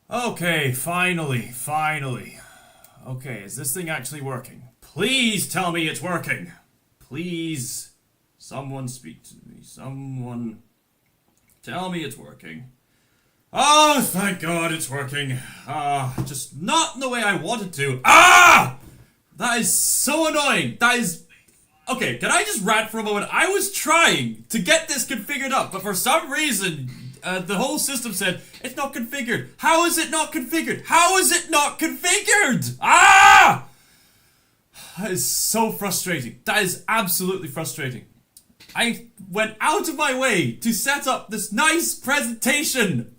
Okay, finally. Okay, is this thing actually working? Please tell me it's working. Please, someone speak to me. Someone tell me it's working. Oh, thank God it's working. Just not in the way I wanted to. That is so annoying. That is... Okay, can I just rant for a moment? I was trying to get this configured up, but for some reason, the whole system said, it's not configured. How is it not configured? How is it not configured? That is so frustrating. That is absolutely frustrating. I went out of my way to set up this nice presentation.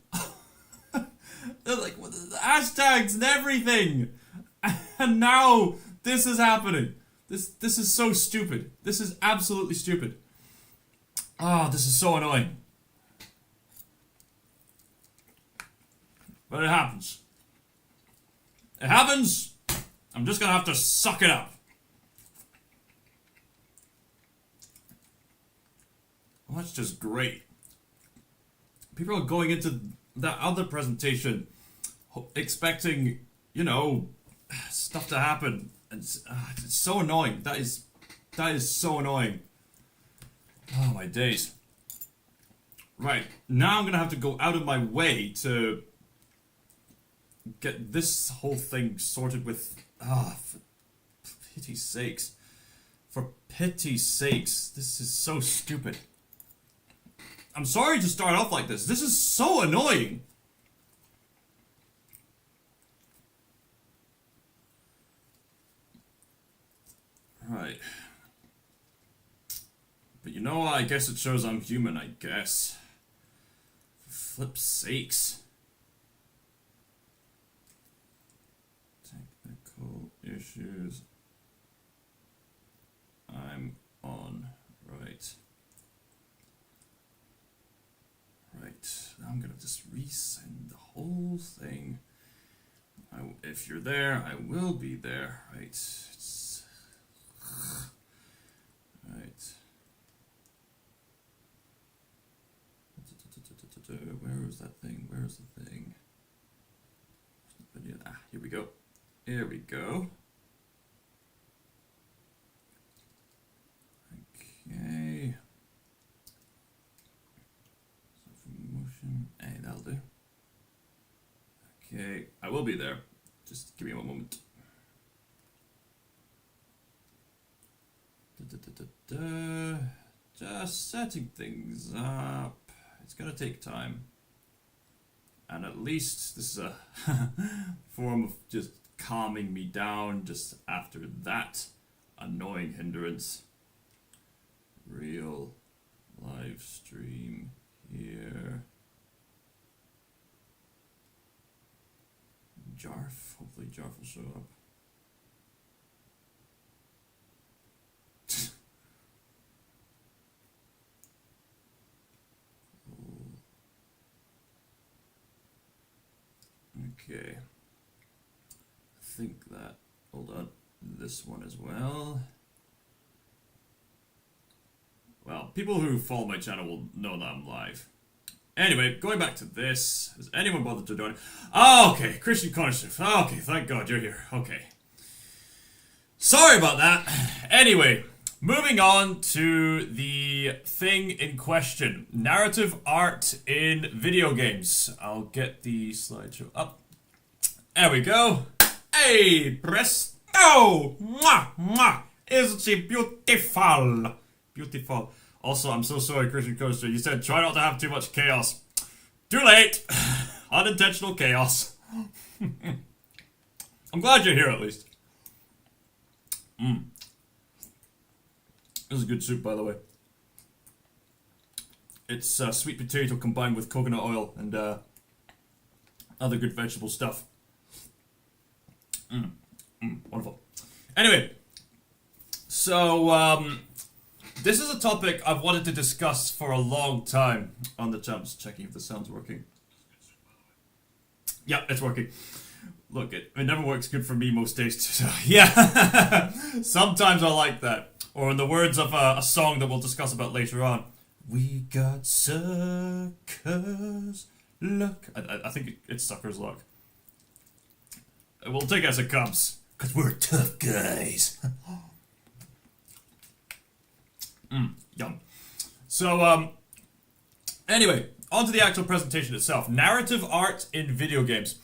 Like, with the hashtags and everything. And now, this is happening. This is so stupid. This is absolutely stupid. This is so annoying. But it happens. It happens. I'm just gonna have to suck it up. Well, that's just great. People are going into that other presentation expecting, you know, stuff to happen. And it's so annoying. That is so annoying. Oh, my days. Right, now I'm gonna have to go out of my way to get this whole thing sorted with... for pity's sakes. For pity's sakes. This is so stupid. I'm sorry to start off like this. This is so annoying. Right. But you know what? I guess it shows I'm human, I guess. For flip's sakes. Technical issues. I'm on. Right. I'm gonna just resend the whole thing. If you're there, I will be there. Right. Right. Where is that thing? Where's the thing? Here we go. Here we go. Okay. Motion. Hey, that'll do. Okay, I will be there. Just give me one moment. Just setting things up. It's gonna take time. And at least this is a form of just calming me down just after that annoying hindrance. Real live stream here. Jarf. Hopefully Jarf will show up. Okay. I think that, hold on, this one as well. Well, people who follow my channel will know that I'm live. Anyway, going back to this, has anyone bothered to join? Oh, okay, Christian Conniff. Okay, thank God you're here. Okay. Sorry about that. Anyway, moving on to the thing in question. Narrative art in video games. I'll get the slideshow up. There we go. Hey, presto! Mwah, mwah. Isn't she beautiful? Beautiful. Also, I'm so sorry, Christian Coaster. You said try not to have too much chaos. Too late. Unintentional chaos. I'm glad you're here at least. This is good soup, by the way. It's sweet potato combined with coconut oil and other good vegetable stuff. Wonderful. Anyway, so this is a topic I've wanted to discuss for a long time on the channel. Just checking if the sound's working. Yeah, it's working. Look, it never works good for me most days. So, yeah, sometimes I like that. Or in the words of a song that we'll discuss about later on, we got suckers luck. I think it's suckers luck. We'll take it as it comes. Because we're tough guys. Yum. So, anyway, on to the actual presentation itself. Narrative art in video games.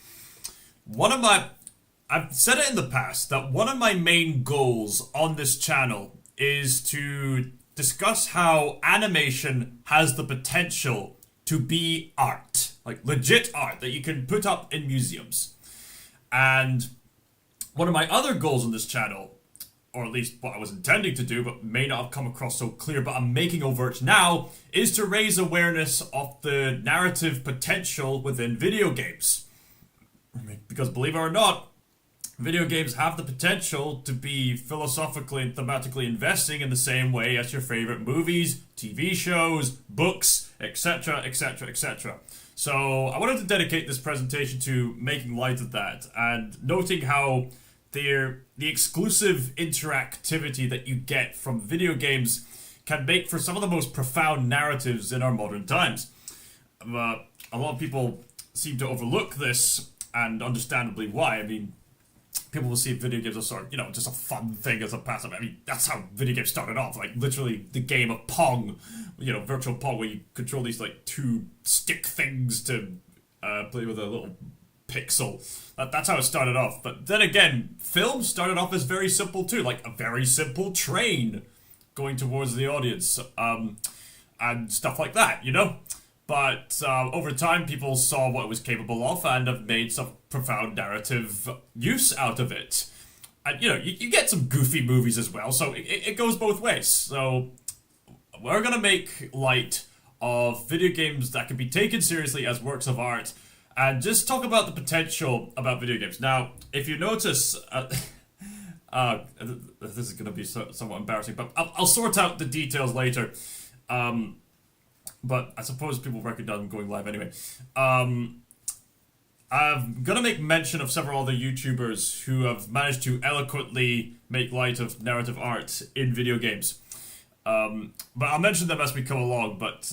I've said it in the past that one of my main goals on this channel is to discuss how animation has the potential to be art. Like legit art that you can put up in museums. And one of my other goals on this channel, or at least what I was intending to do, but may not have come across so clear, but I'm making overt now, is to raise awareness of the narrative potential within video games. Because believe it or not, video games have the potential to be philosophically and thematically investing in the same way as your favorite movies, TV shows, books, etc., etc., etc. So I wanted to dedicate this presentation to making light of that and noting how the exclusive interactivity that you get from video games can make for some of the most profound narratives in our modern times. A lot of people seem to overlook this, and understandably why. I mean, people will see video games as sort of, just a fun thing as a pastime. I mean, that's how video games started off. Like, literally, the game of Pong, virtual Pong, where you control these, two stick things to play with a little pixel. That's how it started off. But then again, film started off as very simple, too. Like, a very simple train going towards the audience. And stuff like that, But over time, people saw what it was capable of and have made some profound narrative use out of it. And, you get some goofy movies as well, so it goes both ways. So we're going to make light of video games that can be taken seriously as works of art and just talk about the potential about video games. Now, if you notice... this is going to be somewhat embarrassing, but I'll sort out the details later. But I suppose people recognize I'm going live anyway. I'm going to make mention of several other YouTubers who have managed to eloquently make light of narrative art in video games. But I'll mention them as we come along, but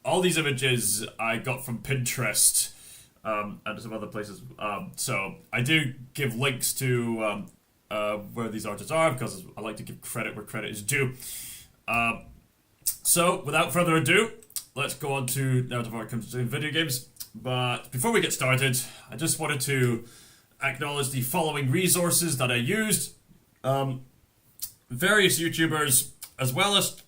all these images I got from Pinterest and some other places. So I do give links to where these artists are, because I like to give credit where credit is due. So, without further ado, let's go on to narrative art comes in video games. But before we get started, I just wanted to acknowledge the following resources that I used. Various YouTubers, as well as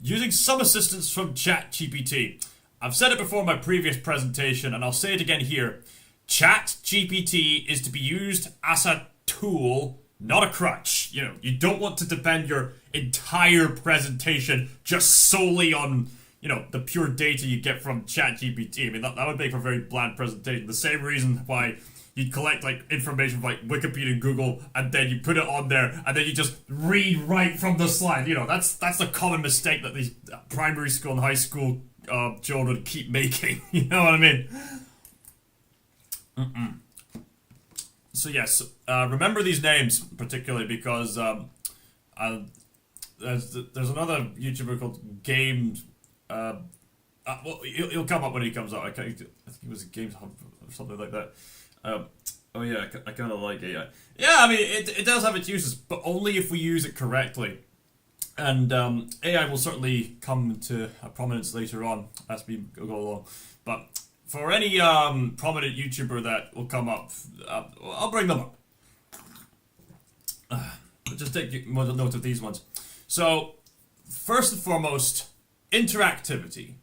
using some assistance from ChatGPT. I've said it before in my previous presentation, and I'll say it again here. ChatGPT is to be used as a tool, not a crutch. You don't want to depend your entire presentation just solely on, the pure data you get from ChatGPT. I mean, that would make for a very bland presentation. The same reason why you collect, information from, Wikipedia and Google, and then you put it on there, and then you just read right from the slide. That's the common mistake that these primary school and high school children keep making. You know what I mean? So yes, remember these names particularly because there's another YouTuber called Games. Well, he'll come up when he comes out. I think it was Games Hub or something like that. Oh yeah, I kind of like AI. Yeah, I mean it does have its uses, but only if we use it correctly. And AI will certainly come to a prominence later on as we go along. But for any prominent YouTuber that will come up, I'll bring them up. Just take note of these ones. So, first and foremost, interactivity.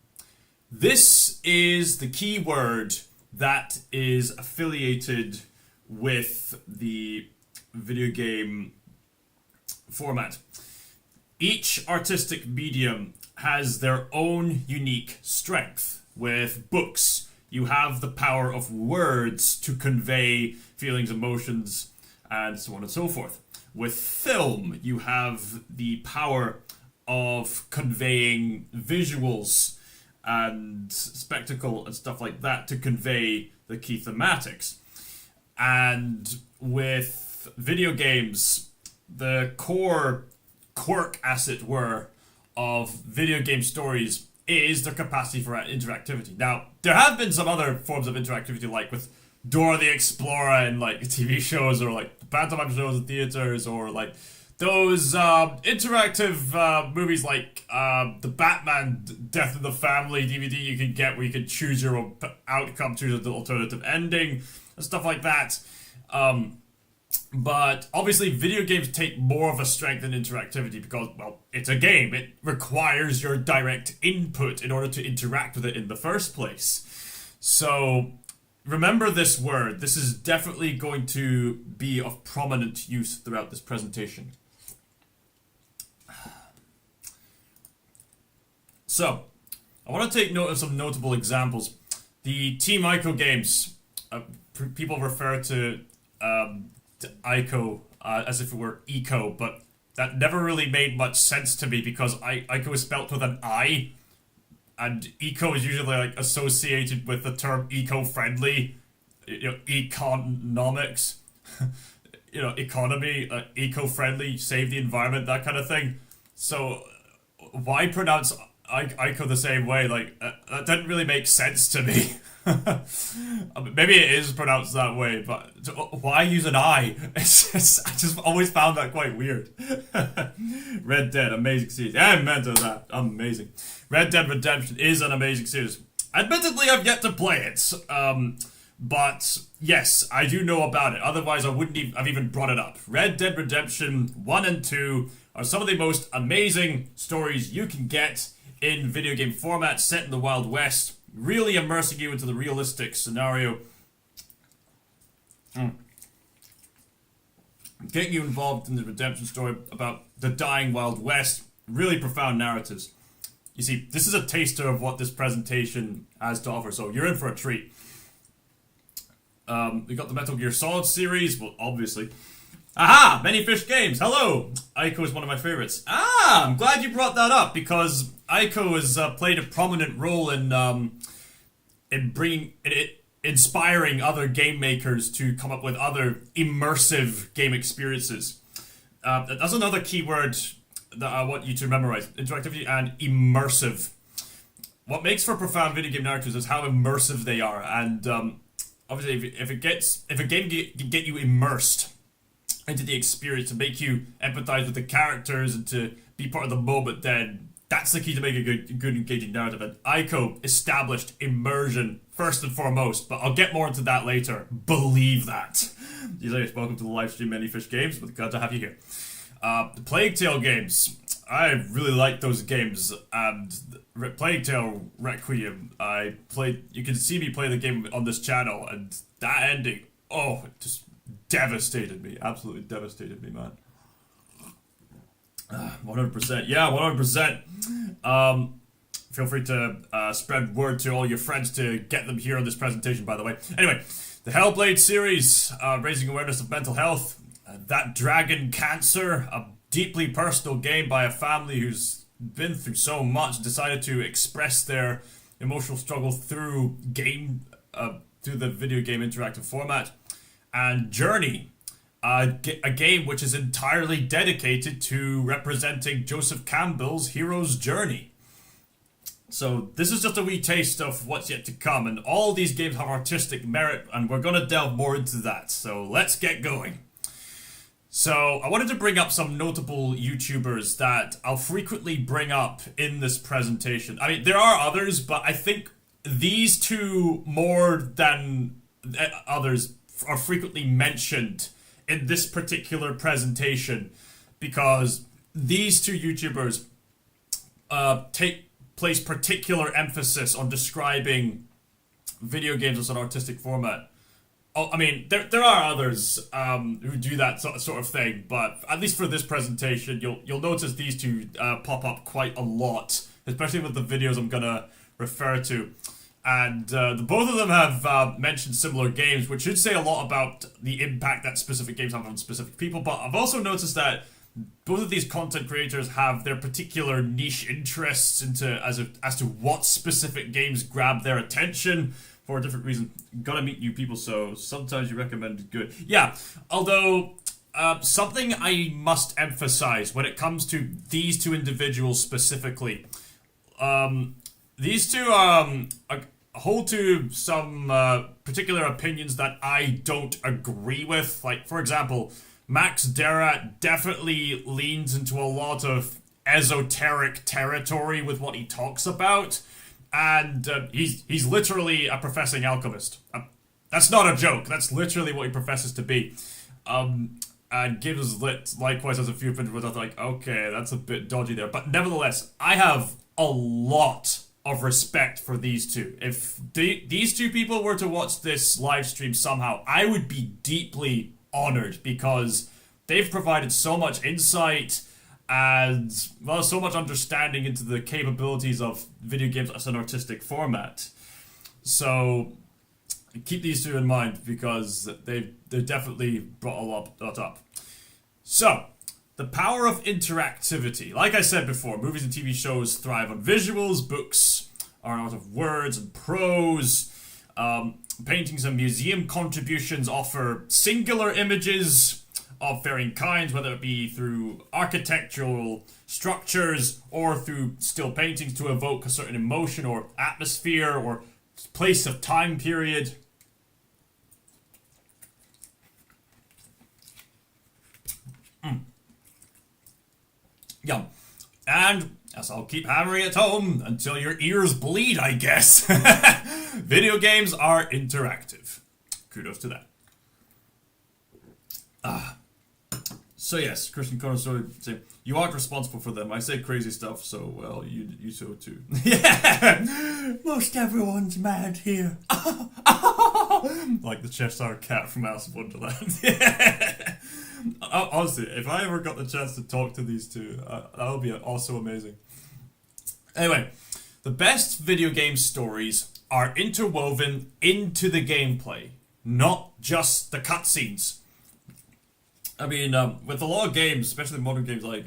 This is the key word that is affiliated with the video game format. Each artistic medium has their own unique strength. With books, you have the power of words to convey feelings, emotions, and so on and so forth. With film, you have the power of conveying visuals and spectacle and stuff like that to convey the key thematics. And with video games, the core quirk, as it were, of video game stories is their capacity for interactivity. Now, there have been some other forms of interactivity, like with Dora the Explorer in like TV shows, or like pantomime shows in theaters, or like those interactive movies like the Batman Death of the Family DVD you can get, where you can choose your outcome, choose an alternative ending, and stuff like that. But obviously video games take more of a strength in interactivity because, well, it's a game. It requires your direct input in order to interact with it in the first place. So remember this word. This is definitely going to be of prominent use throughout this presentation. So, I want to take note of some notable examples. The Team Ico games, people refer to Ico as if it were eco, but that never really made much sense to me because Ico is spelt with an I, and eco is usually like associated with the term eco-friendly, economics, economy, eco-friendly, save the environment, that kind of thing. So why pronounce Ico the same way? Like that didn't really make sense to me. Maybe it is pronounced that way, but why use an I? I just always found that quite weird. Red Dead, amazing series. Yeah, I meant that. Amazing. Red Dead Redemption is an amazing series. Admittedly, I've yet to play it. But yes, I do know about it. Otherwise, I wouldn't have even brought it up. Red Dead Redemption 1 and 2 are some of the most amazing stories you can get in video game format, set in the Wild West, really immersing you into the realistic scenario. Getting you involved in the redemption story about the dying Wild West. Really profound narratives. You see, this is a taster of what this presentation has to offer, so you're in for a treat. We got the Metal Gear Solid series, well, obviously. Aha! Many Fish Games, hello! Ico is one of my favorites. I'm glad you brought that up, because Ico has played a prominent role in inspiring other game makers to come up with other immersive game experiences. That's another key word that I want you to memorize. Interactivity and immersive. What makes for profound video game narratives is how immersive they are, and obviously if a game can get you immersed into the experience, to make you empathize with the characters and to be part of the moment, then that's the key to make a good engaging narrative. And Ico established immersion first and foremost, but I'll get more into that later. Believe that. Welcome to the live stream Many Fish Games, but glad to have you here. The Plague Tale games, I really like those games, and Plague Tale Requiem, you can see me play the game on this channel, and that ending, it just devastated me, absolutely devastated me, man. 100%, yeah, 100%. Feel free to spread word to all your friends to get them here on this presentation, by the way. Anyway, the HellBlade series, raising awareness of mental health. That Dragon Cancer, a deeply personal game by a family who's been through so much, decided to express their emotional struggle through the video game interactive format. And Journey, a game which is entirely dedicated to representing Joseph Campbell's hero's journey. So this is just a wee taste of what's yet to come, and all these games have artistic merit, and we're going to delve more into that. So let's get going. So I wanted to bring up some notable YouTubers that I'll frequently bring up in this presentation. I mean, there are others, but I think these two, more than others, are frequently mentioned in this particular presentation because these two YouTubers place particular emphasis on describing video games as an artistic format. I mean, there are others who do that sort of thing, but at least for this presentation, you'll notice these two pop up quite a lot, especially with the videos I'm gonna refer to. And both of them have mentioned similar games, which should say a lot about the impact that specific games have on specific people. But I've also noticed that both of these content creators have their particular niche interests as to what specific games grab their attention for a different reason. Gotta meet new people, so sometimes you recommend good. Yeah, although something I must emphasize when it comes to these two individuals specifically, these two hold to some particular opinions that I don't agree with. Like, for example, Max Derrat definitely leans into a lot of esoteric territory with what he talks about, and he's literally a professing alchemist. That's not a joke. That's literally what he professes to be. And Gibbs likewise has a few opinions where I'm like, okay, that's a bit dodgy there. But nevertheless, I have a lot of respect for these two. If these two people were to watch this live stream somehow, I would be deeply honored, because they've provided so much insight and, well, so much understanding into the capabilities of video games as an artistic format. So keep these two in mind, because they've definitely brought a lot up. So, the power of interactivity. Like I said before, movies and TV shows thrive on visuals, books are out of words and prose, paintings and museum contributions offer singular images of varying kinds, whether it be through architectural structures or through still paintings to evoke a certain emotion or atmosphere or place of time period. Yum. And, as I'll keep hammering it home until your ears bleed, I guess, video games are interactive. Kudos to that. So yes, Christian Chrono started saying, you aren't responsible for them. I say crazy stuff, so, well, you so too. Yeah! Most everyone's mad here. Like the Cheshire Cat from Alice in Wonderland. Yeah! Honestly, if I ever got the chance to talk to these two, that would be also amazing. Anyway, the best video game stories are interwoven into the gameplay, not just the cutscenes. I mean, with a lot of games, especially modern games like,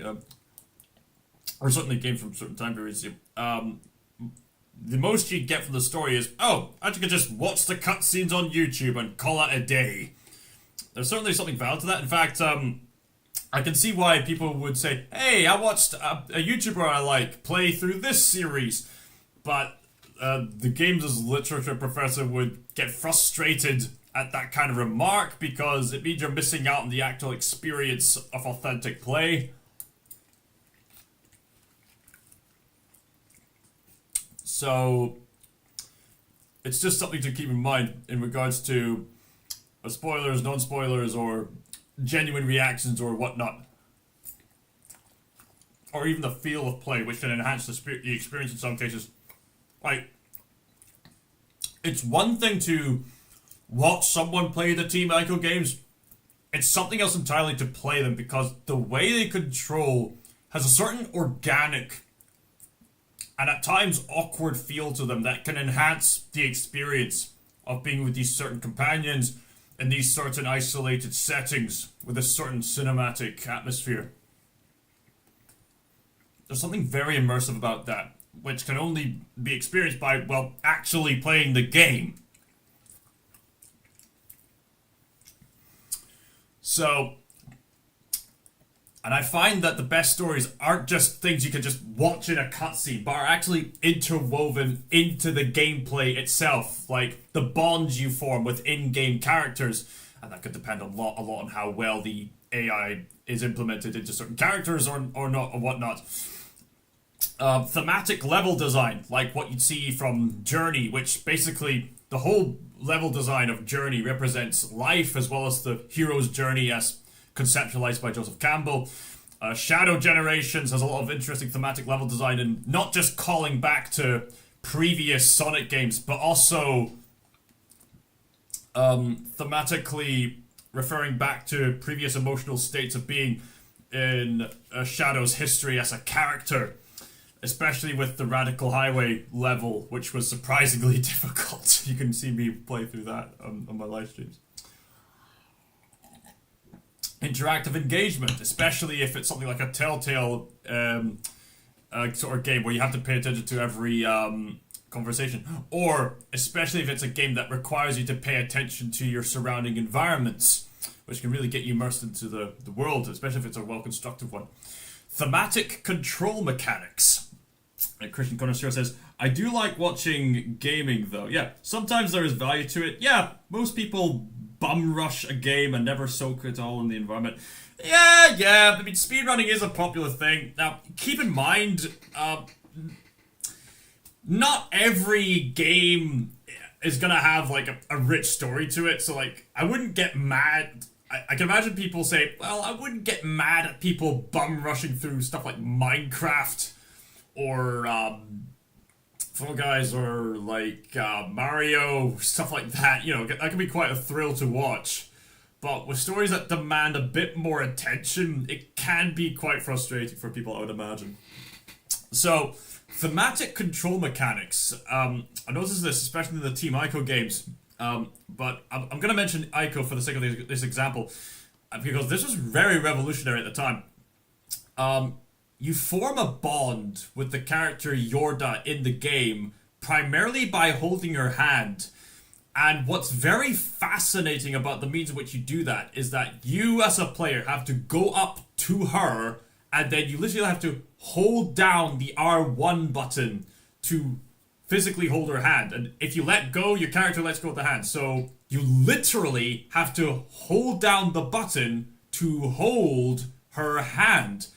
or certainly games from certain time periods, the most you get from the story is, oh, I could just watch the cutscenes on YouTube and call it a day. There's certainly something valid to that. In fact, I can see why people would say, hey, I watched a YouTuber I like play through this series. But the games as literature professor would get frustrated at that kind of remark, because it means you're missing out on the actual experience of authentic play. So it's just something to keep in mind in regards to spoilers, non-spoilers, or genuine reactions or whatnot. Or even the feel of play, which can enhance the experience in some cases. Like, it's one thing to watch someone play the Team Ico games. It's something else entirely to play them, because the way they control has a certain organic and at times awkward feel to them that can enhance the experience of being with these certain companions in these certain isolated settings with a certain cinematic atmosphere. There's something very immersive about that, which can only be experienced by, well, actually playing the game. So, and I find that the best stories aren't just things you can just watch in a cutscene, but are actually interwoven into the gameplay itself, like the bonds you form with in-game characters, and that could depend a lot on how well the AI is implemented into certain characters or not, or whatnot. Thematic level design, like what you'd see from Journey, which basically the whole level design of Journey represents life as well as the hero's journey as conceptualized by Joseph Campbell. Shadow Generations has a lot of interesting thematic level design, and not just calling back to previous Sonic games, but also thematically referring back to previous emotional states of being in Shadow's history as a character, especially with the Radical Highway level, which was surprisingly difficult. You can see me play through that on my live streams. Interactive engagement, especially if it's something like a TellTale sort of game where you have to pay attention to every conversation, or especially if it's a game that requires you to pay attention to your surrounding environments, which can really get you immersed into the world, especially if it's a well-constructed one. Thematic control mechanics. Christian Connoisseur says, I do like watching gaming though. Yeah, sometimes there is value to it. Yeah, most people bum rush a game and never soak it all in the environment. Yeah, I mean, speedrunning is a popular thing. Now, keep in mind, not every game is gonna have, like, a rich story to it, so, like, I wouldn't get mad. I can imagine people say, well, I wouldn't get mad at people bum rushing through stuff like Minecraft or Fall Guys or like Mario, stuff like that. You know, that can be quite a thrill to watch. But with stories that demand a bit more attention, it can be quite frustrating for people, I would imagine. So, thematic control mechanics. I noticed this, especially in the Team Ico games. But I'm going to mention Ico for the sake of this example, because this was very revolutionary at the time. You form a bond with the character Yorda in the game, primarily by holding her hand. And what's very fascinating about the means in which you do that is that you, as a player, have to go up to her, and then you literally have to hold down the R1 button to physically hold her hand. And if you let go, your character lets go of the hand. So you literally have to hold down the button to hold her hand.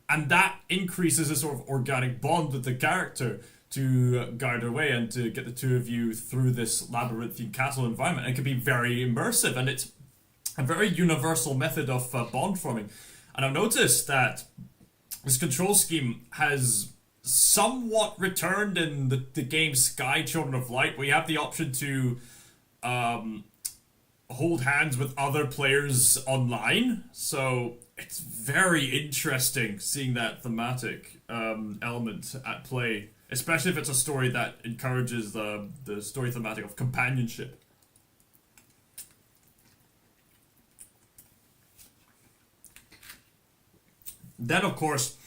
And that increases a sort of organic bond with the character to guide her way and to get the two of you through this labyrinthine castle environment. It can be very immersive, and it's a very universal method of bond forming. And I've noticed that this control scheme has somewhat returned in the game Sky Children of Light, where you have the option to hold hands with other players online. So it's very interesting seeing that thematic element at play, especially if it's a story that encourages the story thematic of companionship. Then, of course,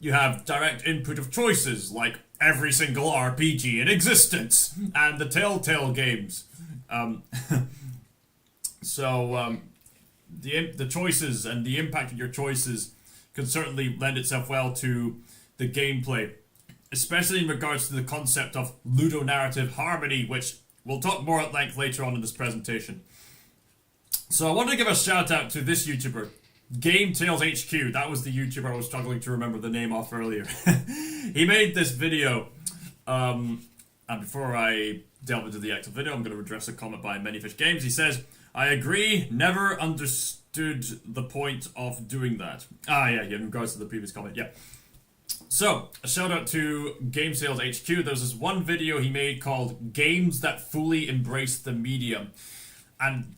you have direct input of choices, like every single RPG in existence, and the TellTale games. The choices and the impact of your choices can certainly lend itself well to the gameplay, especially in regards to the concept of ludonarrative harmony, which we'll talk more at length later on in this presentation. So I wanted to give a shout out to this YouTuber, Game Tales HQ. That was the YouTuber I was struggling to remember the name of earlier. He made this video, and before I delve into the actual video, I'm going to address a comment by Manyfish Games. He says, I agree, never understood the point of doing that. Yeah, in regards to the previous comment, yeah. So, a shout out to Game Sales HQ. There's this one video he made called Games That Fully Embrace the Medium. And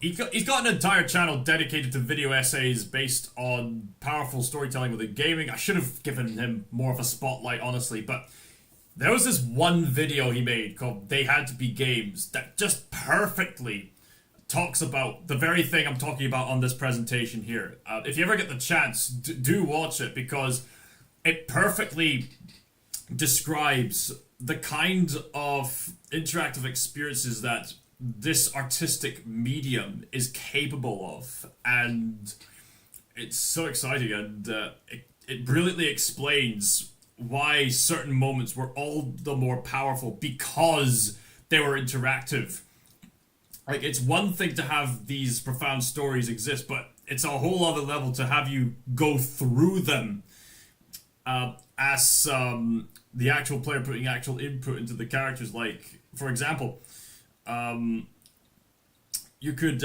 he's got an entire channel dedicated to video essays based on powerful storytelling within gaming. I should have given him more of a spotlight, honestly, but there was this one video he made called They Had to Be Games that just perfectly talks about the very thing I'm talking about on this presentation here. If you ever get the chance, do watch it, because it perfectly describes the kind of interactive experiences that this artistic medium is capable of, and it's so exciting, and it brilliantly explains why certain moments were all the more powerful because they were interactive. Like, it's one thing to have these profound stories exist, but it's a whole other level to have you go through them as the actual player putting actual input into the characters. Like, for example, you could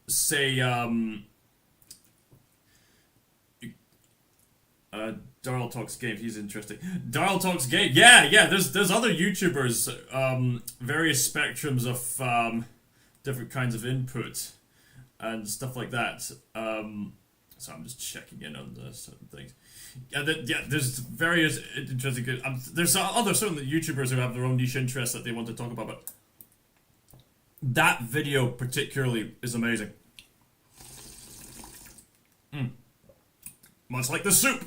say Darryl Talks Game, he's interesting. Darryl Talks Game, yeah, there's other YouTubers, various spectrums of different kinds of input and stuff like that. So I'm just checking in on certain things. There's various interesting. There's other certain YouTubers who have their own niche interests that they want to talk about, but that video particularly is amazing. Much like the soup.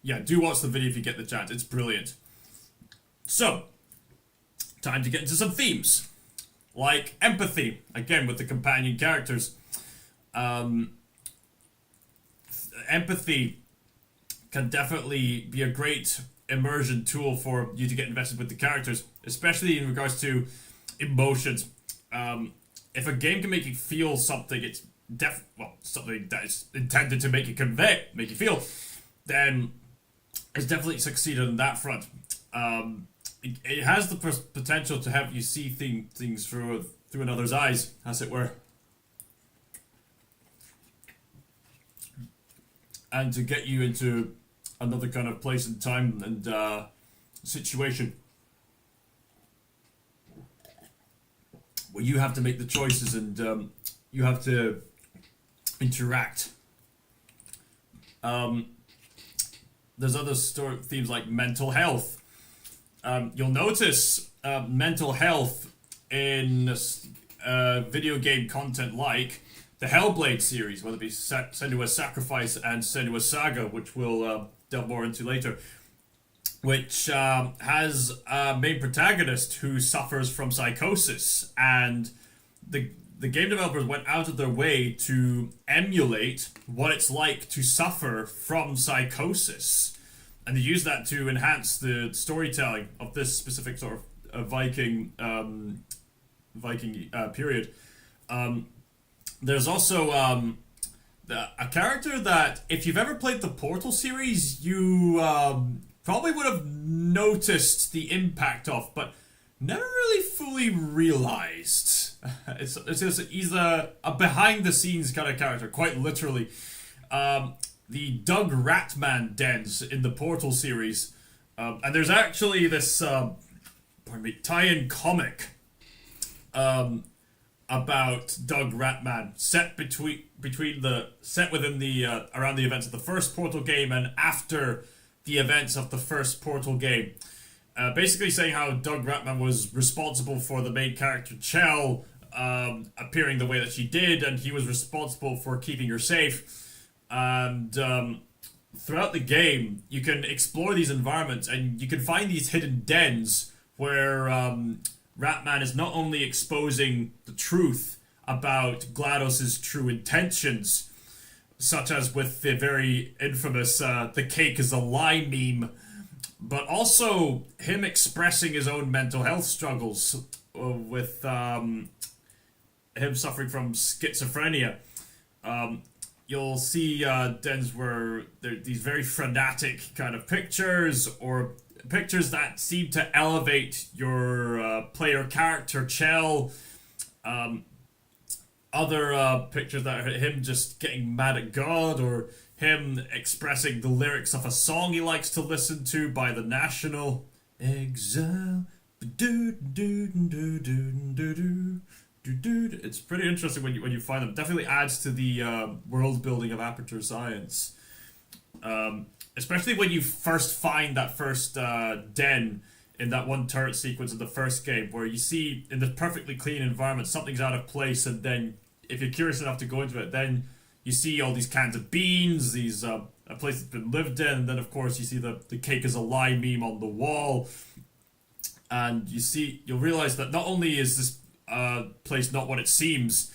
Yeah, do watch the video if you get the chance. It's brilliant. So, time to get into some themes. Like empathy, again with the companion characters. Empathy can definitely be a great immersion tool for you to get invested with the characters, especially in regards to emotions. If a game can make you feel something, it's something that is intended to make you feel, then it's definitely succeeded on that front. It has the potential to have you see things through another's eyes, as it were, and to get you into another kind of place and time and situation where you have to make the choices and you have to interact. There's other themes like mental health. You'll notice mental health in video game content like the HellBlade series, whether it be Senua's Sacrifice and Senua's Saga, which we'll delve more into later, which has a main protagonist who suffers from psychosis, and the game developers went out of their way to emulate what it's like to suffer from psychosis, and they use that to enhance the storytelling of this specific sort of Viking period. There's also a character that, if you've ever played the Portal series, you probably would have noticed the impact of, but never really fully realized. He's a behind-the-scenes kind of character, quite literally. The Doug Ratman dens in the Portal series. And there's actually this tie-in comic about Doug Ratman set within the around the events of the first Portal game and after the events of the first Portal game. Basically saying how Doug Ratman was responsible for the main character Chell appearing the way that she did, and he was responsible for keeping her safe. And throughout the game, you can explore these environments, and you can find these hidden dens where Ratman is not only exposing the truth about GLaDOS' true intentions, such as with the very infamous "the cake is a lie" meme, but also him expressing his own mental health struggles with him suffering from schizophrenia. You'll see dens where there are these very frenetic kind of pictures, or pictures that seem to elevate your player character Chell. Other pictures that are him just getting mad at God, or him expressing the lyrics of a song he likes to listen to by The National. Exile. It's pretty interesting when you find them. Definitely adds to the world building of Aperture Science. Especially when you first find that first den in that one turret sequence in the first game, where you see in the perfectly clean environment something's out of place, and then if you're curious enough to go into it, then you see all these cans of beans, these a place that's been lived in, and then of course you see the cake is a lie meme on the wall, and you'll realize that not only is this place not what it seems,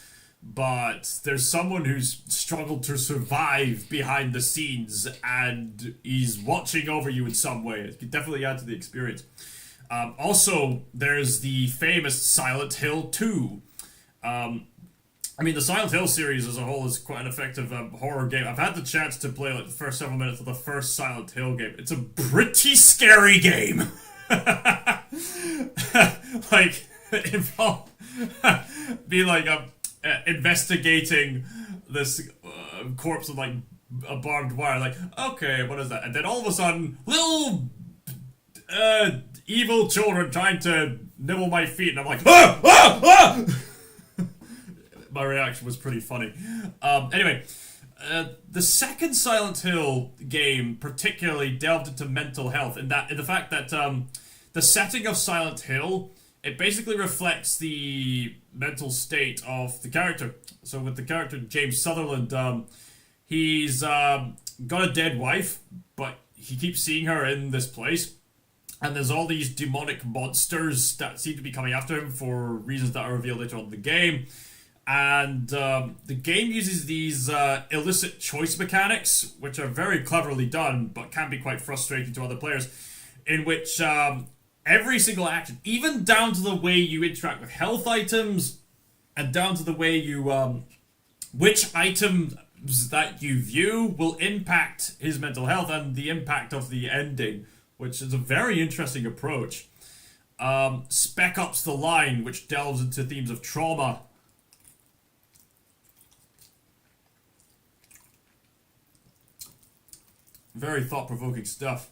but there's someone who's struggled to survive behind the scenes, and he's watching over you in some way. It could definitely add to the experience. Also, there's the famous Silent Hill 2. The Silent Hill series as a whole is quite an effective horror game. I've had the chance to play the first several minutes of the first Silent Hill game. It's a pretty scary game. Investigating this corpse with a barbed wire. Okay, what is that? And then all of a sudden, little evil children trying to nibble my feet, and I'm like, ah, ah, ah! My reaction was pretty funny. Anyway, the second Silent Hill game particularly delved into mental health, in the fact that the setting of Silent Hill, it basically reflects the mental state of the character. So with the character James Sutherland, he's got a dead wife, but he keeps seeing her in this place. And there's all these demonic monsters that seem to be coming after him for reasons that are revealed later on in the game. And the game uses these illicit choice mechanics, which are very cleverly done, but can be quite frustrating to other players, in which every single action, even down to the way you interact with health items, and down to the way you, which items that you view will impact his mental health and the impact of the ending, which is a very interesting approach. Spec Ops The Line, which delves into themes of trauma. Very thought-provoking stuff.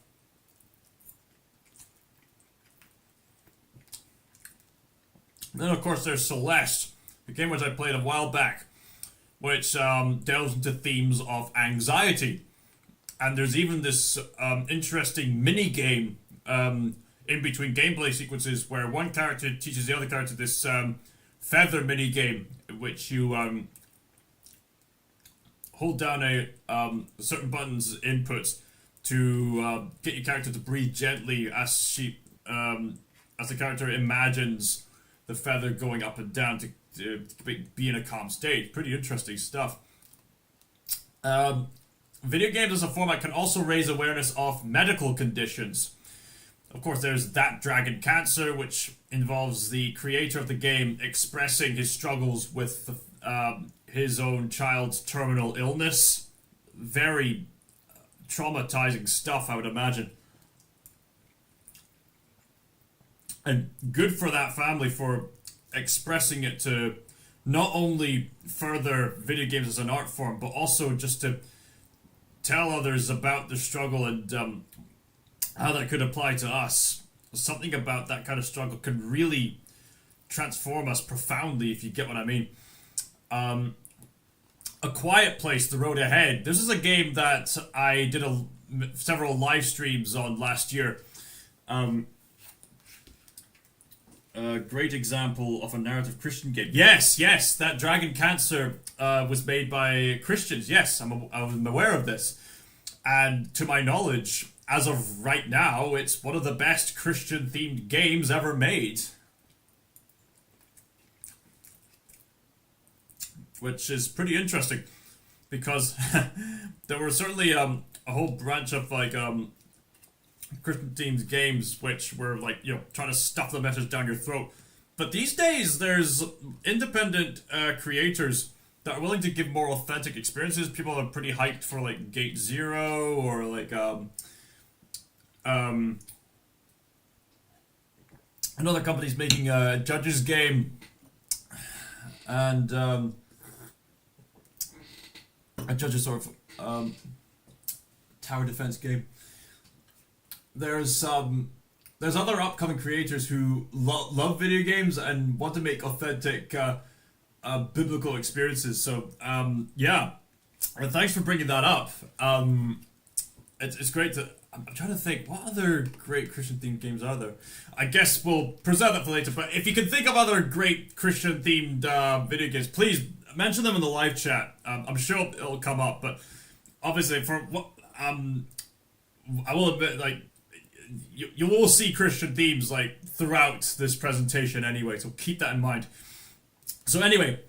Then, of course, there's Celeste, the game which I played a while back, which delves into themes of anxiety. And there's even this interesting mini-game in between gameplay sequences where one character teaches the other character this feather mini-game, in which you hold down certain buttons inputs to get your character to breathe gently as the character imagines the feather going up and down to be in a calm state. Pretty interesting stuff. Video games as a format can also raise awareness of medical conditions. Of course, there's That Dragon Cancer, which involves the creator of the game expressing his struggles with his own child's terminal illness. Very traumatizing stuff, I would imagine. And good for that family for expressing it to not only further video games as an art form, but also just to tell others about the struggle and how that could apply to us. Something about that kind of struggle can really transform us profoundly, if you get what I mean. A Quiet Place, The Road Ahead. This is a game that I did several live streams on last year. A great example of a narrative Christian game. Yes, that Dragon Cancer was made by Christians. Yes, I'm aware of this. And to my knowledge, as of right now, it's one of the best Christian-themed games ever made. Which is pretty interesting, because there were certainly a whole branch of Christian-themed games which were trying to stuff the message down your throat. But these days, there's independent creators that are willing to give more authentic experiences. People are pretty hyped for Gate Zero or another company's making a Judge's game, and a Judge's sort of tower defense game. There's other upcoming creators who love video games and want to make authentic biblical experiences. So yeah, and thanks for bringing that up. It's great to. I'm trying to think, what other great Christian-themed games are there? I guess we'll preserve that for later, but if you can think of other great Christian-themed video games, please mention them in the live chat. I'm sure it'll come up, but obviously, for what I will admit, you will see Christian themes throughout this presentation anyway, so keep that in mind. So anyway,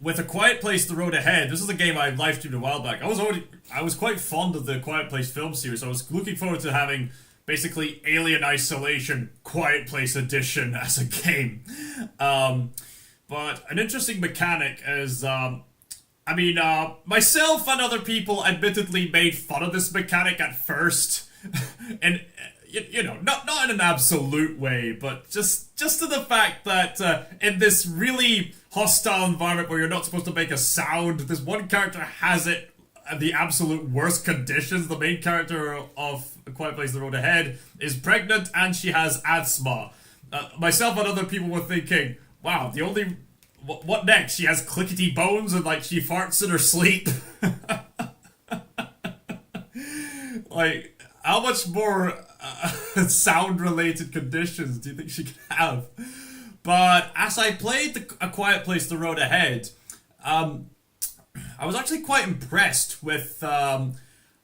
with A Quiet Place, The Road Ahead, this is a game I live streamed a while back. I was quite fond of the Quiet Place film series. I was looking forward to having basically Alien Isolation Quiet Place Edition as a game. But an interesting mechanic is, myself and other people admittedly made fun of this mechanic at first, and not in an absolute way, but just to the fact that in this really hostile environment where you're not supposed to make a sound, this one character has it at the absolute worst conditions. The main character of A Quiet Place, The Road Ahead is pregnant and she has asthma. Myself and other people were thinking, wow, what next? She has clickety bones and she farts in her sleep. How much more sound-related conditions do you think she could have? But as I played A Quiet Place, The Road Ahead, I was actually quite impressed with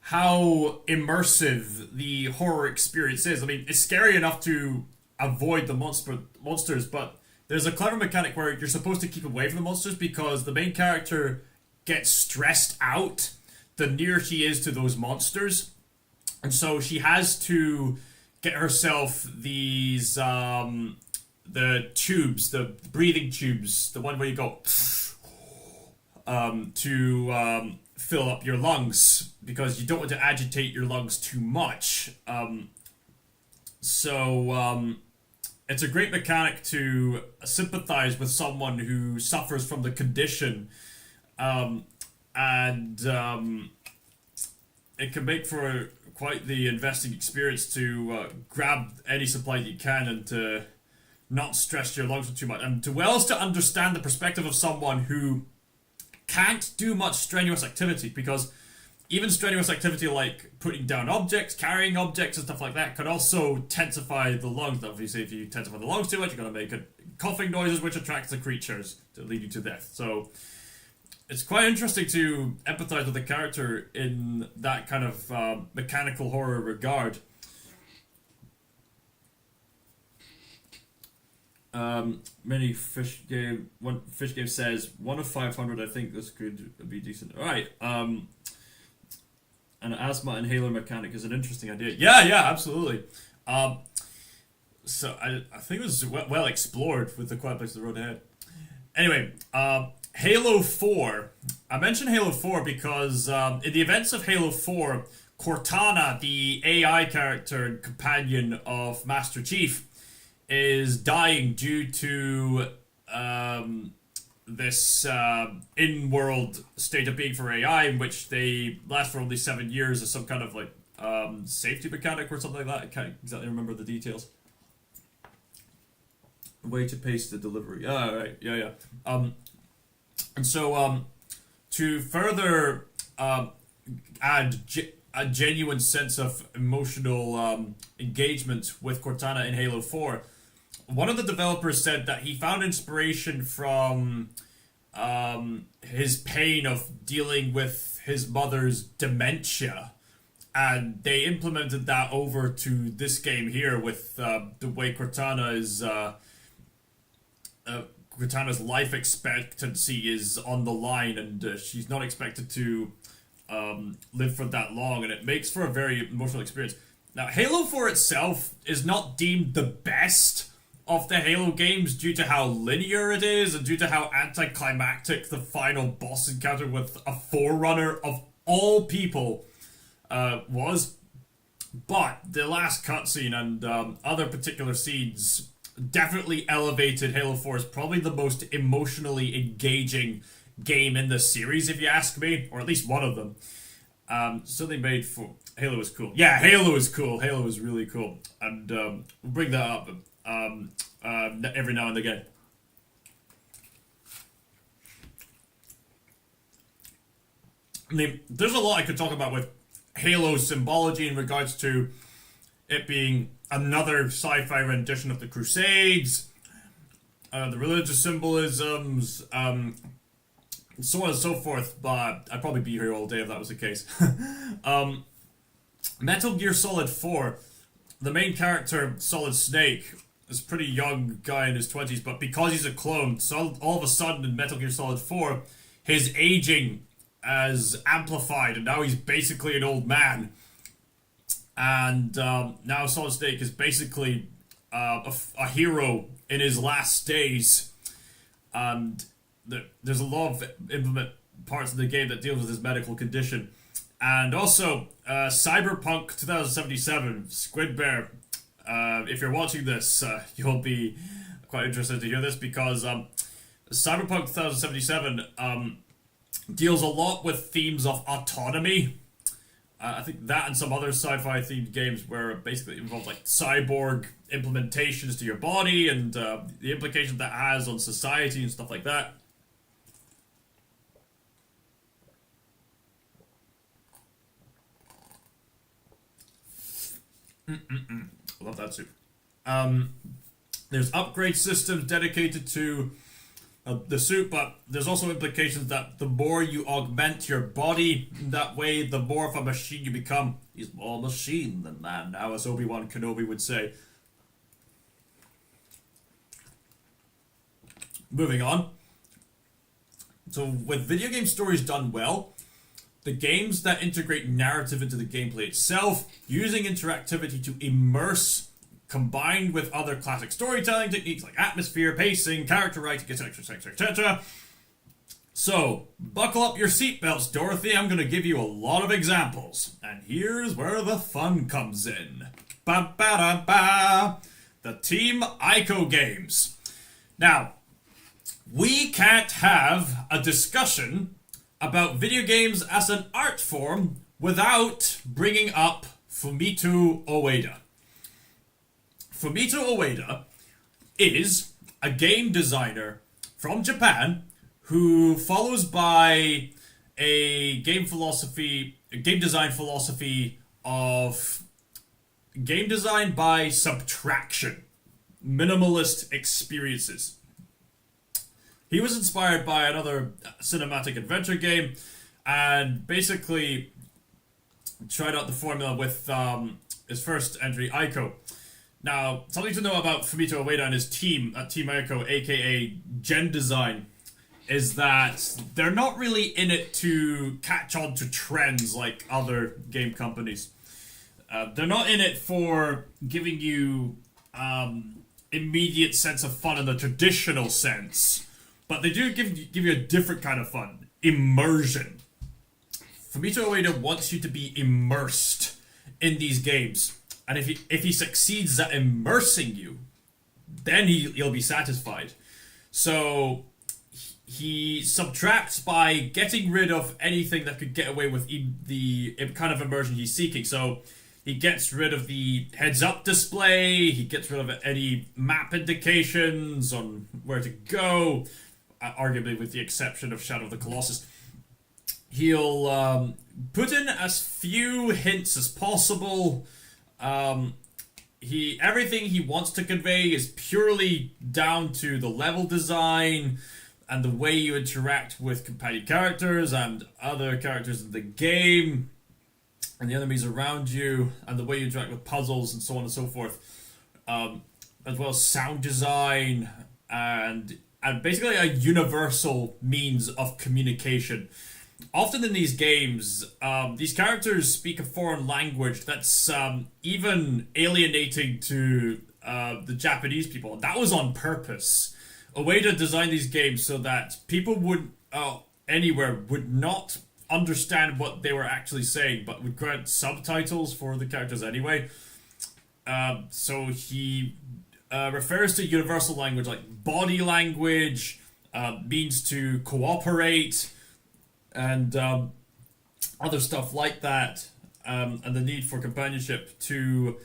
how immersive the horror experience is. I mean, it's scary enough to avoid the monsters, but there's a clever mechanic where you're supposed to keep away from the monsters because the main character gets stressed out the nearer she is to those monsters. And so she has to get herself these, the tubes, the breathing tubes, the one where you go, to fill up your lungs because you don't want to agitate your lungs too much. It's a great mechanic to sympathize with someone who suffers from the condition, and it can make for quite the investing experience to grab any supply that you can and to not stress your lungs too much, and to understand the perspective of someone who can't do much strenuous activity, because even strenuous activity like putting down objects, carrying objects and stuff like that can also tensify the lungs. Obviously, if you tensify the lungs too much, you're going to make coughing noises which attracts the creatures to lead you to death. So it's quite interesting to empathize with the character in that kind of mechanical horror regard. Mini Fish Game says 1 of 500. I think this could be decent. All right. An asthma inhaler mechanic is an interesting idea. Yeah, absolutely. So I think it was well explored with the Quiet Place of the Road Ahead. Anyway, Halo 4. I mentioned Halo 4 because in the events of Halo 4, Cortana, the AI character and companion of Master Chief, is dying due to this in-world state of being for AI, in which they last for only 7 years as some kind of like safety mechanic or something like that. I can't exactly remember the details. Way to pace the delivery. Right. Yeah. And so to further add a genuine sense of emotional engagement with Cortana in Halo 4, one of the developers said that he found inspiration from his pain of dealing with his mother's dementia, and they implemented that over to this game here with the way Cortana is Cortana's life expectancy is on the line, and she's not expected to live for that long, and it makes for a very emotional experience. Now, Halo 4 itself is not deemed the best of the Halo games due to how linear it is and due to how anticlimactic the final boss encounter with a Forerunner of all people was. But the last cutscene and other particular scenes definitely elevated Halo 4 as probably the most emotionally engaging game in the series, if you ask me, or at least one of them. So they made for Halo was cool. Yeah, Halo is cool. Halo is really cool, and we'll bring that up every now and again. I mean, there's a lot I could talk about with Halo's symbology in regards to it being another sci-fi rendition of the Crusades, the religious symbolisms, so on and so forth, but I'd probably be here all day if that was the case. Metal Gear Solid 4, the main character, Solid Snake, is a pretty young guy in his 20s, but because he's a clone, so all of a sudden in Metal Gear Solid 4, his aging has amplified, and now he's basically an old man. And now Solid Snake is basically a hero in his last days, and there's a lot of implement parts of the game that deals with his medical condition. And also, Cyberpunk 2077, Squid Bear, if you're watching this, you'll be quite interested to hear this, because Cyberpunk 2077 deals a lot with themes of autonomy. I think that and some other sci-fi themed games where basically it involves like cyborg implementations to your body and the implications that has on society and stuff like that. Love that soup. There's upgrade systems dedicated to the suit, but there's also implications that the more you augment your body that way, the more of a machine you become. He's more machine than man now, as Obi-Wan Kenobi would say. Moving on. So with video game stories done well, the games that integrate narrative into the gameplay itself, using interactivity to immerse, combined with other classic storytelling techniques like atmosphere, pacing, character writing, etc. So, buckle up your seatbelts, Dorothy. I'm going to give you a lot of examples. And here's where the fun comes in. Ba-ba-da-ba! The Team Ico games. Now, we can't have a discussion about video games as an art form without bringing up Fumito Ueda. Fumito Ueda is a game designer from Japan who follows by a game design philosophy of game design by subtraction, minimalist experiences. He was inspired by another cinematic adventure game and basically tried out the formula with his first entry, Ico. Now, something to know about Fumito Ueda and his team at Team Ico, aka genDesign, is that they're not really in it to catch on to trends like other game companies. They're not in it for giving you immediate sense of fun in the traditional sense, but they do give you a different kind of fun. Immersion. Fumito Ueda wants you to be immersed in these games. And if he succeeds at immersing you, then he'll be satisfied. So he subtracts by getting rid of anything that could get away with the kind of immersion he's seeking. So he gets rid of the heads-up display, he gets rid of any map indications on where to go, arguably with the exception of Shadow of the Colossus. He'll put in as few hints as possible. Everything he wants to convey is purely down to the level design and the way you interact with companion characters and other characters in the game and the enemies around you and the way you interact with puzzles and so on and so forth, as well as sound design and basically a universal means of communication. Often in these games, these characters speak a foreign language that's even alienating to the Japanese people. That was on purpose. Ueda designed these games so that people anywhere would not understand what they were actually saying, but would grant subtitles for the characters anyway. So he refers to universal language like body language, means to cooperate, and other stuff like that, and the need for companionship to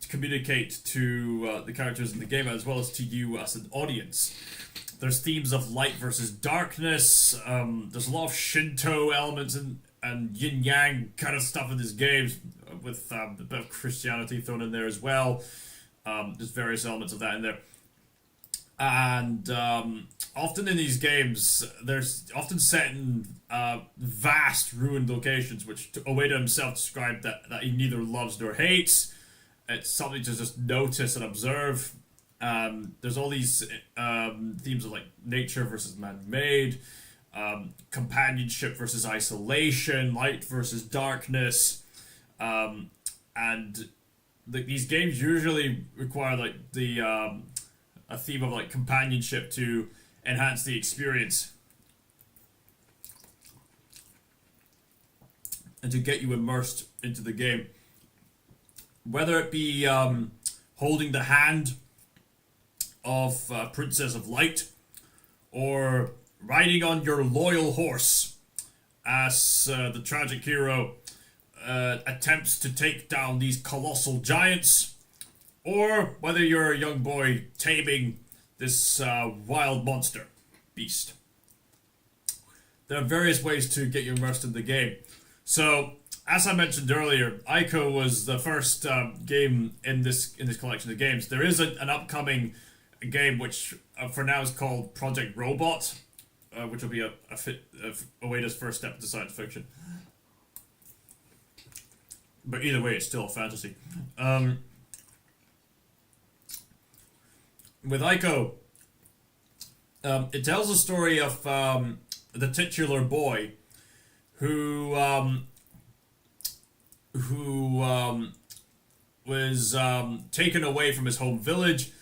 communicate to the characters in the game as well as to you as an audience. There's themes of light versus darkness. There's a lot of Shinto elements and yin-yang kind of stuff in these games, with a bit of Christianity thrown in there as well. There's various elements of that in there. And often in these games, there's often set in vast ruined locations, which Ueda himself described that he neither loves nor hates. It's something to just notice and observe. There's all these themes of like nature versus man-made, companionship versus isolation, light versus darkness, and these games usually require like a theme of like companionship to enhance the experience and to get you immersed into the game. Whether it be holding the hand of Princess of Light, or riding on your loyal horse as the tragic hero attempts to take down these colossal giants, or whether you're a young boy taming this wild monster beast. There are various ways to get you immersed in the game. So, as I mentioned earlier, Ico was the first game in this collection of games. There is an upcoming game which for now is called Project Robot, which will be a fit of Ueda's first step into science fiction. But either way, it's still a fantasy. With Aiko, it tells the story of the titular boy who was taken away from his home village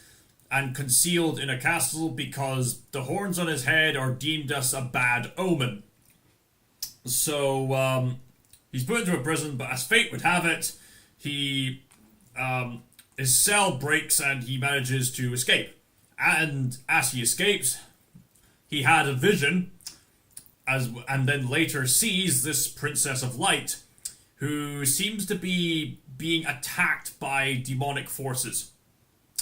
and concealed in a castle because the horns on his head are deemed as a bad omen. So he's put into a prison, but as fate would have it, he his cell breaks and he manages to escape. And as he escapes, he had a vision, and then later sees this Princess of Light, who seems to be being attacked by demonic forces.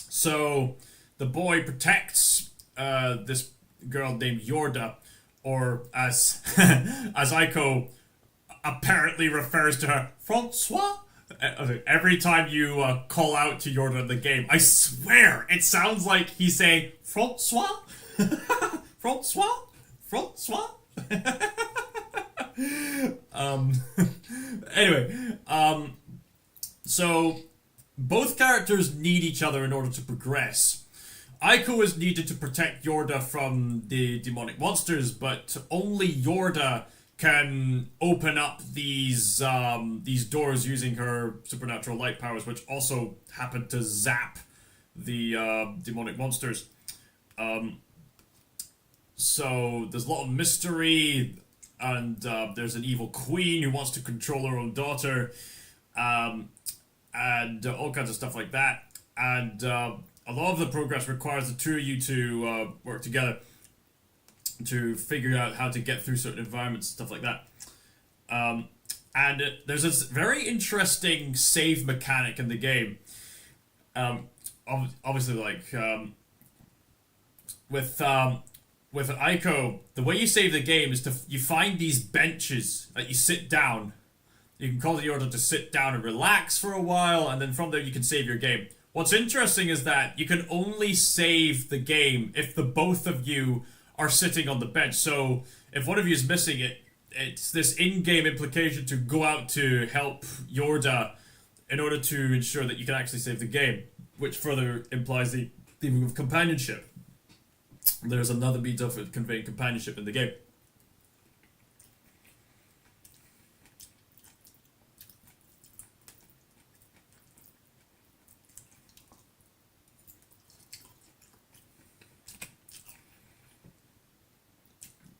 So the boy protects this girl named Yorda, or as as Aiko apparently refers to her, Francois. Every time you call out to Yorda in the game, I swear it sounds like he's saying Francois, Francois, Francois. Anyway, so both characters need each other in order to progress. Aiko is needed to protect Yorda from the demonic monsters, but only Yorda can open up these doors using her supernatural light powers, which also happen to zap the demonic monsters. So there's a lot of mystery, and there's an evil queen who wants to control her own daughter, and all kinds of stuff like that. And a lot of the progress requires the two of you to work together to figure out how to get through certain environments and stuff like that. And there's this very interesting save mechanic in the game. Obviously, like with Aiko, the way you save the game is you find these benches that you sit down. You can call the order to sit down and relax for a while, and then from there you can save your game. What's interesting is that you can only save the game if the both of you are sitting on the bench. So if one of you is missing it, it's this in-game implication to go out to help Yorda in order to ensure that you can actually save the game, which further implies the theme of companionship. There's another means of conveying companionship in the game.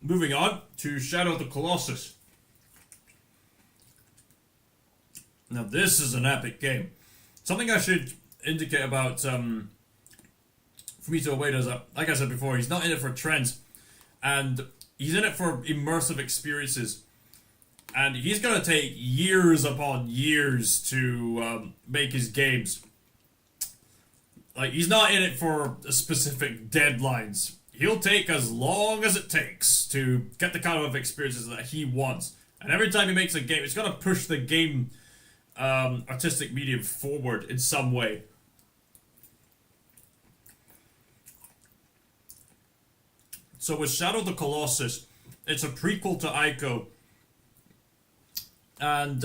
Moving on to Shadow of the Colossus. Now this is an epic game. Something I should indicate about Fumito Ueda is that, like I said before, he's not in it for trends, and he's in it for immersive experiences. And he's gonna take years upon years to make his games. Like, he's not in it for specific deadlines. He'll take as long as it takes to get the kind of experiences that he wants. And every time he makes a game, it's got to push the game artistic medium forward in some way. So with Shadow of the Colossus, it's a prequel to Aiko. And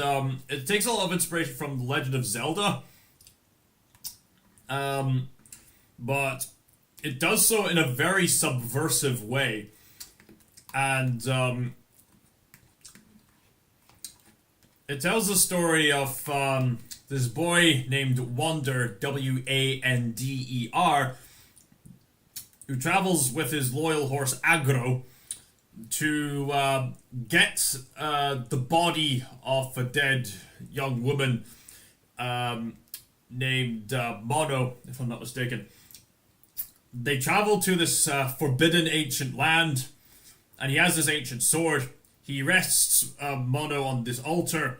it takes a lot of inspiration from The Legend of Zelda. But it does so in a very subversive way. And it tells the story of this boy named Wander, W-A-N-D-E-R, who travels with his loyal horse Agro to get the body of a dead young woman named Mono, if I'm not mistaken. They travel to this forbidden ancient land, and he has this ancient sword. He rests Mono on this altar,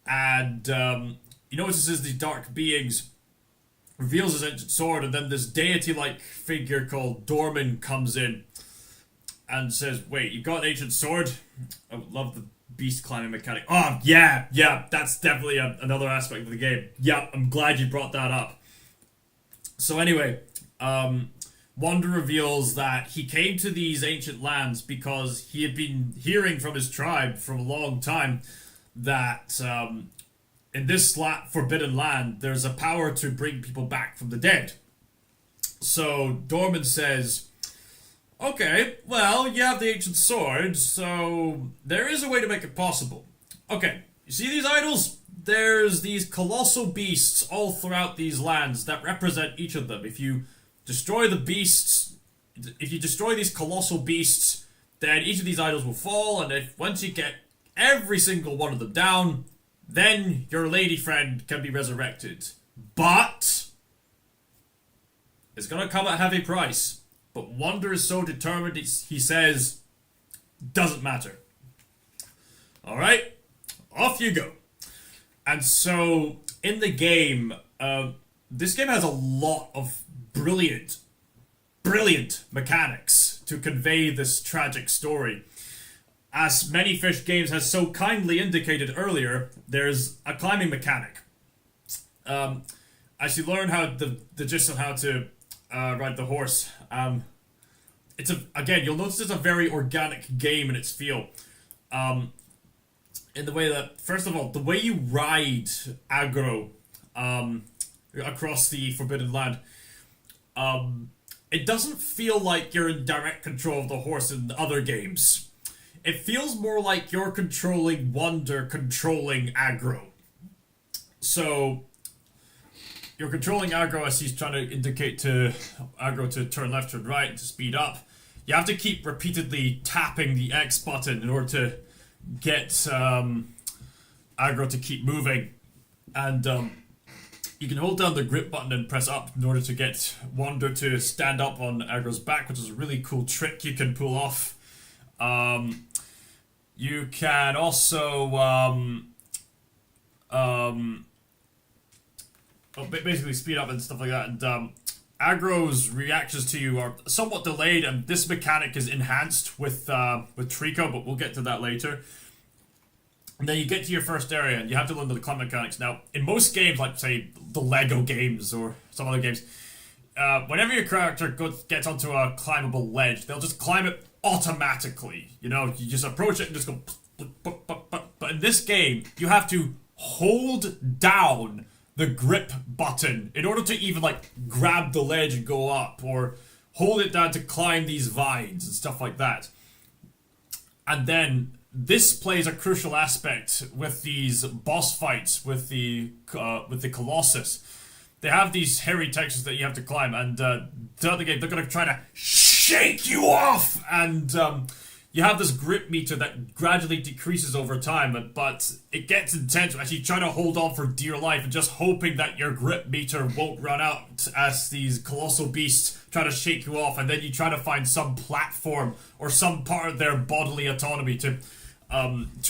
and he notices these dark beings, reveals his ancient sword, and then this deity-like figure called Dorman comes in and says, "Wait, you got an ancient sword?" I would love the beast climbing mechanic. Oh, yeah, that's definitely another aspect of the game. Yeah, I'm glad you brought that up. So anyway, Wander reveals that he came to these ancient lands because he had been hearing from his tribe for a long time that in this forbidden land, there's a power to bring people back from the dead. So Dorman says, okay, well, you have the ancient sword, so there is a way to make it possible. Okay, you see these idols? There's these colossal beasts all throughout these lands that represent each of them. If you destroy the beasts, if you destroy these colossal beasts, then each of these idols will fall, and once you get every single one of them down, then your lady friend can be resurrected. But it's gonna come at a heavy price. But Wander is so determined, he says, doesn't matter. Alright, off you go. And so, in the game, this game has a lot of brilliant mechanics to convey this tragic story. As Many Fish Games has so kindly indicated earlier, there's a climbing mechanic. As you learn how the gist of how to ride the horse, you'll notice it's a very organic game in its feel. In the way that, first of all, the way you ride aggro across the Forbidden Land, it doesn't feel like you're in direct control of the horse in other games. It feels more like you're controlling Wander controlling aggro. So, you're controlling aggro as he's trying to indicate to aggro to turn left, turn right, to speed up. You have to keep repeatedly tapping the X button in order to get aggro to keep moving. And you can hold down the grip button and press up in order to get Wander to stand up on aggro's back, which is a really cool trick you can pull off. You can also basically speed up and stuff like that. And aggro's reactions to you are somewhat delayed, and this mechanic is enhanced with Trico, but we'll get to that later. And then you get to your first area, and you have to learn the climb mechanics. Now, in most games, like, say, the Lego games or some other games, whenever your character gets onto a climbable ledge, they'll just climb it automatically. You know, you just approach it and just go... But in this game, you have to hold down the grip button in order to even, like, grab the ledge and go up, or hold it down to climb these vines and stuff like that. And then this plays a crucial aspect with these boss fights with the Colossus. They have these hairy textures that you have to climb, and throughout the game they're going to try to shake you off, and you have this grip meter that gradually decreases over time, but it gets intense as you try to hold on for dear life and just hoping that your grip meter won't run out as these colossal beasts try to shake you off, and then you try to find some platform or some part of their bodily autonomy to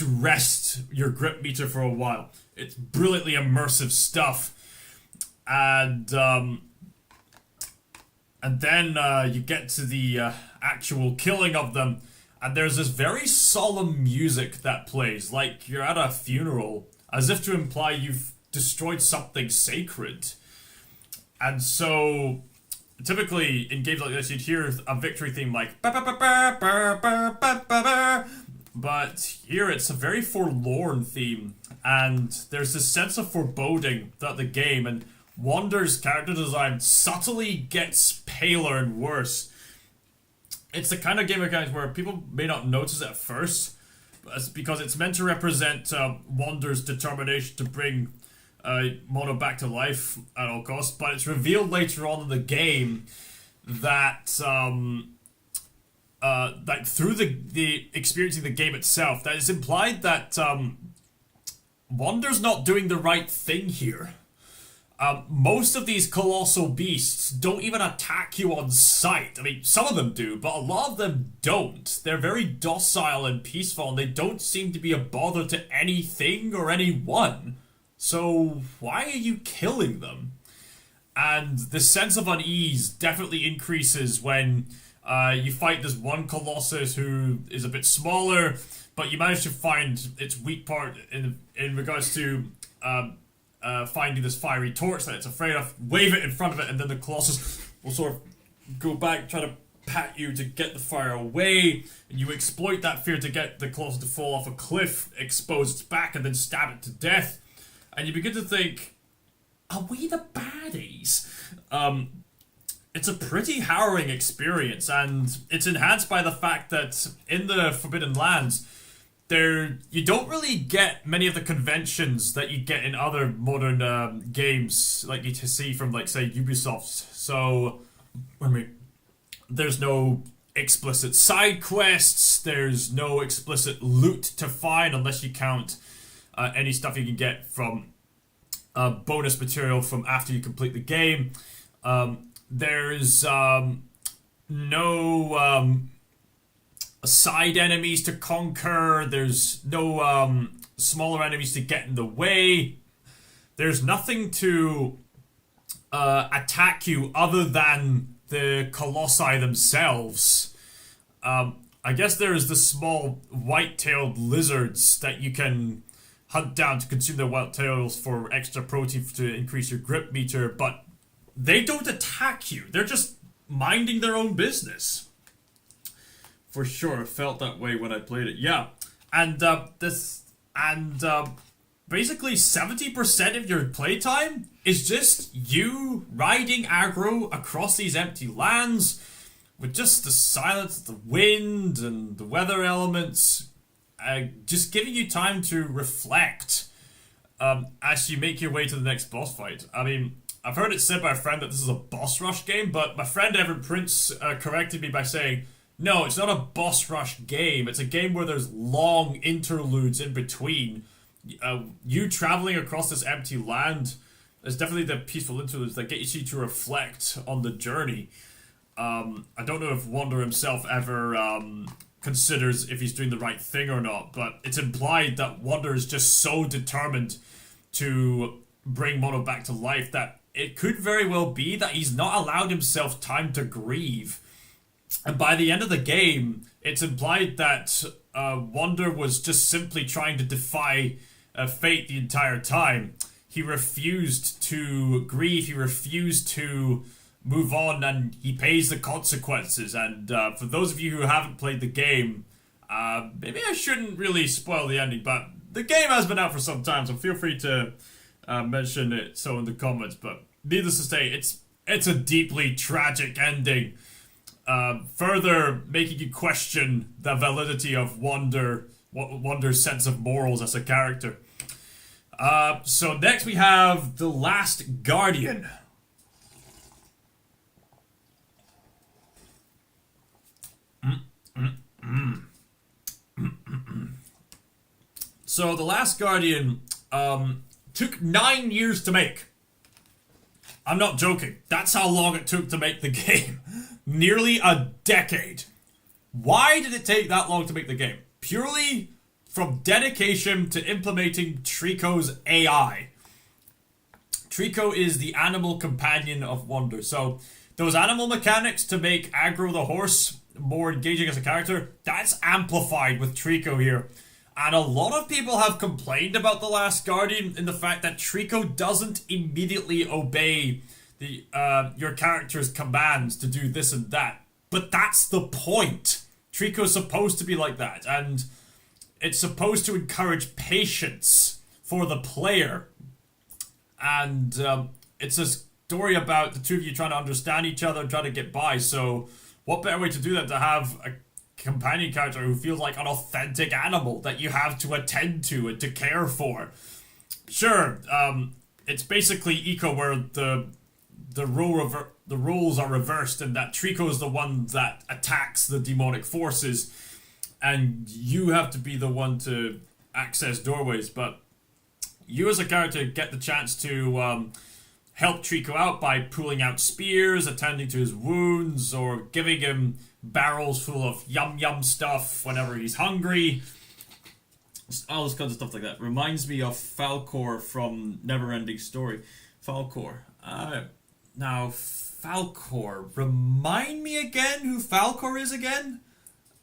rest your grip meter for a while. It's brilliantly immersive stuff. And then you get to the actual killing of them, and there's this very solemn music that plays, like you're at a funeral, as if to imply you've destroyed something sacred. And so, typically in games like this, you'd hear a victory theme like ba ba ba ba ba ba ba ba, but here it's a very forlorn theme, and there's this sense of foreboding throughout the game, and Wander's character design subtly gets paler and worse. It's the kind of game mechanics where people may not notice it at first, because it's meant to represent Wander's determination to bring Mono back to life at all costs, but it's revealed later on in the game that like through the experiencing the game itself, that it's implied that Wander's not doing the right thing here. Most of these colossal beasts don't even attack you on sight. I mean, some of them do, but a lot of them don't. They're very docile and peaceful, and they don't seem to be a bother to anything or anyone. So why are you killing them? And the sense of unease definitely increases when you fight this one Colossus who is a bit smaller, but you manage to find its weak part in regards to finding this fiery torch that it's afraid of, wave it in front of it, and then the Colossus will sort of go back, try to pat you to get the fire away, and you exploit that fear to get the closer to fall off a cliff, expose its back, and then stab it to death. And you begin to think, are we the baddies? It's a pretty harrowing experience, and it's enhanced by the fact that in the Forbidden Lands, you don't really get many of the conventions that you get in other modern games, like you see from, like, say, Ubisoft. So, there's no explicit side quests, there's no explicit loot to find unless you count any stuff you can get from bonus material from after you complete the game. There's no side enemies to conquer. There's no smaller enemies to get in the way. There's nothing to attack you other than the colossi themselves. I guess there's the small white-tailed lizards that you can hunt down to consume their white tails for extra protein to increase your grip meter, but they don't attack you. They're just minding their own business. For sure, it felt that way when I played it. Yeah, and basically 70% of your playtime is just you riding aggro across these empty lands with just the silence of the wind and the weather elements, just giving you time to reflect as you make your way to the next boss fight. I mean, I've heard it said by a friend that this is a boss rush game, but my friend Evan Prince corrected me by saying, no, it's not a boss rush game. It's a game where there's long interludes in between. You traveling across this empty land, there's definitely the peaceful interludes that get you to reflect on the journey. I don't know if Wander himself ever considers if he's doing the right thing or not, but it's implied that Wander is just so determined to bring Mono back to life that it could very well be that he's not allowed himself time to grieve. And by the end of the game, it's implied that Wander was just simply trying to defy fate the entire time. He refused to grieve, he refused to move on, and he pays the consequences. And for those of you who haven't played the game, maybe I shouldn't really spoil the ending, but the game has been out for some time, so feel free to mention it so in the comments. But needless to say, it's a deeply tragic ending, further making you question the validity of Wander's sense of morals as a character. So next we have The Last Guardian. So The Last Guardian took 9 years to make. I'm not joking. That's how long it took to make the game. Nearly a decade. Why did it take that long to make the game? Purely from dedication to implementing Trico's AI. Trico is the animal companion of Wander. So those animal mechanics to make Aggro the horse more engaging as a character, that's amplified with Trico here. And a lot of people have complained about The Last Guardian in the fact that Trico doesn't immediately obey your character's commands to do this and that. But that's the point. Trico's supposed to be like that, and it's supposed to encourage patience for the player. And it's a story about the two of you trying to understand each other and trying to get by, so what better way to do that to have a companion character who feels like an authentic animal that you have to attend to and to care for. Sure, it's basically Eco where the roles are reversed, and that Trico is the one that attacks the demonic forces, and you have to be the one to access doorways. But you as a character get the chance to help Trico out by pulling out spears, attending to his wounds, or giving him barrels full of yum stuff whenever he's hungry. All this kinds of stuff like that. Reminds me of Falcor from Neverending Story. Falcor. Now, Falcor. Remind me again who Falcor is again?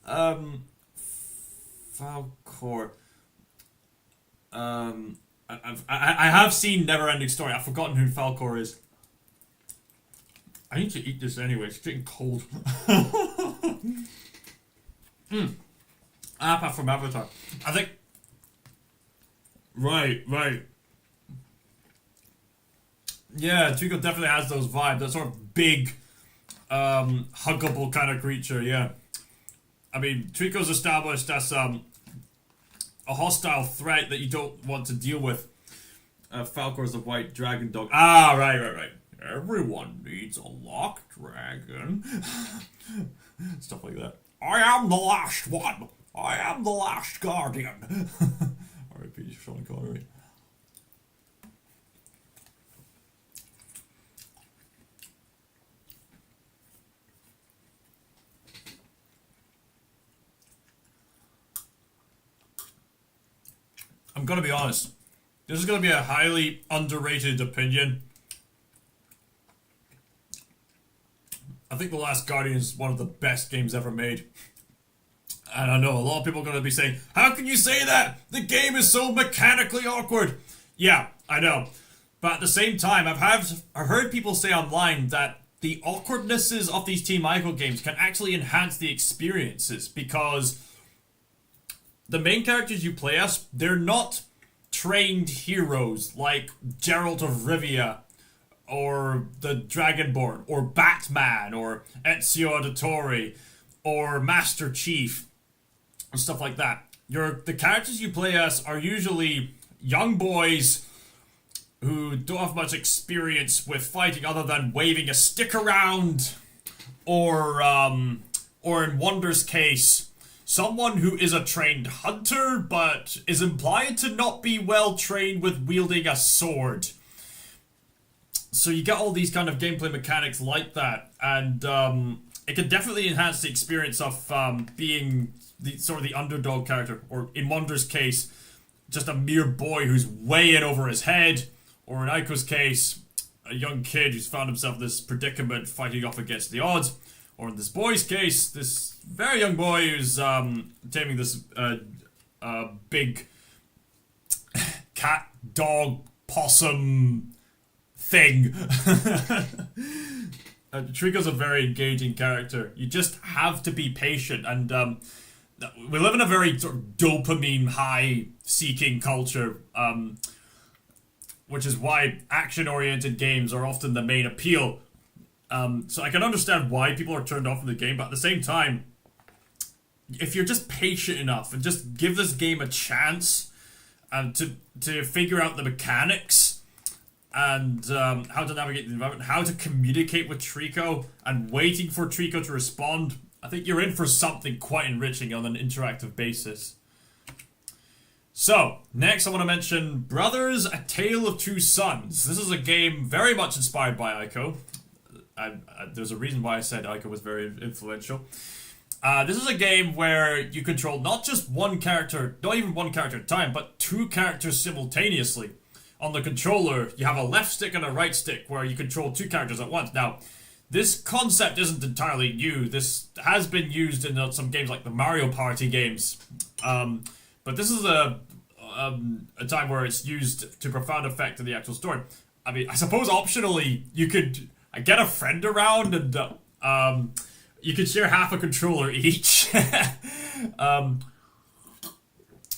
Falcor. I have seen Neverending Story. I've forgotten who Falcor is. I need to eat this anyway, it's getting cold. Apart from Avatar. I think... Right. Yeah, Trico definitely has those vibes. That sort of big, huggable kind of creature, yeah. I mean, Trico's established as a hostile threat that you don't want to deal with. Falcor's a white dragon dog. Ah, right. Everyone needs a lock dragon. Stuff like that. I am the last one. I am the last guardian. R.I.P. Sean Connery. I'm gonna be honest. This is gonna be a highly underrated opinion. I think The Last Guardian is one of the best games ever made. And I know a lot of people are going to be saying, how can you say that? The game is so mechanically awkward. Yeah, I know. But at the same time, I've heard people say online that the awkwardnesses of these Team Ico games can actually enhance the experiences, because the main characters you play as, they're not trained heroes like Geralt of Rivia, or the Dragonborn, or Batman, or Ezio Auditore, or Master Chief, and stuff like that. The characters you play as are usually young boys who don't have much experience with fighting other than waving a stick around, or in Wonder's case, someone who is a trained hunter but is implied to not be well trained with wielding a sword. So you get all these kind of gameplay mechanics like that, and it can definitely enhance the experience of being the underdog character, or in Wonder's case, just a mere boy who's way in over his head, or in Aiko's case, a young kid who's found himself in this predicament fighting off against the odds, or in this boy's case, this very young boy who's taming this big cat, dog, possum thing. Trico's a very engaging character. You just have to be patient, and we live in a very sort of dopamine high seeking culture, which is why action-oriented games are often the main appeal. So I can understand why people are turned off from the game, but at the same time, if you're just patient enough and just give this game a chance to figure out the mechanics, and how to navigate the environment, how to communicate with Trico, and waiting for Trico to respond, I think you're in for something quite enriching on an interactive basis. So, next I want to mention Brothers, A Tale of Two Sons. This is a game very much inspired by Ico. There's a reason why I said Ico was very influential. This is a game where you control not just one character, not even one character at a time, but two characters simultaneously. On the controller, you have a left stick and a right stick where you control two characters at once. Now, this concept isn't entirely new. This has been used in some games like the Mario Party games. But this is a time where it's used to profound effect in the actual story. I mean, I suppose optionally, you could get a friend around and you could share half a controller each.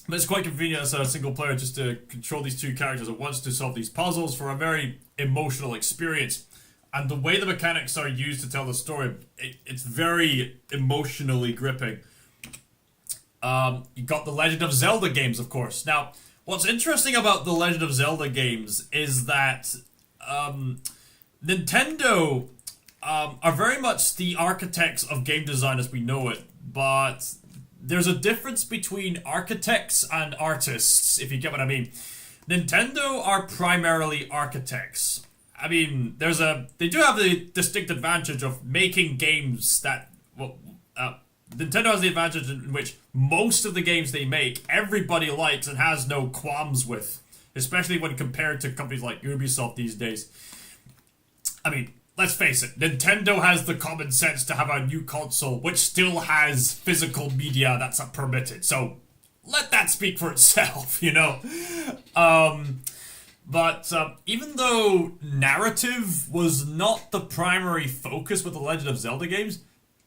But it's quite convenient as a single player just to control these two characters at once to solve these puzzles for a very emotional experience. And the way the mechanics are used to tell the story, it's very emotionally gripping. You got the Legend of Zelda games, of course. Now, what's interesting about the Legend of Zelda games is that Nintendo are very much the architects of game design as we know it, but there's a difference between architects and artists, if you get what I mean. Nintendo are primarily architects. I mean, they do have the distinct advantage of making games that, Nintendo has the advantage in which most of the games they make, everybody likes and has no qualms with, especially when compared to companies like Ubisoft these days. I mean, let's face it, Nintendo has the common sense to have a new console which still has physical media that's permitted, so let that speak for itself, you know? But even though narrative was not the primary focus with the Legend of Zelda games,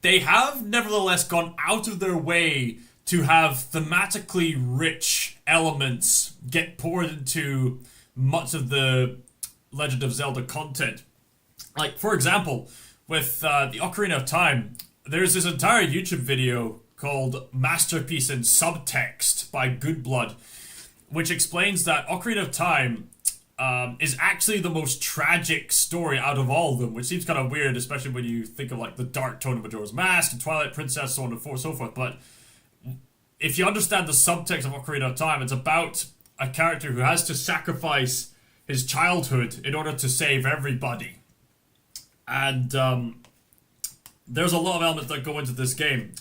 they have nevertheless gone out of their way to have thematically rich elements get poured into much of the Legend of Zelda content. Like, for example, with the Ocarina of Time, there's this entire YouTube video called Masterpiece in Subtext by Goodblood, which explains that Ocarina of Time is actually the most tragic story out of all of them, which seems kind of weird, especially when you think of like the dark tone of Majora's Mask and Twilight Princess, so on and so forth. But if you understand the subtext of Ocarina of Time, it's about a character who has to sacrifice his childhood in order to save everybody. And there's a lot of elements that go into this game.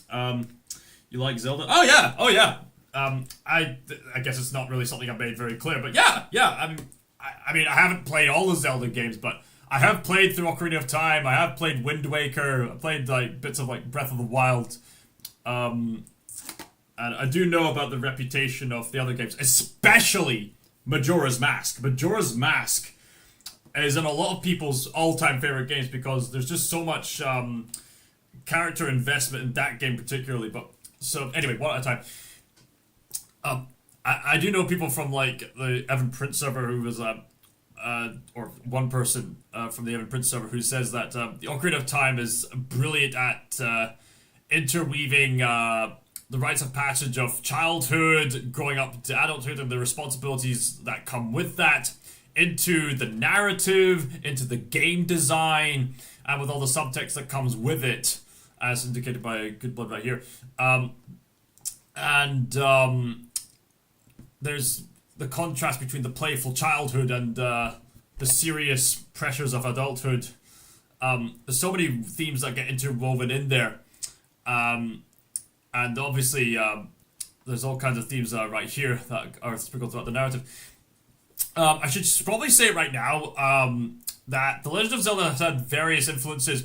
You like Zelda? Oh yeah. I guess it's not really something I've made very clear, but yeah. I mean, I haven't played all the Zelda games, but I have played through Ocarina of Time. I have played Wind Waker. I played like bits of like Breath of the Wild. And I do know about the reputation of the other games, especially Majora's Mask. Majora's Mask is in a lot of people's all-time favorite games because there's just so much character investment in that game particularly. But so anyway, one at a time. I do know people from like the Evan Prince server who was or one person from the Evan Prince server who says that the Ocarina of Time is brilliant at interweaving the rites of passage of childhood, growing up to adulthood, and the responsibilities that come with that, into the narrative, into the game design, and with all the subtext that comes with it, as indicated by Goodblood right here. There's the contrast between the playful childhood and the serious pressures of adulthood. There's so many themes that get interwoven in there. And obviously, there's all kinds of themes right here that are sprinkled throughout the narrative. I should probably say it right now that The Legend of Zelda has had various influences.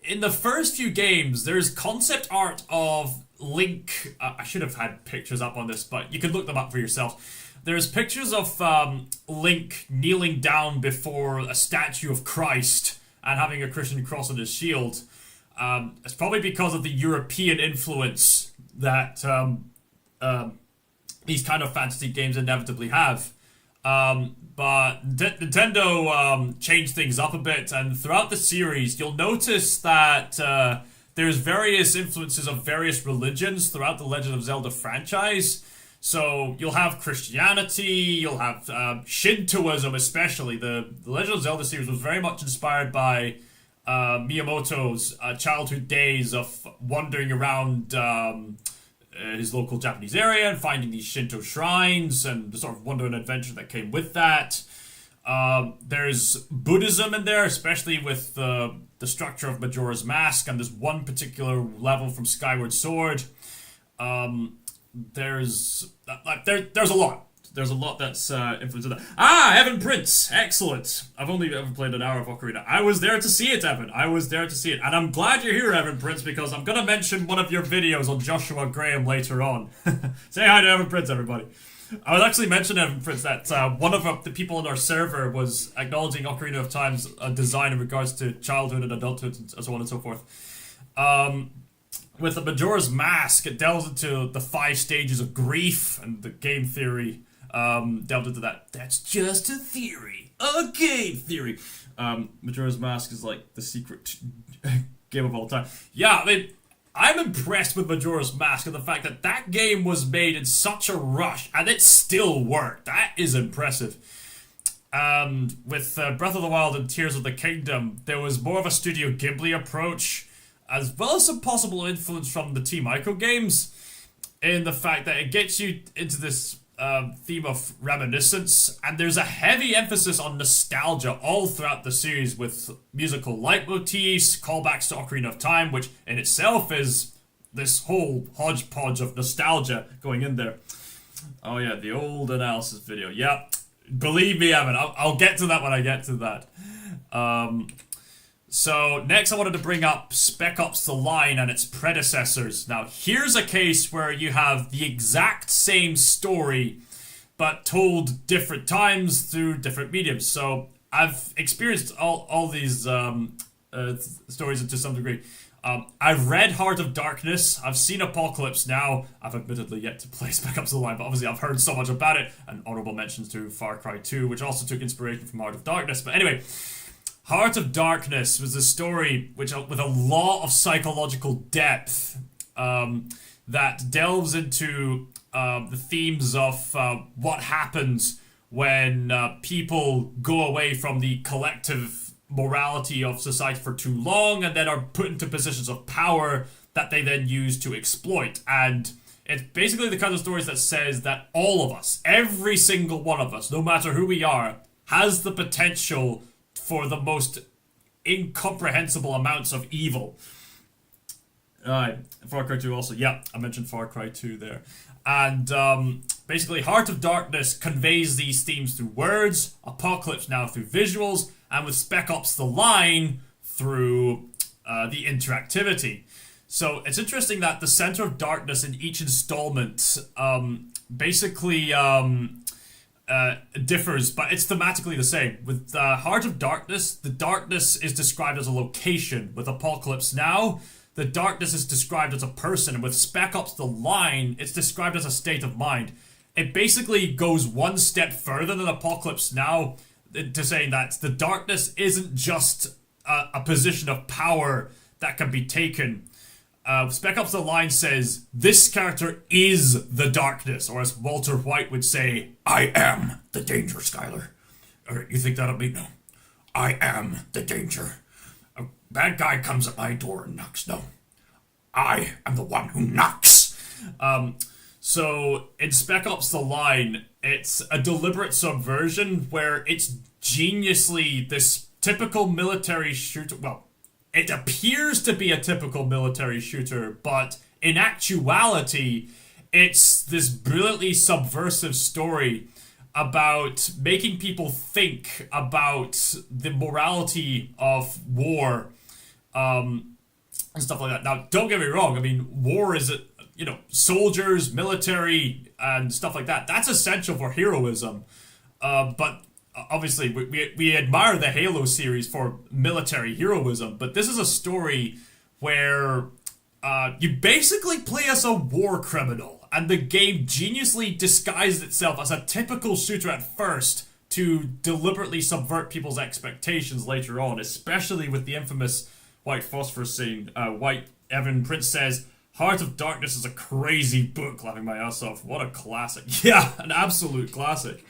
In the first few games, there's concept art of Link. I should have had pictures up on this, but you can look them up for yourself. There's pictures of Link kneeling down before a statue of Christ and having a Christian cross on his shield. It's probably because of the European influence that these kind of fantasy games inevitably have. But Nintendo changed things up a bit, and throughout the series, you'll notice that there's various influences of various religions throughout the Legend of Zelda franchise. So you'll have Christianity, you'll have Shintoism especially. The Legend of Zelda series was very much inspired by Miyamoto's childhood days of wandering around his local Japanese area and finding these Shinto shrines and the sort of wonder and adventure that came with that. There's Buddhism in there, especially with the structure of Majora's Mask and this one particular level from Skyward Sword. There's a lot. There's a lot that's influenced that. Evan Prince! Excellent! I've only ever played an hour of Ocarina. I was there to see it, Evan. I was there to see it. And I'm glad you're here, Evan Prince, because I'm going to mention one of your videos on Joshua Graham later on. Say hi to Evan Prince, everybody. I was actually mentioning, Evan Prince, that one of the people on our server was acknowledging Ocarina of Time's design in regards to childhood and adulthood and so on and so forth. With the Majora's Mask, it delves into the 5 stages of grief, and the game theory delved into that. That's just a theory. A game theory. Majora's Mask is like the secret game of all time. Yeah, I mean, I'm impressed with Majora's Mask and the fact that that game was made in such a rush, and it still worked. That is impressive. And with Breath of the Wild and Tears of the Kingdom, there was more of a Studio Ghibli approach, as well as some possible influence from the Team Ico games, in the fact that it gets you into this theme of reminiscence, and there's a heavy emphasis on nostalgia all throughout the series with musical leitmotifs, callbacks to Ocarina of Time, which in itself is this whole hodgepodge of nostalgia going in there. Oh yeah, the old analysis video. Yeah, believe me, Evan, I'll get to that when I get to that. So next I wanted to bring up Spec Ops The Line and its predecessors. Now here's a case where you have the exact same story, but told different times through different mediums. So I've experienced all these stories to some degree. I've read Heart of Darkness, I've seen Apocalypse Now, I've admittedly yet to play Spec Ops The Line, but obviously I've heard so much about it, and honourable mentions to Far Cry 2, which also took inspiration from Heart of Darkness. But anyway, Heart of Darkness was a story which, with a lot of psychological depth, that delves into the themes of what happens when people go away from the collective morality of society for too long and then are put into positions of power that they then use to exploit. And it's basically the kind of stories that says that all of us, every single one of us, no matter who we are, has the potential for the most incomprehensible amounts of evil. Far Cry 2 also. Yeah, I mentioned Far Cry 2 there. And basically, Heart of Darkness conveys these themes through words, Apocalypse Now through visuals, and with Spec Ops The Line through the interactivity. So it's interesting that the center of darkness in each installment basically differs, but it's thematically the same. With Heart of Darkness, the darkness is described as a location. With Apocalypse Now, the darkness is described as a person, and with Spec Ops The Line, it's described as a state of mind. It basically goes one step further than Apocalypse Now to saying that the darkness isn't just a position of power that can be taken. Spec Ops The Line says, this character is the darkness, or as Walter White would say, I am the danger, Skylar. You think that'll be? No. I am the danger. A bad guy comes at my door and knocks. No. I am the one who knocks. So in Spec Ops The Line, it's a deliberate subversion where it's geniusly this typical military shooter. Well, it appears to be a typical military shooter, but in actuality, it's this brilliantly subversive story about making people think about the morality of war, and stuff like that. Now, don't get me wrong, I mean, war is, soldiers, military, and stuff like that. That's essential for heroism, but obviously, we admire the Halo series for military heroism, but this is a story where you basically play as a war criminal, and the game geniusly disguised itself as a typical shooter at first to deliberately subvert people's expectations later on, especially with the infamous White Phosphorus scene. White Evan Prince says, Heart of Darkness is a crazy book, laughing my ass off. What a classic. Yeah, an absolute classic.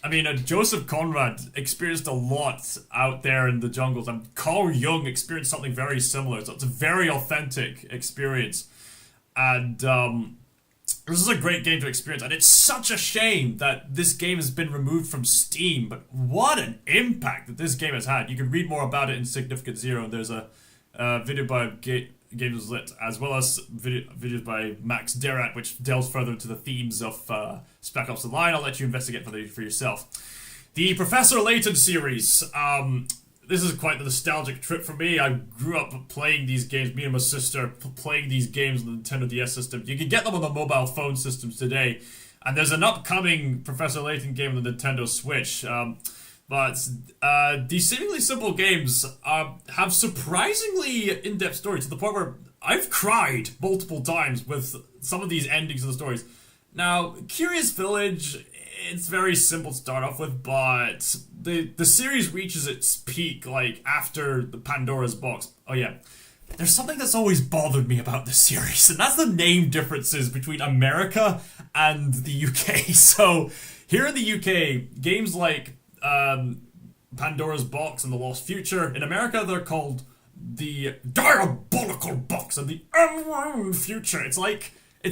I mean, Joseph Conrad experienced a lot out there in the jungles, and Carl Jung experienced something very similar, so it's a very authentic experience. And this is a great game to experience, and it's such a shame that this game has been removed from Steam, but what an impact that this game has had. You can read more about it in Significant Zero, and there's a video by Games Lit, as well as videos by Max Derrat, which delves further into the themes of Spec Ops The Line. I'll let you investigate for yourself. The Professor Layton series. This is quite the nostalgic trip for me. I grew up playing these games, me and my sister, playing these games on the Nintendo DS system. You can get them on the mobile phone systems today. And there's an upcoming Professor Layton game on the Nintendo Switch. But these seemingly simple games have surprisingly in-depth stories, to the point where I've cried multiple times with some of these endings of the stories. Now, Curious Village, it's very simple to start off with, but the series reaches its peak, after the Pandora's Box. Oh yeah, there's something that's always bothered me about this series, and that's the name differences between America and the UK. So, here in the UK, games like Pandora's Box and The Lost Future. In America, they're called the Diabolical Box and the Unknown Future. It's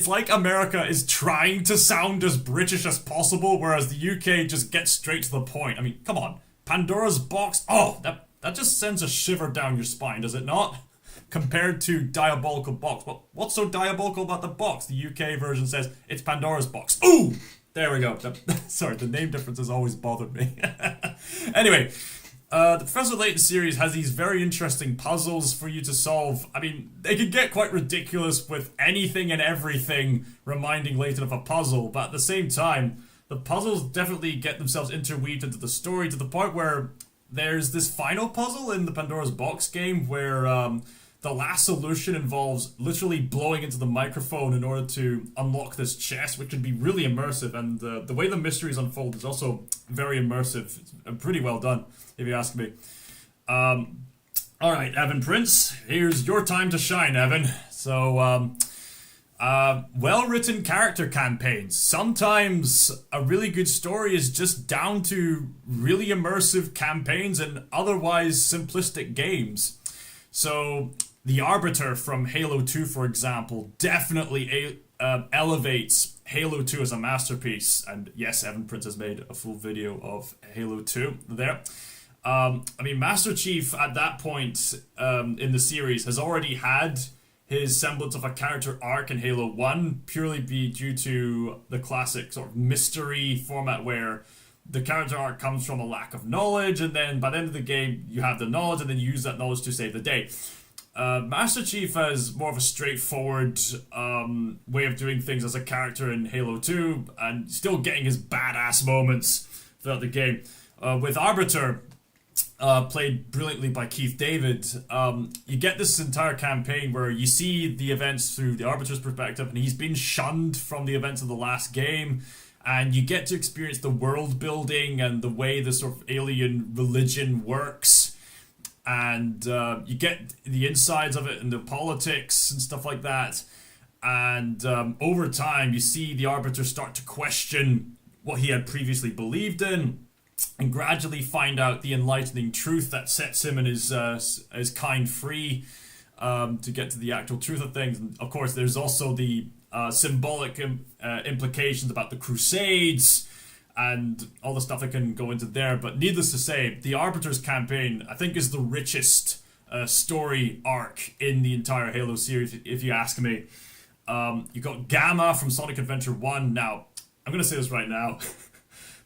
like America is trying to sound as British as possible, whereas the UK just gets straight to the point. I mean, come on. Pandora's Box, that just sends a shiver down your spine, does it not? Compared to Diabolical Box. What's so diabolical about the box? The UK version says it's Pandora's Box. Ooh! There we go. Sorry, the name difference has always bothered me. Anyway, the Professor Layton series has these very interesting puzzles for you to solve. I mean, they can get quite ridiculous with anything and everything reminding Layton of a puzzle, but at the same time, the puzzles definitely get themselves interweaved into the story to the point where there's this final puzzle in the Pandora's Box game where the last solution involves literally blowing into the microphone in order to unlock this chest, which can be really immersive, and the way the mysteries unfold is also very immersive. It's pretty well done, if you ask me. Alright, Evan Prince, here's your time to shine, Evan. So, well-written character campaigns. Sometimes a really good story is just down to really immersive campaigns and otherwise simplistic games. So, The Arbiter from Halo 2, for example, definitely elevates Halo 2 as a masterpiece. And yes, Evan Prince has made a full video of Halo 2 there. I mean, Master Chief at that point in the series has already had his semblance of a character arc in Halo 1, purely due to the classic sort of mystery format where the character arc comes from a lack of knowledge, and then by the end of the game you have the knowledge and then you use that knowledge to save the day. Master Chief has more of a straightforward way of doing things as a character in Halo 2 and still getting his badass moments throughout the game. With Arbiter, played brilliantly by Keith David, you get this entire campaign where you see the events through the Arbiter's perspective, and he's been shunned from the events of the last game, and you get to experience the world building and the way the sort of alien religion works, and you get the insides of it and the politics and stuff like that, and over time you see the Arbiter start to question what he had previously believed in, and gradually find out the enlightening truth that sets him and his kind free to get to the actual truth of things. And of course, there's also the symbolic implications about the Crusades and all the stuff that can go into there. But needless to say, the Arbiter's campaign, I think, is the richest story arc in the entire Halo series, if you ask me. You got Gamma from Sonic Adventure 1. Now, I'm going to say this right now.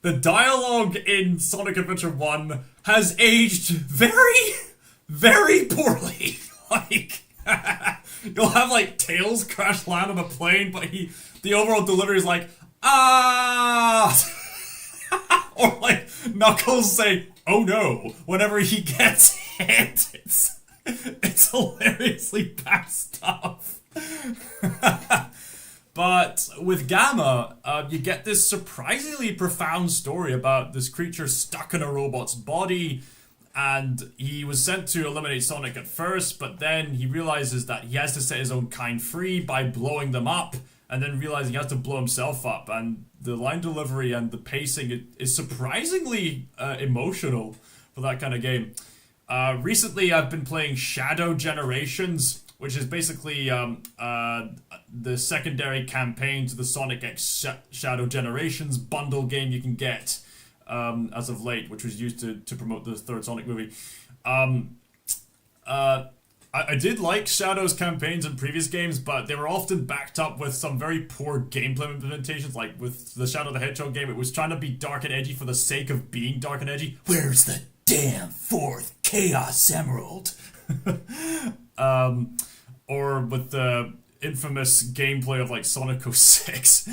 The dialogue in Sonic Adventure 1 has aged very, very poorly. Like, you'll have, like, Tails crash land on a plane, but the overall delivery is like, ah! Or, like, Knuckles saying, oh no, whenever he gets hit. It's hilariously bad stuff. But with Gamma, you get this surprisingly profound story about this creature stuck in a robot's body, and he was sent to eliminate Sonic at first, but then he realizes that he has to set his own kind free by blowing them up, and then realizing he has to blow himself up, and the line delivery and the pacing is surprisingly emotional for that kind of game. Recently, I've been playing Shadow Generations, which is basically the secondary campaign to the Sonic X Shadow Generations bundle game you can get as of late, which was used to promote the third Sonic movie. I did like Shadow's campaigns in previous games, but they were often backed up with some very poor gameplay implementations. Like with the Shadow the Hedgehog game, it was trying to be dark and edgy for the sake of being dark and edgy. Where's the damn fourth Chaos Emerald? Or with the infamous gameplay of like Sonic 06.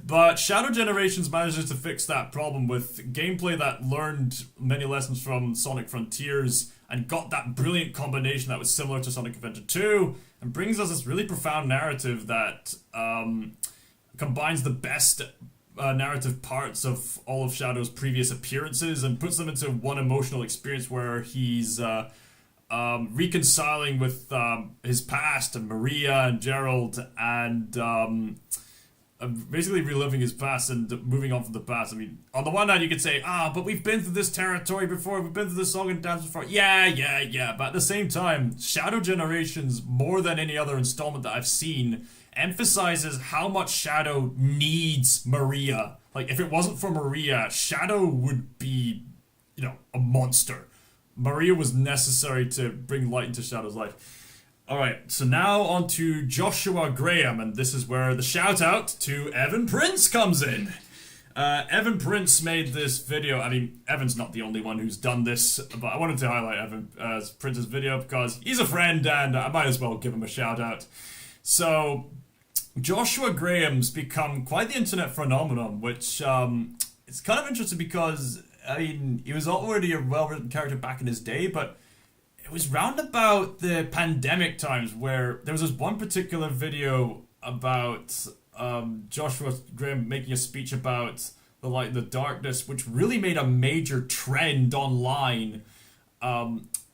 But Shadow Generations manages to fix that problem with gameplay that learned many lessons from Sonic Frontiers and got that brilliant combination that was similar to Sonic Adventure 2 and brings us this really profound narrative that combines the best narrative parts of all of Shadow's previous appearances and puts them into one emotional experience where he's reconciling with his past and Maria and Gerald and basically reliving his past and moving on from the past. I mean, on the one hand you could say, but we've been through this territory before, we've been through this song and dance before. Yeah, but at the same time, Shadow Generations, more than any other installment that I've seen, emphasizes how much Shadow needs Maria. Like, if it wasn't for Maria, Shadow would be, a monster. Maria was necessary to bring light into Shadow's life. Alright, so now on to Joshua Graham, and this is where the shout out to Evan Prince comes in. Evan Prince made this video. I mean, Evan's not the only one who's done this, but I wanted to highlight Evan Prince's video because he's a friend and I might as well give him a shout out. So, Joshua Graham's become quite the internet phenomenon, which it's kind of interesting because, I mean, he was already a well-written character back in his day, but it was round about the pandemic times where there was this one particular video about Joshua Graham making a speech about the light and the darkness, which really made a major trend online.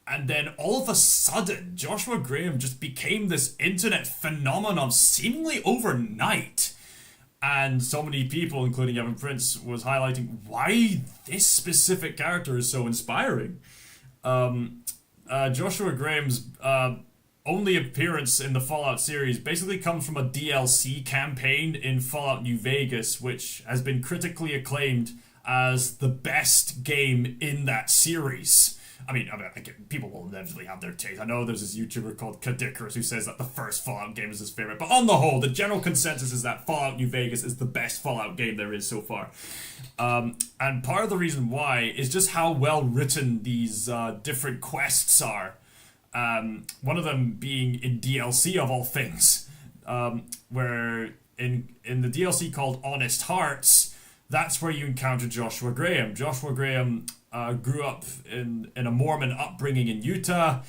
And then all of a sudden, Joshua Graham just became this internet phenomenon seemingly overnight. And so many people, including Evan Prince, was highlighting why this specific character is so inspiring. Joshua Graham's only appearance in the Fallout series basically comes from a DLC campaign in Fallout New Vegas, which has been critically acclaimed as the best game in that series. I mean, people will inevitably have their taste. I know there's this YouTuber called Kadickers who says that the first Fallout game is his favorite, but on the whole, the general consensus is that Fallout New Vegas is the best Fallout game there is so far. And part of the reason why is just how well written these different quests are. One of them being in DLC of all things, where in the DLC called Honest Hearts, that's where you encounter Joshua Graham. Joshua Graham grew up in a Mormon upbringing in Utah,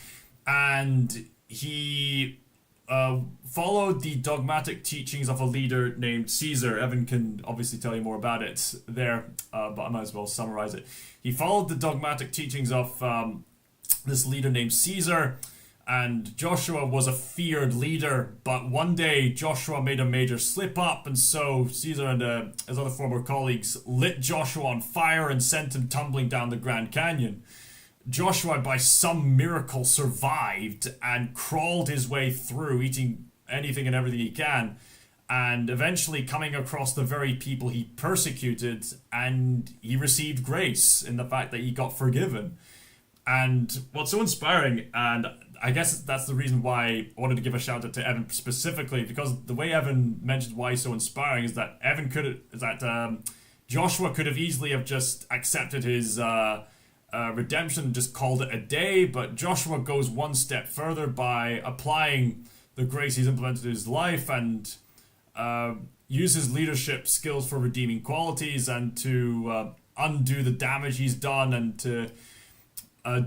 and he followed the dogmatic teachings of a leader named Caesar. Evan can obviously tell you more about it there, but I might as well summarize it. He followed the dogmatic teachings of this leader named Caesar, and Joshua was a feared leader, but one day Joshua made a major slip up, and so Caesar and his other former colleagues lit Joshua on fire and sent him tumbling down the Grand Canyon. Joshua, by some miracle, survived and crawled his way through, eating anything and everything he can, and eventually coming across the very people he persecuted, and he received grace in the fact that he got forgiven. And what's so inspiring, and I guess that's the reason why I wanted to give a shout out to Evan specifically, because the way Evan mentioned why he's so inspiring is that Joshua could have easily have just accepted his redemption and just called it a day, but Joshua goes one step further by applying the grace he's implemented in his life and uses leadership skills for redeeming qualities and to undo the damage he's done and to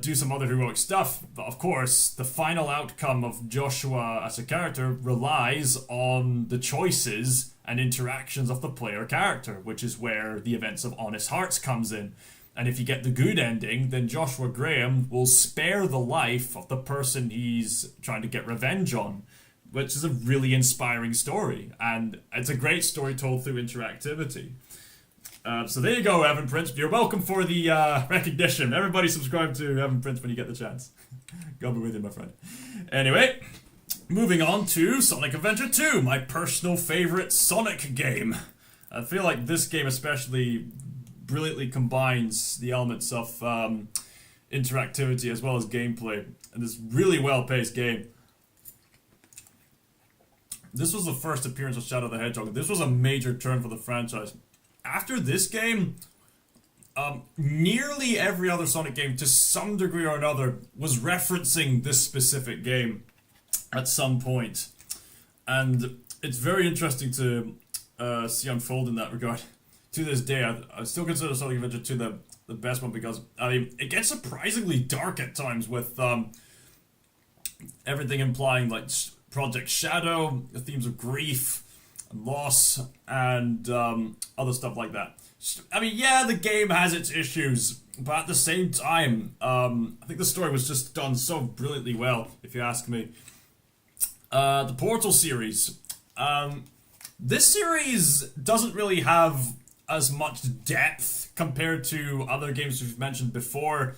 do some other heroic stuff. But of course, the final outcome of Joshua as a character relies on the choices and interactions of the player character, which is where the events of Honest Hearts comes in. And if you get the good ending, then Joshua Graham will spare the life of the person he's trying to get revenge on, which is a really inspiring story. And it's a great story told through interactivity. So there you go, Evan Prince. You're welcome for the recognition. Everybody subscribe to Evan Prince when you get the chance. God be with you, my friend. Anyway, moving on to Sonic Adventure 2, my personal favorite Sonic game. I feel like this game especially brilliantly combines the elements of interactivity as well as gameplay in this really well-paced game. This was the first appearance of Shadow the Hedgehog. This was a major turn for the franchise. After this game, nearly every other Sonic game, to some degree or another, was referencing this specific game at some point. And it's very interesting to see unfold in that regard. To this day, I still consider Sonic Adventure 2 the best one because, I mean, it gets surprisingly dark at times with everything implying, like, Project Shadow, the themes of grief, and loss, and other stuff like that. I mean, yeah, the game has its issues, but at the same time, I think the story was just done so brilliantly well, if you ask me. The Portal series. This series doesn't really have as much depth compared to other games we've mentioned before,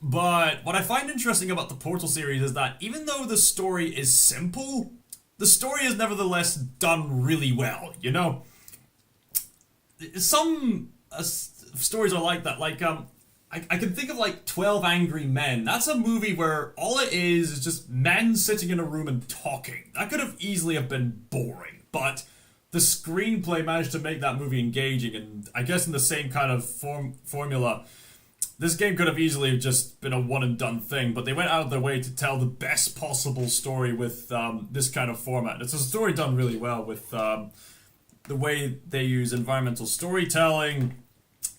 but what I find interesting about the Portal series is that even though the story is simple, the story is nevertheless done really well, you know? Some stories are like that, like, I can think of, like, 12 Angry Men. That's a movie where all it is just men sitting in a room and talking. That could have easily have been boring, but the screenplay managed to make that movie engaging, and I guess in the same kind of formula, this game could have easily just been a one-and-done thing, but they went out of their way to tell the best possible story with this kind of format. It's a story done really well with the way they use environmental storytelling,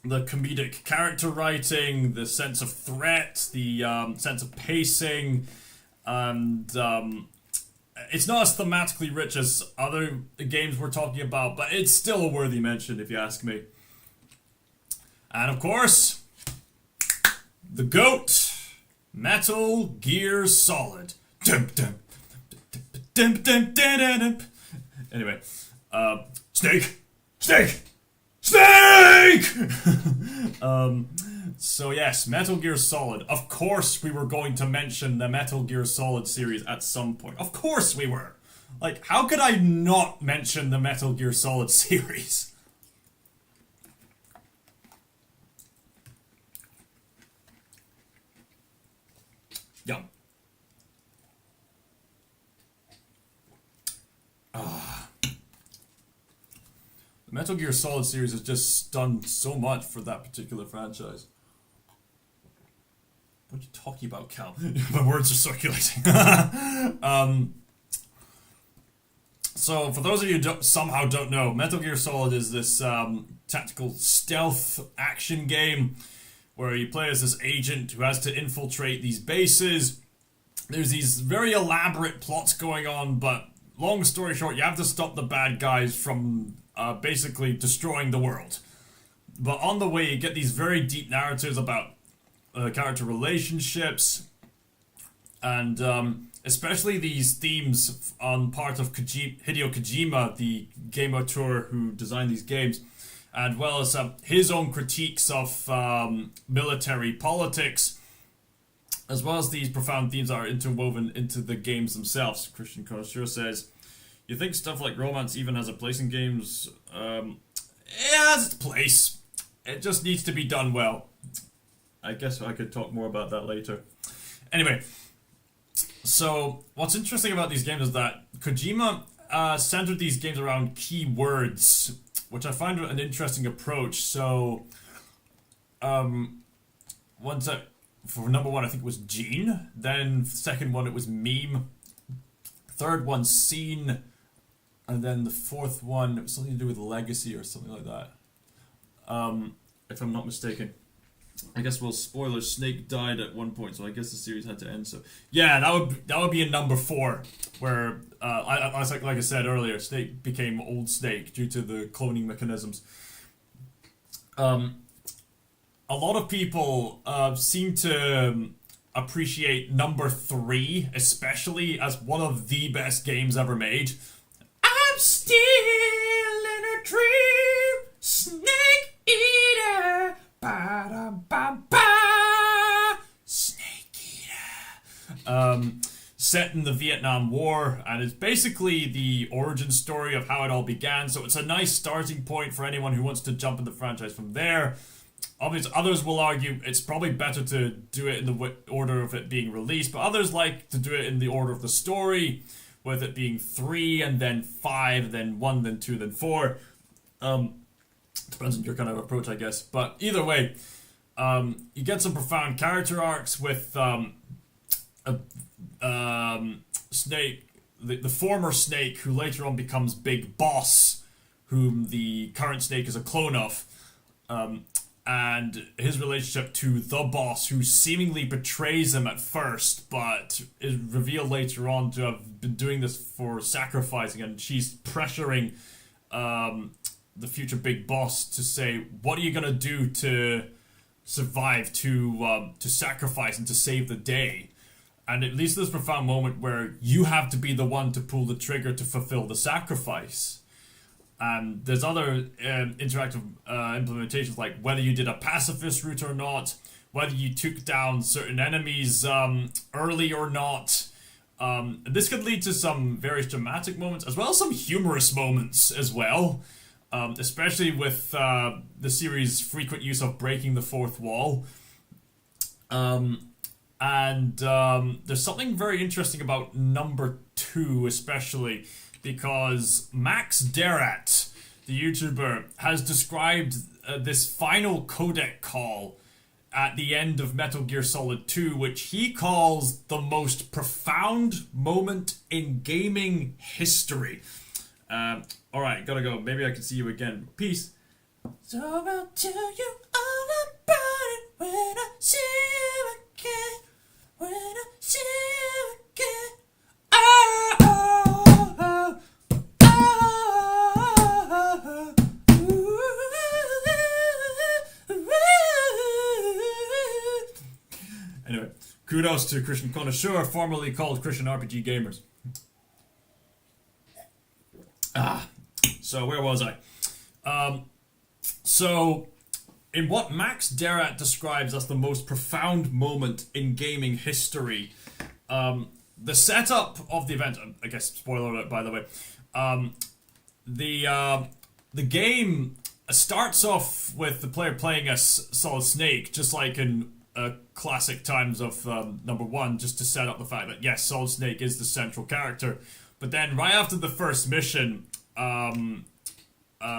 the comedic character writing, the sense of threat, the sense of pacing, and it's not as thematically rich as other games we're talking about, but it's still a worthy mention if you ask me. And of course, the GOAT, Metal Gear Solid. Anyway, Snake! So yes, Metal Gear Solid. Of course we were going to mention the Metal Gear Solid series at some point. Of course we were. Like, how could I not mention the Metal Gear Solid series? Yum. The Metal Gear Solid series has just done so much for that particular franchise. What are you talking about, Cal? My words are circulating. So, for those of you who somehow don't know, Metal Gear Solid is this tactical stealth action game where you play as this agent who has to infiltrate these bases. There's these very elaborate plots going on, but long story short, you have to stop the bad guys from basically destroying the world. But on the way, you get these very deep narratives about character relationships, and especially these themes on part of Hideo Kojima, the game auteur who designed these games, as well as his own critiques of military politics, as well as these profound themes are interwoven into the games themselves. Christian Connoisseur says, "You think stuff like romance even has a place in games?" It has its place. It just needs to be done well. I guess I could talk more about that later. Anyway, so what's interesting about these games is that Kojima centered these games around key words, which I find an interesting approach. So, for number one, I think it was Gene. Then second one, it was meme. Third one, scene. And then the fourth one, it was something to do with legacy or something like that. If I'm not mistaken. I guess, well, spoiler, Snake died at one point, so I guess the series had to end. So yeah, that would be in number 4, where like I said earlier, Snake became Old Snake due to the cloning mechanisms. A lot of people seem to appreciate number 3, especially, as one of the best games ever made. I'm still in a dream, Snake Eater. Ba-da-ba-ba! Snake Eater. Set in the Vietnam War, and it's basically the origin story of how it all began, so it's a nice starting point for anyone who wants to jump in the franchise from there. Obviously, others will argue it's probably better to do it in the order of it being released, but others like to do it in the order of the story, with it being 3, and then 5, then 1, then 2, then 4. Depends on your kind of approach, I guess. But either way, you get some profound character arcs with Snake, the former Snake, who later on becomes Big Boss, whom the current Snake is a clone of, and his relationship to the boss, who seemingly betrays him at first, but is revealed later on to have been doing this for sacrificing, and she's pressuring the future big boss to say, what are you gonna do to survive, to sacrifice and to save the day? And it leads to this profound moment where you have to be the one to pull the trigger to fulfill the sacrifice. And there's other interactive implementations, like whether you did a pacifist route or not, whether you took down certain enemies early or not. This could lead to some various dramatic moments, as well as some humorous moments as well. Especially with the series' frequent use of breaking the fourth wall. And there's something very interesting about number 2, especially, because Max Derrat, the YouTuber, has described this final codec call at the end of Metal Gear Solid 2, which he calls the most profound moment in gaming history. Alright, gotta go. Maybe I can see you again. Peace. So I'll tell you all about it when I see you again. When I see you again. Oh, oh, oh, oh, Anyway, kudos to Christian Connoisseur, formerly called Christian RPG Gamers. So where was I? So, in what Max Derrat describes as the most profound moment in gaming history, the setup of the event, I guess spoiler alert by the way, the game starts off with the player playing as Solid Snake, just like in classic times of number 1, just to set up the fact that yes, Solid Snake is the central character. But then right after the first mission,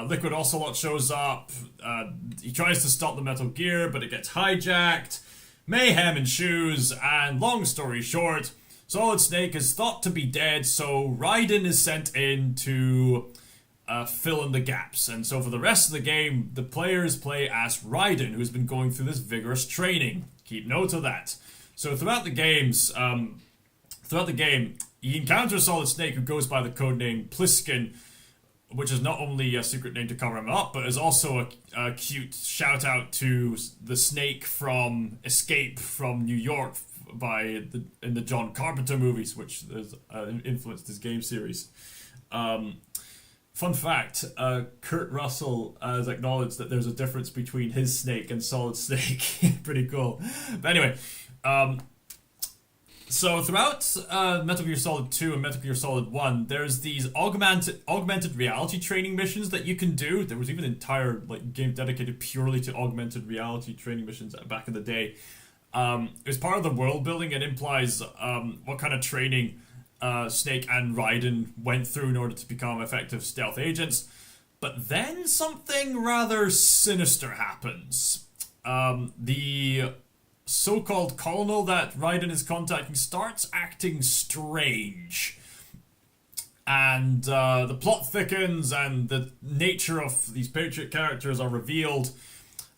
Liquid Ocelot shows up. He tries to stop the Metal Gear, but it gets hijacked. Mayhem ensues, and long story short, Solid Snake is thought to be dead, so Raiden is sent in to fill in the gaps. And so for the rest of the game, the players play as Raiden, who's been going through this vigorous training. Keep note of that. So throughout the game, he encounters Solid Snake, who goes by the codename Pliskin, which is not only a secret name to cover him up, but is also a cute shout out to the Snake from Escape from New York in the John Carpenter movies, which has influenced his game series. Fun fact, Kurt Russell has acknowledged that there's a difference between his Snake and Solid Snake. Pretty cool. But anyway, so throughout Metal Gear Solid 2 and Metal Gear Solid 1, there's these augmented reality training missions that you can do. There was even an entire game dedicated purely to augmented reality training missions back in the day. It was part of the world building and implies what kind of training Snake and Raiden went through in order to become effective stealth agents. But then something rather sinister happens. The so-called colonel that Raiden is contacting starts acting strange. And the plot thickens and the nature of these Patriot characters are revealed.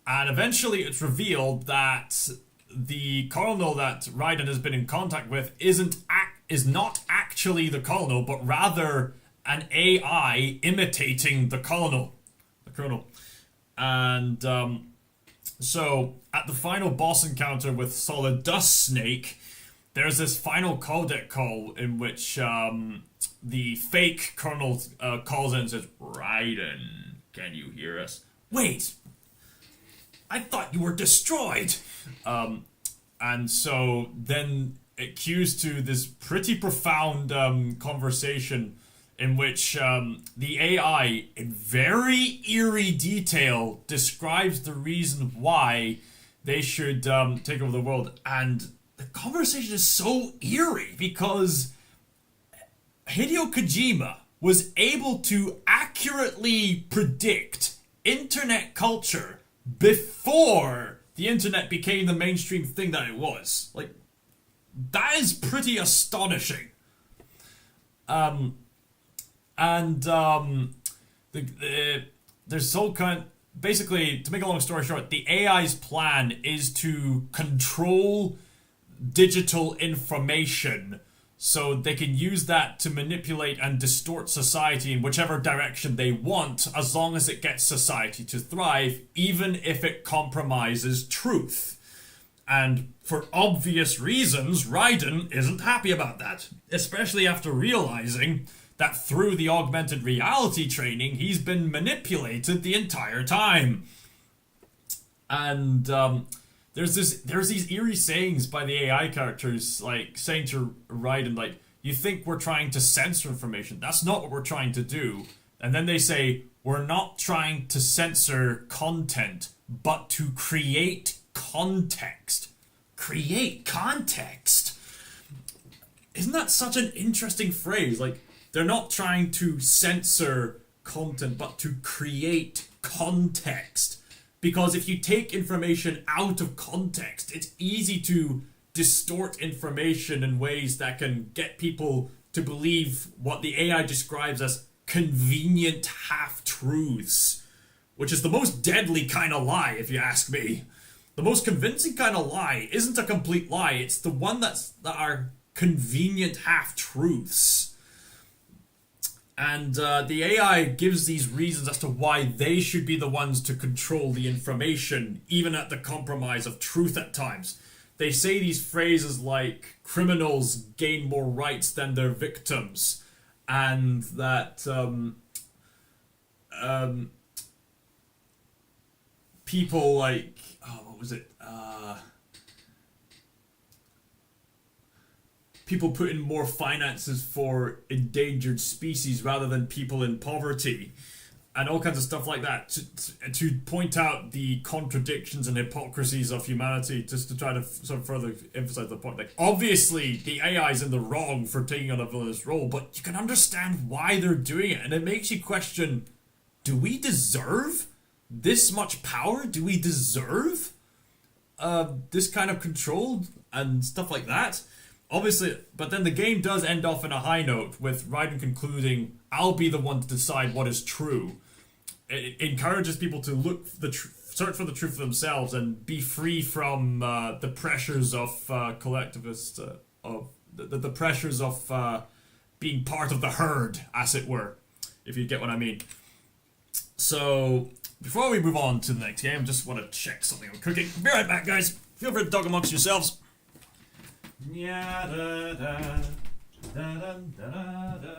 And eventually it's revealed that the colonel that Raiden has been in contact with is not actually the colonel, but rather an AI imitating the colonel. And so at the final boss encounter with Solid Dust Snake, there's this final codec call in which the fake colonel calls in and says, "Raiden, can you hear us?" Wait! I thought you were destroyed! And so then it cues to this pretty profound conversation in which the AI, in very eerie detail, describes the reason why they should take over the world. And the conversation is so eerie because Hideo Kojima was able to accurately predict internet culture before the internet became the mainstream thing that it was. Like, that is pretty astonishing. There's so basically, to make a long story short, the AI's plan is to control digital information so they can use that to manipulate and distort society in whichever direction they want, as long as it gets society to thrive, even if it compromises truth. And for obvious reasons, Raiden isn't happy about that, especially after realizing that through the augmented reality training, he's been manipulated the entire time. And there's these eerie sayings by the AI characters, like saying to Raiden, like, "You think we're trying to censor information? That's not what we're trying to do." And then they say, "We're not trying to censor content, but to create context." Create context? Isn't that such an interesting phrase? Like, they're not trying to censor content, but to create context. Because if you take information out of context, it's easy to distort information in ways that can get people to believe what the AI describes as convenient half-truths, which is the most deadly kind of lie, if you ask me. The most convincing kind of lie isn't a complete lie, it's the one that are convenient half-truths. And the AI gives these reasons as to why they should be the ones to control the information, even at the compromise of truth at times. They say these phrases like, criminals gain more rights than their victims, and that people like, what was it? People put in more finances for endangered species rather than people in poverty, and all kinds of stuff like that to point out the contradictions and hypocrisies of humanity, just to try to sort of further emphasize the point. Like, obviously the AI is in the wrong for taking on a villainous role, but you can understand why they're doing it, and it makes you question, do we deserve this much power? Do we deserve this kind of control and stuff like that? Obviously, but then the game does end off in a high note, with Raiden concluding, I'll be the one to decide what is true. It encourages people to search for the truth for themselves and be free from the pressures of collectivist, of the pressures of being part of the herd, as it were, if you get what I mean. So, before we move on to the next game, I just want to check something on cooking. Be right back, guys. Feel free to talk amongst yourselves. Yeah, da da da da da da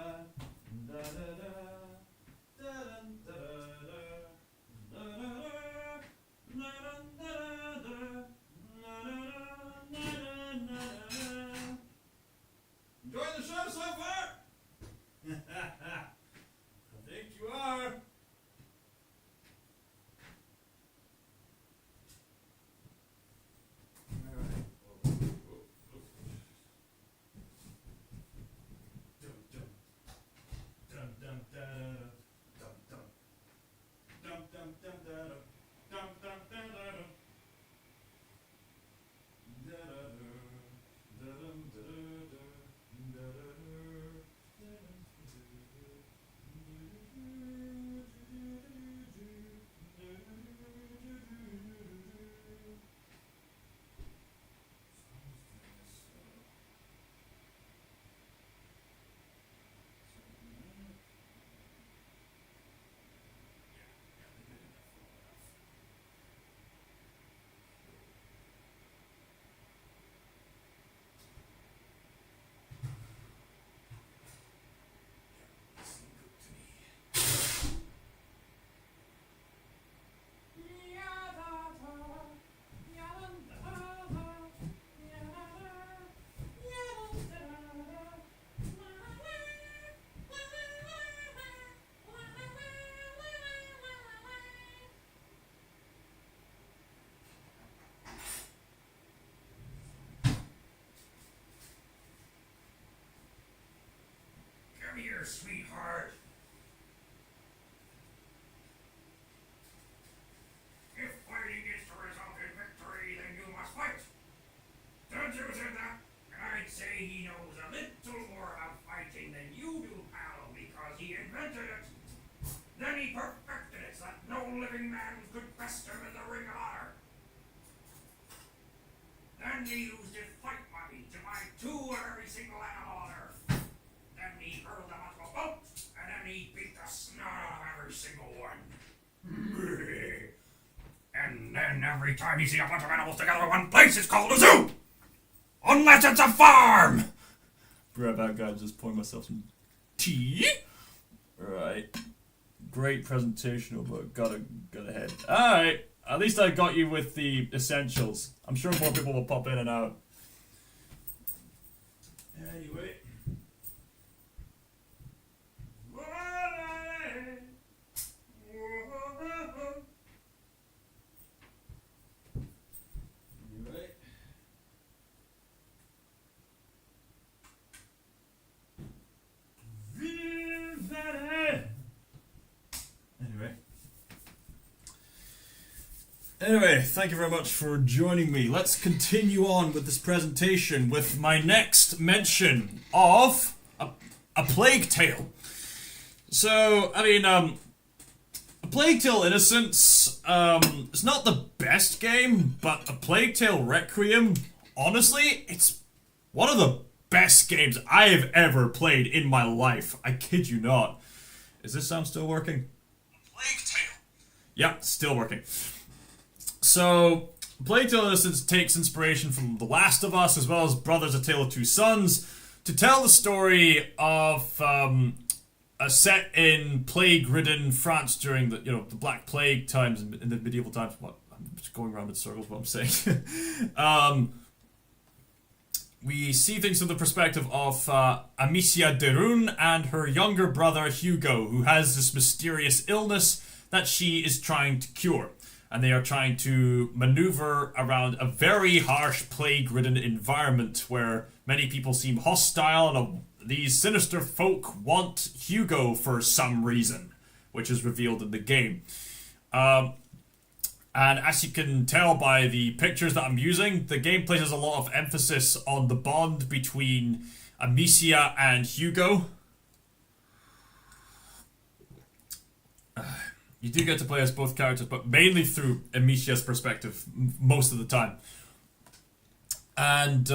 enjoying the show so far? I think you are. Here, sweetheart. If fighting is to result in victory, then you must fight. Don't you say that? And I'd say he knows a little more about fighting than you do, pal, because he invented it. Then he perfected it so that no living man could best him in the ring of honor. Then he used his fight money to buy 2 of every single animal on Earth. Then he hurled them onto a boat, and then he beat the snot out of every single one. And then every time you see a bunch of animals together in one place, it's called a zoo! Unless it's a farm! Be right back, guys. Just pouring myself some tea. Alright. Great presentation, but got ahead. Alright. At least I got you with the essentials. I'm sure more people will pop in and out. Anyway. Anyway, thank you very much for joining me. Let's continue on with this presentation with my next mention of a Plague Tale. So, I mean, A Plague Tale Innocence, it's not the best game, but A Plague Tale Requiem, honestly, it's one of the best games I've ever played in my life. I kid you not. Is this sound still working? Plague Tale. Yep, still working. So, Plague Tale Innocence takes inspiration from The Last of Us, as well as Brothers: A Tale of Two Sons, to tell the story of a set in plague-ridden France during the Black Plague times in the medieval times. What, I'm just going around in circles. What I'm saying. We see things from the perspective of Amicia de Rune and her younger brother Hugo, who has this mysterious illness that she is trying to cure. And they are trying to maneuver around a very harsh plague-ridden environment where many people seem hostile, and these sinister folk want Hugo for some reason, which is revealed in the game. And as you can tell by the pictures that I'm using, the game places a lot of emphasis on the bond between Amicia and Hugo. You do get to play as both characters, but mainly through Amicia's perspective most of the time. And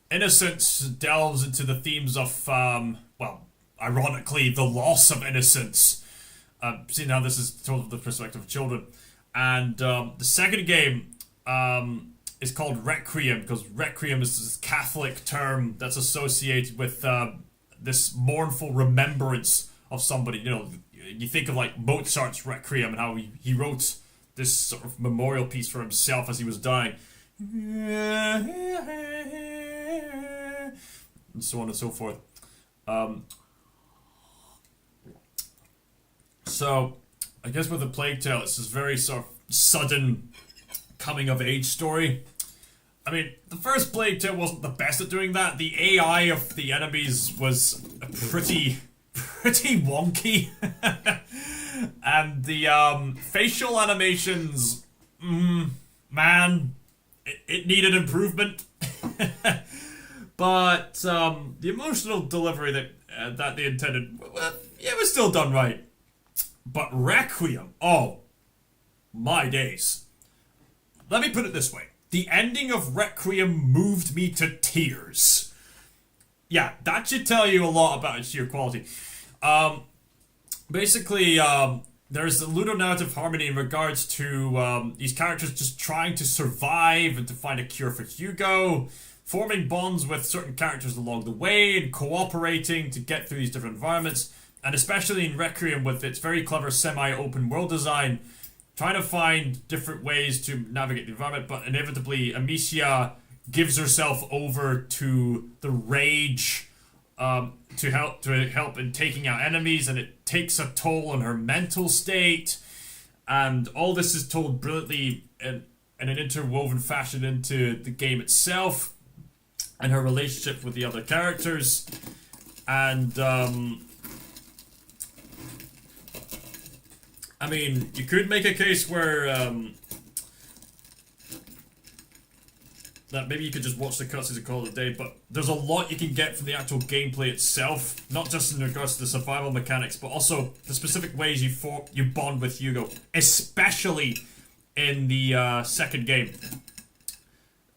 Innocence delves into the themes of, ironically, the loss of innocence. Seeing how this is told from the perspective of children. And the second game is called Requiem, because Requiem is this Catholic term that's associated with this mournful remembrance of somebody. You think of like Mozart's Requiem and how he wrote this sort of memorial piece for himself as he was dying. And so on and so forth. So, I guess with the Plague Tale, it's this very sort of sudden coming-of-age story. I mean, the first Plague Tale wasn't the best at doing that. The AI of the enemies was pretty wonky. And the facial animations, man, it needed improvement. But the emotional delivery that they intended, it was still done right. But Requiem, oh my days. Let me put it this way. The ending of Requiem moved me to tears. Yeah, that should tell you a lot about its sheer quality. Basically, there's a ludonarrative harmony in regards to these characters just trying to survive and to find a cure for Hugo, forming bonds with certain characters along the way, and cooperating to get through these different environments. And especially in Requiem, with its very clever semi-open world design, trying to find different ways to navigate the environment, but inevitably Amicia gives herself over to the rage to help in taking out enemies, and it takes a toll on her mental state. And all this is told brilliantly in an interwoven fashion into the game itself and her relationship with the other characters. And I mean, you could make a case where that maybe you could just watch the cutscenes and call it a day, but there's a lot you can get from the actual gameplay itself, not just in regards to the survival mechanics, but also the specific ways you bond with Hugo, especially in the second game.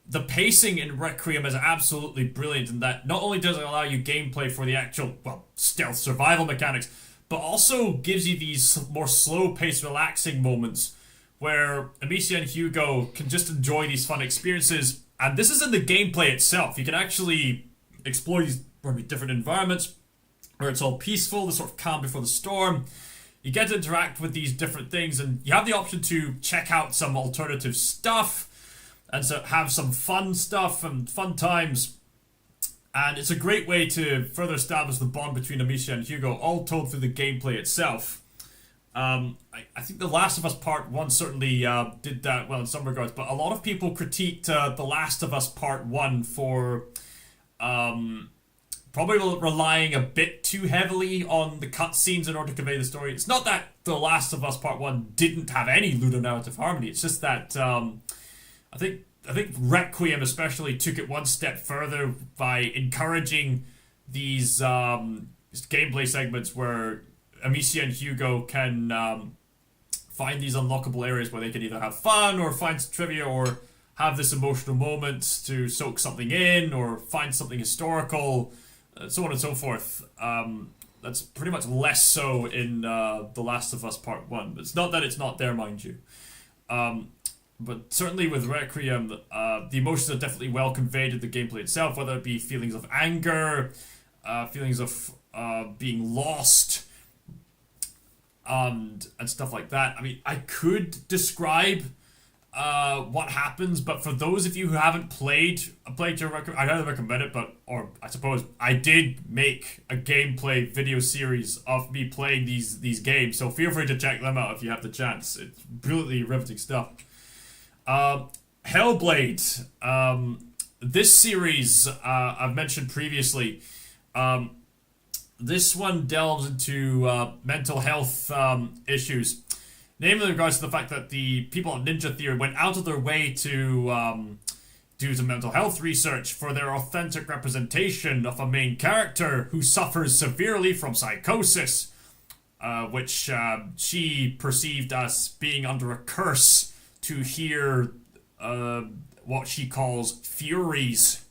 The pacing in Requiem is absolutely brilliant in that not only does it allow you gameplay for the actual, stealth survival mechanics, but also gives you these more slow-paced, relaxing moments where Amicia and Hugo can just enjoy these fun experiences. And this is in the gameplay itself. You can actually explore these different environments where it's all peaceful, the sort of calm before the storm. You get to interact with these different things, and you have the option to check out some alternative stuff and so have some fun stuff and fun times. And it's a great way to further establish the bond between Amicia and Hugo, all told through the gameplay itself. I think The Last of Us Part 1 certainly did that well in some regards, but a lot of people critiqued The Last of Us Part 1 for probably relying a bit too heavily on the cutscenes in order to convey the story. It's not that The Last of Us Part 1 didn't have any ludonarrative harmony. It's just that I think Requiem especially took it one step further by encouraging these gameplay segments where Amicia and Hugo can find these unlockable areas where they can either have fun or find some trivia or have this emotional moment to soak something in or find something historical, so on and so forth. That's pretty much less so in The Last of Us Part 1. But it's not that it's not there, mind you. But certainly with Requiem, the emotions are definitely well conveyed in the gameplay itself, whether it be feelings of anger, feelings of being lost, and stuff like that. I mean, I could describe what happens, but for those of you who haven't played your Requiem, I highly recommend it. Or I suppose I did make a gameplay video series of me playing these games, so feel free to check them out if you have the chance. It's brilliantly riveting stuff. HellBlade. This series I've mentioned previously. This one delves into mental health issues, namely in regards to the fact that the people at Ninja Theory went out of their way to do some mental health research for their authentic representation of a main character who suffers severely from psychosis, which she perceived as being under a curse to hear what she calls furies.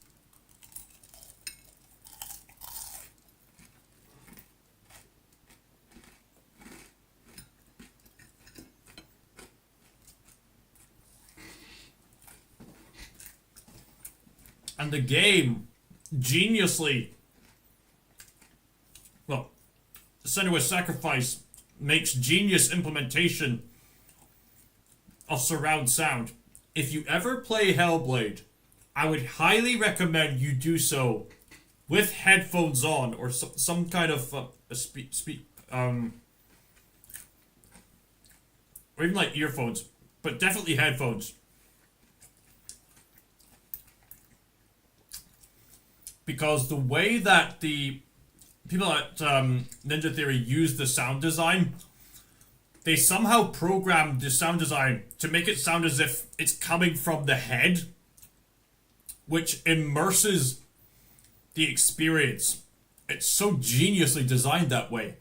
And the game geniusly, well, Senua's Sacrifice makes genius implementation of surround sound. If you ever play HellBlade, I would highly recommend you do so with headphones on or some kind of or even like earphones, but definitely headphones. Because the way that the people at Ninja Theory use the sound design, they somehow programmed the sound design to make it sound as if it's coming from the head, which immerses the experience. It's so geniusly designed that way.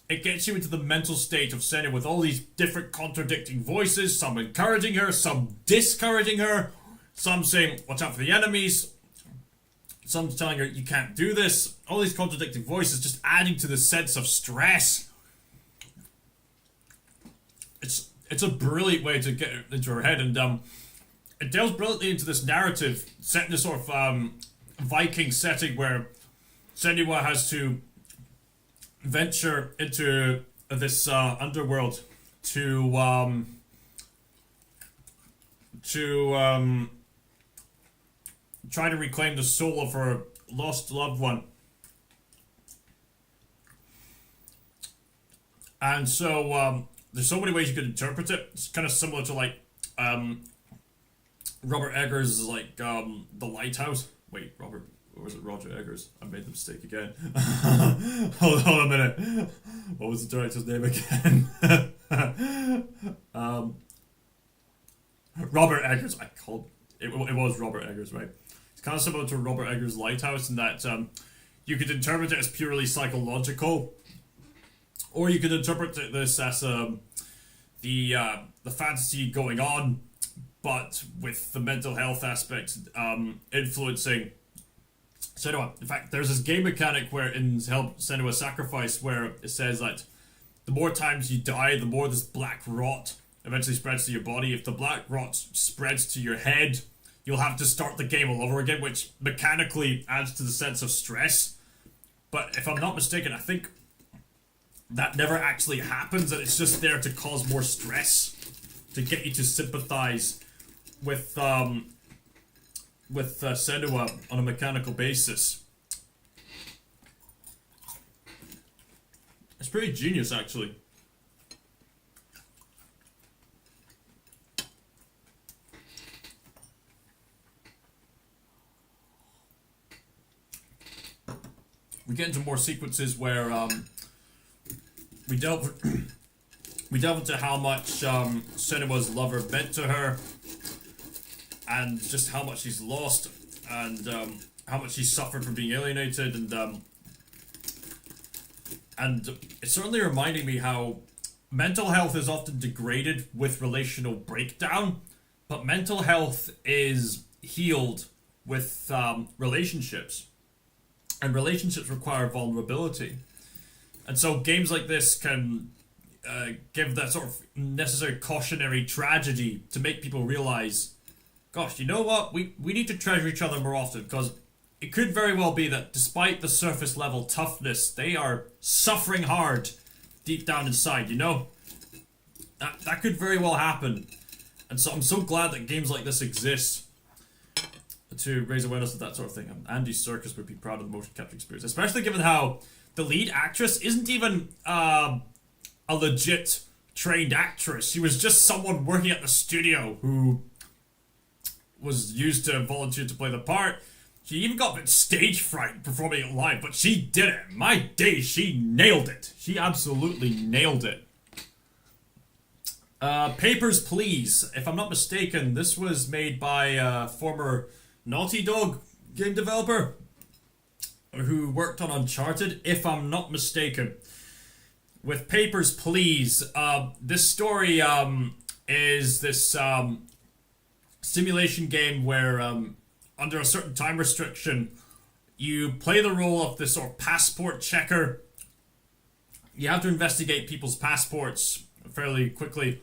It gets you into the mental state of Senua with all these different contradicting voices, some encouraging her, some discouraging her, some saying, watch out for the enemies, some telling her, you can't do this. All these contradicting voices just adding to the sense of stress. It's a brilliant way to get into her head, and it delves brilliantly into this narrative set in this sort of Viking setting where Senua has to venture into this underworld to try to reclaim the soul of her lost loved one. And so there's so many ways you could interpret it. It's kind of similar to like Robert Eggers' like The Lighthouse. Wait, Robert, or was it Roger Eggers? I made the mistake again. hold on a minute. What was the director's name again? Robert Eggers. I called it was Robert Eggers, right? It's kind of similar to Robert Eggers' Lighthouse in that you could interpret it as purely psychological, or you could interpret this as the fantasy going on, but with the mental health aspect influencing Senua. In fact, there's this game mechanic where in Senua's Sacrifice where it says that the more times you die, the more this black rot eventually spreads to your body. If the black rot spreads to your head, you'll have to start the game all over again, which mechanically adds to the sense of stress. But if I'm not mistaken, I think that never actually happens, and it's just there to cause more stress, to get you to sympathize with Senua on a mechanical basis. It's pretty genius, actually. we get into more sequences where we delve into how much Senua's lover meant to her, and just how much she's lost, and how much she's suffered from being alienated, and it's certainly reminding me how mental health is often degraded with relational breakdown, but mental health is healed with relationships, and relationships require vulnerability. And so games like this can give that sort of necessary cautionary tragedy to make people realize, gosh, you know what? We need to treasure each other more often, because it could very well be that despite the surface level toughness, they are suffering hard deep down inside, you know? That could very well happen. And so I'm so glad that games like this exist to raise awareness of that sort of thing. And Andy Serkis would be proud of the motion capture experience, especially given how the lead actress isn't even a legit trained actress. She was just someone working at the studio who was used to volunteer to play the part. She even got a bit stage fright performing it live, but she did it. My days, she nailed it. She absolutely nailed it. Papers, Please. If I'm not mistaken, this was made by former Naughty Dog game developer who worked on Uncharted, if I'm not mistaken. With Papers, Please, this story is this simulation game where under a certain time restriction, you play the role of this sort of passport checker. You have to investigate people's passports fairly quickly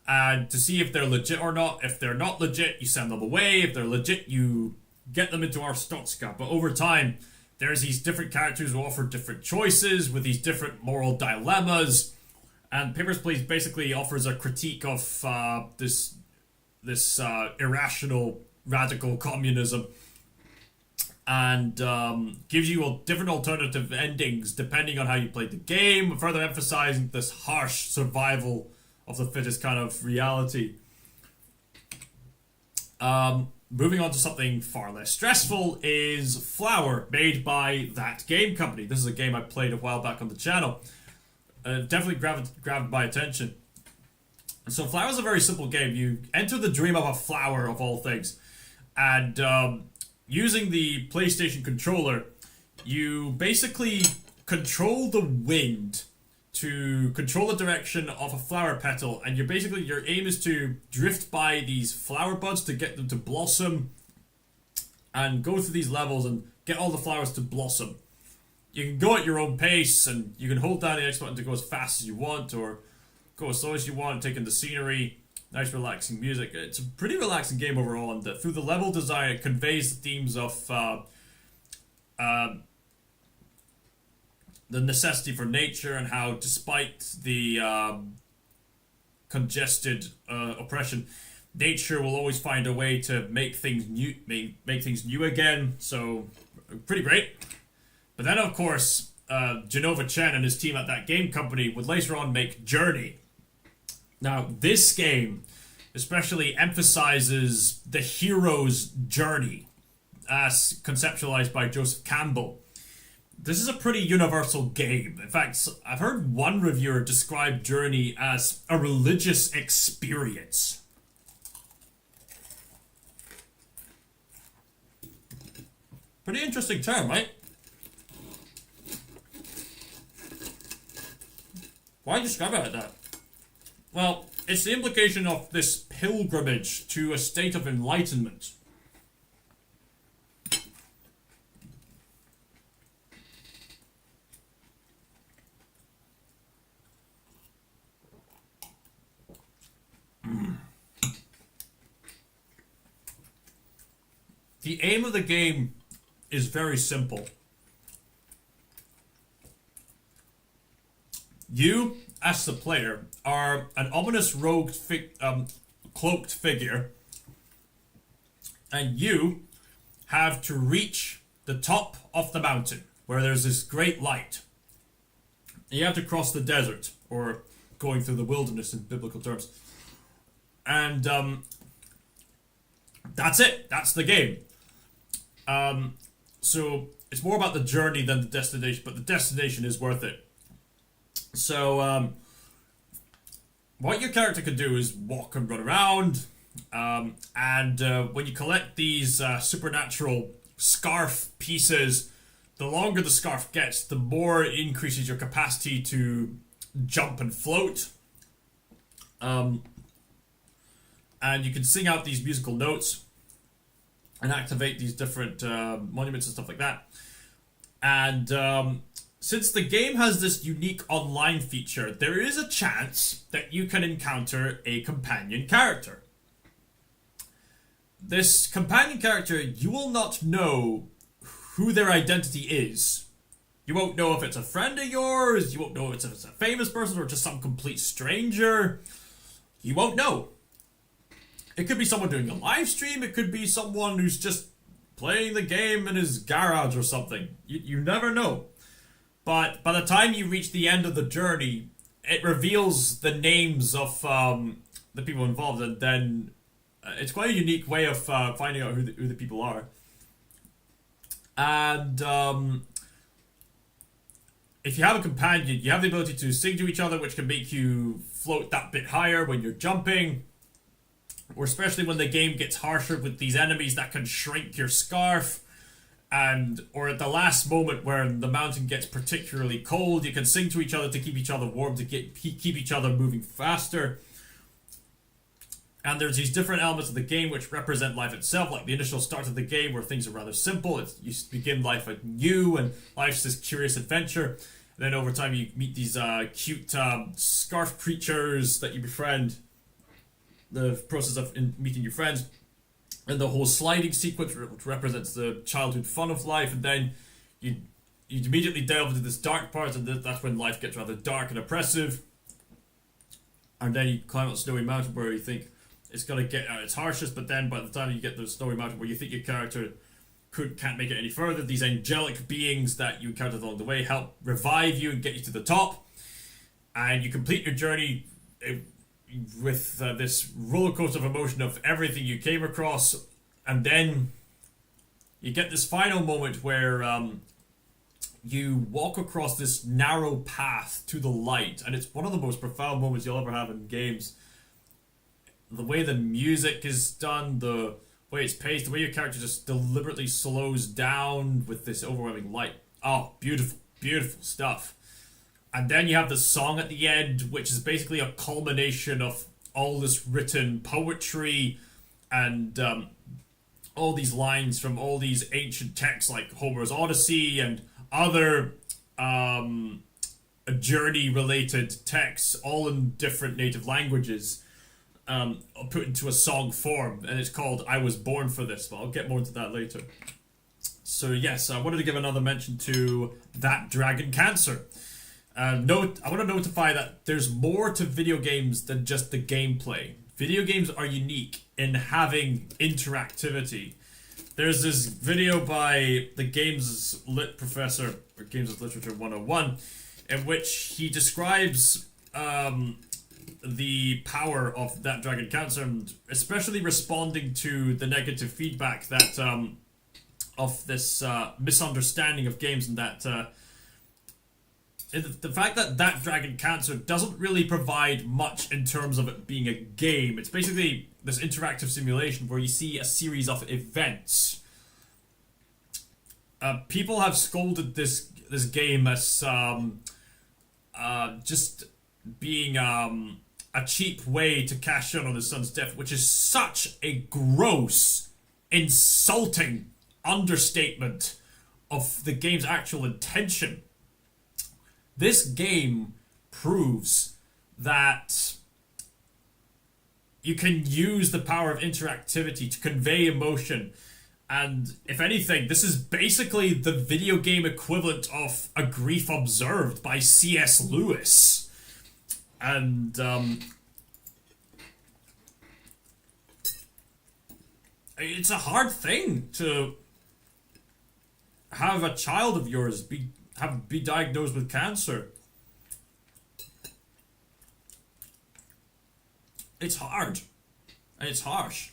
to see if they're legit or not. If they're not legit, you send them away. If they're legit, you get them into our Stotska. But over time, there's these different characters who offer different choices with these different moral dilemmas. And Papers, Please basically offers a critique of this irrational radical communism, and gives you different alternative endings depending on how you played the game, further emphasizing this harsh survival of the fittest kind of reality. Moving on to something far less stressful is Flower, made by That Game Company. This is a game I played a while back on the channel. Definitely grabbed my attention. So Flower is a very simple game. You enter the dream of a flower, of all things. And using the PlayStation controller, you basically control the wind to control the direction of a flower petal, and your aim is to drift by these flower buds to get them to blossom and go through these levels and get all the flowers to blossom. You can go at your own pace, and you can hold down the X button to go as fast as you want or go as slow as you want, take in the scenery. Nice relaxing music. It's a pretty relaxing game overall, and through the level design it conveys the themes of the necessity for nature, and how despite the congested oppression, nature will always find a way to make things new again. So pretty great. But then of course Genova Chen and his team at That Game Company would later on make Journey. Now, this game especially emphasizes the hero's journey, as conceptualized by Joseph Campbell. This is a pretty universal game. In fact, I've heard one reviewer describe Journey as a religious experience. Pretty interesting term, right? Why describe it like that? Well, it's the implication of this pilgrimage to a state of enlightenment. The aim of the game is very simple. You, as the player, are an ominous rogue cloaked figure, and you have to reach the top of the mountain where there's this great light. And you have to cross the desert, or going through the wilderness in biblical terms. And that's it. That's the game. So it's more about the journey than the destination, but the destination is worth it. So, what your character can do is walk and run around, and when you collect these supernatural scarf pieces, the longer the scarf gets, the more it increases your capacity to jump and float. And you can sing out these musical notes and activate these different monuments and stuff like that. And since the game has this unique online feature, there is a chance that you can encounter a companion character. This companion character, you will not know who their identity is. You won't know if it's a friend of yours, you won't know if it's a famous person or just some complete stranger. You won't know. It could be someone doing a live stream, it could be someone who's just playing the game in his garage or something. You never know. But by the time you reach the end of the journey, it reveals the names of the people involved, and then it's quite a unique way of finding out who the people are. And if you have a companion, you have the ability to sing to each other, which can make you float that bit higher when you're jumping. Or especially when the game gets harsher with these enemies that can shrink your scarf. Or at the last moment where the mountain gets particularly cold, you can sing to each other to keep each other warm, to keep each other moving faster. And there's these different elements of the game which represent life itself, like the initial start of the game where things are rather simple. You begin life anew, and life's this curious adventure. And then over time you meet these cute scarf creatures that you befriend. The process of meeting your friends. And the whole sliding sequence, which represents the childhood fun of life. And then you immediately delve into this dark part, and that's when life gets rather dark and oppressive. And then you climb up a snowy mountain where you think it's going to get at its harshest, but then by the time you get to the snowy mountain where you think your character can't make it any further, these angelic beings that you encountered along the way help revive you and get you to the top. And you complete your journey with this roller coaster of emotion of everything you came across, and then you get this final moment where you walk across this narrow path to the light, and it's one of the most profound moments you'll ever have in games. The way the music is done, the way it's paced, the way your character just deliberately slows down with this overwhelming light. Oh, beautiful, beautiful stuff. And then you have the song at the end, which is basically a culmination of all this written poetry and all these lines from all these ancient texts like Homer's Odyssey and other journey-related texts, all in different native languages, put into a song form. And it's called I Was Born for This, but I'll get more into that later. So yes, I wanted to give another mention to That Dragon Cancer. I want to notify that there's more to video games than just the gameplay. Video games are unique in having interactivity. There's this video by the Games Lit professor, or Games of Literature 101, in which he describes the power of That Dragon Cancer, and especially responding to the negative feedback that of this misunderstanding of games, and that the fact that That Dragon Cancer doesn't really provide much in terms of it being a game. It's basically this interactive simulation where you see a series of events. People have scolded this game as just being a cheap way to cash in on his son's death, which is such a gross, insulting understatement of the game's actual intention. This game proves that you can use the power of interactivity to convey emotion, and if anything, this is basically the video game equivalent of A Grief Observed by C.S. Lewis. And it's a hard thing to have a child of yours be diagnosed with cancer. It's hard. And it's harsh.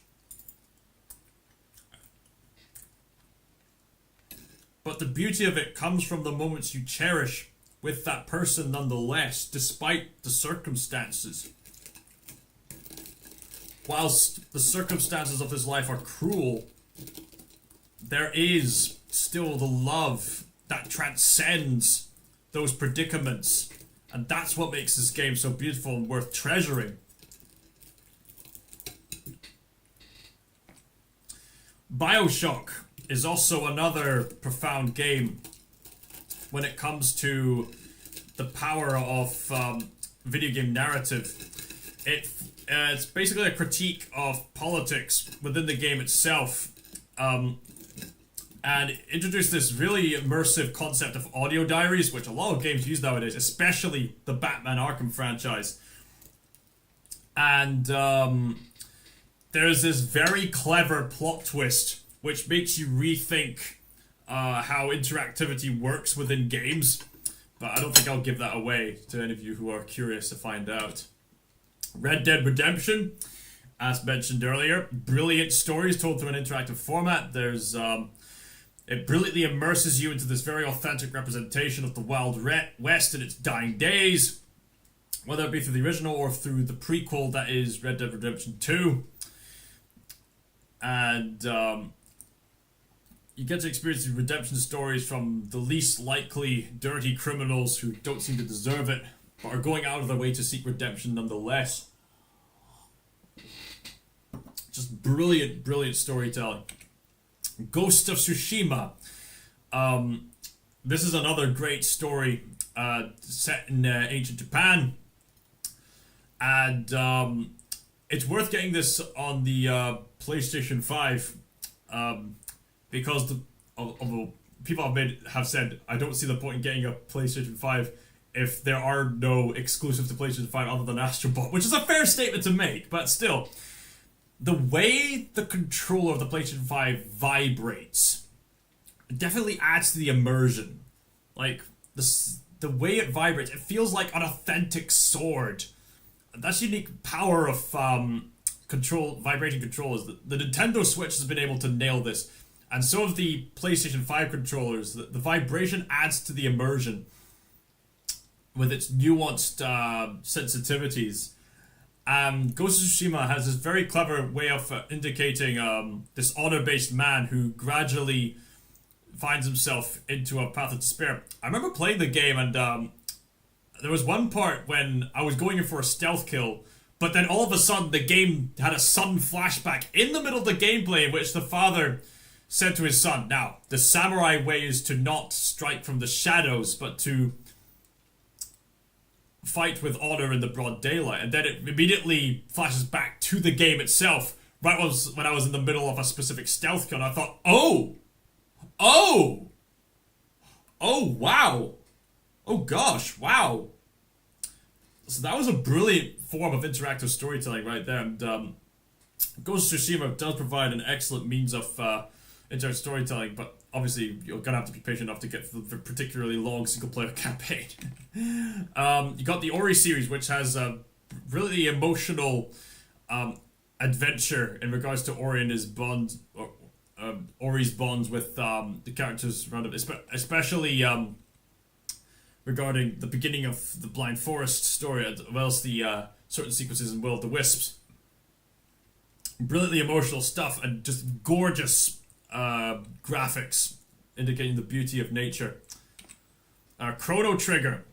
but the beauty of it comes from the moments you cherish with that person nonetheless, despite the circumstances. Whilst the circumstances of his life are cruel, there is still the love that transcends those predicaments, and that's what makes this game so beautiful and worth treasuring. Bioshock is also another profound game when it comes to the power of video game narrative. It's basically a critique of politics within the game itself, and introduced this really immersive concept of audio diaries, which a lot of games use nowadays, especially the Batman Arkham franchise. And there's this very clever plot twist which makes you rethink how interactivity works within games, but I don't think I'll give that away to any of you who are curious to find out. Red Dead Redemption, as mentioned earlier, brilliant stories told through an interactive format. There's it brilliantly immerses you into this very authentic representation of the Wild West in its dying days, whether it be through the original or through the prequel that is Red Dead Redemption 2. And you get to experience the redemption stories from the least likely dirty criminals who don't seem to deserve it, but are going out of their way to seek redemption nonetheless. Just brilliant, brilliant storytelling. Ghost of Tsushima. This is another great story set in ancient Japan. And it's worth getting this on the PlayStation 5 because although people have said, I don't see the point in getting a PlayStation 5 if there are no exclusives to PlayStation 5 other than Astro Bot, which is a fair statement to make, but still, the way the controller of the PlayStation 5 vibrates definitely adds to the immersion. Like, the way it vibrates, it feels like an authentic sword. That's the unique power of vibrating controllers. The Nintendo Switch has been able to nail this, and so have the PlayStation 5 controllers. The vibration adds to the immersion with its nuanced sensitivities. Ghost of Tsushima has this very clever way of indicating this honor-based man who gradually finds himself into a path of despair. I remember playing the game, and there was one part when I was going in for a stealth kill, but then all of a sudden the game had a sudden flashback in the middle of the gameplay in which the father said to his son, now, the samurai way is to not strike from the shadows, but to fight with honor in the broad daylight. And then it immediately flashes back to the game itself, right when I was in the middle of a specific stealth kill, and I thought, oh, wow. Oh gosh, wow. So that was a brilliant form of interactive storytelling right there, and Ghost of Tsushima does provide an excellent means of interactive storytelling, but obviously you're gonna have to be patient enough to get through the particularly long single-player campaign. You got the Ori series, which has a really emotional adventure in regards to Ori and his bond, Ori's bonds with the characters around him, especially regarding the beginning of the Blind Forest story, as well as the certain sequences in Will of the Wisps. Brilliantly emotional stuff and just gorgeous graphics indicating the beauty of nature. Chrono Trigger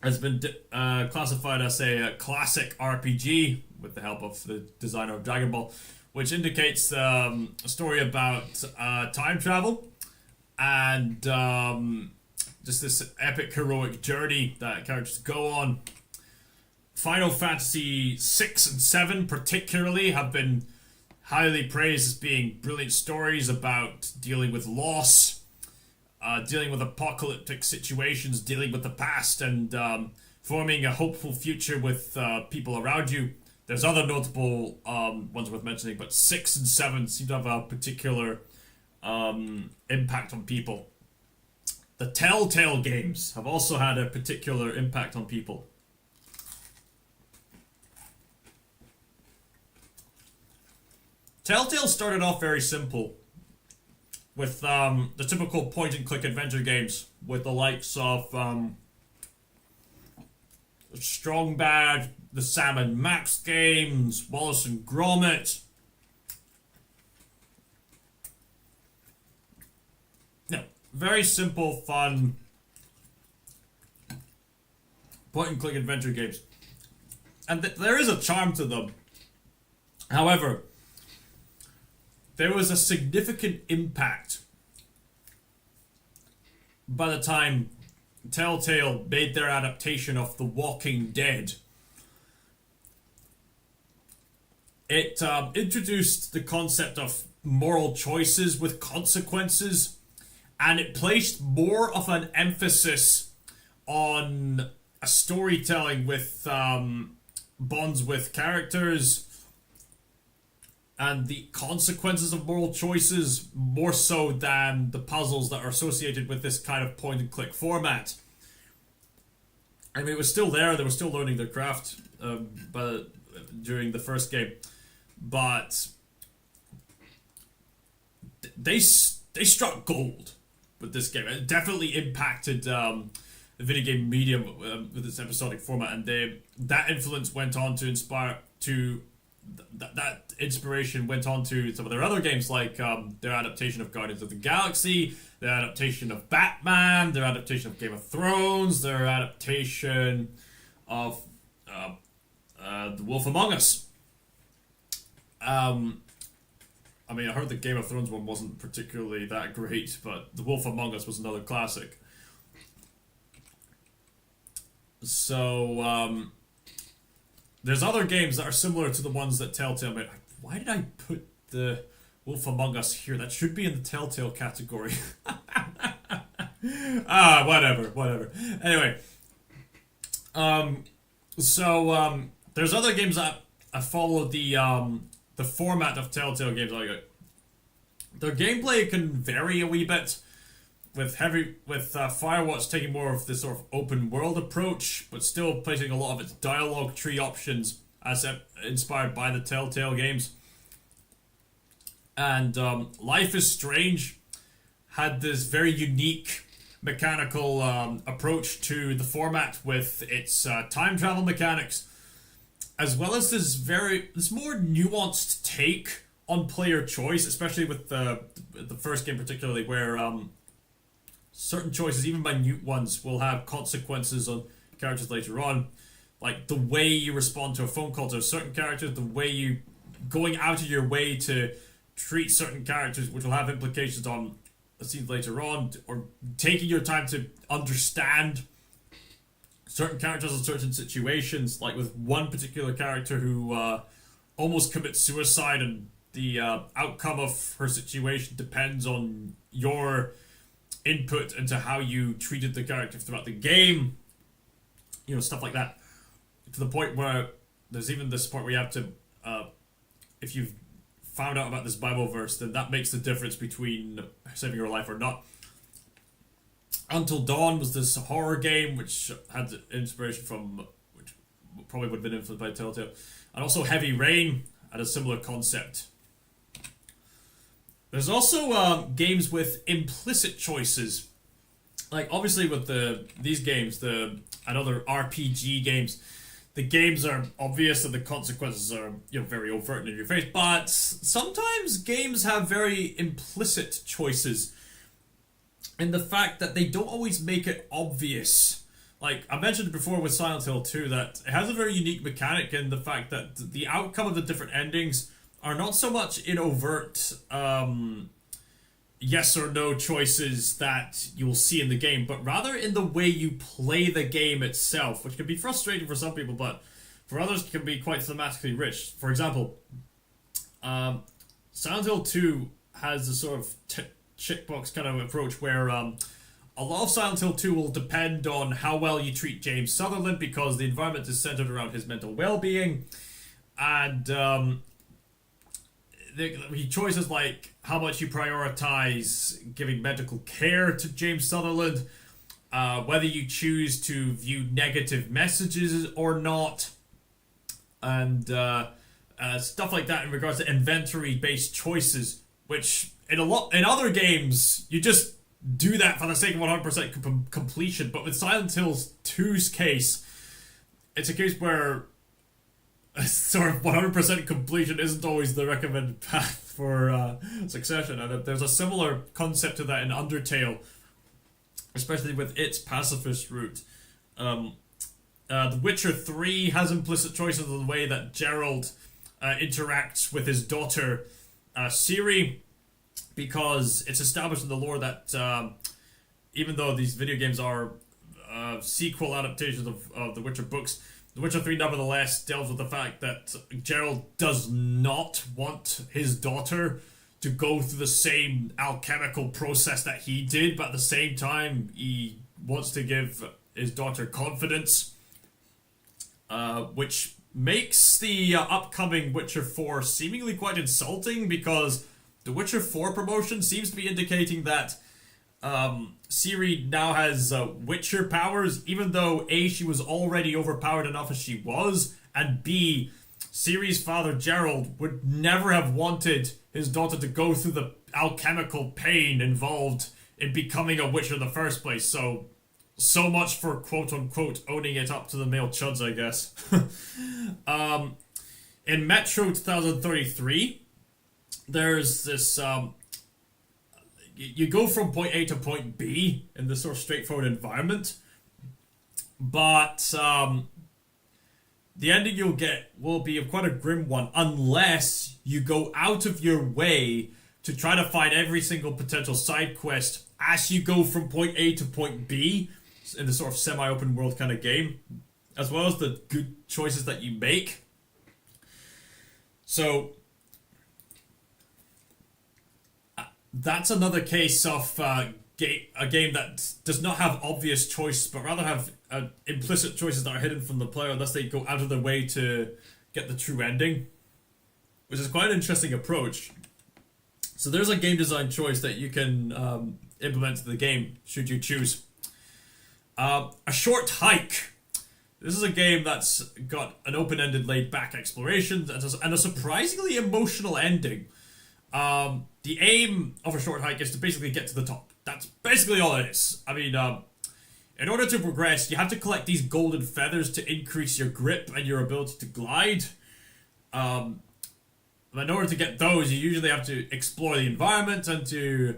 has been classified as a classic RPG with the help of the designer of Dragon Ball, which indicates a story about time travel and just this epic heroic journey that characters go on. Final Fantasy 6 and 7 particularly have been highly praised as being brilliant stories about dealing with loss, dealing with apocalyptic situations, dealing with the past, and forming a hopeful future with people around you. There's other notable ones worth mentioning, but 6 and 7 seem to have a particular impact on people. The TellTale games have also had a particular impact on people. TellTale started off very simple. with the typical point-and-click adventure games, with the likes of Strong Bad, the Sam and Max games, Wallace and Gromit. No, very simple, fun point-and-click adventure games. And there is a charm to them. However, there was a significant impact by the time TellTale made their adaptation of The Walking Dead. It introduced the concept of moral choices with consequences, and it placed more of an emphasis on a storytelling with bonds with characters and the consequences of moral choices, more so than the puzzles that are associated with this kind of point-and-click format. I mean, it was still there. They were still learning their craft during the first game. But they struck gold with this game. It definitely impacted the video game medium with its episodic format. And that influence went on to inspire to... That inspiration went on to some of their other games, like their adaptation of Guardians of the Galaxy, their adaptation of Batman, their adaptation of Game of Thrones, their adaptation of The Wolf Among Us. I mean, I heard the Game of Thrones one wasn't particularly that great, but The Wolf Among Us was another classic. So, there's other games that are similar to the ones that TellTale made. Why did I put the Wolf Among Us here? That should be in the TellTale category. Whatever. Anyway. There's other games that follow the format of TellTale games. Like, their gameplay can vary a wee bit, with Firewatch taking more of this sort of open world approach, but still placing a lot of its dialogue tree options as inspired by the TellTale games. And Life is Strange had this very unique mechanical approach to the format with its time travel mechanics, as well as this more nuanced take on player choice, especially with the first game particularly, where certain choices, even minute ones, will have consequences on characters later on. Like the way you respond to a phone call to a certain character, the way you going out of your way to treat certain characters, which will have implications on the scenes later on, or taking your time to understand certain characters in certain situations, like with one particular character who almost commits suicide, and the outcome of her situation depends on your input into how you treated the character throughout the game, stuff like that, to the point where there's even this point where you have to if you've found out about this Bible verse, then that makes the difference between saving your life or not. Until Dawn was this horror game which had inspiration from, which probably would have been influenced by TellTale, and also Heavy Rain had a similar concept. There's also games with implicit choices. Like, obviously with these games, and other RPG games, the games are obvious and the consequences are very overt and in your face, but sometimes games have very implicit choices in the fact that they don't always make it obvious. Like, I mentioned before with Silent Hill 2 that it has a very unique mechanic in the fact that the outcome of the different endings are not so much in overt yes or no choices that you will see in the game, but rather in the way you play the game itself, which can be frustrating for some people, but for others can be quite thematically rich. For example, Silent Hill 2 has a sort of checkbox kind of approach where a lot of Silent Hill 2 will depend on how well you treat James Sutherland, because the environment is centered around his mental well-being, and the choices like how much you prioritize giving medical care to James Sutherland, whether you choose to view negative messages or not, and stuff like that in regards to inventory-based choices, which in other games, you just do that for the sake of 100% completion. But with Silent Hill 2's case, it's a case where sort of 100% completion isn't always the recommended path for succession. And there's a similar concept to that in Undertale, especially with its pacifist route. The Witcher 3 has implicit choices in the way that Geralt interacts with his daughter Ciri, because it's established in the lore that even though these video games are sequel adaptations of the Witcher books, The Witcher 3 nevertheless delves with the fact that Geralt does not want his daughter to go through the same alchemical process that he did, but at the same time he wants to give his daughter confidence, which makes the upcoming Witcher 4 seemingly quite insulting, because the Witcher 4 promotion seems to be indicating that Ciri now has Witcher powers, even though A, she was already overpowered enough as she was, and B, Ciri's father Gerald would never have wanted his daughter to go through the alchemical pain involved in becoming a Witcher in the first place. So much for quote-unquote owning it up to the male chuds, I guess. In Metro 2033, there's this you go from point A to point B in this sort of straightforward environment, but the ending you'll get will be quite a grim one unless you go out of your way to try to find every single potential side quest as you go from point A to point B in the sort of semi-open world kind of game, as well as the good choices that you make. So that's another case of a game that does not have obvious choice, but rather have implicit choices that are hidden from the player unless they go out of their way to get the true ending, which is quite an interesting approach. So there's a game design choice that you can implement to the game, should you choose. A Short Hike. This is a game that's got an open-ended, laid-back exploration and a surprisingly emotional ending. The aim of A Short Hike is to basically get to the top. That's basically all it is. I mean, in order to progress, you have to collect these golden feathers to increase your grip and your ability to glide. In order to get those, you usually have to explore the environment and to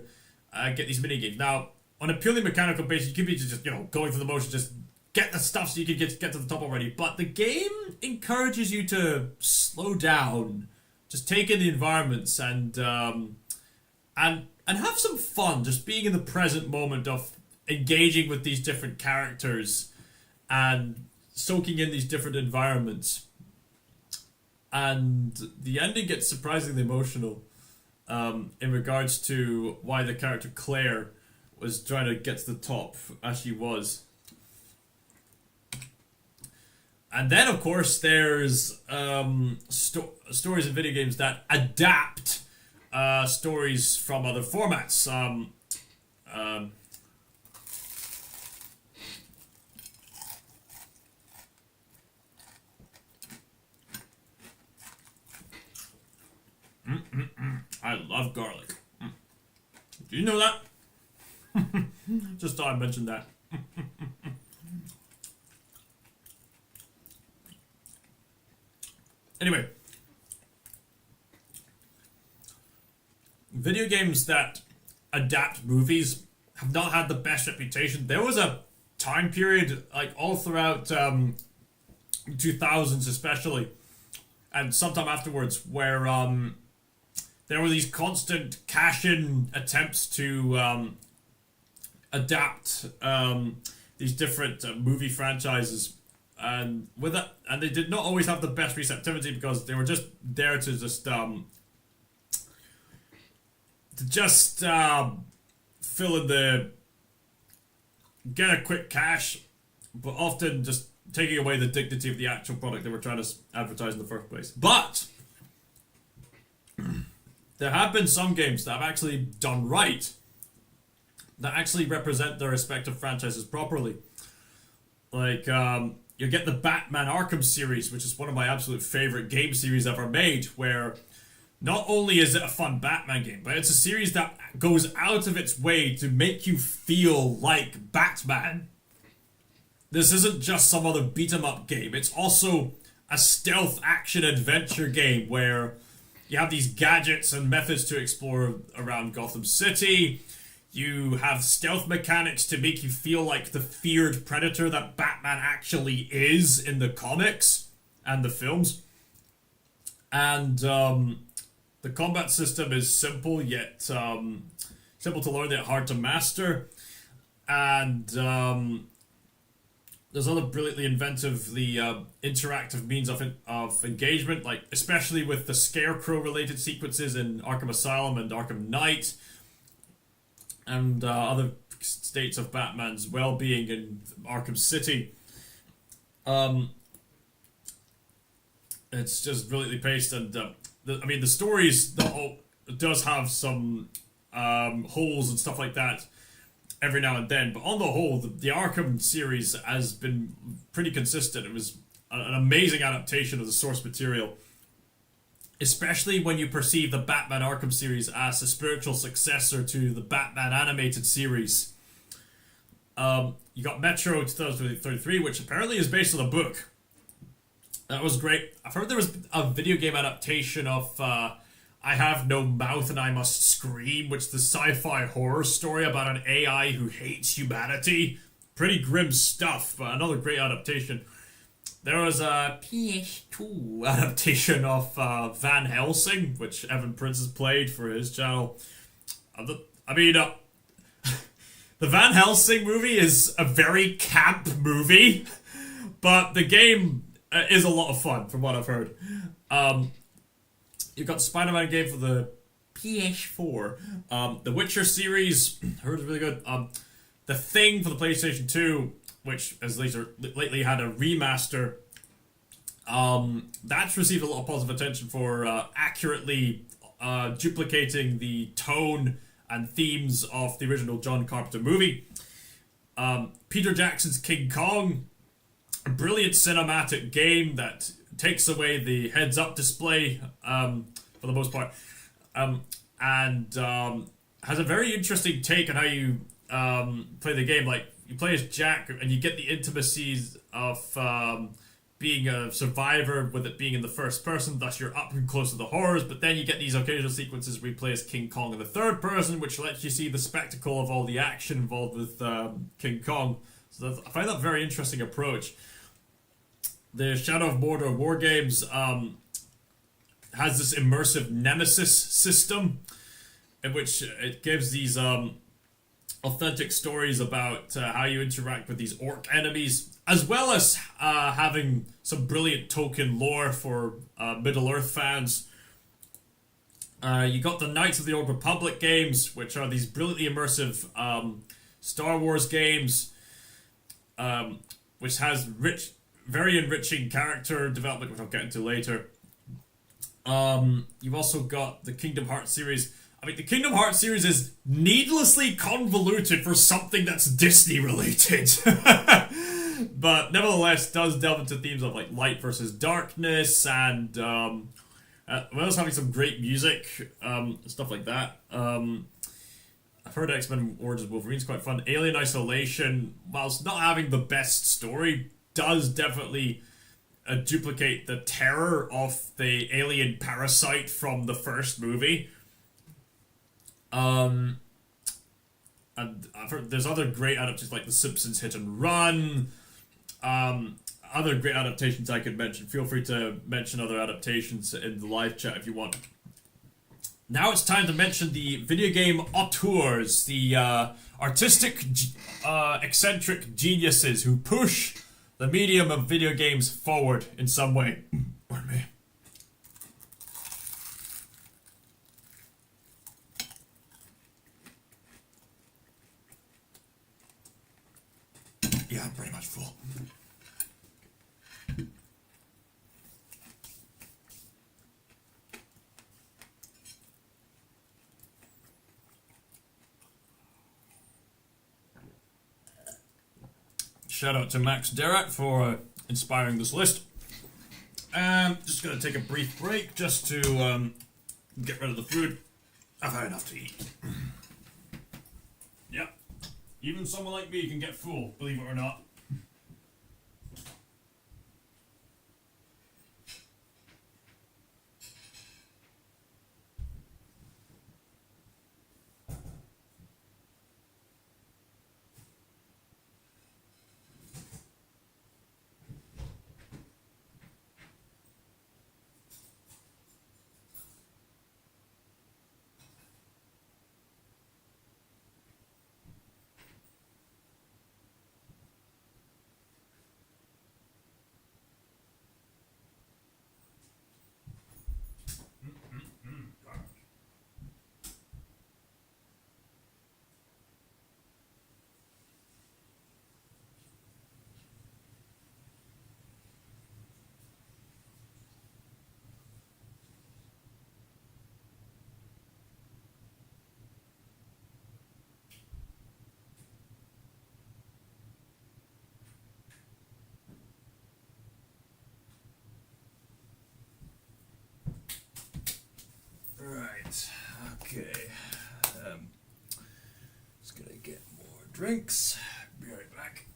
get these mini-games. Now, on a purely mechanical basis, you could be just, going through the motion, just get the stuff so you can get to the top already. But the game encourages you to slow down, just take in the environments and have some fun, just being in the present moment of engaging with these different characters and soaking in these different environments. And the ending gets surprisingly emotional in regards to why the character Claire was trying to get to the top as she was. And then, of course, there's stories in video games that adapt stories from other formats. I love garlic. Do you know that? Just thought I'd mention that. Anyway, video games that adapt movies have not had the best reputation. There was a time period, like all throughout 2000s especially, and sometime afterwards, where there were these constant cash-in attempts to adapt these different movie franchises, and with that, and they did not always have the best receptivity because they were just there to just fill in the get a quick cash, but often just taking away the dignity of the actual product they were trying to advertise in the first place. But there have been some games that have actually done right, that actually represent their respective franchises properly. Like, you get the Batman Arkham series, which is one of my absolute favorite game series ever made, where not only is it a fun Batman game, but it's a series that goes out of its way to make you feel like Batman. This isn't just some other beat-em-up game. It's also a stealth action-adventure game where you have these gadgets and methods to explore around Gotham City. You have stealth mechanics to make you feel like the feared predator that Batman actually is in the comics and the films. And the combat system is simple, yet simple to learn, yet hard to master. And there's other brilliantly inventively interactive means of engagement, like especially with the Scarecrow-related sequences in Arkham Asylum and Arkham Knight, and other states of Batman's well-being in Arkham City. It's just brilliantly paced, and the stories does have some holes and stuff like that every now and then, but on the whole, the Arkham series has been pretty consistent. It was an amazing adaptation of the source material, especially when you perceive the Batman Arkham series as a spiritual successor to the Batman animated series. You got Metro 2033, which apparently is based on a book. That was great. I've heard there was a video game adaptation of I Have No Mouth and I Must Scream, which is the sci-fi horror story about an AI who hates humanity. Pretty grim stuff, but another great adaptation. There was a PS2 adaptation of Van Helsing, which Evan Prince has played for his channel. The Van Helsing movie is a very camp movie, but the game is a lot of fun, from what I've heard. You've got the Spider-Man game for the PS4. The Witcher series, heard is really good. The Thing for the PlayStation 2, which has lately had a remaster. That's received a lot of positive attention for accurately duplicating the tone and themes of the original John Carpenter movie. Peter Jackson's King Kong, a brilliant cinematic game that takes away the heads-up display for the most part, and has a very interesting take on how you play the game. Like, you play as Jack, and you get the intimacies of being a survivor with it being in the first person, thus you're up and close to the horrors, but then you get these occasional sequences where you play as King Kong in the third person, which lets you see the spectacle of all the action involved with King Kong. So I find that a very interesting approach. The Shadow of Mordor War Games has this immersive nemesis system in which it gives these authentic stories about how you interact with these orc enemies, as well as having some brilliant Tolkien lore for Middle-earth fans. You got the Knights of the Old Republic games, which are these brilliantly immersive Star Wars games, which has very enriching character development, which I'll get into later. You've also got the Kingdom Hearts series. I mean, the Kingdom Hearts series is needlessly convoluted for something that's Disney related. But nevertheless, does delve into themes of like light versus darkness, and well, it's having some great music, stuff like that. I've heard X-Men Origins Wolverine's quite fun. Alien Isolation, whilst not having the best story, does definitely duplicate the terror of the alien parasite from the first movie. And I've heard there's other great adaptations like The Simpsons Hit and Run. Other great adaptations I could mention. Feel free to mention other adaptations in the live chat if you want. Now it's time to mention the video game Auteurs, the artistic, eccentric geniuses who push the medium of video games forward in some way. Pardon me. Yeah, I'm pretty much full. Shout out to Max Derrat for inspiring this list. Just going to take a brief break just to Get rid of the food. I've had enough to eat. Yep. Even someone like me can get full, believe it or not. Right, okay. Just gonna get more drinks. Be right back.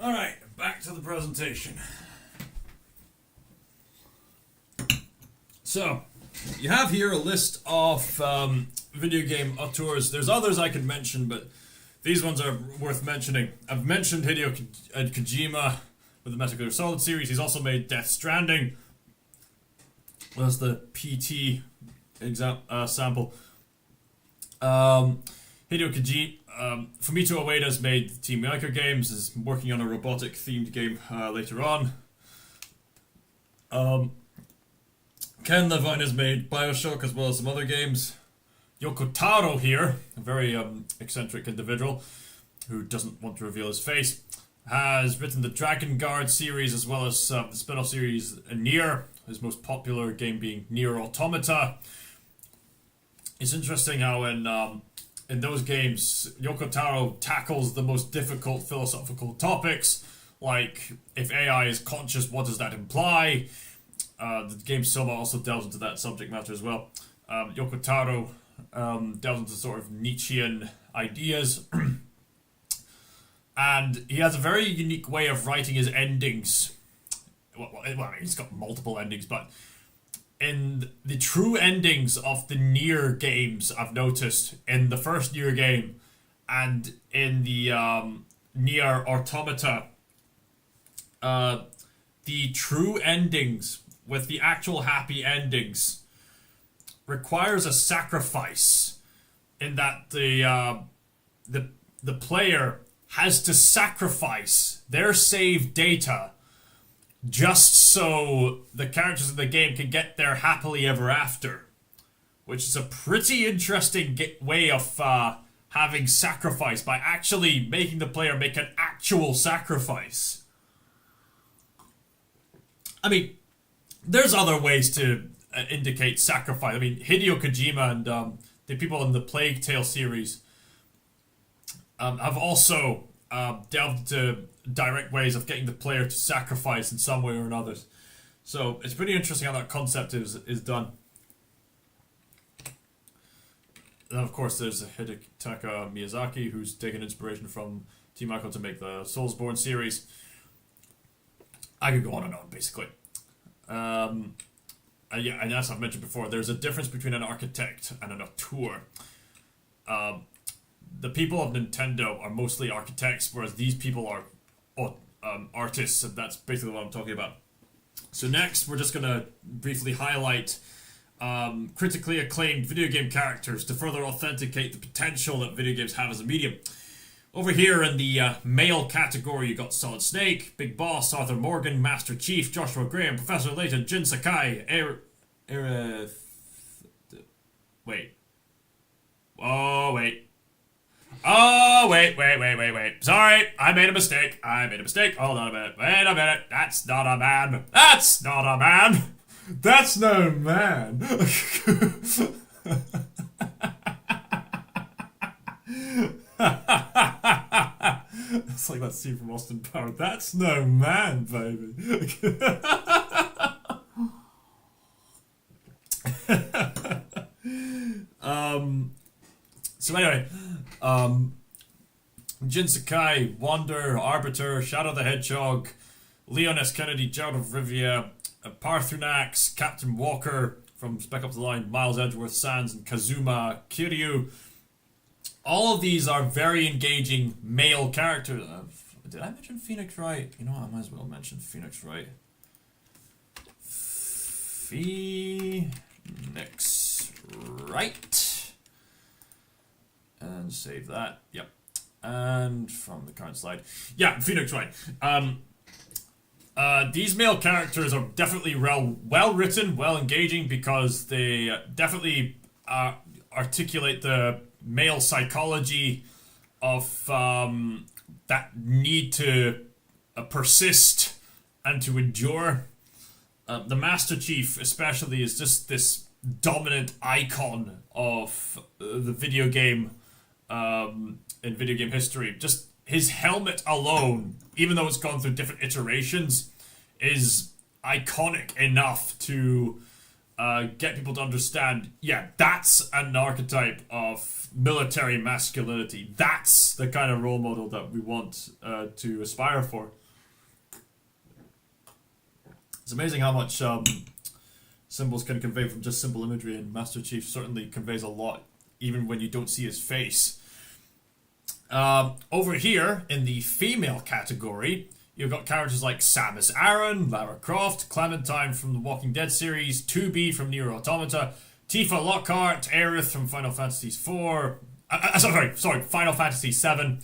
Alright, back to the presentation. So, you have here a list of video game auteurs. There's others I could mention, but these ones are worth mentioning. I've mentioned Hideo Kojima with the Metal Gear Solid series. He's also made Death Stranding. That's the PT sample. Hideo Kojima. Fumito Ueda has made Team Ico games, is working on a robotic themed game later on. Ken Levine has made Bioshock as well as some other games. Yoko Taro here, a very eccentric individual who doesn't want to reveal his face, has written the Dragon Guard series as well as the spin-off series Nier, his most popular game being Nier Automata. It's interesting how in those games, Yoko Taro tackles the most difficult philosophical topics, like if AI is conscious, what does that imply? The game Soma also delves into that subject matter as well. Yoko Taro delves into sort of Nietzschean ideas, and he has a very unique way of writing his endings. Well, I mean, he's got multiple endings, but in the true endings of the Nier games, I've noticed, in the first Nier game and in the Nier Automata, the true endings with the actual happy endings requires a sacrifice, in that the player has to sacrifice their saved data just so the characters in the game can get their happily ever after, which is a pretty interesting way of having sacrifice, by actually making the player make an actual sacrifice. I mean, there's other ways to indicate sacrifice. I mean, Hideo Kojima and the people in the Plague Tale series have also delved into direct ways of getting the player to sacrifice in some way or another. So it's pretty interesting how that concept is done. And of course there's Hidetaka Miyazaki, who's taken inspiration from Team Ico to make the Soulsborne series. I could go on and on, basically. Yeah, and as I've mentioned before, there's a difference between an architect and an auteur. The people of Nintendo are mostly architects, whereas these people are artists, and that's basically what I'm talking about. So next, we're just going to briefly highlight critically acclaimed video game characters to further authenticate the potential that video games have as a medium. Over here in the male category, you got Solid Snake, Big Boss, Arthur Morgan, Master Chief, Joshua Graham, Professor Layton, Jin Sakai, wait. Oh, wait. Oh, wait. Sorry, I made a mistake. Hold on a minute. Wait a minute. That's not a man. That's no man. It's like that scene from Austin Powers. That's no man, baby. So anyway, Jin Sakai, Wander, Arbiter, Shadow the Hedgehog, Leon S. Kennedy, Gerald of Rivia, Parthenax, Captain Walker from Spec Ops The Line, Miles Edgeworth, Sands, and Kazuma Kiryu. All of these are very engaging male characters. Did I mention Phoenix Wright? You know what, I might as well mention Phoenix Wright. Phoenix Wright. And save that. Yep. And from the current slide. Yeah, Phoenix Wright. These male characters are definitely well written, well engaging, because they definitely articulate the male psychology of that need to persist and to endure. The Master Chief especially is just this dominant icon of the video game in video game history. Just his helmet alone, even though it's gone through different iterations, is iconic enough to get people to understand, yeah, that's an archetype of military masculinity. That's the kind of role model that we want to aspire for. It's amazing how much symbols can convey from just simple imagery, and Master Chief certainly conveys a lot, even when you don't see his face. Over here, in the female category, you've got characters like Samus Aran, Lara Croft, Clementine from the Walking Dead series, 2B from Nier Automata, Tifa Lockhart, Aerith from Final Fantasy IV, Final Fantasy VII.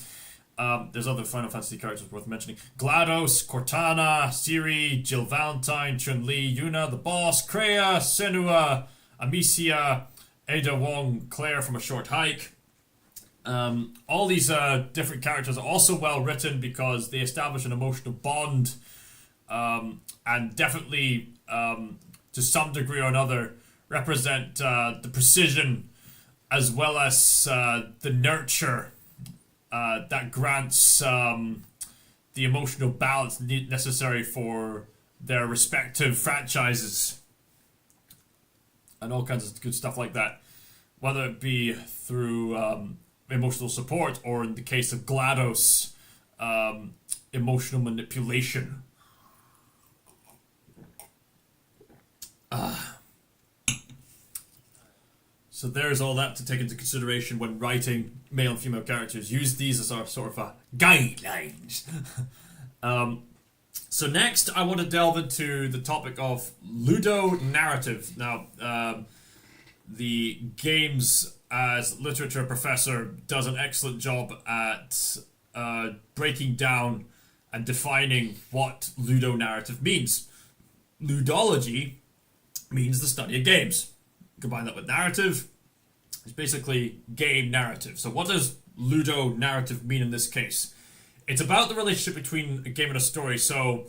There's other Final Fantasy characters worth mentioning. GLaDOS, Cortana, Ciri, Jill Valentine, Chun-Li, Yuna, the Boss, Kreia, Senua, Amicia, Ada Wong, Claire from A Short Hike. All these different characters are also well written because they establish an emotional bond, and definitely, to some degree or another, represent the precision as well as the nurture that grants the emotional balance necessary for their respective franchises, and all kinds of good stuff like that, whether it be through emotional support, or in the case of GLaDOS, emotional manipulation. So there's all that to take into consideration when writing male and female characters. Use these as our sort of guidelines. So next, I want to delve into the topic of Ludonarrative. Now, the games as literature professor does an excellent job at breaking down and defining what ludonarrative means. Ludology means the study of games. Combine that with narrative, it's basically game narrative. So what does ludonarrative mean in this case? It's about the relationship between a game and a story. So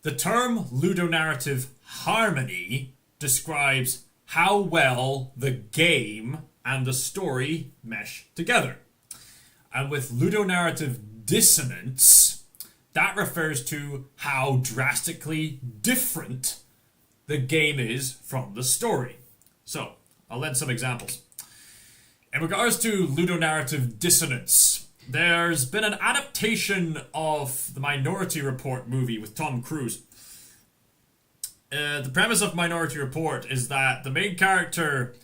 the term ludonarrative harmony describes how well the game and the story mesh together. And with ludonarrative dissonance, that refers to how drastically different the game is from the story. So, I'll lend some examples. In regards to ludonarrative dissonance, there's been an adaptation of the Minority Report movie with Tom Cruise. The premise of Minority Report is that the main character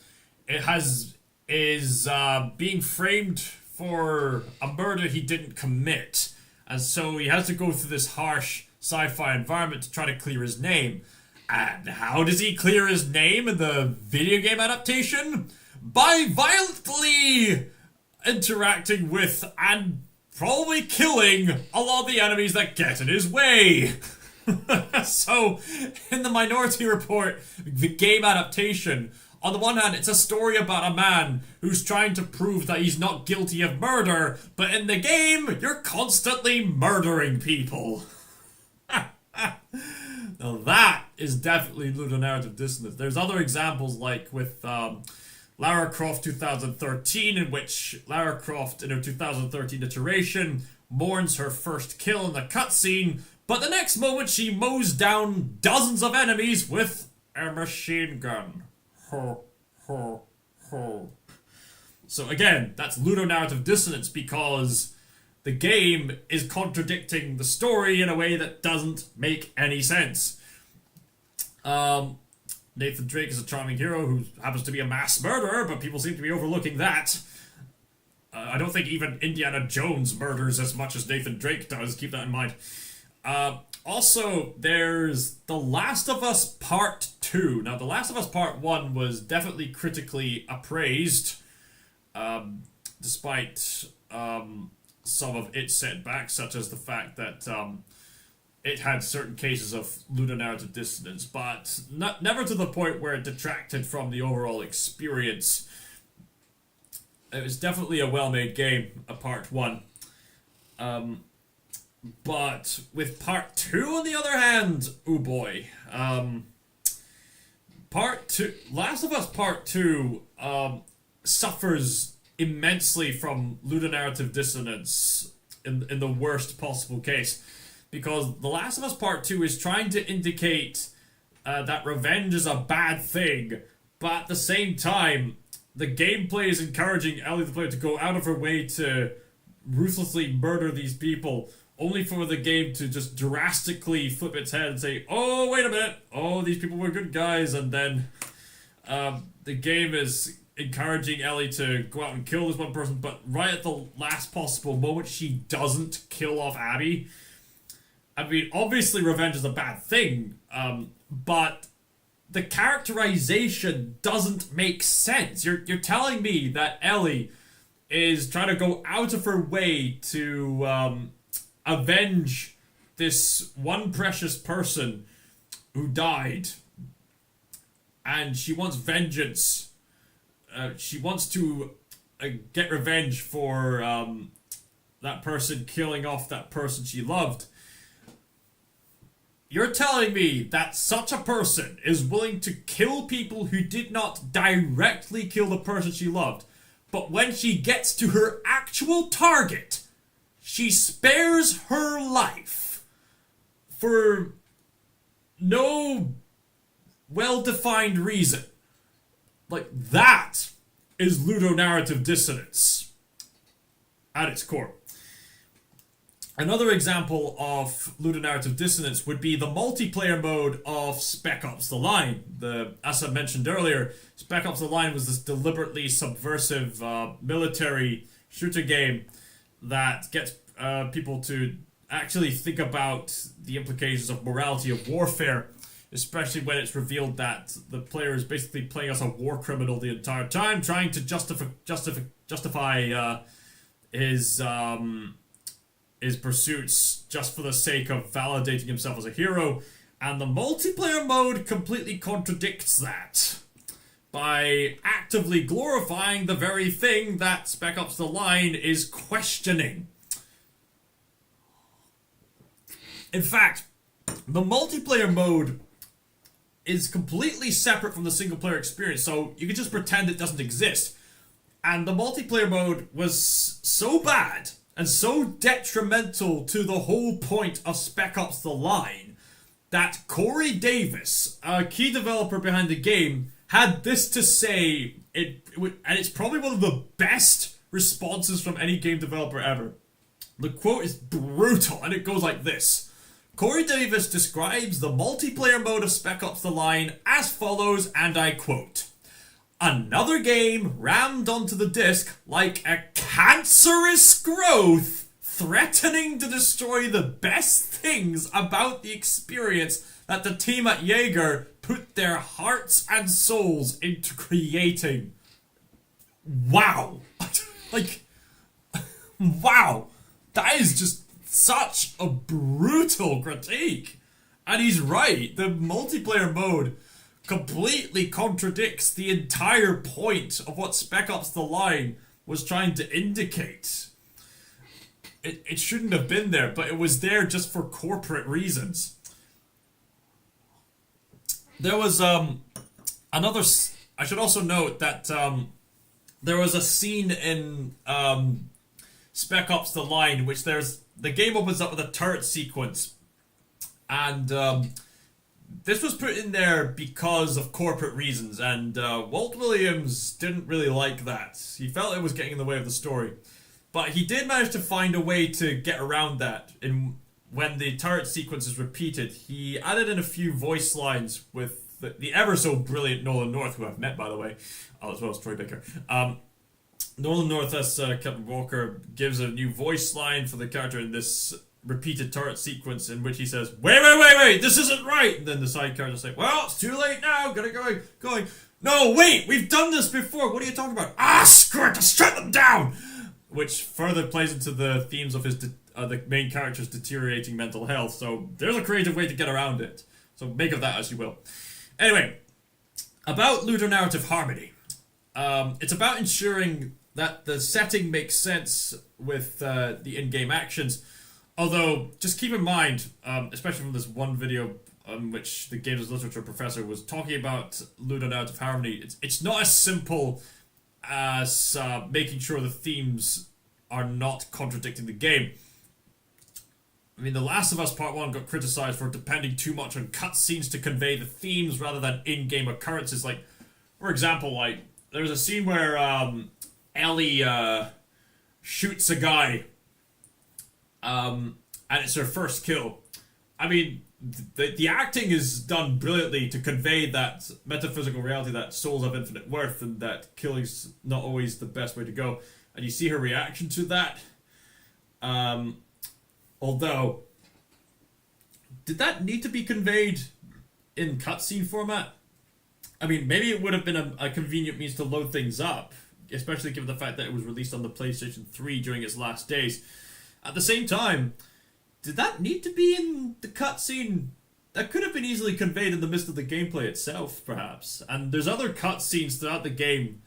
is being framed for a murder he didn't commit, and so he has to go through this harsh sci-fi environment to try to clear his name. And how does he clear his name in the video game adaptation? By violently interacting with and probably killing a lot of the enemies that get in his way. So, in the Minority Report, the game adaptation, on the one hand, it's a story about a man who's trying to prove that he's not guilty of murder, but in the game, you're constantly murdering people. Now that is definitely ludonarrative dissonance. There's other examples like with Lara Croft 2013, in which Lara Croft in her 2013 iteration mourns her first kill in the cutscene, but the next moment she mows down dozens of enemies with a machine gun. Ho, ho, ho. So again, that's ludonarrative dissonance because the game is contradicting the story in a way that doesn't make any sense. Nathan Drake is a charming hero who happens to be a mass murderer, but people seem to be overlooking that. I don't think even Indiana Jones murders as much as Nathan Drake does, keep that in mind. Also, there's The Last of Us Part 2. Now, The Last of Us Part 1 was definitely critically appraised, despite some of its setbacks, such as the fact that it had certain cases of ludonarrative dissonance, but never to the point where it detracted from the overall experience. It was definitely a well-made game, a Part 1. But with Part 2, on the other hand, oh boy. Part 2, Last of Us Part 2 suffers immensely from ludonarrative dissonance in the worst possible case. Because The Last of Us Part 2 is trying to indicate that revenge is a bad thing, but at the same time, the gameplay is encouraging Ellie the player to go out of her way to ruthlessly murder these people, only for the game to just drastically flip its head and say, oh, wait a minute, oh, these people were good guys, and then the game is encouraging Ellie to go out and kill this one person, but right at the last possible moment, she doesn't kill off Abby. I mean, obviously revenge is a bad thing, but the characterization doesn't make sense. You're telling me that Ellie is trying to go out of her way to avenge this one precious person who died, and she wants vengeance. She wants to get revenge for that person killing off that person she loved. You're telling me that such a person is willing to kill people who did not directly kill the person she loved, but when she gets to her actual target, she spares her life for no well-defined reason. Like, that is ludonarrative dissonance at its core. Another example of ludonarrative dissonance would be the multiplayer mode of Spec Ops The Line. As I mentioned earlier, Spec Ops The Line was this deliberately subversive military shooter game that gets people to actually think about the implications of morality of warfare, especially when it's revealed that the player is basically playing as a war criminal the entire time, trying to justify his pursuits just for the sake of validating himself as a hero, and the multiplayer mode completely contradicts that by actively glorifying the very thing that Spec Ops The Line is questioning. In fact, the multiplayer mode is completely separate from the single player experience, so you can just pretend it doesn't exist. And the multiplayer mode was so bad and so detrimental to the whole point of Spec Ops The Line that Corey Davis, a key developer behind the game, had this to say, and it's probably one of the best responses from any game developer ever. The quote is brutal, and it goes like this. Corey Davis describes the multiplayer mode of Spec Ops The Line as follows, and I quote, "Another game rammed onto the disc like a cancerous growth threatening to destroy the best things about the experience that the team at Jaeger put their hearts and souls into creating. Wow. Like, wow. That is just such a brutal critique. And he's right. The multiplayer mode completely contradicts the entire point of what Spec Ops The Line was trying to indicate. It shouldn't have been there, but it was there just for corporate reasons. There was another... I should also note that there was a scene in Spec Ops The Line which the game opens up with a turret sequence, and this was put in there because of corporate reasons, and Walt Williams didn't really like that. He felt it was getting in the way of the story. But he did manage to find a way to get around that. When the turret sequence is repeated, he added in a few voice lines with the ever so brilliant Nolan North, who I've met, by the way, as well as Troy Baker. Nolan North, as Captain Walker, gives a new voice line for the character in this repeated turret sequence in which he says, wait, this isn't right! And then the side characters say, well, it's too late now, gotta going. No, wait, we've done this before, what are you talking about? Screw it, just shut them down! Which further plays into the themes of the main character's deteriorating mental health, so there's a creative way to get around it. So make of that as you will. Anyway, about Ludonarrative harmony. It's about ensuring that the setting makes sense with the in-game actions. Although, just keep in mind, especially from this one video in which the games literature professor was talking about Ludonarrative harmony, it's not as simple as making sure the themes are not contradicting the game. I mean, The Last of Us Part 1 got criticized for depending too much on cutscenes to convey the themes rather than in-game occurrences. Like, for example, like, there's a scene where Ellie shoots a guy, and it's her first kill. I mean, the acting is done brilliantly to convey that metaphysical reality that souls have infinite worth and that killing's not always the best way to go. And you see her reaction to that. Although, did that need to be conveyed in cutscene format? I mean, maybe it would have been a convenient means to load things up, especially given the fact that it was released on the PlayStation 3 during its last days. At the same time, did that need to be in the cutscene? That could have been easily conveyed in the midst of the gameplay itself, perhaps. And there's other cutscenes throughout the game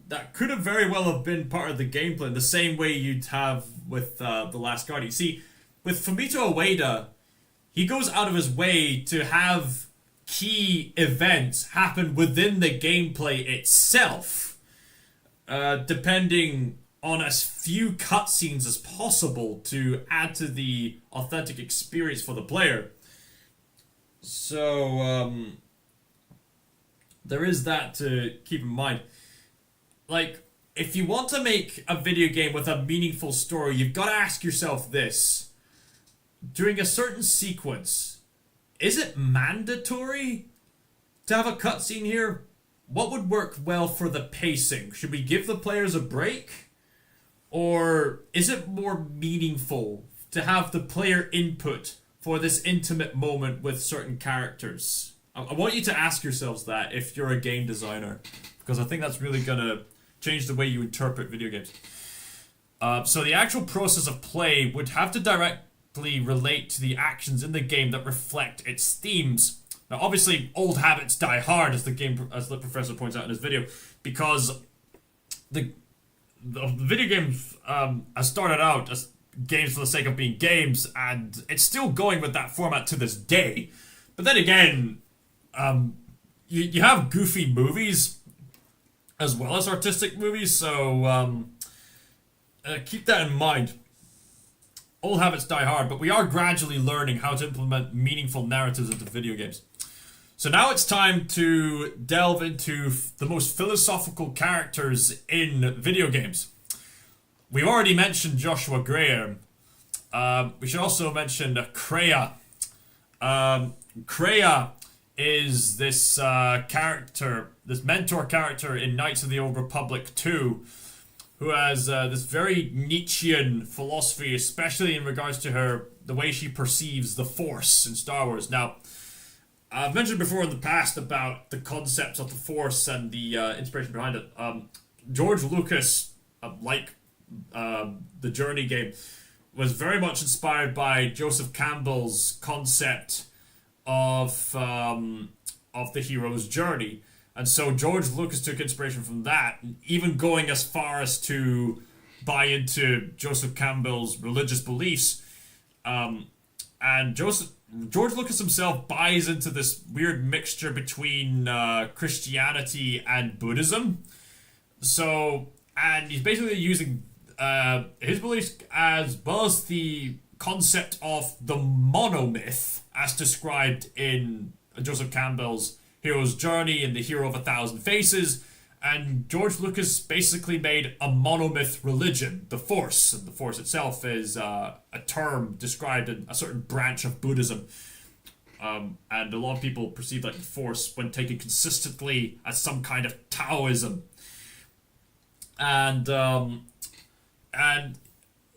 that could have very well have been part of the gameplay in the same way you'd have with The Last Guardian. See, with Fumito Ueda, he goes out of his way to have key events happen within the gameplay itself, depending on as few cutscenes as possible to add to the authentic experience for the player. So, there is that to keep in mind. Like, if you want to make a video game with a meaningful story, you've got to ask yourself this. During a certain sequence, is it mandatory to have a cutscene here? What would work well for the pacing? Should we give the players a break? Or is it more meaningful to have the player input for this intimate moment with certain characters? I want you to ask yourselves that if you're a game designer, because I think that's really going to change the way you interpret video games. So the actual process of play would have to directly relate to the actions in the game that reflect its themes. Now, obviously, old habits die hard, as the professor points out in his video, because the video games has started out as games for the sake of being games, and it's still going with that format to this day. But then again, you have goofy movies as well as artistic movies, so keep that in mind. Old habits die hard, but we are gradually learning how to implement meaningful narratives into video games. So now it's time to delve into the most philosophical characters in video games. We've already mentioned Joshua Graham. We should also mention Kreia. Kreia is this character, this mentor character in Knights of the Old Republic 2, who has this very Nietzschean philosophy, especially in regards to the way she perceives the Force in Star Wars. Now, I've mentioned before in the past about the concepts of the Force and the inspiration behind it. George Lucas, like the Journey game, was very much inspired by Joseph Campbell's concept of the hero's journey. And so George Lucas took inspiration from that, even going as far as to buy into Joseph Campbell's religious beliefs. And George Lucas himself buys into this weird mixture between Christianity and Buddhism. So, and he's basically using his beliefs as well as the concept of the monomyth as described in Joseph Campbell's hero's journey and the hero of 1,000 faces. And George Lucas basically made a monomyth religion, the Force. And the Force itself is a term described in a certain branch of Buddhism. And a lot of people perceive like the Force, when taken consistently, as some kind of Taoism. And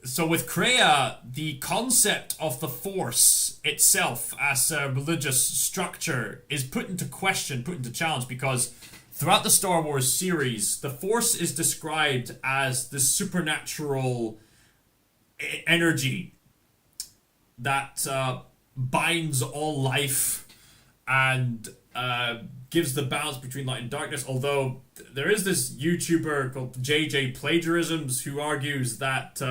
so with Kreia, the concept of the Force itself as a religious structure is put into question, put into challenge, because throughout the Star Wars series, the Force is described as this supernatural energy that binds all life and gives the balance between light and darkness. Although there is this YouTuber called JJ Plagiarisms who argues that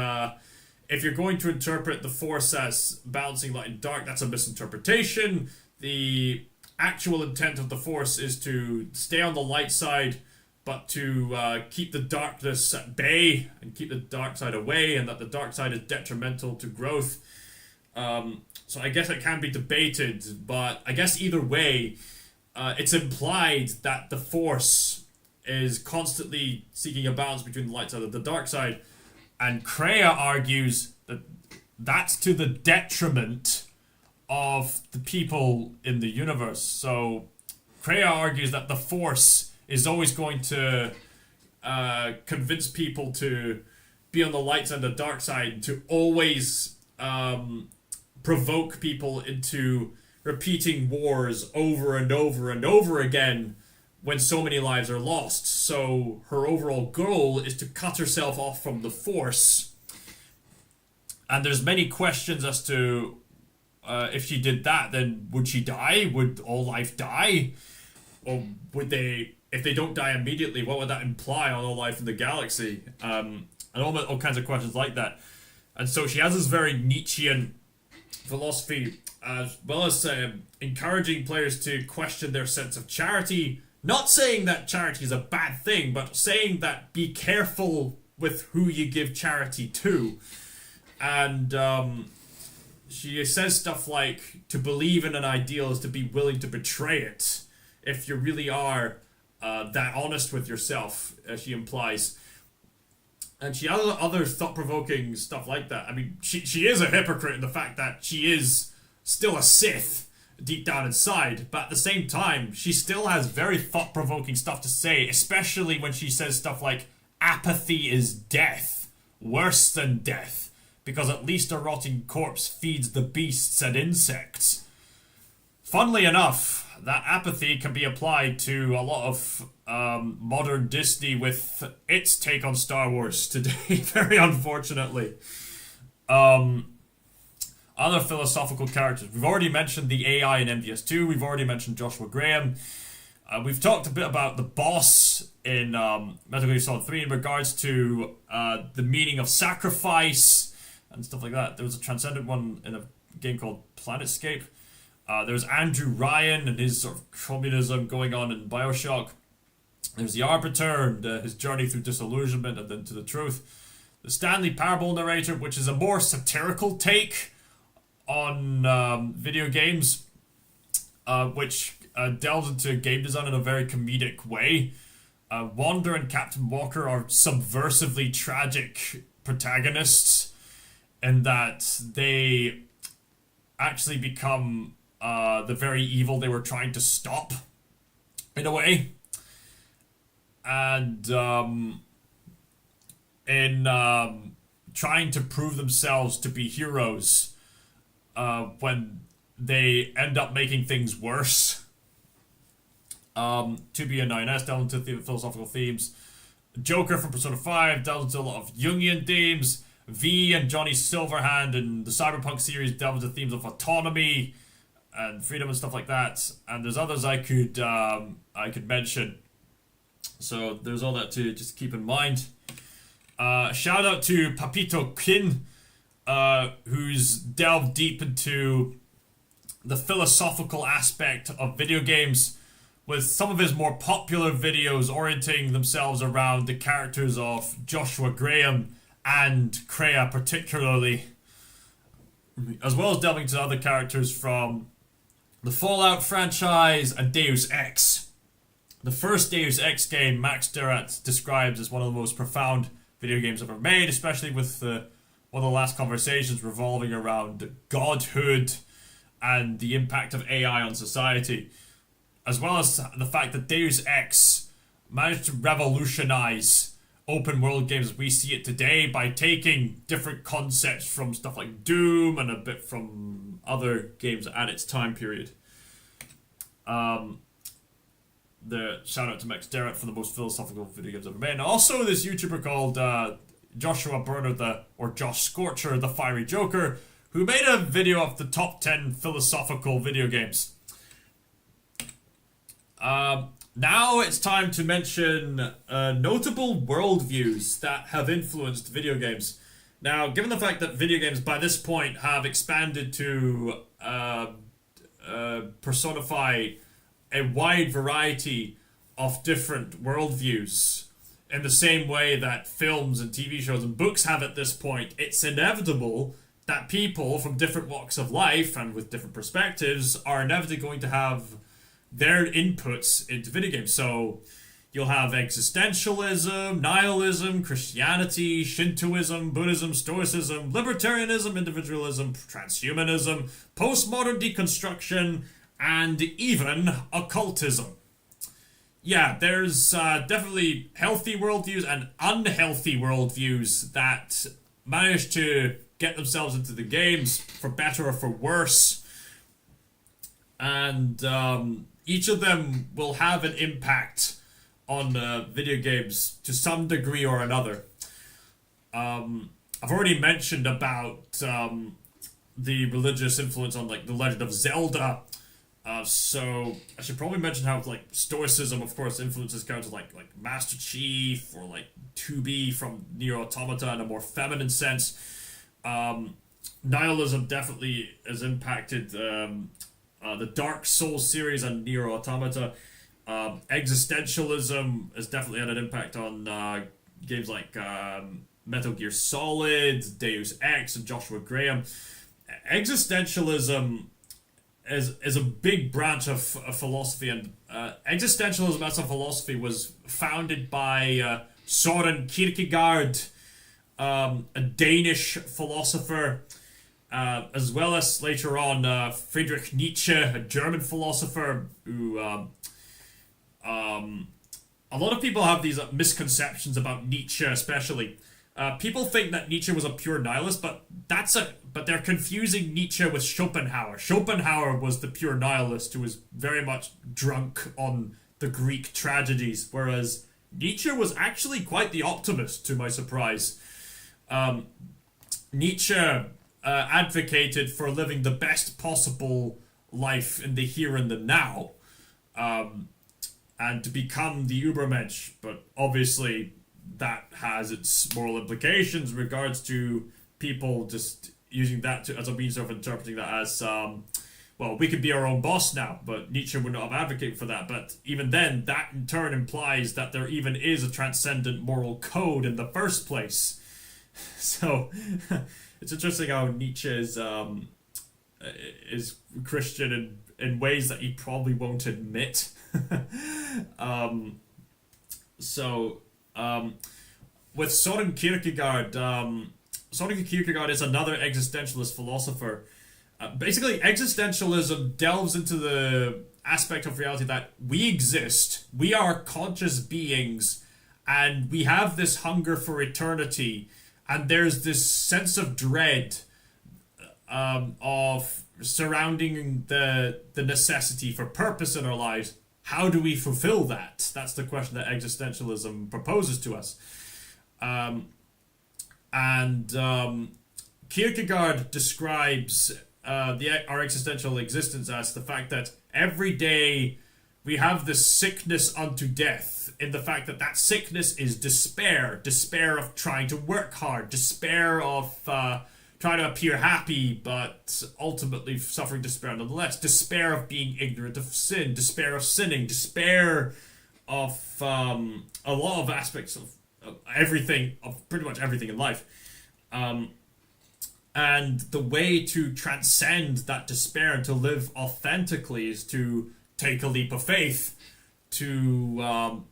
if you're going to interpret the Force as balancing light and dark, that's a misinterpretation. The actual intent of the Force is to stay on the light side, but to keep the darkness at bay and keep the dark side away, and that the dark side is detrimental to growth. So I guess it can be debated, but I guess either way, it's implied that the Force is constantly seeking a balance between the light side and the dark side, and Kreia argues that that's to the detriment of the people in the universe. So Kreia argues that the Force is always going to convince people to be on the light side and the dark side, to always provoke people into repeating wars over and over and over again when so many lives are lost. So her overall goal is to cut herself off from the Force. And there's many questions as to if she did that, then would she die? Would all life die? Or would they, if they don't die immediately, what would that imply on all life in the galaxy? And all kinds of questions like that. And so she has this very Nietzschean philosophy, as well as encouraging players to question their sense of charity. Not saying that charity is a bad thing, but saying that be careful with who you give charity to. And she says stuff like, to believe in an ideal is to be willing to betray it, if you really are that honest with yourself, as she implies. And she has other thought-provoking stuff like that. I mean, she is a hypocrite in the fact that she is still a Sith deep down inside, but at the same time, she still has very thought-provoking stuff to say, especially when she says stuff like, apathy is death, worse than death, because at least a rotting corpse feeds the beasts and insects. Funnily enough, that apathy can be applied to a lot of modern Disney with its take on Star Wars today, very unfortunately. Other philosophical characters. We've already mentioned the AI in MGS2. We've already mentioned Joshua Graham. We've talked a bit about the boss in Metal Gear Solid 3 in regards to the meaning of sacrifice and stuff like that. There was a transcendent one in a game called Planetscape. There's Andrew Ryan and his sort of communism going on in Bioshock. There's the Arbiter and his journey through disillusionment and then to the truth. The Stanley Parable narrator, which is a more satirical take on video games, which delves into game design in a very comedic way. Wander and Captain Walker are subversively tragic protagonists in that they actually become the very evil they were trying to stop, in a way. And in trying to prove themselves to be heroes when they end up making things worse. 2B and 9S delve into philosophical themes. Joker from Persona 5 delves into a lot of Jungian themes. V and Johnny Silverhand in the Cyberpunk series delve into themes of autonomy and freedom and stuff like that. And there's others I could mention. So there's all that to just keep in mind. Shout out to Papito Qinn, who's delved deep into the philosophical aspect of video games, with some of his more popular videos orienting themselves around the characters of Joshua Graham and Kreia particularly, as well as delving into other characters from the Fallout franchise and Deus Ex. The first Deus Ex game, Max Derrat describes as one of the most profound video games ever made, especially with one of the last conversations revolving around godhood and the impact of AI on society, as well as the fact that Deus Ex managed to revolutionize open world games as we see it today by taking different concepts from stuff like Doom and a bit from other games at its time period. The shout out to Max Derrat for the most philosophical video games ever made. And also this YouTuber called Joshua Burner, or Josh Scorcher, the Fiery Joker, who made a video of the top 10 philosophical video games. Now it's time to mention notable worldviews that have influenced video games. Now, given the fact that video games by this point have expanded to personify a wide variety of different worldviews, in the same way that films and TV shows and books have at this point, it's inevitable that people from different walks of life and with different perspectives are inevitably going to have their inputs into video games. So you'll have existentialism, nihilism, Christianity, Shintoism, Buddhism, Stoicism, libertarianism, individualism, transhumanism, postmodern deconstruction, and even occultism. Yeah, there's definitely healthy worldviews and unhealthy worldviews that manage to get themselves into the games, for better or for worse. And each of them will have an impact on video games to some degree or another. I've already mentioned about the religious influence on like the Legend of Zelda. So I should probably mention how like Stoicism, of course, influences characters like Master Chief or like 2B from Nier Automata in a more feminine sense. Nihilism definitely has impacted the Dark Souls series and Nier Automata. Existentialism has definitely had an impact on games like Metal Gear Solid, Deus Ex, and Joshua Graham. Existentialism is a big branch of philosophy, and existentialism as a philosophy was founded by Søren Kierkegaard, a Danish philosopher, as well as later on Friedrich Nietzsche, a German philosopher who a lot of people have these misconceptions about Nietzsche, especially. People think that Nietzsche was a pure nihilist, but they're confusing Nietzsche with Schopenhauer. Schopenhauer was the pure nihilist who was very much drunk on the Greek tragedies, whereas Nietzsche was actually quite the optimist, to my surprise. Nietzsche advocated for living the best possible life in the here and the now, and to become the Übermensch, but obviously that has its moral implications in regards to people just using that as a means of interpreting that as, well, we could be our own boss now, but Nietzsche would not have advocated for that. But even then, that in turn implies that there even is a transcendent moral code in the first place. So, it's interesting how Nietzsche is Christian in ways that he probably won't admit. With Søren Kierkegaard, Søren Kierkegaard is another existentialist philosopher. Basically, existentialism delves into the aspect of reality that we exist, we are conscious beings, And we have this hunger for eternity, and there's this sense of dread of surrounding the necessity for purpose in our lives. How do we fulfill that? That's the question that existentialism proposes to us. Kierkegaard describes our existential existence as the fact that every day we have this sickness unto death, in the fact that that sickness is despair of trying to work hard, despair of trying to appear happy, but ultimately suffering despair nonetheless, despair of being ignorant of sin, despair of sinning, despair of a lot of aspects of everything, of pretty much everything in life. And the way to transcend that despair and to live authentically is to take a leap of faith, to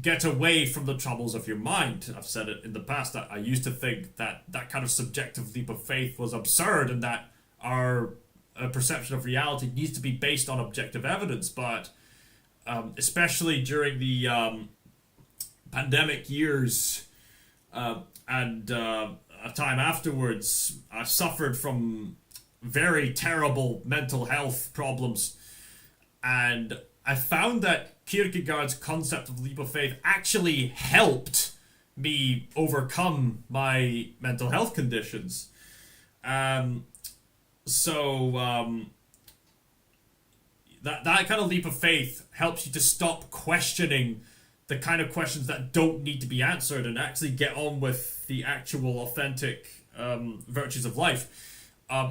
get away from the troubles of your mind. I've said it in the past that I used to think that that kind of subjective leap of faith was absurd, and that our perception of reality needs to be based on objective evidence. But especially during the pandemic years and a time afterwards, I suffered from very terrible mental health problems, and I found that Kierkegaard's concept of leap of faith actually helped me overcome my mental health conditions. That kind of leap of faith helps you to stop questioning the kind of questions that don't need to be answered and actually get on with the actual authentic virtues of life.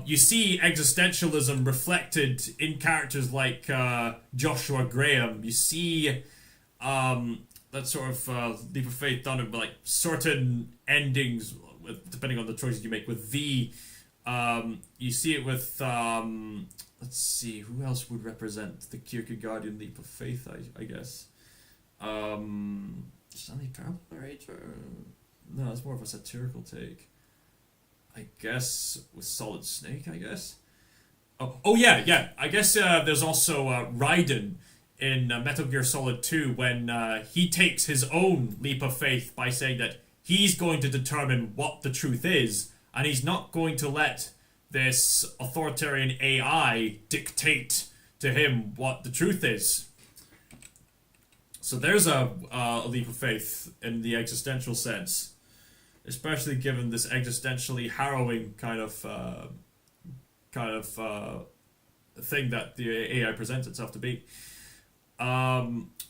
You see existentialism reflected in characters like Joshua Graham. You see that sort of leap of faith done in like certain endings, depending on the choices you make with V. You see it with, let's see, who else would represent the Kierkegaardian leap of faith, I guess. Stanley Parable narrator? No, it's more of a satirical take. I guess with Solid Snake, I guess. Oh yeah. I guess there's also Raiden in Metal Gear Solid 2 when he takes his own leap of faith by saying that he's going to determine what the truth is, and he's not going to let this authoritarian AI dictate to him what the truth is. So there's a leap of faith in the existential sense, especially given this existentially harrowing kind of thing that the AI presents itself to be.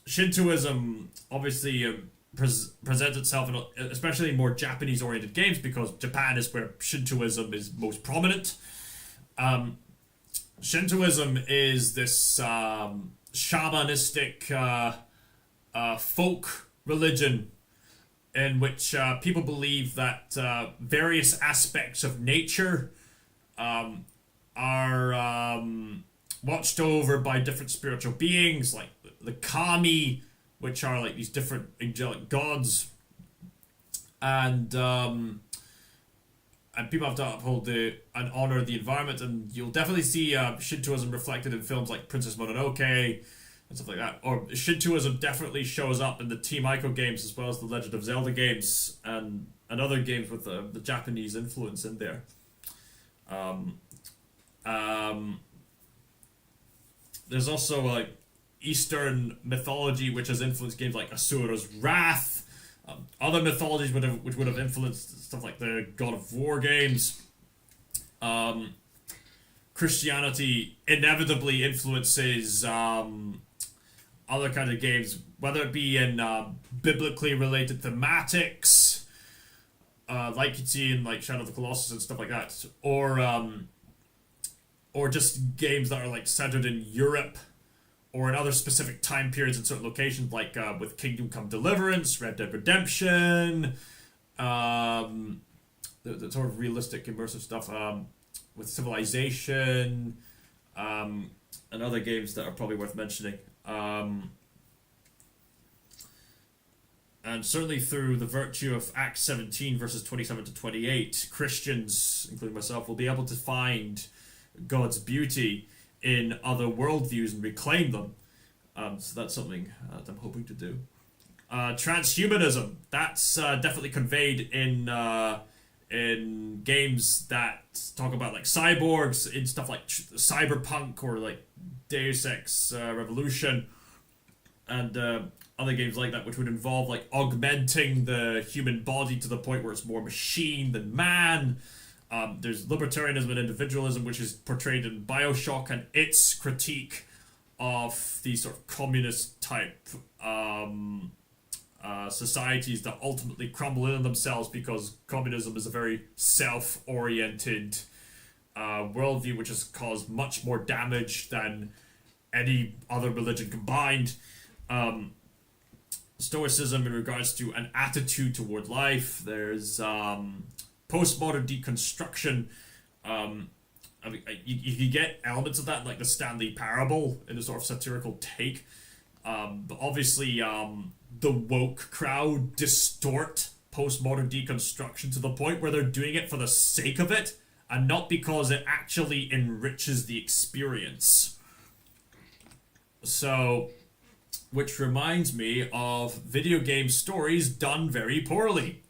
Shintoism obviously presents itself, especially in more Japanese-oriented games, because Japan is where Shintoism is most prominent. Shintoism is this shamanistic folk religion in which people believe that various aspects of nature are watched over by different spiritual beings, like the kami, which are like these different angelic gods, and people have to uphold and honor the environment. And you'll definitely see Shintoism reflected in films like Princess Mononoke and stuff like that. Or Shintoism definitely shows up in the Team Ico games as well as the Legend of Zelda games and other games with the Japanese influence in there. There's also like Eastern mythology, which has influenced games like Asura's Wrath. Other mythologies which would have influenced stuff like the God of War games. Christianity inevitably influences other kinds of games, whether it be in biblically related thematics, like you'd see in like Shadow of the Colossus and stuff like that, or just games that are like centered in Europe or in other specific time periods in certain locations, like with Kingdom Come Deliverance, Red Dead Redemption, the sort of realistic immersive stuff with Civilization, and other games that are probably worth mentioning. And certainly through the virtue of Acts 17 verses 27 to 28, Christians, including myself, will be able to find God's beauty in other worldviews and reclaim them. So that's something that I'm hoping to do. Transhumanism. That's definitely conveyed in games that talk about like cyborgs, in stuff like Cyberpunk or like Deus Ex Revolution, and other games like that, which would involve like augmenting the human body to the point where it's more machine than man. There's libertarianism and individualism, which is portrayed in Bioshock and its critique of these sort of communist type societies that ultimately crumble in on themselves because communism is a very self-oriented worldview, which has caused much more damage than any other religion combined. Stoicism in regards to an attitude toward life. There's postmodern deconstruction. I mean, you get elements of that, like the Stanley Parable, in a sort of satirical take. But obviously, the woke crowd distort postmodern deconstruction to the point where they're doing it for the sake of it, and not because it actually enriches the experience. So, which reminds me of video game stories done very poorly.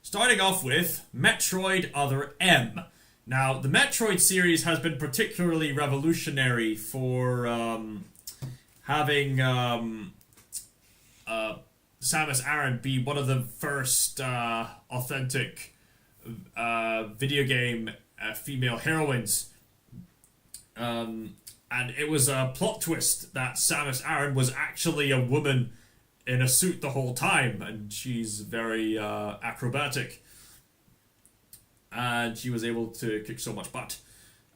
Starting off with Metroid Other M. Now, the Metroid series has been particularly revolutionary for having Samus Aran be one of the first authentic video game female heroines. And it was a plot twist that Samus Aran was actually a woman in a suit the whole time, and she's very acrobatic. And she was able to kick so much butt.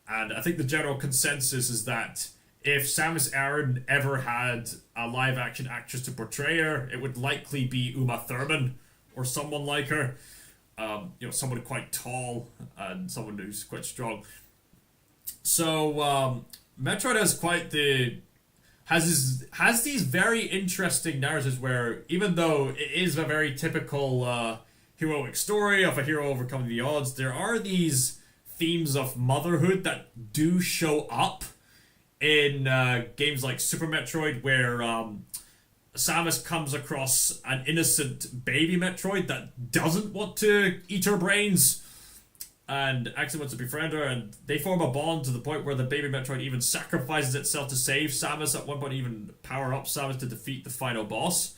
And I think the general consensus is that if Samus Aran ever had a live-action actress to portray her, it would likely be Uma Thurman or someone like her. Someone quite tall and someone who's quite strong. So, Metroid has these very interesting narratives where, even though it is a very typical heroic story of a hero overcoming the odds, there are these themes of motherhood that do show up in games like Super Metroid, where Samus comes across an innocent baby Metroid that doesn't want to eat her brains and actually wants to befriend her, and they form a bond to the point where the baby Metroid even sacrifices itself to save Samus, at one point even power up Samus to defeat the final boss.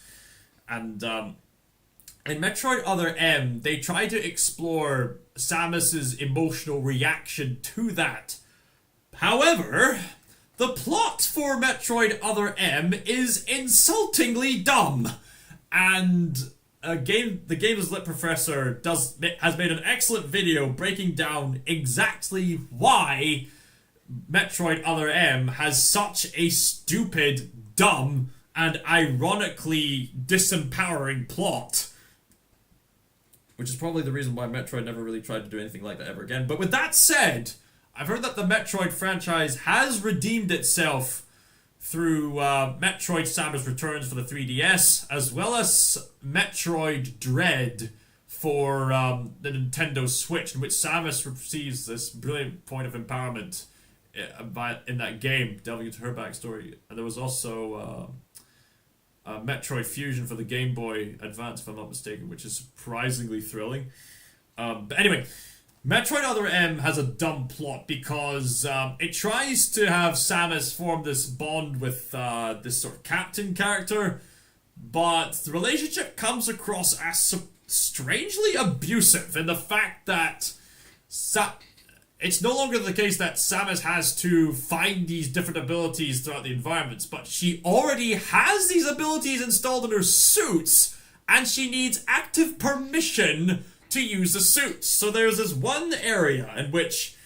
And in Metroid Other M, they try to explore Samus's emotional reaction to that. However, the plot for Metroid Other M is insultingly dumb, and the Game's Lit Professor has made an excellent video breaking down exactly why Metroid Other M has such a stupid, dumb, and ironically disempowering plot. Which is probably the reason why Metroid never really tried to do anything like that ever again. But with that said, I've heard that the Metroid franchise has redeemed itself through Metroid Samus Returns for the 3DS, as well as Metroid Dread for the Nintendo Switch, in which Samus receives this brilliant point of empowerment in that game, delving into her backstory. And there was also Metroid Fusion for the Game Boy Advance, if I'm not mistaken, which is surprisingly thrilling. But anyway, Metroid Other M has a dumb plot because it tries to have Samus form this bond with this sort of captain character, but the relationship comes across as strangely abusive in the fact that it's no longer the case that Samus has to find these different abilities throughout the environments, but she already has these abilities installed in her suits, and she needs active permission to use the suits. So there's this one area in which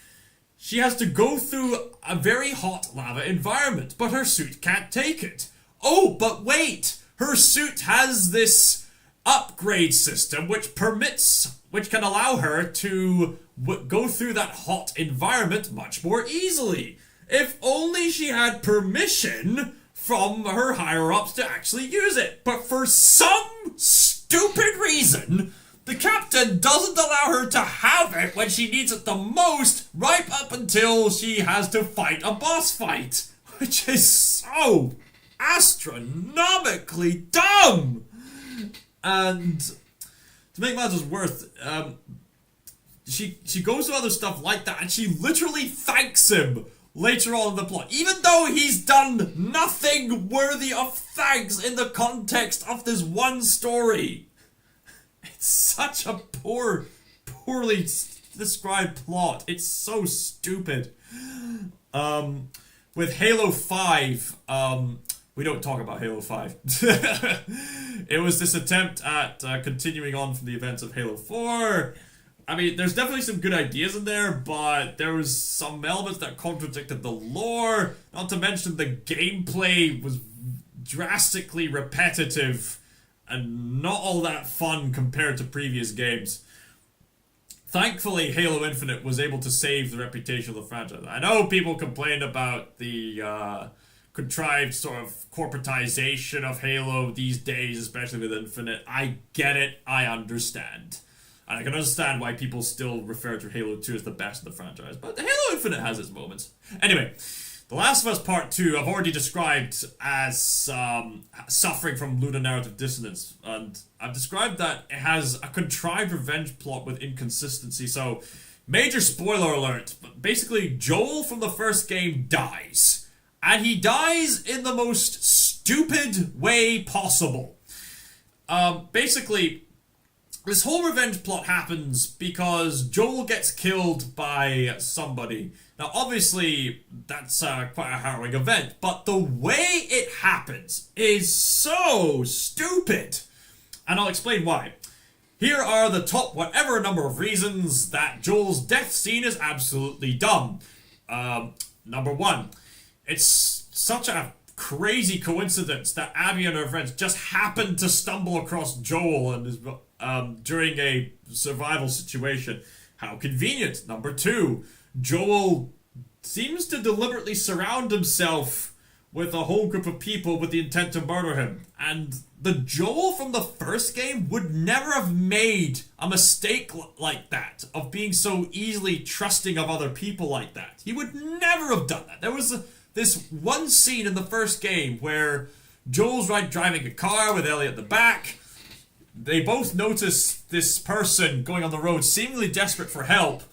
she has to go through a very hot lava environment, but her suit can't take it. Oh, but wait! Her suit has this upgrade system which can allow her to go through that hot environment much more easily. If only she had permission from her higher-ups to actually use it. But for some stupid reason, the captain doesn't allow her to have it when she needs it the most, right up until she has to fight a boss fight. Which is so astronomically dumb! And to make matters worse, she goes to other stuff like that, and she literally thanks him later on in the plot, even though he's done nothing worthy of thanks in the context of this one story. It's such a poorly described plot. It's so stupid. With Halo 5, we don't talk about Halo 5. It was this attempt at continuing on from the events of Halo 4. I mean, there's definitely some good ideas in there, but there was some elements that contradicted the lore. Not to mention the gameplay was drastically repetitive and not all that fun compared to previous games. Thankfully, Halo Infinite was able to save the reputation of the franchise. I know people complained about the contrived sort of corporatization of Halo these days, especially with Infinite. I get it. I understand. And I can understand why people still refer to Halo 2 as the best of the franchise. But Halo Infinite has its moments. Anyway, The Last of Us Part 2 I've already described as suffering from ludonarrative dissonance. And I've described that it has a contrived revenge plot with inconsistency. So, major spoiler alert. But basically, Joel from the first game dies. And he dies in the most stupid way possible. Basically, this whole revenge plot happens because Joel gets killed by somebody. Now, obviously, that's quite a harrowing event, but the way it happens is so stupid. And I'll explain why. Here are the top whatever number of reasons that Joel's death scene is absolutely dumb. Number one, it's such a crazy coincidence that Abby and her friends just happened to stumble across Joel and during a survival situation. How convenient. Number two, Joel seems to deliberately surround himself with a whole group of people with the intent to murder him. And the Joel from the first game would never have made a mistake like that, of being so easily trusting of other people like that. He would never have done that. There was this one scene in the first game where Joel's driving a car with Ellie at the back. They both notice this person going on the road seemingly desperate for help,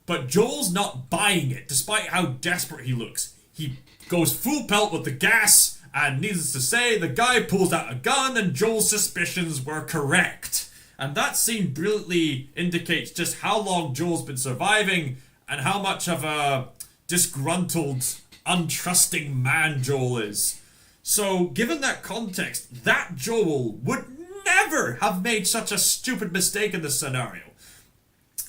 but Joel's not buying it, despite how desperate he looks. He goes full pelt with the gas, and needless to say, the guy pulls out a gun, and Joel's suspicions were correct. And that scene brilliantly indicates just how long Joel's been surviving, and how much of a disgruntled, untrusting man Joel is. So, given that context, that Joel would never have made such a stupid mistake in this scenario.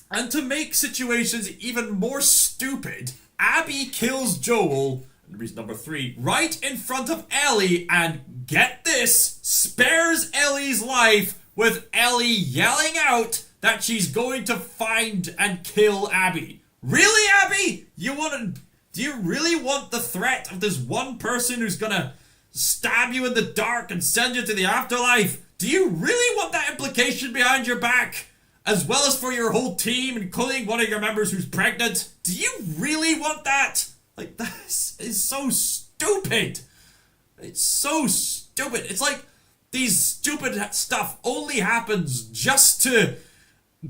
And to make situations even more stupid, Abby kills Joel, reason number three, right in front of Ellie, and get this, spares Ellie's life with Ellie yelling out that she's going to find and kill Abby. Really, Abby? Do you really want the threat of this one person who's gonna stab you in the dark and send you to the afterlife? Do you really want that implication behind your back? As well as for your whole team, including one of your members who's pregnant? Do you really want that? Like, this is so stupid. It's so stupid. It's like these stupid stuff only happens just to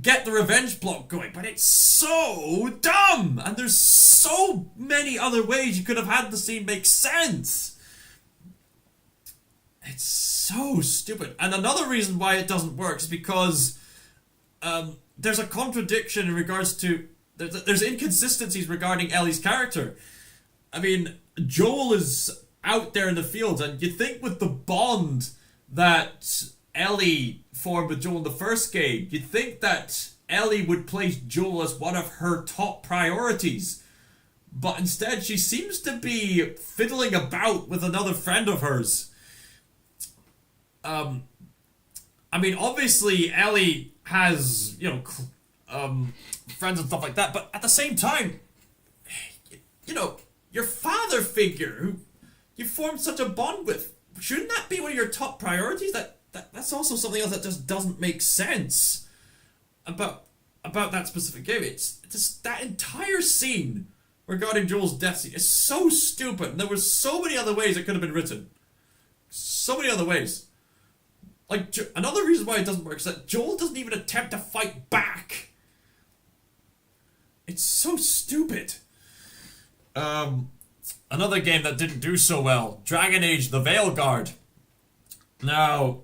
get the revenge plot going, but it's so dumb. And there's so many other ways you could have had the scene make sense. It's so stupid. And another reason why it doesn't work is because there's a contradiction in regards to... There's inconsistencies regarding Ellie's character. I mean, Joel is out there in the fields, and you'd think with the bond that Ellie formed with Joel in the first game, you'd think that Ellie would place Joel as one of her top priorities. But instead, she seems to be fiddling about with another friend of hers. I mean, obviously, Ellie has, friends and stuff like that, but at the same time, your father figure, who you formed such a bond with, shouldn't that be one of your top priorities? That's also something else that just doesn't make sense about that specific game. It's just that entire scene regarding Joel's death scene is so stupid, and there were so many other ways it could have been written. So many other ways. Like, another reason why it doesn't work is that Joel doesn't even attempt to fight back. It's so stupid. Another game that didn't do so well, Dragon Age: The Veilguard. Now,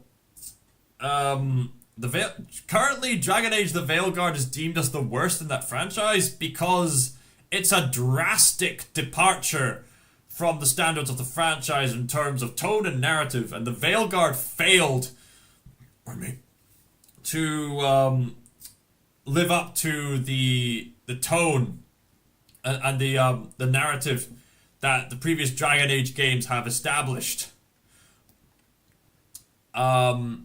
currently Dragon Age: The Veilguard is deemed as the worst in that franchise because it's a drastic departure from the standards of the franchise in terms of tone and narrative, and The Veilguard failed, to live up to the tone and the narrative that the previous Dragon Age games have established. There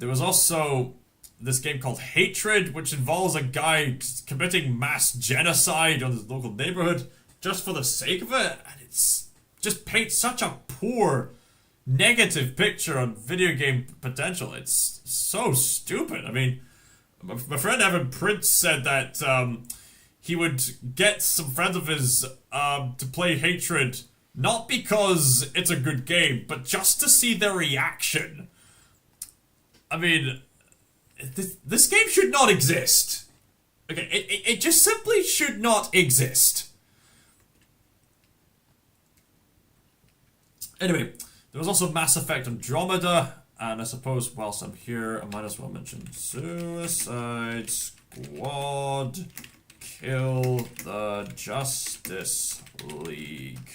was also this game called Hatred, which involves a guy committing mass genocide on his local neighborhood just for the sake of it, and it's just paints such a poor, negative picture on video game potential. It's so stupid. I mean, my friend Evan Prince said that he would get some friends of his to play Hatred, not because it's a good game, but just to see their reaction. I mean, this game should not exist. Okay, it just simply should not exist. Anyway, there was also Mass Effect Andromeda, and I suppose whilst I'm here, I might as well mention Suicide Squad Kill the Justice League.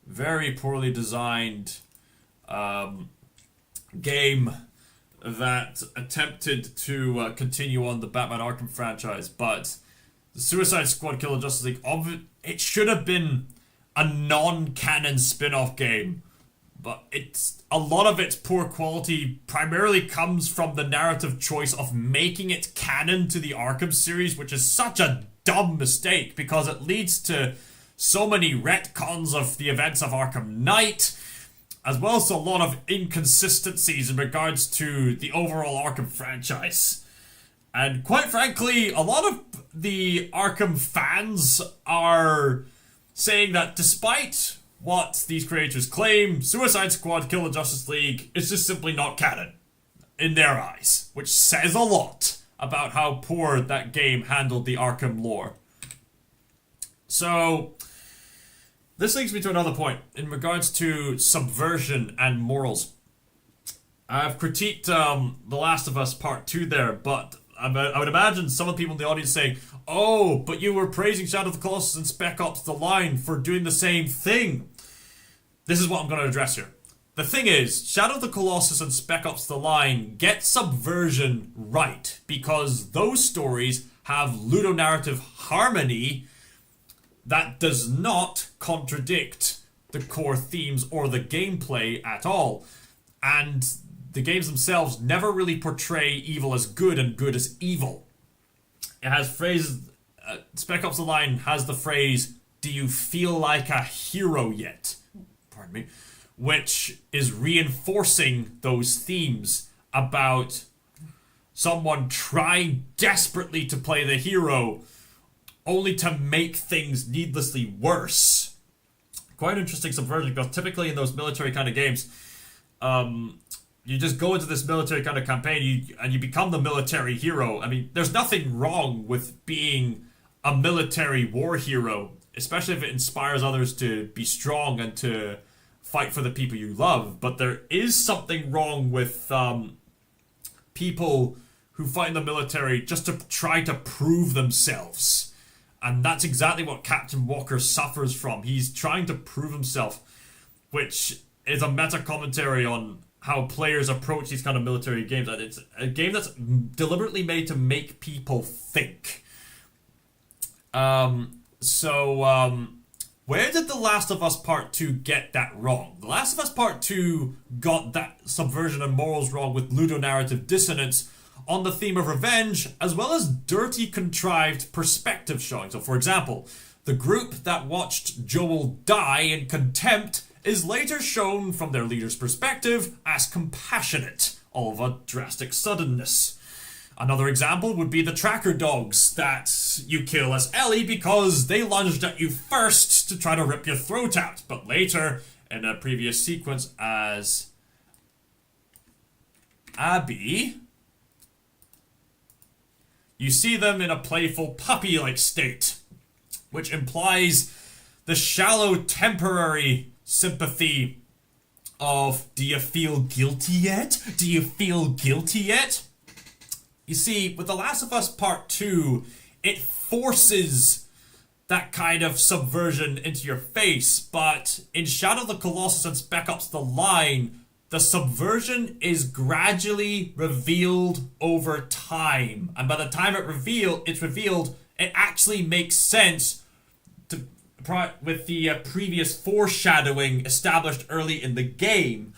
Very poorly designed game that attempted to continue on the Batman Arkham franchise, but the Suicide Squad Kill the Justice League, it should have been a non-canon spin-off game, but a lot of its poor quality primarily comes from the narrative choice of making it canon to the Arkham series, which is such a dumb mistake because it leads to so many retcons of the events of Arkham Knight, as well as a lot of inconsistencies in regards to the overall Arkham franchise. And quite frankly, a lot of the Arkham fans are saying that despite what these creators claim, Suicide Squad Kill the Justice League is just simply not canon in their eyes, which says a lot about how poor that game handled the Arkham lore. So, this leads me to another point in regards to Subversion and Morals. I've critiqued The Last of Us Part 2 there, but I would imagine some of the people in the audience saying, oh, but you were praising Shadow of the Colossus and Spec Ops The Line for doing the same thing. This is what I'm going to address here. The thing is, Shadow of the Colossus and Spec Ops The Line get Subversion right, because those stories have ludonarrative harmony that does not contradict the core themes or the gameplay at all. And the games themselves never really portray evil as good and good as evil. It has phrases... Spec Ops The Line has the phrase, "Do you feel like a hero yet?" Pardon me. Which is reinforcing those themes about someone trying desperately to play the hero only to make things needlessly worse. Quite interesting subversion, because typically in those military kind of games, you just go into this military kind of campaign and you become the military hero. I mean, there's nothing wrong with being a military war hero, especially if it inspires others to be strong and to fight for the people you love. But there is something wrong with people who fight in the military just to try to prove themselves. And that's exactly what Captain Walker suffers from. He's trying to prove himself, which is a meta-commentary on how players approach these kind of military games. And it's a game that's deliberately made to make people think. Where did The Last of Us Part 2 get that wrong? The Last of Us Part 2 got that Subversion and Morals wrong with ludonarrative dissonance on the theme of revenge, as well as dirty, contrived perspective showing. So, for example, the group that watched Joel die in contempt is later shown from their leader's perspective as compassionate, all of a drastic suddenness. Another example would be the tracker dogs that you kill as Ellie because they lunged at you first to try to rip your throat out, but later, in a previous sequence, as Abby, you see them in a playful puppy-like state, which implies the shallow temporary sympathy of, do you feel guilty yet? Do you feel guilty yet? You see, with The Last of Us Part 2, it forces that kind of subversion into your face, but in Shadow of the Colossus and Spec Ops The Line, the subversion is gradually revealed over time. And by the time it's revealed, it actually makes sense with the previous foreshadowing established early in the game.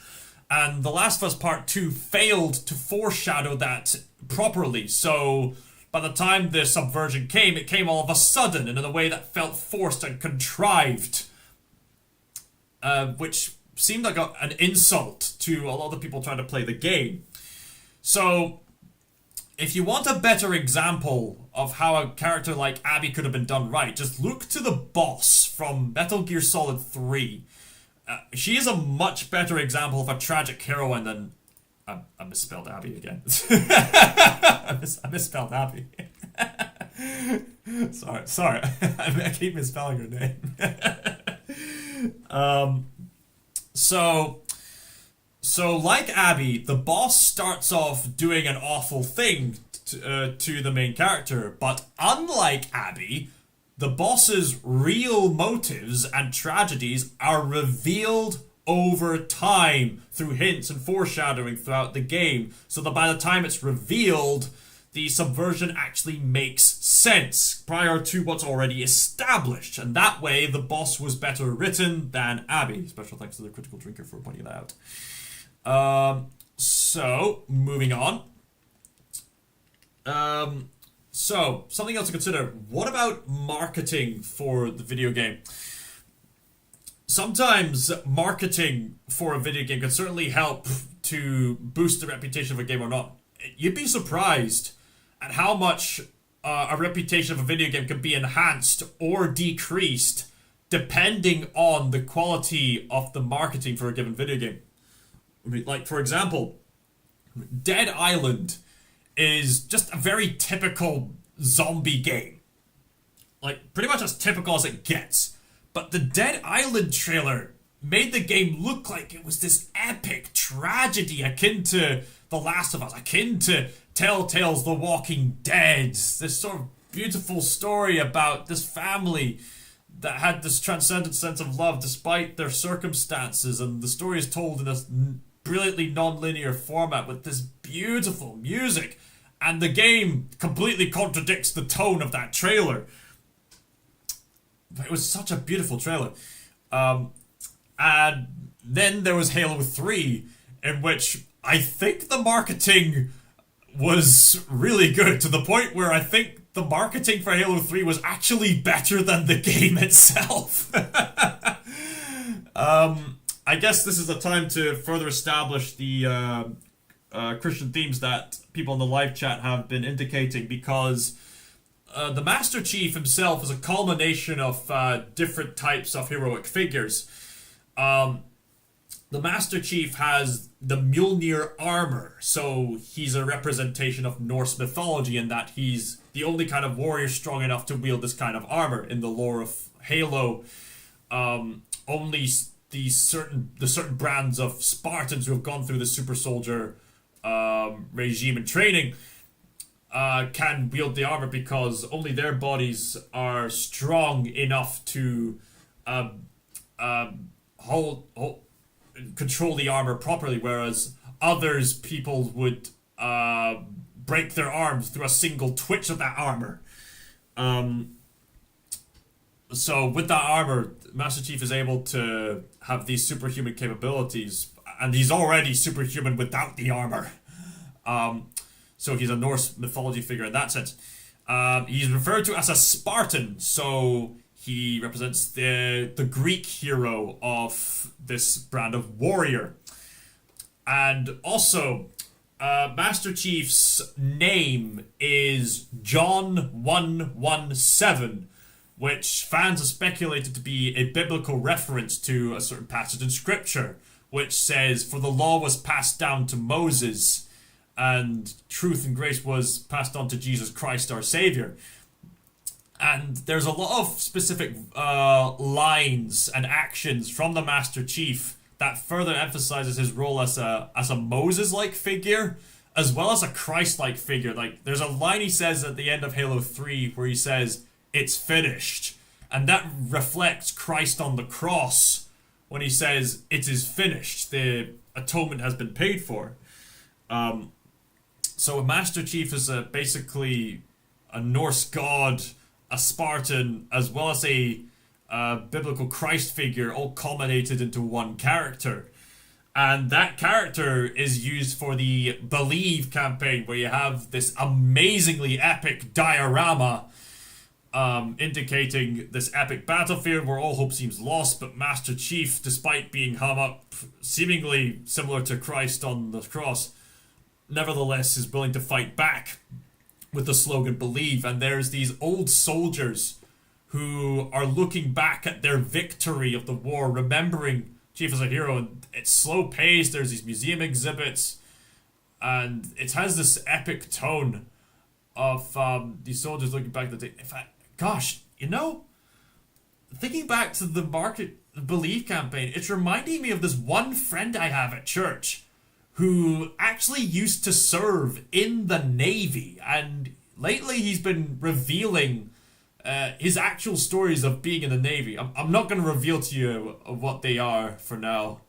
And The Last of Us Part 2 failed to foreshadow that properly. So by the time the subversion came, it came all of a sudden and in a way that felt forced and contrived. Which seemed like an insult to a lot of people trying to play the game. So, if you want a better example of how a character like Abby could have been done right, just look to the boss from Metal Gear Solid 3. She is a much better example of a tragic heroine than... I misspelled Abby again. I misspelled Abby. Sorry. I keep misspelling her name. So like Abby, the boss starts off doing an awful thing to the main character, but unlike Abby, the boss's real motives and tragedies are revealed over time through hints and foreshadowing throughout the game, so that by the time it's revealed, the subversion actually makes sense prior to what's already established, and that way the boss was better written than Abby. Special thanks to the Critical Drinker for pointing that out. So, moving on. So, something else to consider. What about marketing for the video game? Sometimes marketing for a video game can certainly help to boost the reputation of a game or not. You'd be surprised at how much a reputation of a video game can be enhanced or decreased depending on the quality of the marketing for a given video game. Like, for example, Dead Island is just a very typical zombie game. Like, pretty much as typical as it gets. But the Dead Island trailer made the game look like it was this epic tragedy akin to The Last of Us, akin to TellTale's The Walking Dead. This sort of beautiful story about this family that had this transcendent sense of love despite their circumstances, and the story is told in this brilliantly non-linear format with this beautiful music, and the game completely contradicts the tone of that trailer. But it was such a beautiful trailer. And then there was Halo 3, in which I think the marketing was really good, to the point where I think the marketing for Halo 3 was actually better than the game itself. I guess this is a time to further establish the Christian themes that people in the live chat have been indicating, because the Master Chief himself is a culmination of different types of heroic figures. The Master Chief has the Mjolnir armor, so he's a representation of Norse mythology in that he's the only kind of warrior strong enough to wield this kind of armor. In the lore of Halo, only the certain brands of Spartans who have gone through the super soldier regime and training can wield the armor, because only their bodies are strong enough to control the armor properly, whereas people would break their arms through a single twitch of that armor. So with that armor, Master Chief is able to have these superhuman capabilities, and he's already superhuman without the armor. So he's a Norse mythology figure in that sense. He's referred to as a Spartan, so he represents the Greek hero of this brand of warrior. And also, Master Chief's name is John 117, which fans have speculated to be a biblical reference to a certain passage in Scripture, which says, "For the law was passed down to Moses, and truth and grace was passed on to Jesus Christ, our Savior. And there's a lot of specific lines and actions from the Master Chief that further emphasizes his role as a Moses-like figure, as well as a Christ-like figure. Like, there's a line he says at the end of Halo 3 where he says, "It's finished." And that reflects Christ on the cross when he says, "It is finished. The atonement has been paid for." So a Master Chief is basically a Norse god, a Spartan, as well as a biblical Christ figure, all culminated into one character. And that character is used for the Believe campaign, where you have this amazingly epic diorama indicating this epic battlefield where all hope seems lost, but Master Chief, despite being hung up seemingly similar to Christ on the cross, nevertheless is willing to fight back with the slogan Believe. And there's these old soldiers who are looking back at their victory of the war, remembering Chief as a hero, and it's slow paced. There's these museum exhibits, and it has this epic tone of these soldiers looking back at the day. In fact, gosh, thinking back to the Believe campaign, it's reminding me of this one friend I have at church who actually used to serve in the Navy, and lately he's been revealing his actual stories of being in the Navy. I'm not going to reveal to you what they are for now,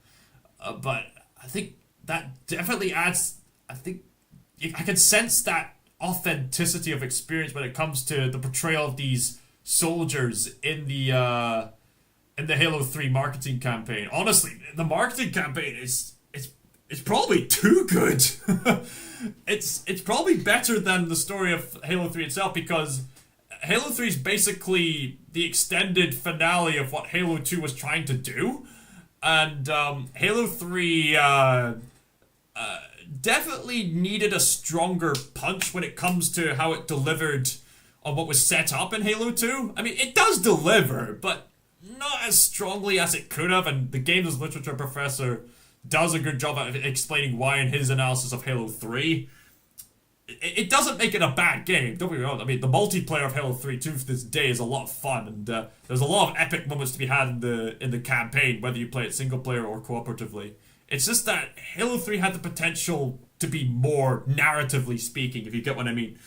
but I think that definitely adds, I can sense that authenticity of experience when it comes to the portrayal of these soldiers in the Halo 3 marketing campaign. Honestly, the marketing campaign it's probably too good. It's probably better than the story of Halo 3 itself, because Halo 3 is basically the extended finale of what Halo 2 was trying to do. And Halo 3 definitely needed a stronger punch when it comes to how it delivered on what was set up in Halo 2. I mean, it does deliver, but not as strongly as it could have, and the games literature professor does a good job at explaining why in his analysis of Halo 3. It doesn't make it a bad game, don't be wrong. I mean, the multiplayer of Halo 3 to this day is a lot of fun, and there's a lot of epic moments to be had in the campaign, whether you play it single player or cooperatively. It's just that Halo 3 had the potential to be more narratively speaking, if you get what I mean.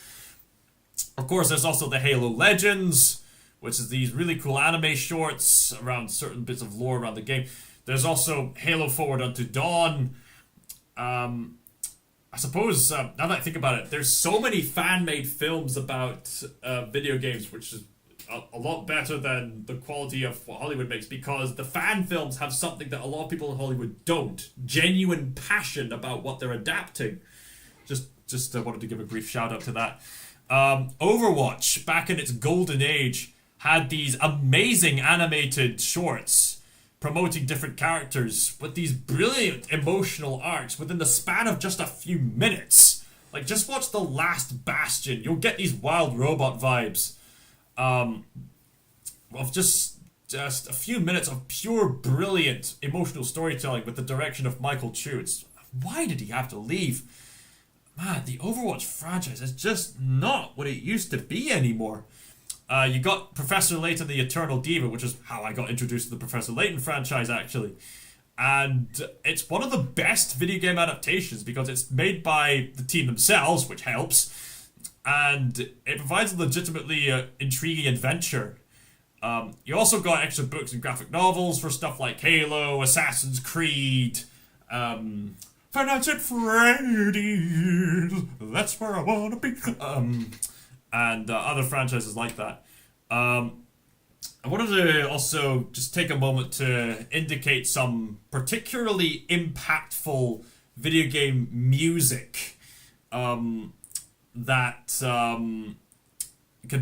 Of course, there's also the Halo Legends, which is these really cool anime shorts around certain bits of lore around the game. There's also Halo Forward Unto Dawn. I suppose, now that I think about it, there's so many fan-made films about video games, which is a lot better than the quality of what Hollywood makes, because the fan films have something that a lot of people in Hollywood don't. Genuine passion about what they're adapting. Just wanted to give a brief shout out to that. Overwatch, back in its golden age, had these amazing animated shorts promoting different characters with these brilliant emotional arcs within the span of just a few minutes. Like, just watch The Last Bastion. You'll get these wild robot vibes of just a few minutes of pure brilliant emotional storytelling with the direction of Michael Chu. Why did he have to leave? Man, the Overwatch franchise is just not what it used to be anymore. You got Professor Layton the Eternal Diva, which is how I got introduced to the Professor Layton franchise, actually. And it's one of the best video game adaptations because it's made by the team themselves, which helps. And it provides a legitimately intriguing adventure. You also got extra books and graphic novels for stuff like Halo, Assassin's Creed, Five Nights at Freddy's, that's where I wanna be, and other franchises like that. I wanted to also just take a moment to indicate some particularly impactful video game music that can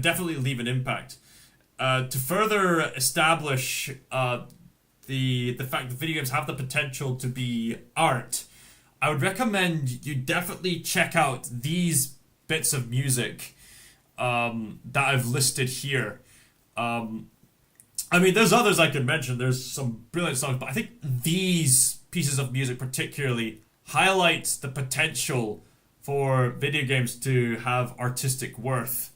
definitely leave an impact. To further establish the fact that video games have the potential to be art, I would recommend you definitely check out these bits of music that I've listed here. I mean, there's others I could mention. There's some brilliant songs, but I think these pieces of music particularly highlight the potential for video games to have artistic worth.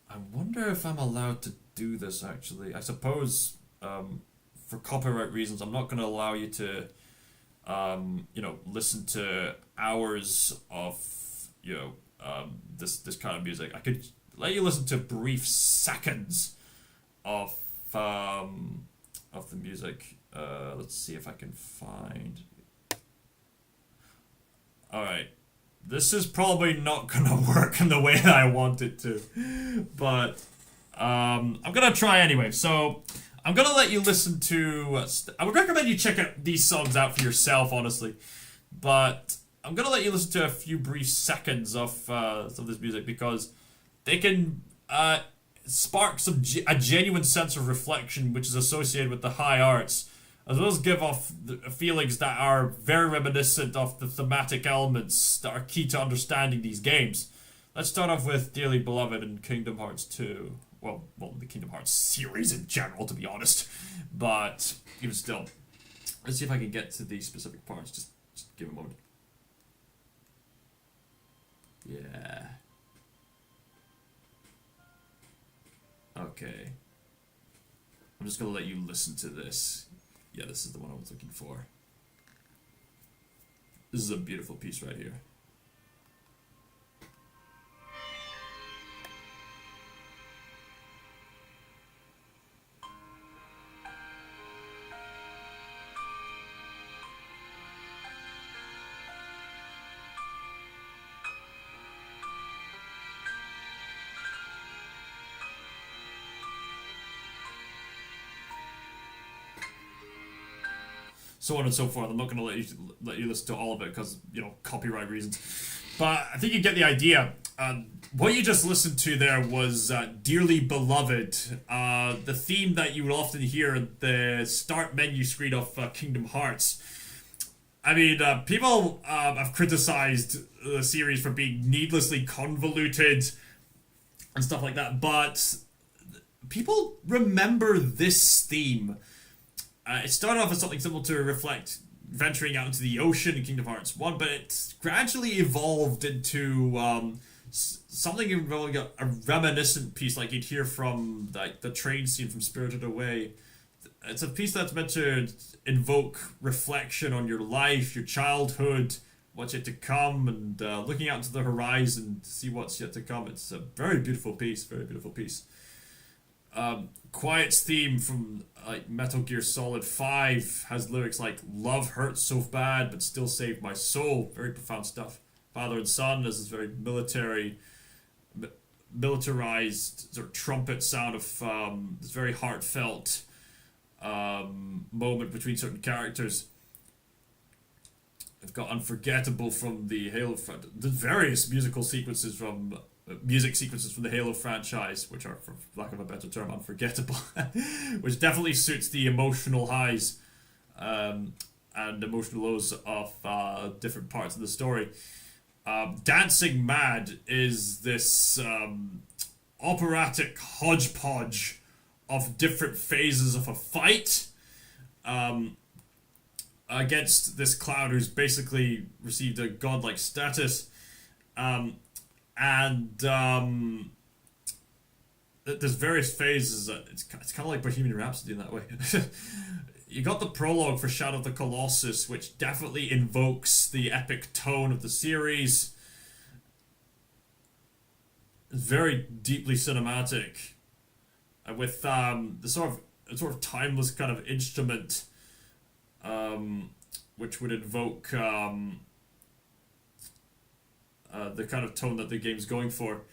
I wonder if I'm allowed to do this, actually. I suppose, for copyright reasons, I'm not going to allow you to, listen to hours of, this kind of music. I could let you listen to brief seconds of the music. Let's see if I can find. Alright. This is probably not gonna work in the way that I want it to. But I'm gonna try anyway. So I'm gonna let you listen to I would recommend you check these songs out for yourself, honestly. But I'm gonna let you listen to a few brief seconds of this music, because they can spark a genuine sense of reflection which is associated with the high arts, as well as give off feelings that are very reminiscent of the thematic elements that are key to understanding these games. Let's start off with Dearly Beloved and Kingdom Hearts 2. Well, the Kingdom Hearts series in general, to be honest. But even still, let's see if I can get to these specific parts. Just give a moment. Yeah. Okay. I'm just gonna let you listen to this. Yeah, this is the one I was looking for. This is a beautiful piece right here. So on and so forth. I'm not going to let you listen to all of it because, copyright reasons. But I think you get the idea. What you just listened to there was Dearly Beloved, the theme that you would often hear at the start menu screen of Kingdom Hearts. I mean, people have criticized the series for being needlessly convoluted and stuff like that, but people remember this theme. It started off as something simple to reflect venturing out into the ocean in Kingdom Hearts 1, but it gradually evolved into something involving a reminiscent piece like you'd hear from the train scene from Spirited Away. It's a piece that's meant to invoke reflection on your life, your childhood, what's yet to come, and looking out into the horizon to see what's yet to come. It's a very beautiful piece, very beautiful piece. Quiet's theme from Metal Gear Solid 5 has lyrics like "Love hurts so bad, but still saved my soul." Very profound stuff. Father and Son has this very militarized sort of trumpet sound of this very heartfelt moment between certain characters. I've got Unforgettable from the Halo the various music sequences from the Halo franchise, which are, for lack of a better term, unforgettable, which definitely suits the emotional highs and emotional lows of different parts of the story. Dancing Mad is this operatic hodgepodge of different phases of a fight against this Cloud who's basically received a godlike status. There's various phases. It's kind of like Bohemian Rhapsody in that way. You got the prologue for Shadow of the Colossus, which definitely invokes the epic tone of the series. It's very deeply cinematic, with the sort of timeless kind of instrument, which would invoke the kind of tone that the game's going for.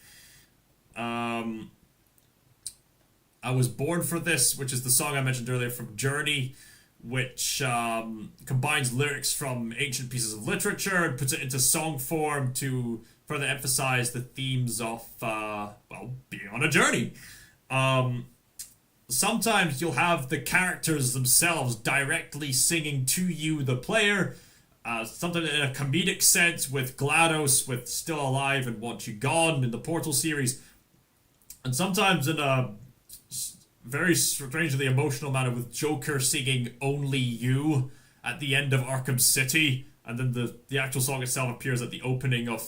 I Was Born for This, which is the song I mentioned earlier from Journey, which combines lyrics from ancient pieces of literature and puts it into song form to further emphasize the themes of, being on a journey. Sometimes you'll have the characters themselves directly singing to you, the player, sometimes in a comedic sense with GLaDOS with Still Alive and Want You Gone in the Portal series, and sometimes in a very strangely emotional manner with Joker singing Only You at the end of Arkham City, and then the actual song itself appears at the opening of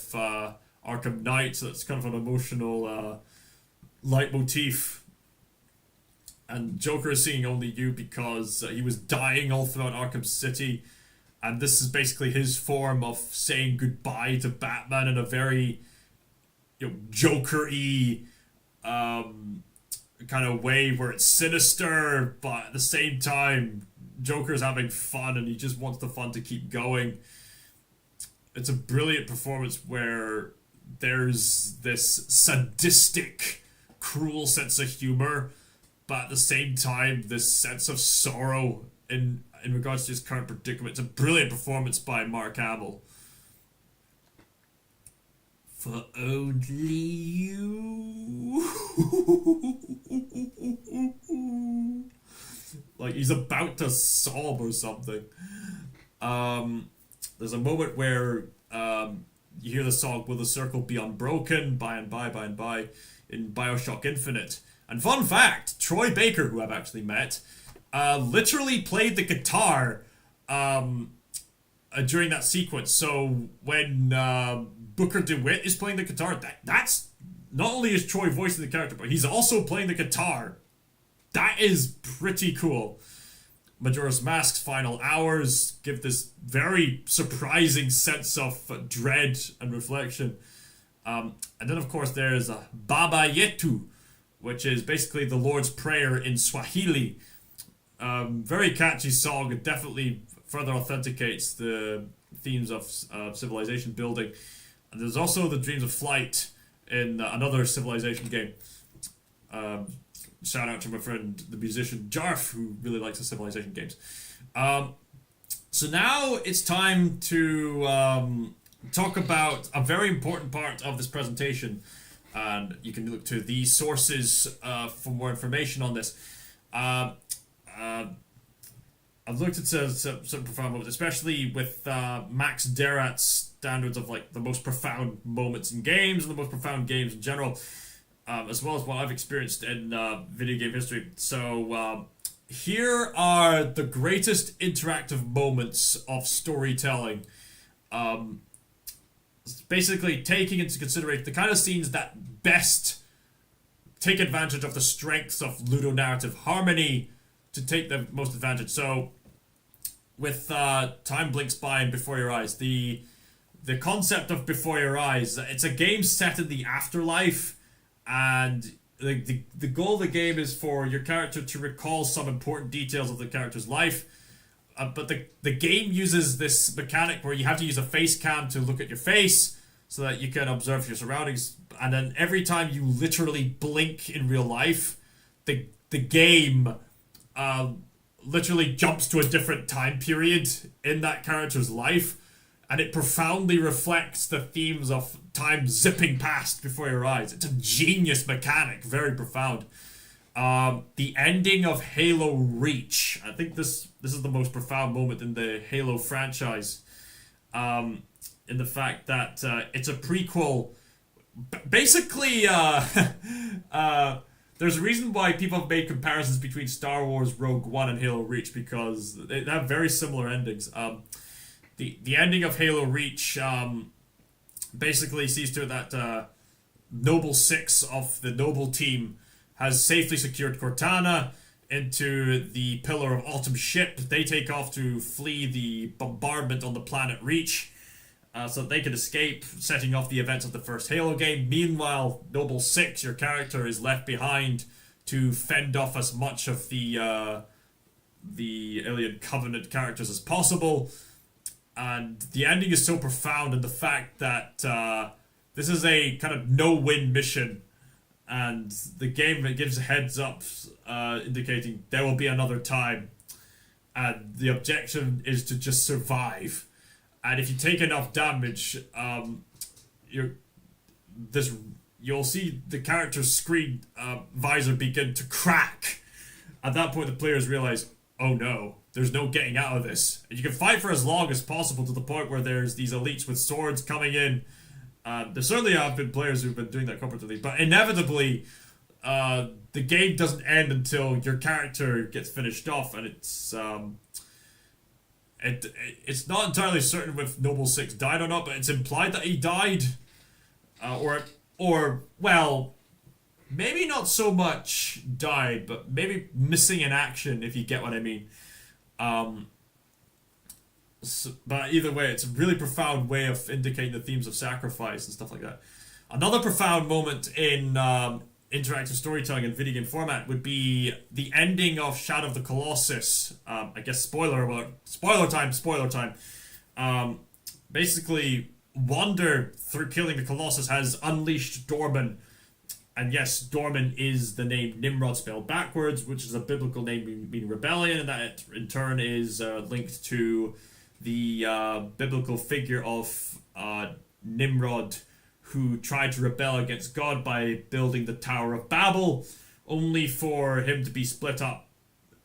Arkham Knight, so it's kind of an emotional leitmotif. And Joker is singing Only You because he was dying all throughout Arkham City, and this is basically his form of saying goodbye to Batman in a very, Joker-y kind of way where it's sinister, but at the same time, Joker's having fun and he just wants the fun to keep going. It's a brilliant performance where there's this sadistic, cruel sense of humor, but at the same time, this sense of sorrow in regards to his current predicament. It's a brilliant performance by Mark Hamill. For only you. Like he's about to sob or something. There's a moment where you hear the song "Will the Circle Be Unbroken" by and by in Bioshock Infinite. And fun fact, Troy Baker, who I've actually met, literally played the guitar during that sequence. So when Booker DeWitt is playing the guitar, that's not only is Troy voicing the character, but he's also playing the guitar. That is pretty cool. Majora's Mask's final hours give this very surprising sense of dread and reflection. And then, of course, there's Baba Yetu, which is basically the Lord's Prayer in Swahili. Very catchy song. It definitely further authenticates the themes of civilization building. And there's also the Dreams of Flight in another Civilization game. Shout out to my friend, the musician Jarf, who really likes the Civilization games. So now it's time to talk about a very important part of this presentation. And you can look to these sources for more information on this. I've looked at some profound moments, especially with Max Derrat's standards of like the most profound moments in games and the most profound games in general, as well as what I've experienced in video game history. So here are the greatest interactive moments of storytelling. Basically taking into consideration the kind of scenes that best take advantage of the strengths of ludonarrative harmony to take the most advantage. So with Time Blinks By and Before Your Eyes, the concept of Before Your Eyes, it's a game set in the afterlife, and the goal of the game is for your character to recall some important details of the character's life. But the game uses this mechanic where you have to use a face cam to look at your face so that you can observe your surroundings. And then every time you literally blink in real life, the game literally jumps to a different time period in that character's life. And it profoundly reflects the themes of time zipping past before your eyes. It's a genius mechanic, very profound. The ending of Halo Reach. I think this is the most profound moment in the Halo franchise. In the fact that it's a prequel. Basically, there's a reason why people have made comparisons between Star Wars Rogue One and Halo Reach, because they have very similar endings. The ending of Halo Reach basically sees to it that Noble 6 of the Noble team has safely secured Cortana into the Pillar of Autumn ship. They take off to flee the bombardment on the planet Reach so that they can escape, setting off the events of the first Halo game. Meanwhile, Noble 6, your character, is left behind to fend off as much of the Alien Covenant characters as possible. And the ending is so profound in the fact that this is a kind of no-win mission. And the game gives a heads up indicating there will be another time. And the objective is to just survive. And if you take enough damage, you'll see the character's screen visor begin to crack. At that point, the players realize, oh no, there's no getting out of this. And you can fight for as long as possible to the point where there's these elites with swords coming in. There certainly have been players who've been doing that competitively, but inevitably, the game doesn't end until your character gets finished off, and It's not entirely certain if Noble Six died or not, but it's implied that he died, or well, maybe not so much died, but maybe missing in action, if you get what I mean. But either way, it's a really profound way of indicating the themes of sacrifice and stuff like that. Another profound moment in interactive storytelling in video game format would be the ending of Shadow of the Colossus. I guess spoiler alert. Spoiler time. Basically, Wander, through killing the Colossus, has unleashed Dorman. And yes, Dorman is the name Nimrod spelled backwards, which is a biblical name meaning rebellion, and that in turn is linked to the biblical figure of Nimrod, who tried to rebel against God by building the Tower of Babel, only for him to be split up,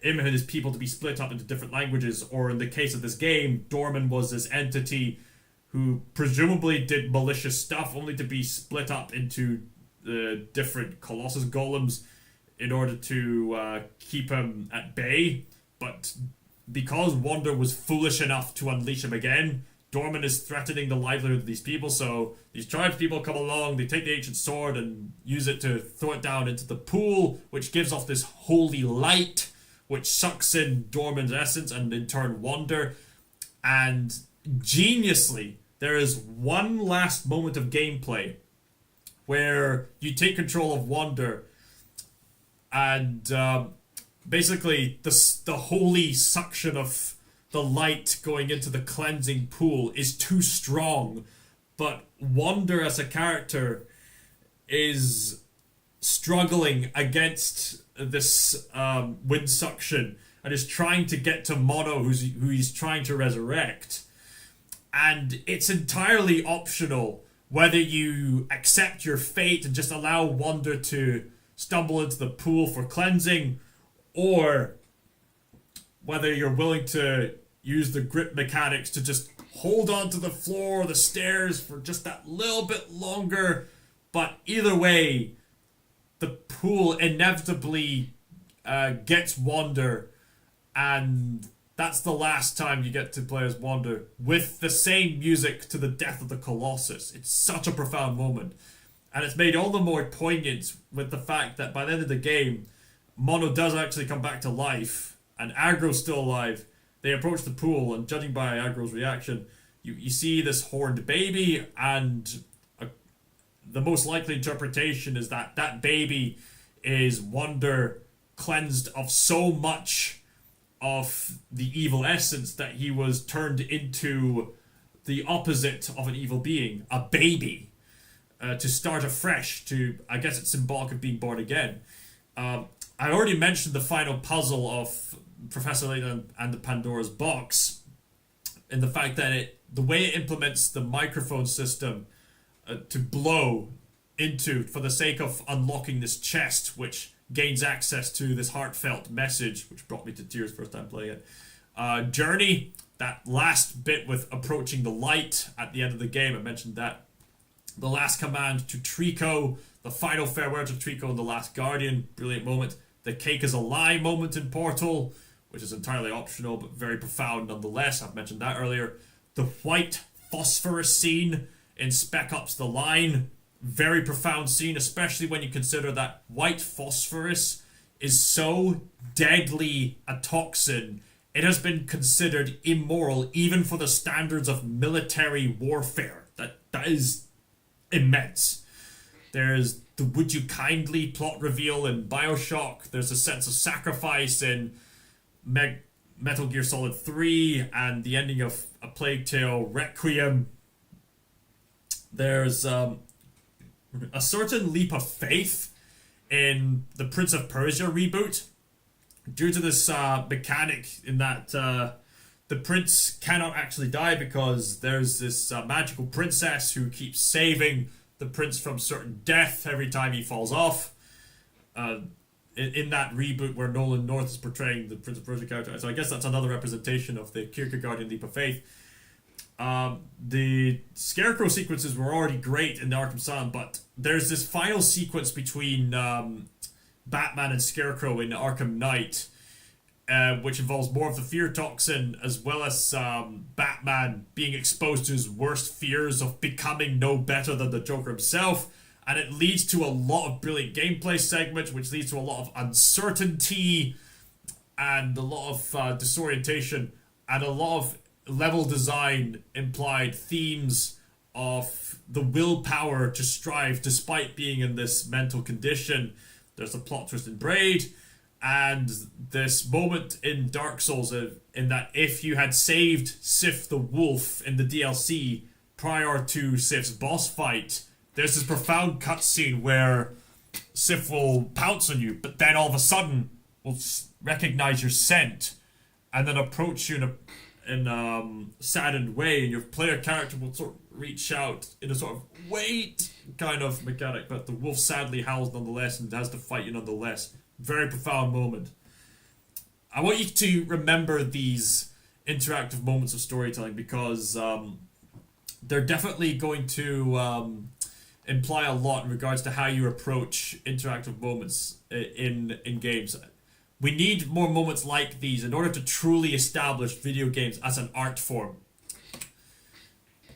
him and his people to be split up into different languages, or in the case of this game, Dorman was this entity who presumably did malicious stuff, only to be split up into different Colossus golems in order to keep him at bay. But because Wander was foolish enough to unleash him again, Dorman is threatening the livelihood of these people, so these tribespeople come along, they take the ancient sword and use it to throw it down into the pool, which gives off this holy light, which sucks in Dorman's essence and in turn Wander. And geniusly, there is one last moment of gameplay where you take control of Wander, and basically the holy suction of the light going into the cleansing pool is too strong, but Wander as a character is struggling against this wind suction and is trying to get to Mono, who he's trying to resurrect. And it's entirely optional whether you accept your fate and just allow Wander to stumble into the pool for cleansing, or whether you're willing to use the grip mechanics to just hold on to the floor or the stairs for just that little bit longer. But either way, the pool inevitably gets Wander, and that's the last time you get to play as Wander, with the same music to the death of the Colossus. It's such a profound moment, and it's made all the more poignant with the fact that by the end of the game, Mono does actually come back to life, and Agro's still alive. They approach the pool, and judging by Agro's reaction, you see this horned baby, and the most likely interpretation is that that baby is Wander cleansed of so much of the evil essence that he was turned into the opposite of an evil being, a baby, to start afresh, I guess it's symbolic of being born again. I already mentioned the final puzzle of Professor Layton and the Pandora's Box, in the fact that the way it implements the microphone system to blow into, for the sake of unlocking this chest, which gains access to this heartfelt message, which brought me to tears first time playing it. Journey, that last bit with approaching the light at the end of the game, I mentioned that. The last command to Trico, the final farewell to Trico and the Last Guardian, brilliant moment. The cake is a lie moment in Portal, which is entirely optional but very profound nonetheless. I've mentioned that earlier. The white phosphorus scene in Spec Ops The Line, very profound scene, especially when you consider that white phosphorus is so deadly a toxin, it has been considered immoral even for the standards of military warfare. That is immense. There's the Would You Kindly plot reveal in Bioshock. There's a sense of sacrifice in Metal Gear Solid 3 and the ending of A Plague Tale Requiem. There's a certain leap of faith in the Prince of Persia reboot due to this mechanic in that the prince cannot actually die because there's this magical princess who keeps saving the prince from certain death every time he falls off. In that reboot where Nolan North is portraying the Prince of Persia character. So I guess that's another representation of the Kierkegaardian leap of faith. The Scarecrow sequences were already great in the Arkham Asylum, but there's this final sequence between Batman and Scarecrow in Arkham Knight, which involves more of the fear toxin, as well as Batman being exposed to his worst fears of becoming no better than the Joker himself. And it leads to a lot of brilliant gameplay segments, which leads to a lot of uncertainty and a lot of disorientation and a lot of level design implied themes of the willpower to strive despite being in this mental condition. There's a plot twist in Braid, and this moment in Dark Souls in that if you had saved Sif the Wolf in the DLC prior to Sif's boss fight, there's this profound cutscene where Sif will pounce on you, but then all of a sudden will recognize your scent and then approach you in a saddened way, and your player character will sort of reach out in a sort of wait kind of mechanic, but the wolf sadly howls nonetheless and has to fight you nonetheless. Very profound moment. I want you to remember these interactive moments of storytelling because they're definitely going to imply a lot in regards to how you approach interactive moments in games. We need more moments like these in order to truly establish video games as an art form.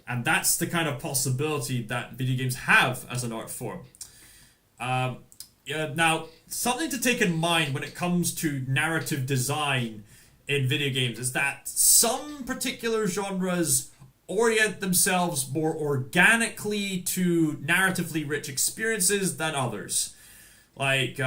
And that's the kind of possibility that video games have as an art form. Now, something to take in mind when it comes to narrative design in video games is that some particular genres orient themselves more organically to narratively rich experiences than others. Like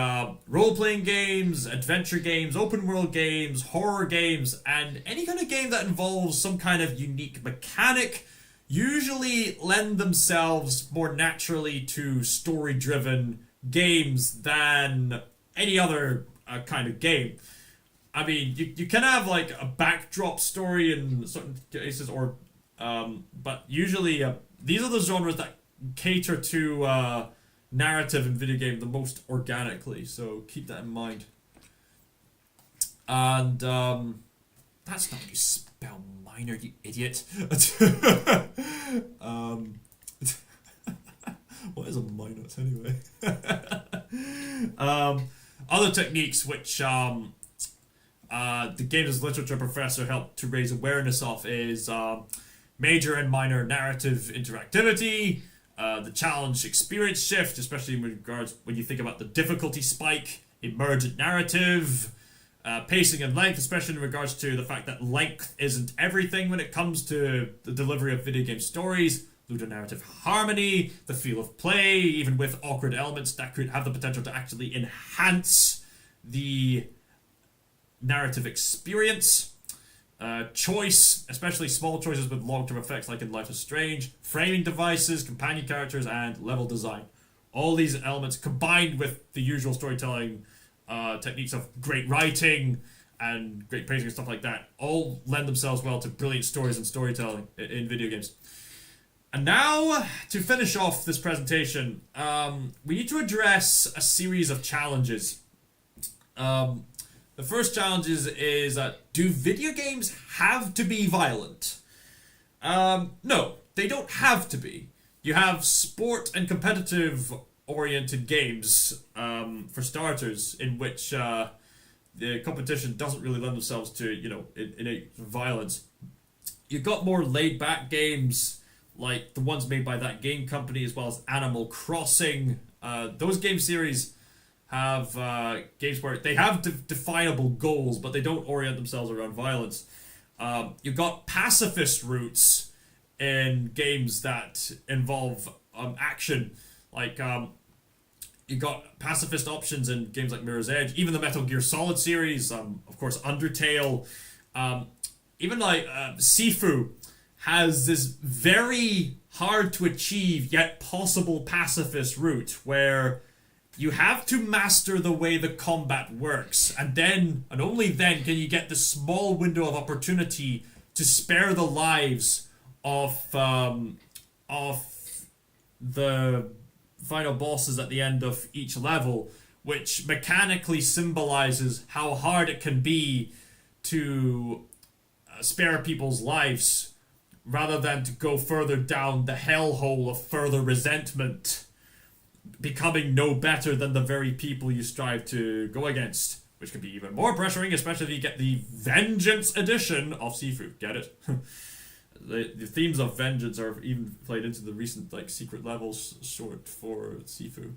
role-playing games, adventure games, open-world games, horror games, and any kind of game that involves some kind of unique mechanic usually lend themselves more naturally to story-driven games than any other kind of game. I mean, you can have like a backdrop story in certain cases, or but usually these are the genres that cater to narrative in video game the most organically, so keep that in mind. And that's not how you spell minor, you idiot. What is a minor anyway? Other techniques which the games literature professor helped to raise awareness of is major and minor narrative interactivity, the challenge experience shift, especially in regards when you think about the difficulty spike, emergent narrative, pacing and length, especially in regards to the fact that length isn't everything when it comes to the delivery of video game stories, ludonarrative harmony, the feel of play, even with awkward elements that could have the potential to actually enhance the narrative experience. Choice, especially small choices with long-term effects like in Life is Strange, framing devices, companion characters, and level design. All these elements combined with the usual storytelling techniques of great writing and great pacing and stuff like that all lend themselves well to brilliant stories and storytelling in video games. And now, to finish off this presentation, we need to address a series of challenges. The first challenge is do video games have to be violent? No, they don't have to be. You have sport and competitive oriented games, for starters, in which the competition doesn't really lend themselves to, innate violence. You've got more laid back games, like the ones made by that game company, as well as Animal Crossing. Those game series have games where they have definable goals, but they don't orient themselves around violence. You've got pacifist routes in games that involve action. Like, you've got pacifist options in games like Mirror's Edge, even the Metal Gear Solid series, of course, Undertale. Even like Sifu has this very hard to achieve yet possible pacifist route where you have to master the way the combat works, and then, and only then, can you get the small window of opportunity to spare the lives of the final bosses at the end of each level, which mechanically symbolizes how hard it can be to spare people's lives, rather than to go further down the hellhole of further resentment, becoming no better than the very people you strive to go against. which could be even more pressuring, especially if you get the Vengeance edition of Sifu. Get it? The themes of vengeance are even played into the recent like secret levels short for Sifu.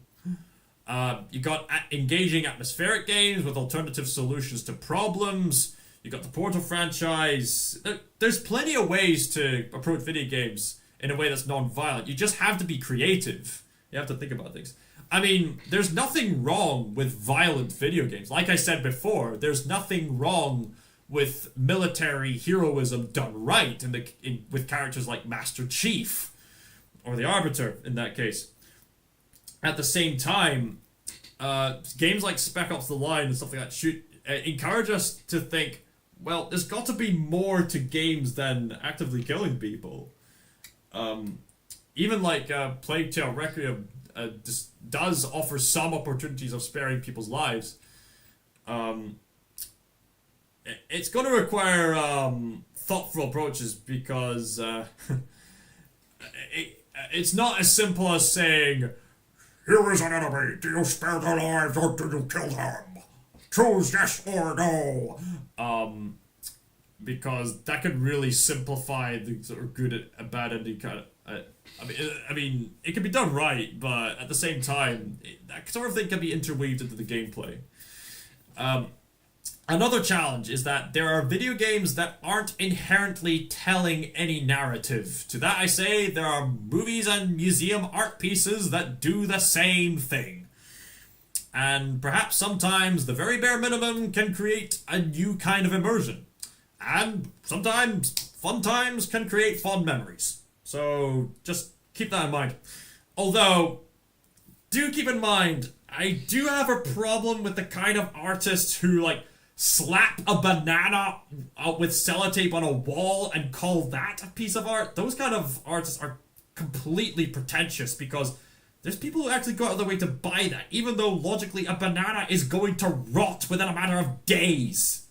You got engaging atmospheric games with alternative solutions to problems. You got the Portal franchise. There's plenty of ways to approach video games in a way that's non-violent. You just have to be creative. You have to think about things. I mean, there's nothing wrong with violent video games. Like I said before, there's nothing wrong with military heroism done right with characters like Master Chief or the Arbiter in that case. At the same time, games like Spec Ops: The Line and stuff like that should encourage us to think, well, there's got to be more to games than actively killing people. Even like Plague Tale Requiem does offer some opportunities of sparing people's lives. It's going to require thoughtful approaches because it's not as simple as saying, here is an enemy, do you spare their lives or do you kill them? Choose yes or no. Because that could really simplify the sort of good and bad ending kind of... I mean, it can be done right, but at the same time, that sort of thing can be interweaved into the gameplay. Another challenge is that there are video games that aren't inherently telling any narrative. To that I say, there are movies and museum art pieces that do the same thing. And perhaps sometimes the very bare minimum can create a new kind of immersion. And sometimes fun times can create fond memories. So just keep that in mind. Although, do keep in mind, I do have a problem with the kind of artists who like slap a banana with sellotape on a wall and call that a piece of art. Those kind of artists are completely pretentious because there's people who actually go out of their way to buy that, even though logically a banana is going to rot within a matter of days.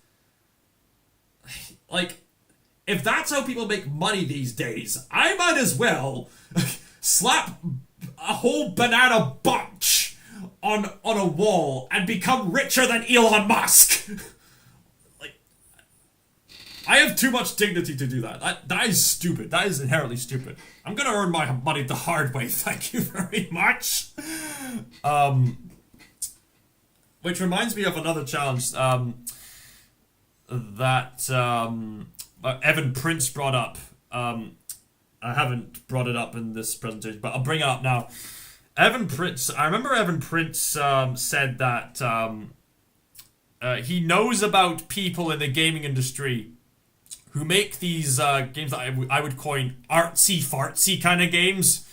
Like, if that's how people make money these days, I might as well slap a whole banana bunch on a wall and become richer than Elon Musk. Like, I have too much dignity to do that. That is stupid. That is inherently stupid. I'm gonna earn my money the hard way, thank you very much. Which reminds me of another challenge that Evan Prince brought up. I haven't brought it up in this presentation, but I'll bring it up now. Evan Prince, I remember Evan Prince said that he knows about people in the gaming industry who make these games that I would coin artsy-fartsy kind of games,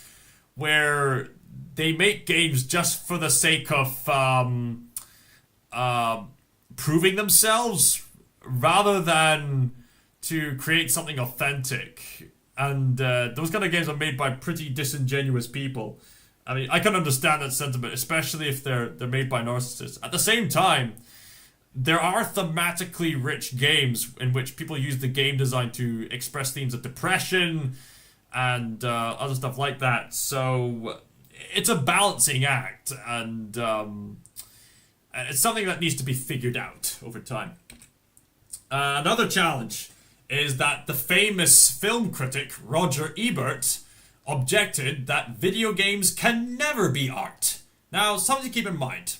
where they make games just for the sake of proving themselves rather than to create something authentic. And those kind of games are made by pretty disingenuous people. I mean, I can understand that sentiment, especially if they're made by narcissists. At the same time, there are thematically rich games in which people use the game design to express themes of depression and other stuff like that. So it's a balancing act, and it's something that needs to be figured out over time. Another challenge is that the famous film critic Roger Ebert objected that video games can never be art. Now, something to keep in mind.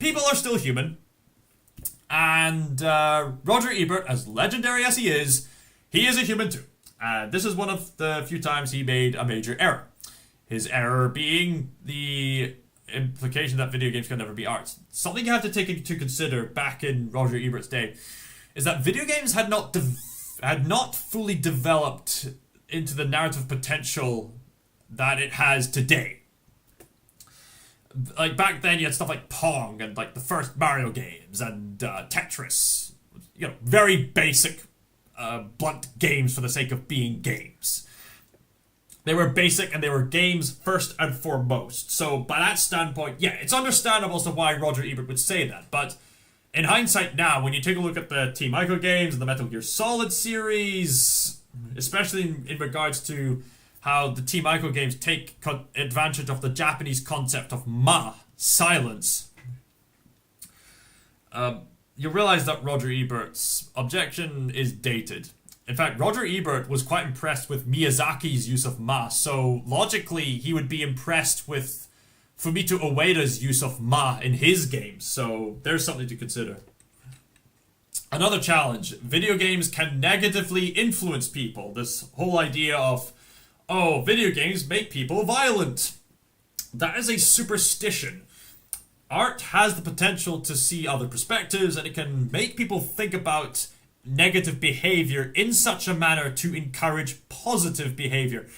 People are still human. And Roger Ebert, as legendary as he is a human too. This is one of the few times he made a major error. His error being the implication that video games can never be art. Something you have to take into consider back in Roger Ebert's day is that video games had not fully developed into the narrative potential that it has today. Like back then you had stuff like Pong and like the first Mario games and Tetris. You know, very basic, blunt games for the sake of being games. They were basic and they were games first and foremost. So by that standpoint, yeah, it's understandable as to why Roger Ebert would say that. But in hindsight now, when you take a look at the Team Ico games and the Metal Gear Solid series, especially in regards to how the Team Ico games take advantage of the Japanese concept of silence. you realize that Roger Ebert's objection is dated. In fact, Roger Ebert was quite impressed with Miyazaki's use of ma, so logically he would be impressed with Fumito Ueda's use of ma in his games, so there's something to consider. Another challenge, video games can negatively influence people. This whole idea of, oh, video games make people violent. That is a superstition. Art has the potential to see other perspectives, and it can make people think about negative behavior in such a manner to encourage positive behavior.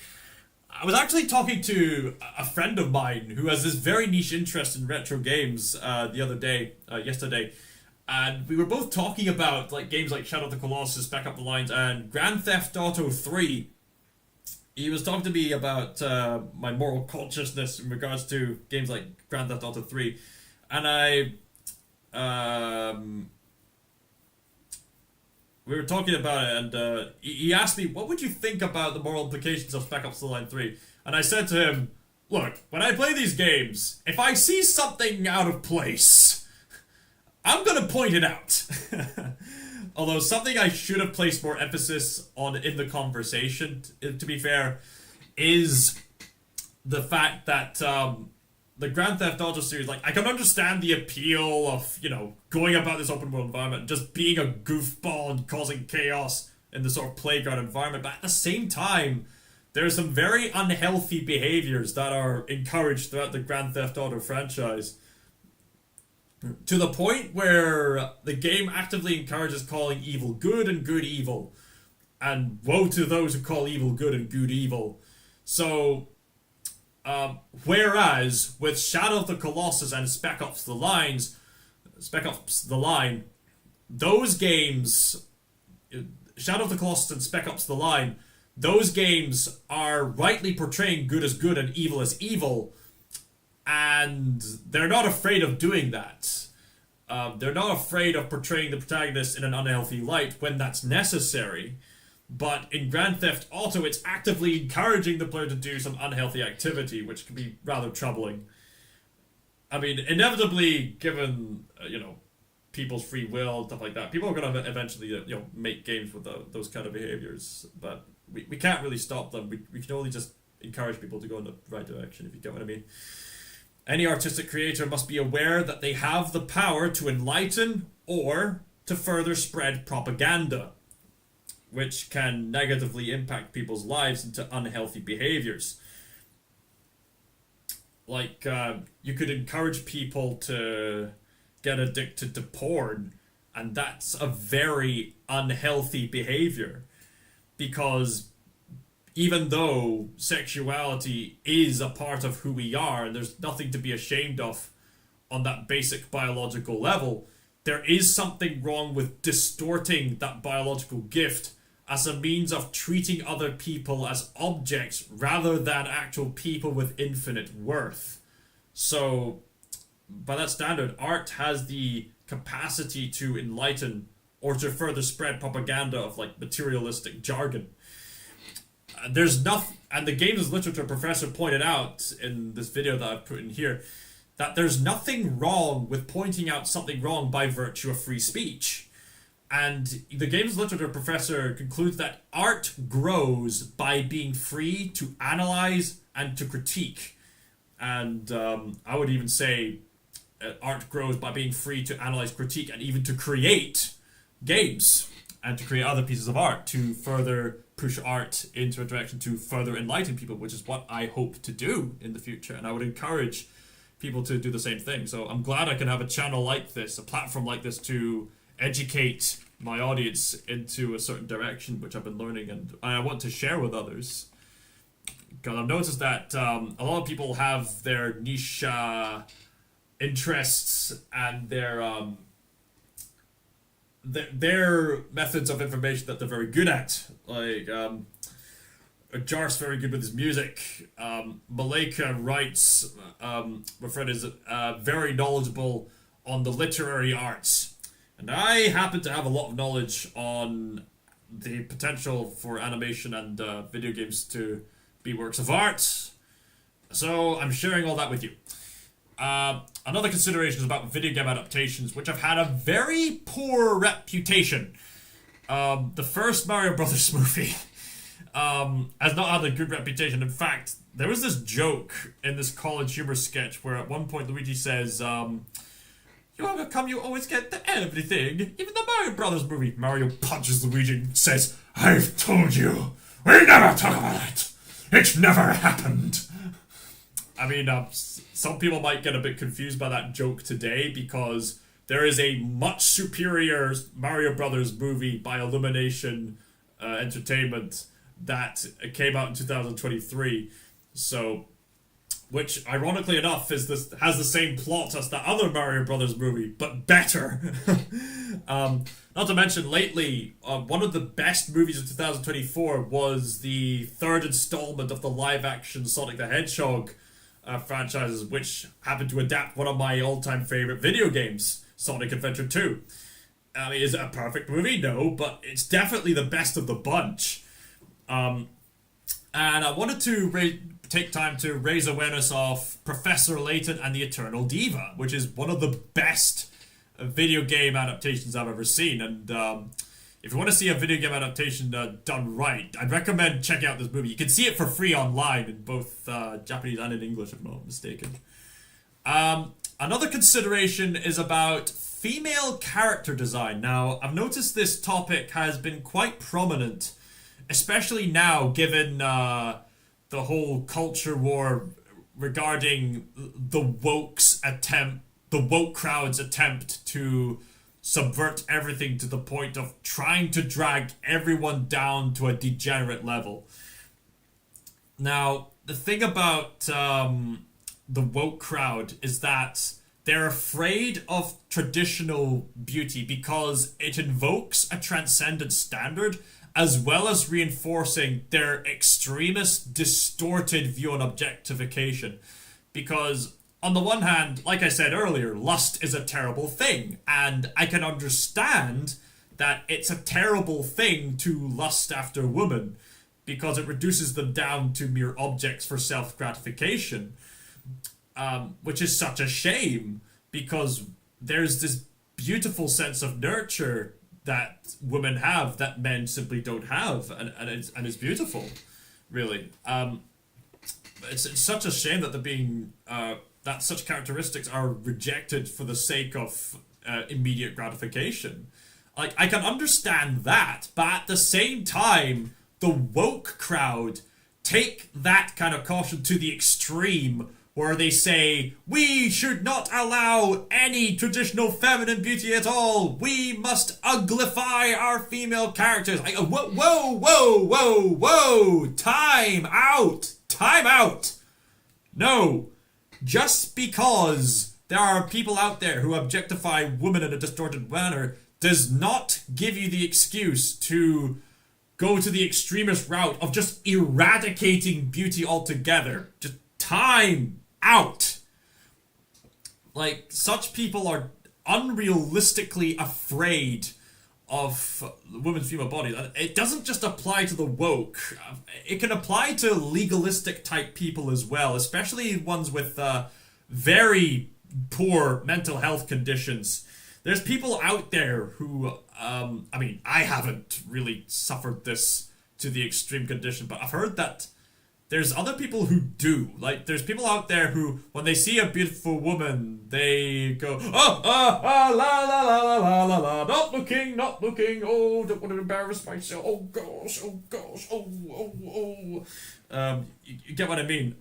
I was actually talking to a friend of mine who has this very niche interest in retro games yesterday, and we were both talking about like games like Shadow of the Colossus, Back Up the Lines, and Grand Theft Auto 3. He was talking to me about my moral consciousness in regards to games like Grand Theft Auto 3, and we were talking about it, and he asked me, what would you think about the moral implications of Spec Ops The Line 3? And I said to him, look, when I play these games, if I see something out of place, I'm gonna point it out. Although something I should have placed more emphasis on in the conversation, to be fair, is the fact that the Grand Theft Auto series, like, I can understand the appeal of, you know, going about this open world environment and just being a goofball and causing chaos in the sort of playground environment, but at the same time, there are some very unhealthy behaviors that are encouraged throughout the Grand Theft Auto franchise. To the point where the game actively encourages calling evil good and good evil. And woe to those who call evil good and good evil. So, whereas with Shadow of the Colossus and Spec Ops The Line, those games, Shadow of the Colossus and Spec Ops The Line, those games are rightly portraying good as good and evil as evil, and they're not afraid of doing that. They're not afraid of portraying the protagonist in an unhealthy light when that's necessary. But in Grand Theft Auto, it's actively encouraging the player to do some unhealthy activity, which can be rather troubling. I mean, inevitably, given, people's free will and stuff like that, people are going to eventually, make games with those kind of behaviors. But we can't really stop them. We can only just encourage people to go in the right direction, if you get what I mean. Any artistic creator must be aware that they have the power to enlighten or to further spread propaganda, which can negatively impact people's lives into unhealthy behaviors. Like, you could encourage people to get addicted to porn, and that's a very unhealthy behavior, because even though sexuality is a part of who we are, and there's nothing to be ashamed of on that basic biological level, there is something wrong with distorting that biological gift as a means of treating other people as objects rather than actual people with infinite worth. So, by that standard, art has the capacity to enlighten or to further spread propaganda of, like, materialistic jargon. There's nothing, and the games literature professor pointed out in this video that I've put in here, that there's nothing wrong with pointing out something wrong by virtue of free speech. And the games literature professor concludes that art grows by being free to analyze and to critique. And I would even say art grows by being free to analyze, critique, and even to create games and to create other pieces of art to further push art into a direction to further enlighten people, which is what I hope to do in the future. And I would encourage people to do the same thing. So I'm glad I can have a channel like this, a platform like this, to educate my audience into a certain direction, which I've been learning and I want to share with others. Because I've noticed that a lot of people have their niche interests and their methods of information that they're very good at. Like, Jar's very good with his music. Malika writes, my friend is very knowledgeable on the literary arts. And I happen to have a lot of knowledge on the potential for animation and video games to be works of art. So I'm sharing all that with you. another consideration is about video game adaptations, which have had a very poor reputation. The first Mario Brothers movie has not had a good reputation. In fact, there was this joke in this college humor sketch where at one point Luigi says, how come you always get everything? Even the Mario Brothers movie. Mario punches Luigi and says, I've told you, we never talk about it. It's never happened. I mean, some people might get a bit confused by that joke today because there is a much superior Mario Brothers movie by Illumination Entertainment that came out in 2023. So, which, ironically enough, has the same plot as the other Mario Brothers movie, but better. Not to mention, lately, one of the best movies of 2024 was the third installment of the live-action Sonic the Hedgehog franchises, which happened to adapt one of my all-time favorite video games, Sonic Adventure 2. I mean, is it a perfect movie? No, but it's definitely the best of the bunch. And I wanted to take time to raise awareness of Professor Layton and the Eternal Diva, which is one of the best video game adaptations I've ever seen. And if you want to see a video game adaptation done right, I'd recommend checking out this movie. You can see it for free online in both Japanese and in English, if I'm not mistaken. Another consideration is about female character design. Now, I've noticed this topic has been quite prominent, especially now, given the whole culture war regarding the woke crowd's attempt to subvert everything to the point of trying to drag everyone down to a degenerate level. Now, the thing about the woke crowd is that they're afraid of traditional beauty because it invokes a transcendent standard, as well as reinforcing their extremist, distorted view on objectification. Because, on the one hand, like I said earlier, lust is a terrible thing, and I can understand that it's a terrible thing to lust after women, because it reduces them down to mere objects for self-gratification, which is such a shame, because there's this beautiful sense of nurture that women have that men simply don't have, and it's beautiful, really. It's such a shame that they're being that such characteristics are rejected for the sake of immediate gratification. Like, I can understand that, but at the same time, the woke crowd take that kind of caution to the extreme, where they say, we should not allow any traditional feminine beauty at all. We must uglify our female characters. Like, whoa, whoa, whoa, whoa, whoa. Time out. Time out. No. Just because there are people out there who objectify women in a distorted manner does not give you the excuse to go to the extremist route of just eradicating beauty altogether. Just time out. Like, such people are unrealistically afraid of women's female bodies. It doesn't just apply to the woke. It can apply to legalistic type people as well, especially ones with very poor mental health conditions. There's people out there who, I mean, I haven't really suffered this to the extreme condition, but I've heard that there's other people who do. Like, there's people out there who, when they see a beautiful woman, they go, la, la, la, la, la, la, la, not looking, oh, don't want to embarrass myself, oh gosh, you get what I mean.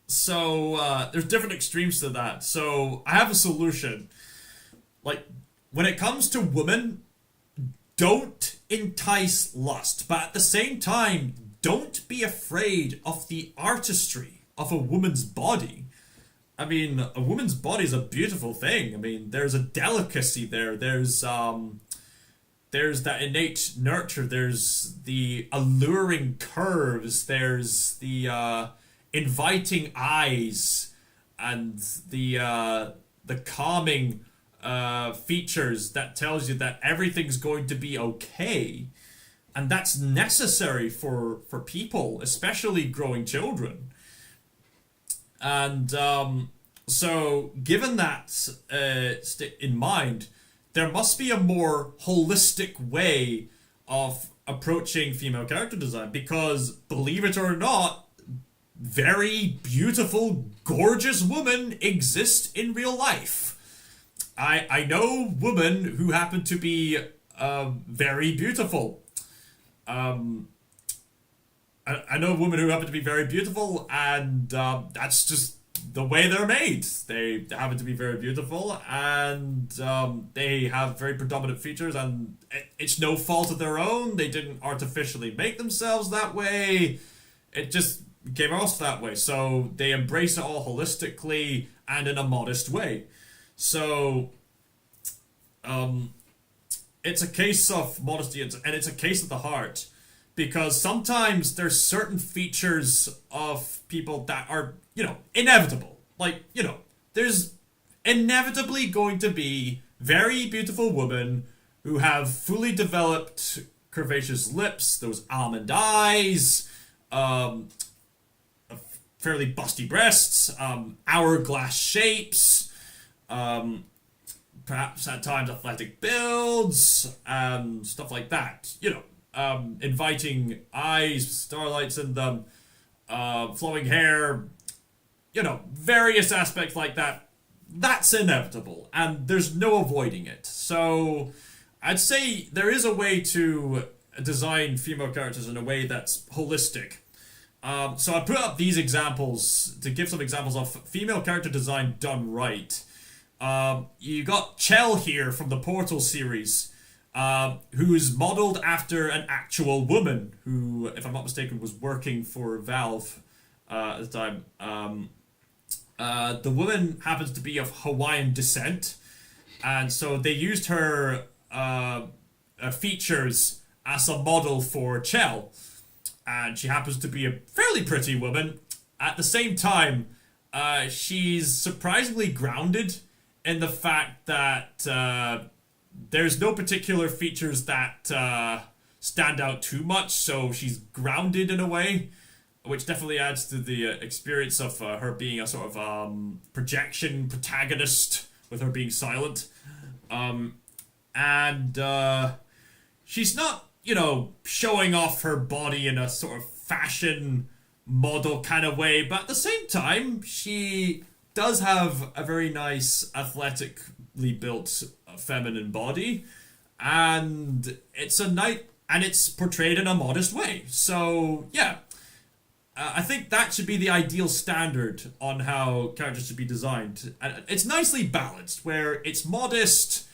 So, there's different extremes to that. So, I have a solution. Like, when it comes to women, don't entice lust, but at the same time, don't be afraid of the artistry of a woman's body. I mean, a woman's body is a beautiful thing. I mean, there's a delicacy there. There's that innate nurture. There's the alluring curves. There's the inviting eyes, and the calming features that tells you that everything's going to be okay, and that's necessary for people, especially growing children. And so, given that in mind, there must be a more holistic way of approaching female character design, because, believe it or not, very beautiful, gorgeous women exist in real life. I know women who happen to be very beautiful. I know women who happen to be very beautiful, and that's just the way they're made. They happen to be very beautiful, and they have very predominant features, and it's no fault of their own. They didn't artificially make themselves that way. It just came off that way. So they embrace it all holistically and in a modest way. So it's a case of modesty, and it's a case of the heart. Because sometimes there's certain features of people that are, inevitable. Like, there's inevitably going to be very beautiful women who have fully developed curvaceous lips, those almond eyes, fairly busty breasts, hourglass shapes, perhaps at times athletic builds, and stuff like that. Inviting eyes, starlights in them, flowing hair, various aspects like that. That's inevitable, and there's no avoiding it. So, I'd say there is a way to design female characters in a way that's holistic. So I put up these examples to give some examples of female character design done right. You got Chell here from the Portal series, who's modeled after an actual woman who, if I'm not mistaken, was working for Valve at the time. The woman happens to be of Hawaiian descent, and so they used her features as a model for Chell. And she happens to be a fairly pretty woman. At the same time, she's surprisingly grounded in the fact that there's no particular features that stand out too much, so she's grounded in a way, which definitely adds to the experience of her being a sort of projection protagonist, with her being silent. And she's not, showing off her body in a sort of fashion model kind of way, but at the same time, she does have a very nice, athletically built feminine body, and it's portrayed in a modest way. So yeah, I think that should be the ideal standard on how characters should be designed. And it's nicely balanced, where it's modest,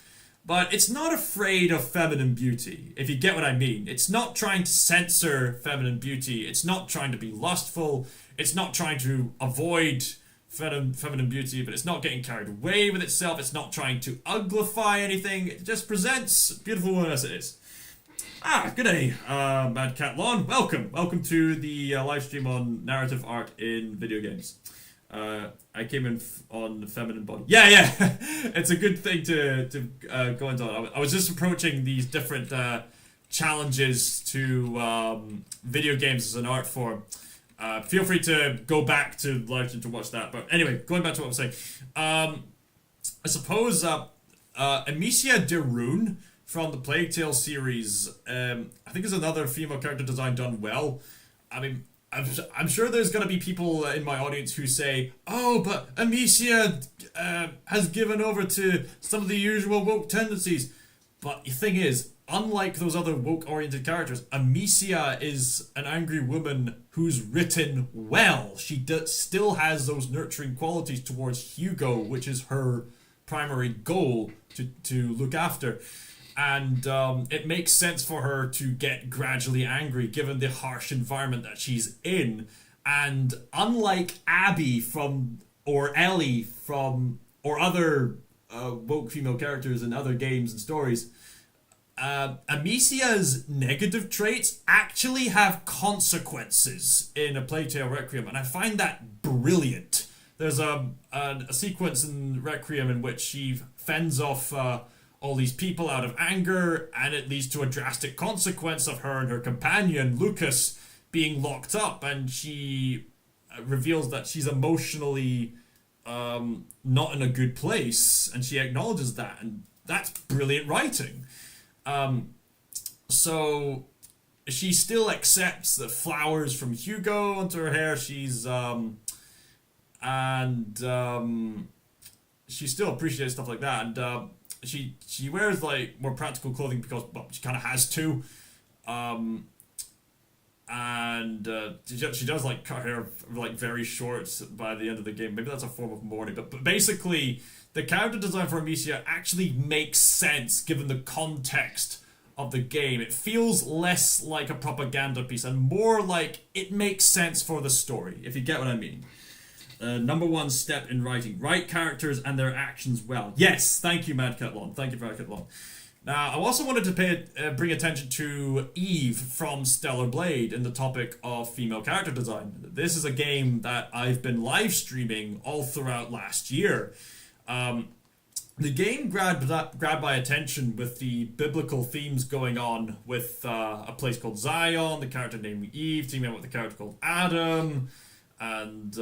but it's not afraid of feminine beauty, if you get what I mean. It's not trying to censor feminine beauty. It's not trying to be lustful. It's not trying to avoid feminine beauty, but it's not getting carried away with itself. It's not trying to uglify anything. It just presents beautiful woman as it is. Good day, Mad Cat Lawn. Welcome to the live stream on narrative art in video games. I came in on the feminine body. Yeah. It's a good thing to go into. I was just approaching these different challenges to video games as an art form. Feel free to go back to the live stream to watch that. But anyway, going back to what I was saying, I suppose Amicia de Rune from the Plague Tale series, I think is another female character design done well. I mean, I'm sure there's going to be people in my audience who say, oh, but Amicia has given over to some of the usual woke tendencies. But the thing is, unlike those other woke-oriented characters, Amicia is an angry woman who's written well. She still has those nurturing qualities towards Hugo, which is her primary goal to look after. And it makes sense for her to get gradually angry, given the harsh environment that she's in. And unlike Abby or Ellie or other woke female characters in other games and stories, Amicia's negative traits actually have consequences in A Plague Tale Requiem, and I find that brilliant. There's a sequence in Requiem in which she fends off all these people out of anger, and it leads to a drastic consequence of her and her companion, Lucas, being locked up, and she reveals that she's emotionally not in a good place, and she acknowledges that, and that's brilliant writing. So she still accepts the flowers from Hugo onto her hair. She's she still appreciates stuff like that, and she wears like more practical clothing because, well, she kind of has to. She does like cut hair like very short by the end of the game. Maybe that's a form of mourning, but basically the character design for Amicia actually makes sense given the context of the game. It feels less like a propaganda piece and more like it makes sense for the story, if you get what I mean. Number one step in writing: write characters and their actions well. Yes, thank you, Madcatlon. Thank you, Madcatlon. Now, I also wanted to bring attention to Eve from Stellar Blade in the topic of female character design. This is a game that I've been live streaming all throughout last year. The game grabbed my attention with the biblical themes going on with a place called Zion, the character named Eve, teaming up with the character called Adam, and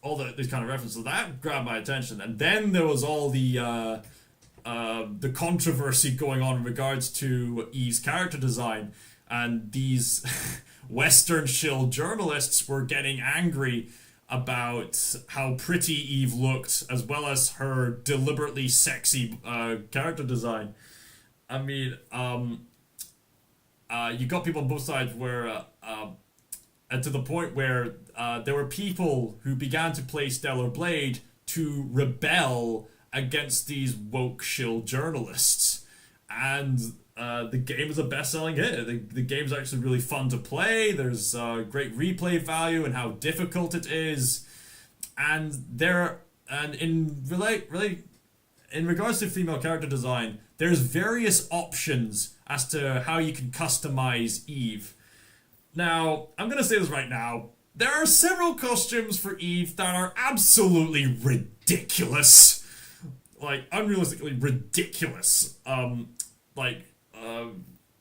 all these kind of references. That grabbed my attention. And then there was all the controversy going on in regards to Eve's character design, and these Western shill journalists were getting angry about how pretty Eve looked, as well as her deliberately sexy character design. I mean, you got people on both sides where, and to the point where there were people who began to play Stellar Blade to rebel against these woke shill journalists, and the game is a best-selling hit. The game's actually really fun to play. There's great replay value and how difficult it is, and in regards to female character design, there's various options as to how you can customize Eve. Now, I'm gonna say this right now. There are several costumes for Eve that are absolutely ridiculous. Like, unrealistically ridiculous.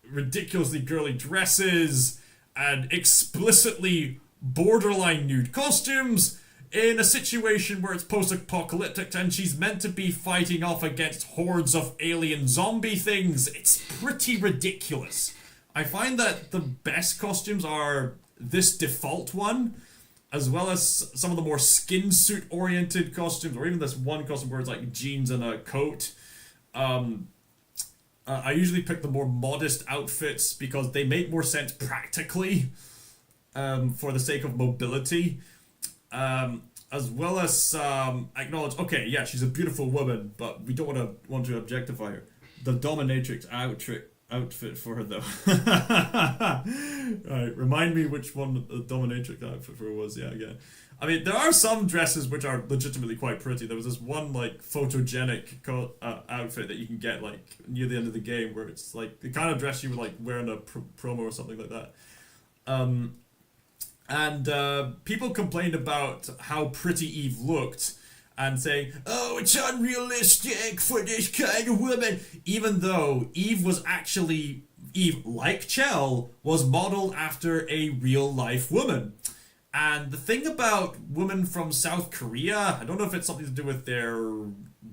Ridiculously girly dresses and explicitly borderline nude costumes in a situation where it's post-apocalyptic and she's meant to be fighting off against hordes of alien zombie things. It's pretty ridiculous. I find that the best costumes are this default one, as well as some of the more skin suit oriented costumes, or even this one costume where it's like jeans and a coat. I usually pick the more modest outfits because they make more sense practically, for the sake of mobility, as well as acknowledge, okay, yeah, she's a beautiful woman, but we don't want to objectify her. The dominatrix outfit for her, though. Right, remind me which one the dominatrix outfit for her was. Yeah, again. I mean, there are some dresses which are legitimately quite pretty. There was this one, like, photogenic outfit that you can get, like, near the end of the game, where it's, like, the kind of dress you would, like, wear in a promo or something like that. People complained about how pretty Eve looked, and saying, oh, it's unrealistic for this kind of woman, even though Eve, like Chell, was modeled after a real-life woman. And the thing about women from South Korea, I don't know if it's something to do with their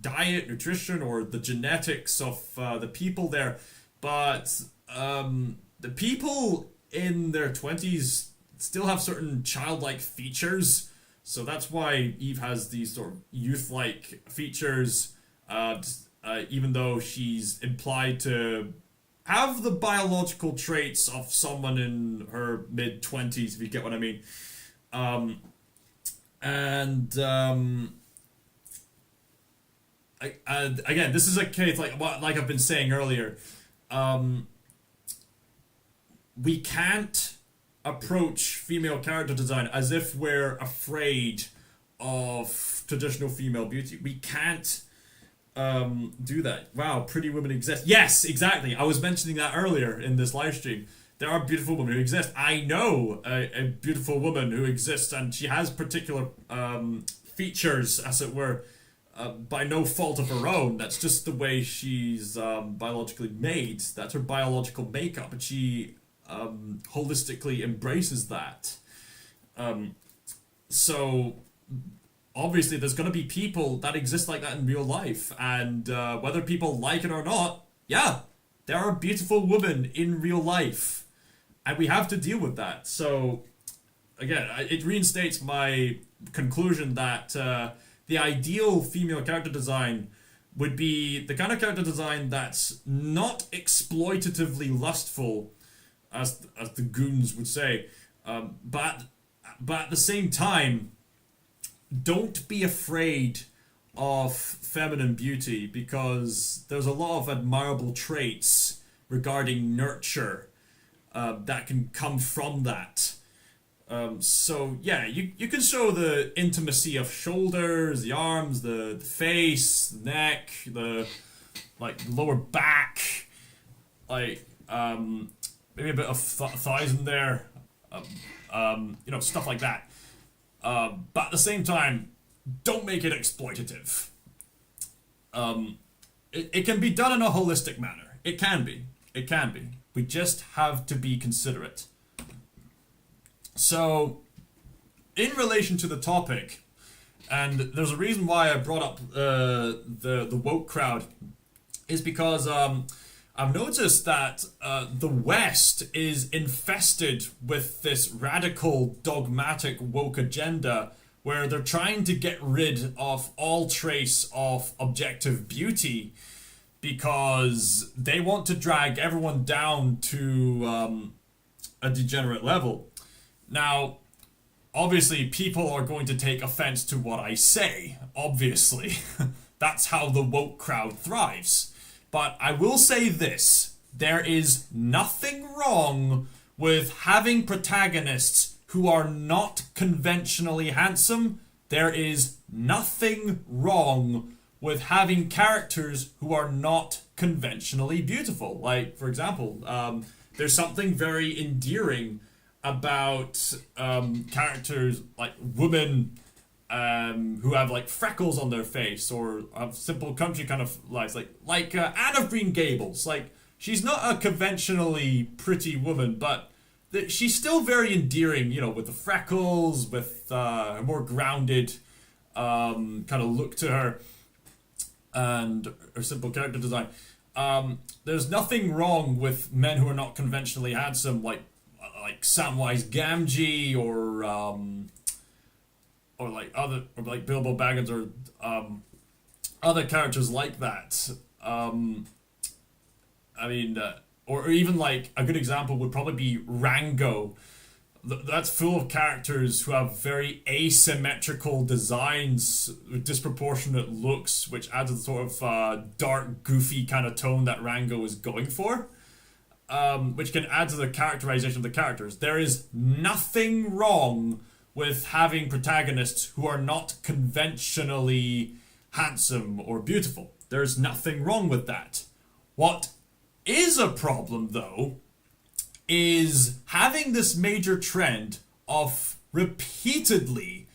diet, nutrition, or the genetics of the people there, but the people in their 20s still have certain childlike features. So that's why Eve has these sort of youth-like features, even though she's implied to have the biological traits of someone in her mid-20s, if you get what I mean. Again, this is a case, like I've been saying earlier, we can't approach female character design as if we're afraid of traditional female beauty. We can't do that. Wow, pretty women exist. Yes, exactly. I was mentioning that earlier in this live stream. There are beautiful women who exist. I know a beautiful woman who exists, and she has particular features, as it were, by no fault of her own. That's just the way she's biologically made. That's her biological makeup, and she holistically embraces that. So obviously there's going to be people that exist like that in real life, and whether people like it or not, yeah, there are beautiful women in real life, and we have to deal with that. So again, it reinstates my conclusion that the ideal female character design would be the kind of character design that's not exploitatively lustful, as the goons would say, but at the same time, don't be afraid of feminine beauty, because there's a lot of admirable traits regarding nurture that can come from that. So yeah, you can show the intimacy of shoulders, the arms, the face, the neck, the lower back, maybe a bit of thighs in there, stuff like that. But at the same time, don't make it exploitative. It can be done in a holistic manner. It can be. We just have to be considerate. So, in relation to the topic, and there's a reason why I brought up the woke crowd, is because I've noticed that the West is infested with this radical, dogmatic woke agenda where they're trying to get rid of all trace of objective beauty because they want to drag everyone down to a degenerate level. Now, obviously, people are going to take offense to what I say, obviously. That's how the woke crowd thrives. But I will say this, there is nothing wrong with having protagonists who are not conventionally handsome. There is nothing wrong with having characters who are not conventionally beautiful. Like, for example, there's something very endearing about characters like women who have like freckles on their face or have simple country kind of lives, like Anne of Green Gables. Like, she's not a conventionally pretty woman, but she's still very endearing, with the freckles, with a more grounded kind of look to her, and her simple character design. There's nothing wrong with men who are not conventionally handsome, like Samwise Gamgee or like Bilbo Baggins or other characters like that. Or even like a good example would probably be Rango. That's full of characters who have very asymmetrical designs with disproportionate looks, which adds a sort of dark, goofy kind of tone that Rango is going for. Which can add to the characterization of the characters. There is nothing wrong with having protagonists who are not conventionally handsome or beautiful. There's nothing wrong with that. What is a problem, though, is having this major trend of repeatedly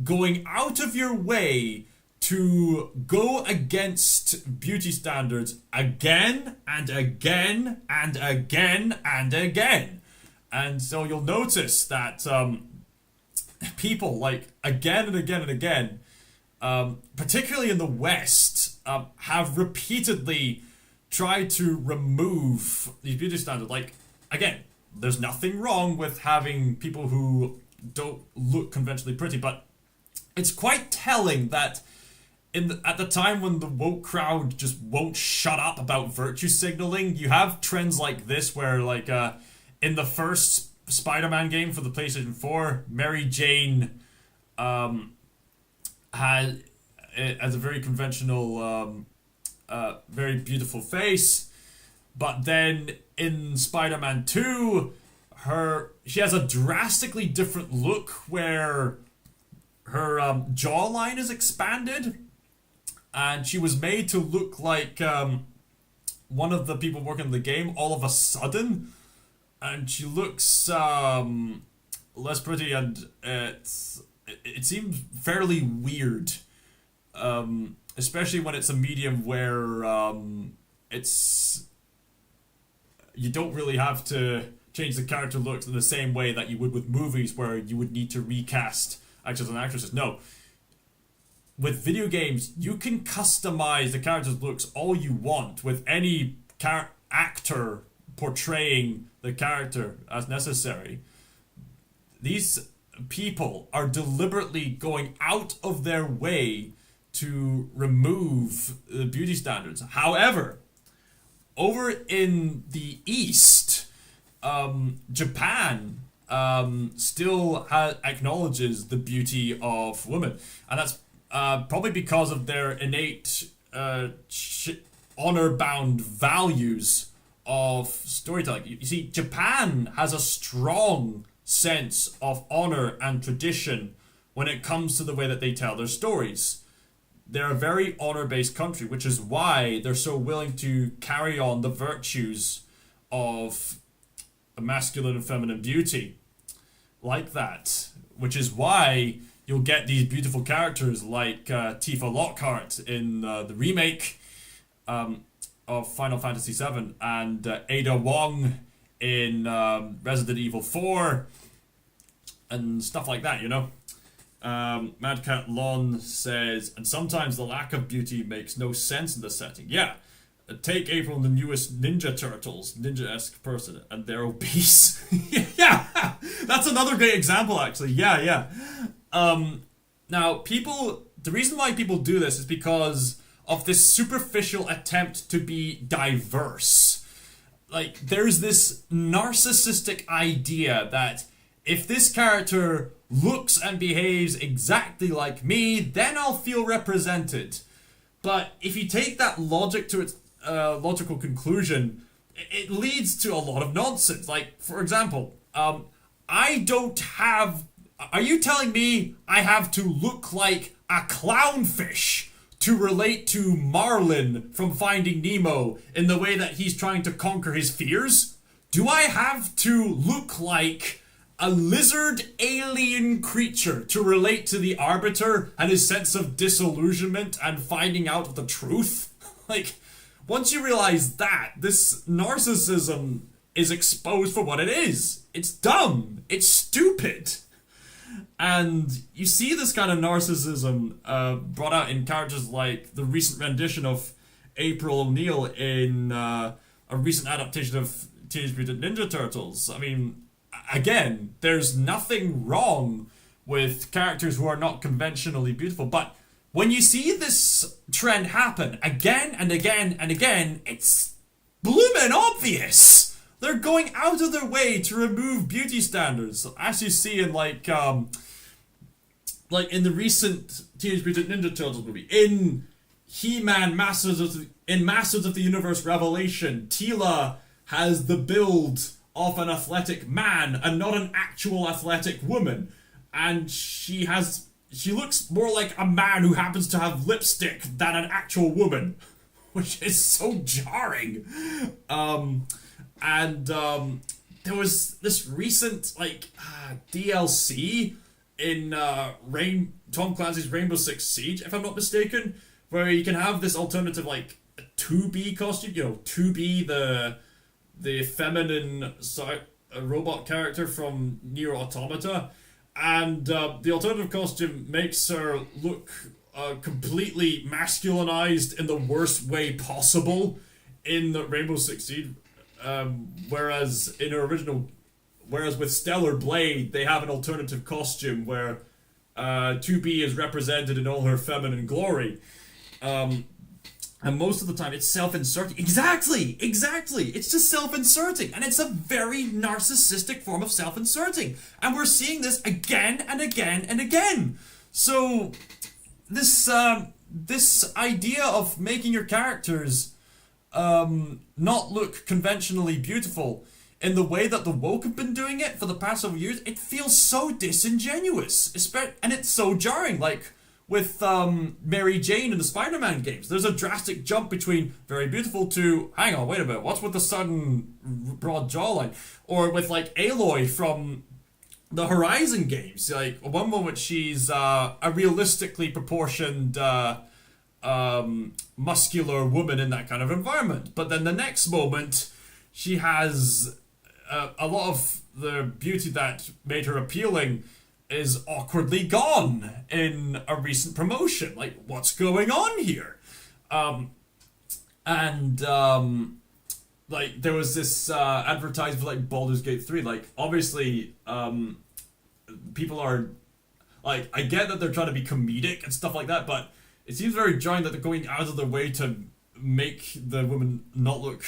going out of your way to go against beauty standards again and again and again and again. And so you'll notice that people, like, again and again and again, particularly in the West, have repeatedly tried to remove these beauty standards. Like, again, there's nothing wrong with having people who don't look conventionally pretty, but it's quite telling that at the time when the woke crowd just won't shut up about virtue signaling, you have trends like this where, like, in the first Spider-Man game for the PlayStation 4, Mary Jane has a very conventional, very beautiful face, but then in Spider-Man 2, she has a drastically different look where her jawline is expanded, and she was made to look like one of the people working in the game all of a sudden, and she looks less pretty, and it seems fairly weird, especially when it's a medium where you don't really have to change the character looks in the same way that you would with movies, where you would need to recast actors and actresses. No. With video games, you can customize the character's looks all you want with any actor portraying the character as necessary. These people are deliberately going out of their way to remove the beauty standards. However, over in the East, Japan still acknowledges the beauty of women, and that's probably because of their innate honor-bound values of storytelling. You see, Japan has a strong sense of honor and tradition when it comes to the way that they tell their stories. They're a very honor-based country, which is why they're so willing to carry on the virtues of a masculine and feminine beauty like that, which is why you'll get these beautiful characters like Tifa Lockhart in the remake of Final Fantasy VII, and Ada Wong in Resident Evil 4, and stuff like that, you know? Madcat Lon says, and sometimes the lack of beauty makes no sense in the setting. Yeah, take April and the newest Ninja Turtles, ninja-esque person, and they're obese. Yeah, that's another great example, actually. Yeah. Now, the reason why people do this is because of this superficial attempt to be diverse. Like, there's this narcissistic idea that if this character looks and behaves exactly like me, then I'll feel represented. But if you take that logic to its logical conclusion, it leads to a lot of nonsense. Like, for example, I don't have... Are you telling me I have to look like a clownfish to relate to Marlin from Finding Nemo in the way that he's trying to conquer his fears? Do I have to look like a lizard alien creature to relate to the Arbiter and his sense of disillusionment and finding out the truth? Like, once you realize that, this narcissism is exposed for what it is. It's dumb. It's stupid. And you see this kind of narcissism brought out in characters like the recent rendition of April O'Neil in a recent adaptation of Teenage Mutant Ninja Turtles. I mean, again, there's nothing wrong with characters who are not conventionally beautiful, but when you see this trend happen again and again and again, it's bloomin' obvious. They're going out of their way to remove beauty standards, as you see in like in the recent Teenage Mutant Ninja Turtles movie, in He-Man Masters of the Universe Revelation. Teela has the build of an athletic man and not an actual athletic woman, and she looks more like a man who happens to have lipstick than an actual woman, which is so jarring. There was this recent DLC in Tom Clancy's Rainbow Six Siege, if I'm not mistaken, where you can have this alternative 2B costume, 2B the feminine robot character from Nier Automata, and the alternative costume makes her look completely masculinized in the worst way possible in the Rainbow Six Siege. Whereas with Stellar Blade, they have an alternative costume where 2B is represented in all her feminine glory. And most of the time it's self-inserting. Exactly! It's just self-inserting. And it's a very narcissistic form of self-inserting. And we're seeing this again and again and again. So, this idea of making your characters not look conventionally beautiful in the way that the woke have been doing it for the past several years, it feels so disingenuous. And it's so jarring. Like, with Mary Jane in the Spider-Man games, there's a drastic jump between very beautiful to, hang on, wait a minute, what's with the sudden broad jawline? Or with, Aloy from the Horizon games. Like, one moment she's a realistically proportioned muscular woman in that kind of environment, but then the next moment she has a lot of the beauty that made her appealing is awkwardly gone in a recent promotion. Like, what's going on here? Like, there was this advertisement for, like, Baldur's Gate 3. Like, obviously, people are... Like, I get that they're trying to be comedic and stuff like that, but it seems very jarring that they're going out of their way to make the woman not look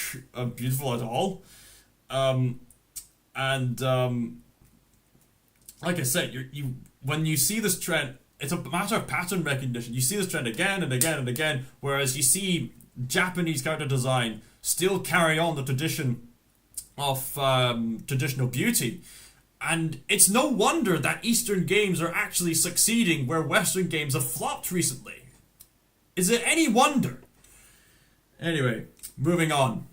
beautiful at all. Like I said, you when you see this trend, it's a matter of pattern recognition. You see this trend again and again and again, whereas you see Japanese character design still carry on the tradition of traditional beauty. And it's no wonder that Eastern games are actually succeeding where Western games have flopped recently. Is it any wonder? Anyway, moving on.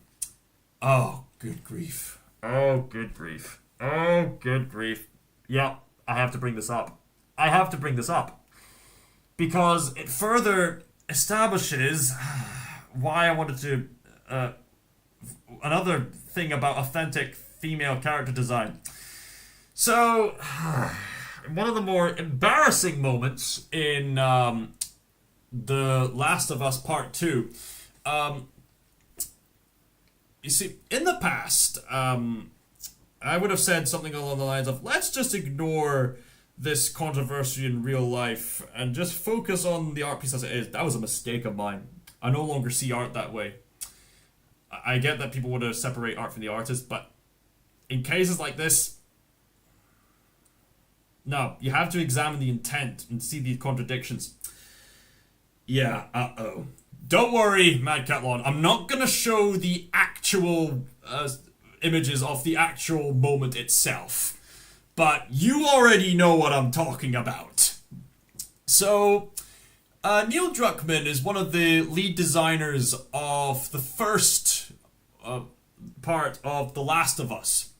Oh, good grief. Oh, good grief. Oh, good grief. Yeah, I have to bring this up. Because it further establishes why I wanted to... another thing about authentic female character design. So, one of the more embarrassing moments in The Last of Us Part 2. You see, in the past, I would have said something along the lines of, let's just ignore this controversy in real life and just focus on the art piece as it is. That was a mistake of mine. I no longer see art that way. I get that people want to separate art from the artist, but in cases like this, no, you have to examine the intent and see the contradictions. Yeah, uh-oh. Don't worry, Mad Cat Lawn. I'm not going to show the actual images of the actual moment itself. But you already know what I'm talking about. So, Neil Druckmann is one of the lead designers of the first part of The Last of Us.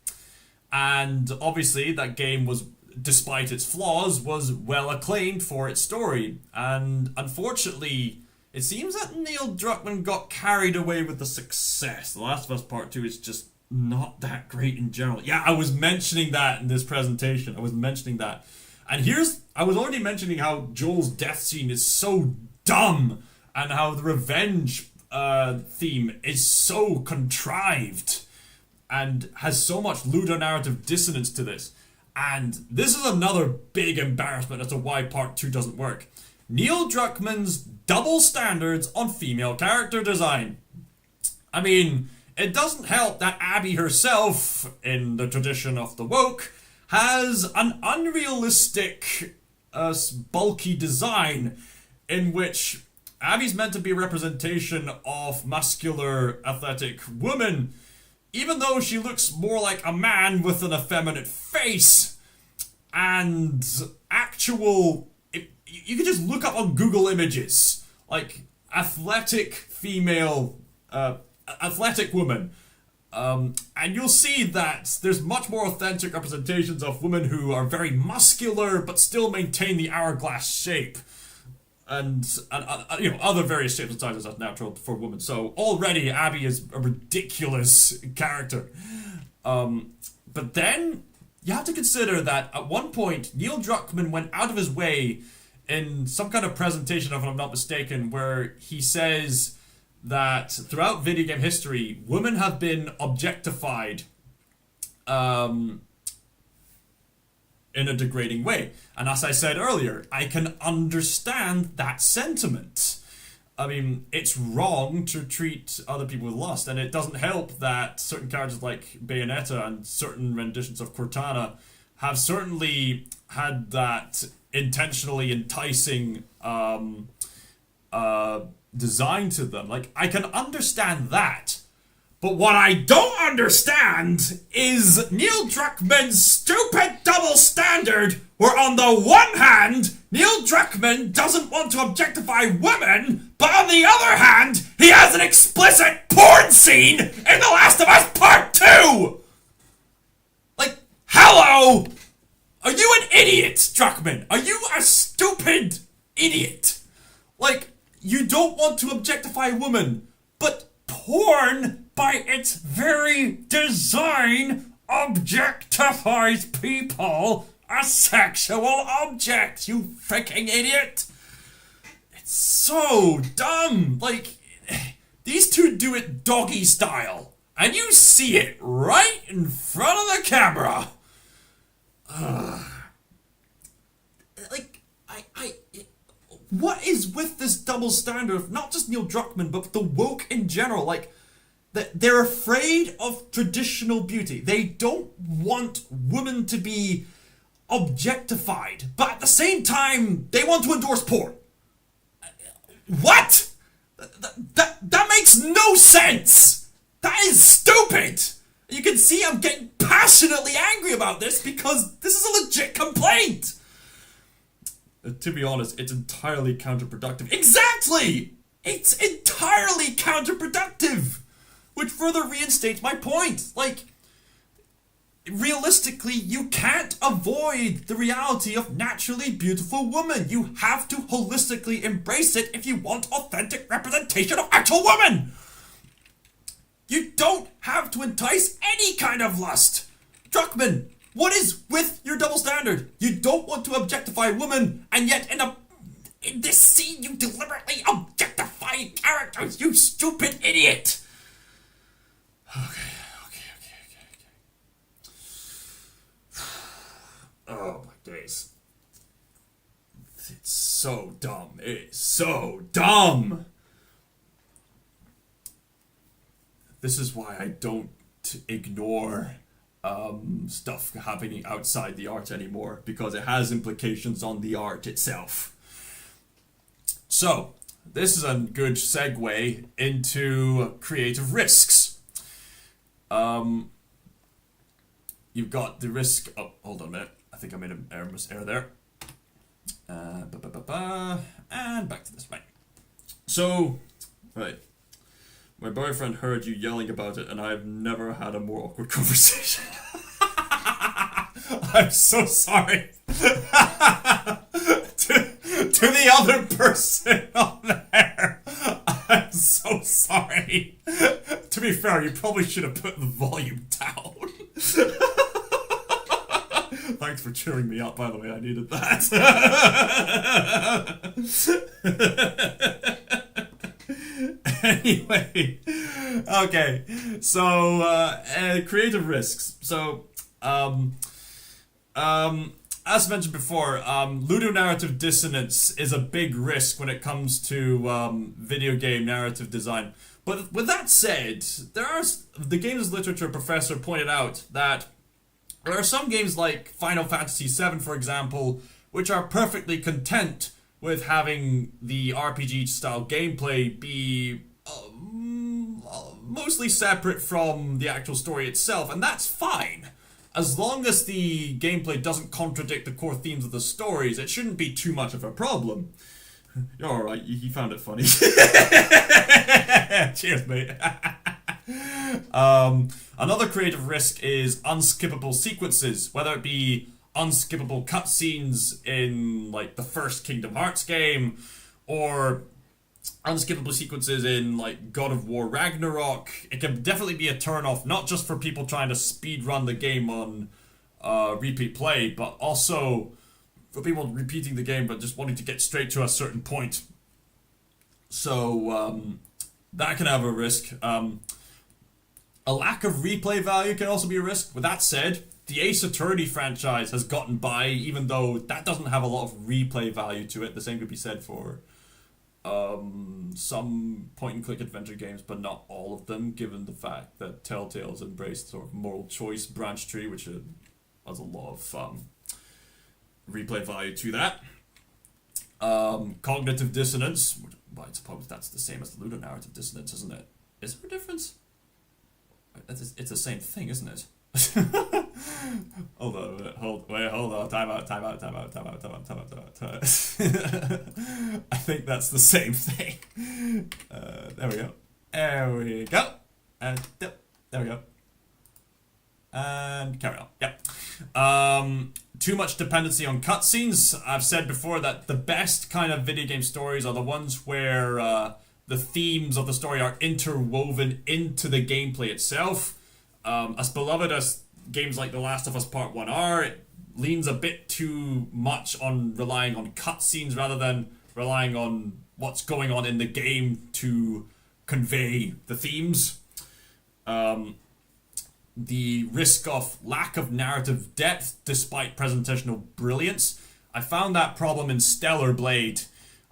And obviously that game was, despite its flaws, was well acclaimed for its story. And unfortunately, it seems that Neil Druckmann got carried away with the success. The Last of Us Part 2 is just not that great in general. Yeah, I was mentioning that in this presentation. I was mentioning that. And I was already mentioning how Joel's death scene is so dumb, and how the revenge theme is so contrived, and has so much ludonarrative dissonance to this. And this is another big embarrassment as to why Part 2 doesn't work. Neil Druckmann's double standards on female character design. I mean, it doesn't help that Abby herself, in the tradition of the woke, has an unrealistic, bulky design in which Abby's meant to be a representation of muscular, athletic woman, even though she looks more like a man with an effeminate face. And actual... You can just look up on Google Images, like, athletic female, athletic woman, and you'll see that there's much more authentic representations of women who are very muscular but still maintain the hourglass shape, and you know, other various shapes and sizes that's natural for women. So already Abby is a ridiculous character, but then you have to consider that at one point Neil Druckmann went out of his way in some kind of presentation, if I'm not mistaken, where he says that throughout video game history, women have been objectified in a degrading way. And as I said earlier, I can understand that sentiment. I mean, it's wrong to treat other people with lust, and it doesn't help that certain characters like Bayonetta and certain renditions of Cortana have certainly had that intentionally enticing design to them. Like, I can understand that. But what I don't understand is Neil Druckmann's stupid double standard, where on the one hand, Neil Druckmann doesn't want to objectify women, but on the other hand, he has an explicit porn scene in The Last of Us Part 2! Like, hello! Are you an idiot, Druckmann? Are you a stupid idiot? Like, you don't want to objectify women, but porn, by its very design, objectifies people as sexual objects, you freaking idiot! It's so dumb! Like, these two do it doggy style, and you see it right in front of the camera! What is with this double standard of not just Neil Druckmann, but the woke in general? Like, they're afraid of traditional beauty. They don't want women to be objectified, but at the same time, they want to endorse porn. What? That makes no sense! That is stupid! You can see I'm getting passionately angry about this because this is a legit complaint! To be honest, it's entirely counterproductive. Exactly! It's entirely counterproductive! Which further reinstates my point. Like, realistically, you can't avoid the reality of naturally beautiful women. You have to holistically embrace it if you want authentic representation of actual women! You don't have to entice any kind of lust! Druckmann, what is with your double standard? You don't want to objectify women, and yet in this scene you deliberately objectify characters, you stupid idiot! Okay. Oh my days. It's so dumb. It's so dumb! This is why I don't ignore stuff happening outside the art anymore, because it has implications on the art itself. So, this is a good segue into creative risks. You've got the risk... Oh, hold on a minute. I think I made an error there. And back to this. Right. So, right. My boyfriend heard you yelling about it, and I've never had a more awkward conversation. I'm so sorry. to the other person on there, I'm so sorry. To be fair, you probably should have put the volume down. Thanks for cheering me up, by the way. I needed that. Anyway, okay, so creative risks. So, as mentioned before, ludonarrative dissonance is a big risk when it comes to video game narrative design. But with that said, the games literature professor pointed out that there are some games like Final Fantasy VII, for example, which are perfectly content with having the RPG-style gameplay be mostly separate from the actual story itself, and that's fine. As long as the gameplay doesn't contradict the core themes of the stories, it shouldn't be too much of a problem. You're alright, you found it funny. Cheers, mate. Another creative risk is unskippable sequences, whether it be unskippable cutscenes in, like, the first Kingdom Hearts game, or unskippable sequences in, like, God of War Ragnarok. It can definitely be a turn-off, not just for people trying to speedrun the game on repeat play, but also for people repeating the game but just wanting to get straight to a certain point. So, that can have a risk. A lack of replay value can also be a risk. With that said, the Ace Attorney franchise has gotten by, even though that doesn't have a lot of replay value to it. The same could be said for some point-and-click adventure games, but not all of them, given the fact that TellTale has embraced sort of moral choice branch tree, which has a lot of replay value to that. Cognitive dissonance. Well, I suppose that's the same as the ludonarrative dissonance, isn't it? Is there a difference? It's the same thing, isn't it? Hold on a minute. Hold on. Time out. I think that's the same thing. There we go. And there we go. And carry on. Yep. Too much dependency on cutscenes. I've said before that the best kind of video game stories are the ones where the themes of the story are interwoven into the gameplay itself. As beloved as games like The Last of Us Part 1 are. It leans a bit too much on relying on cutscenes rather than relying on what's going on in the game to convey the themes. The risk of lack of narrative depth despite presentational brilliance. I found that problem in Stellar Blade.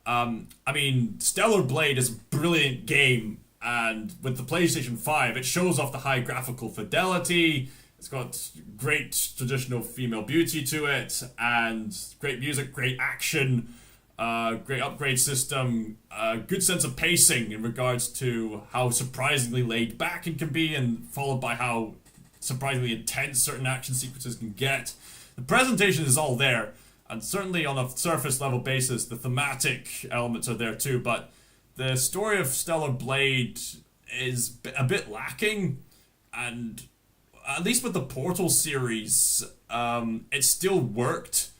Stellar Blade is a brilliant game, and with the PlayStation 5, it shows off the high graphical fidelity. It's got great traditional female beauty to it, and great music, great action, great upgrade system, good sense of pacing in regards to how surprisingly laid back it can be, and followed by how surprisingly intense certain action sequences can get. The presentation is all there, and certainly on a surface level basis, the thematic elements are there too, but the story of Stellar Blade is a bit lacking, and at least with the Portal series, it still worked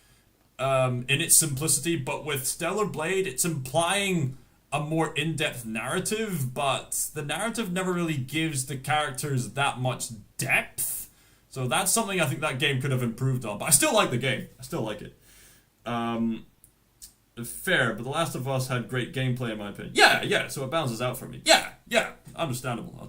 in its simplicity, but with Stellar Blade, it's implying a more in-depth narrative, but the narrative never really gives the characters that much depth. So that's something I think that game could have improved on. But I still like the game. I still like it. Fair, but The Last of Us had great gameplay in my opinion. Yeah, so it balances out for me. Yeah, understandable.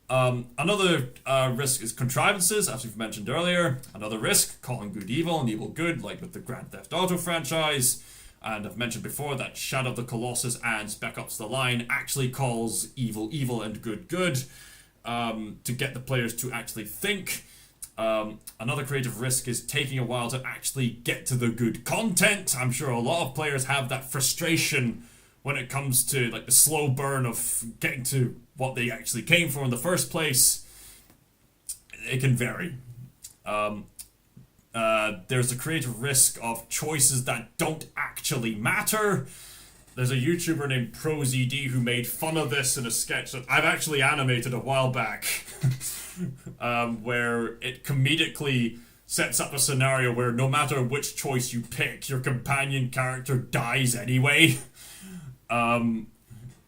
Another risk is contrivances, as we've mentioned earlier. Another risk, calling good evil and evil good, like with the Grand Theft Auto franchise. And I've mentioned before that Shadow of the Colossus and Spec Ops The Line actually calls evil evil and good good, to get the players to actually think. Another creative risk is taking a while to actually get to the good content. I'm sure a lot of players have that frustration when it comes to like the slow burn of getting to what they actually came for in the first place. It can vary. There's a creative risk of choices that don't actually matter. There's a YouTuber named ProZD who made fun of this in a sketch that I've actually animated a while back, where it comedically sets up a scenario where no matter which choice you pick, your companion character dies anyway.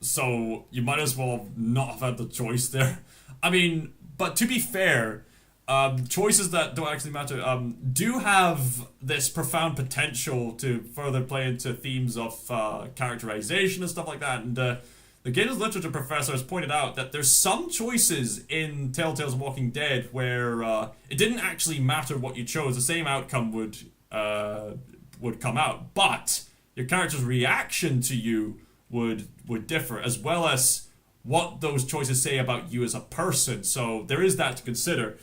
So you might as well not have had the choice there. I mean, but to be fair, choices that don't actually matter do have this profound potential to further play into themes of characterization and stuff like that. And the games literature professor has pointed out that there's some choices in Telltale's Walking Dead where it didn't actually matter what you chose. The same outcome would come out, but your character's reaction to you would differ, as well as what those choices say about you as a person. So there is that to consider.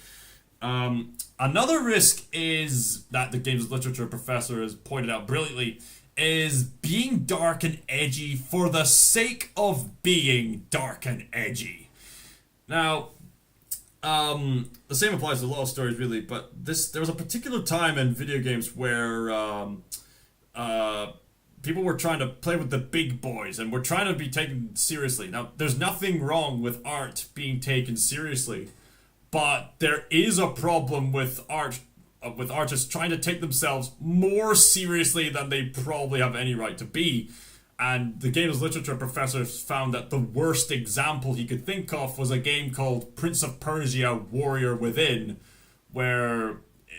Another risk is that the games literature professor has pointed out brilliantly is being dark and edgy for the sake of being dark and edgy. Now, the same applies to a lot of stories really, but there was a particular time in video games where people were trying to play with the big boys and were trying to be taken seriously. Now, there's nothing wrong with art being taken seriously, but there is a problem with artists trying to take themselves more seriously than they probably have any right to be. And the games literature professor found that the worst example he could think of was a game called Prince of Persia: Warrior Within, where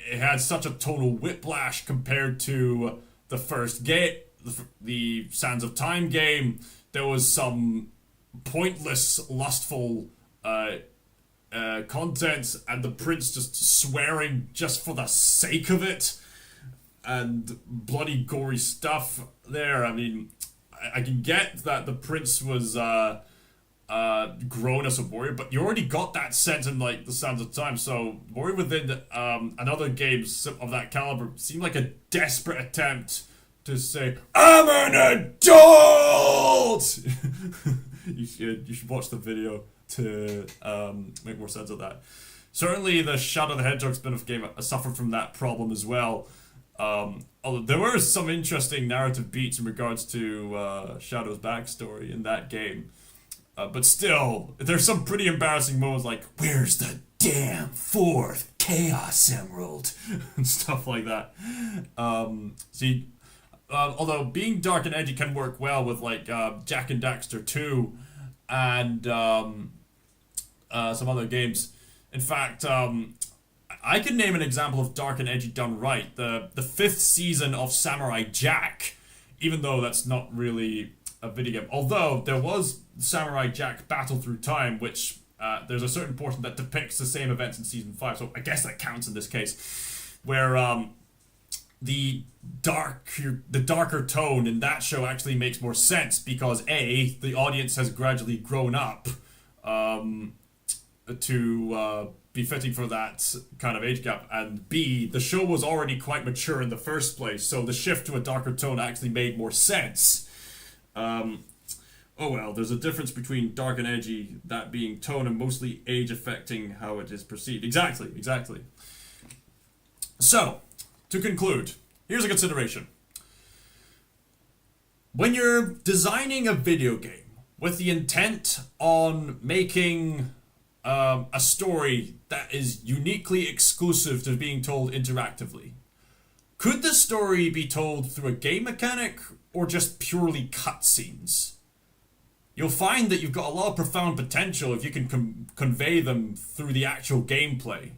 it had such a total whiplash compared to the first game, the Sands of Time game. There was some pointless, lustful content, and the prince just swearing just for the sake of it, and bloody gory stuff there. I mean, I can get that the prince was grown as a warrior, but you already got that sense in like the Sands of Time. So Warrior Within and other games of that caliber seemed like a desperate attempt to say, I'm an adult! You should watch the video to make more sense of that. Certainly the Shadow the Hedgehog spin-off game suffered from that problem as well. Although there were some interesting narrative beats in regards to Shadow's backstory in that game. But still, there's some pretty embarrassing moments like, where's the damn fourth Chaos Emerald? And stuff like that. Although being dark and edgy can work well with like Jak and Daxter 2 and some other games. In fact, I could name an example of dark and edgy done right. The fifth season of Samurai Jack, even though that's not really a video game. Although there was Samurai Jack Battle Through Time, which there's a certain portion that depicts the same events in season 5, so I guess that counts in this case, where the darker tone in that show actually makes more sense because A, the audience has gradually grown up to be fitting for that kind of age gap, and B, the show was already quite mature in the first place, so the shift to a darker tone actually made more sense. Oh well, there's a difference between dark and edgy, that being tone and mostly age affecting how it is perceived. Exactly. So, to conclude, here's a consideration. When you're designing a video game with the intent on making a story that is uniquely exclusive to being told interactively, could the story be told through a game mechanic or just purely cutscenes? You'll find that you've got a lot of profound potential if you can convey them through the actual gameplay.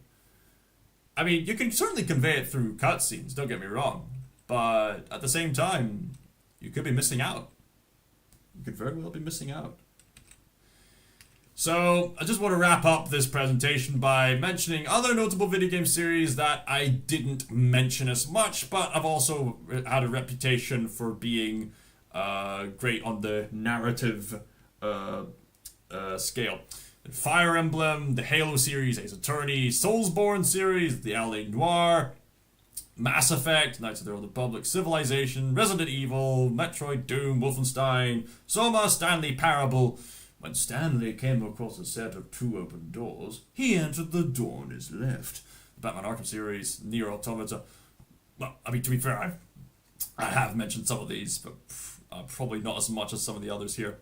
I mean, you can certainly convey it through cutscenes, don't get me wrong, but at the same time, you could be missing out. You could very well be missing out. So, I just want to wrap up this presentation by mentioning other notable video game series that I didn't mention as much, but I've also had a reputation for being great on the narrative scale. Fire Emblem, the Halo series, Ace Attorney, Soulsborne series, the LA Noire, Mass Effect, Knights of the Old Republic, Civilization, Resident Evil, Metroid, Doom, Wolfenstein, Soma, Stanley Parable. When Stanley came across a set of 2 open doors, he entered the door on his left. The Batman Arkham series, Nier Automata. Well, I mean, to be fair, I have mentioned some of these, but probably not as much as some of the others here.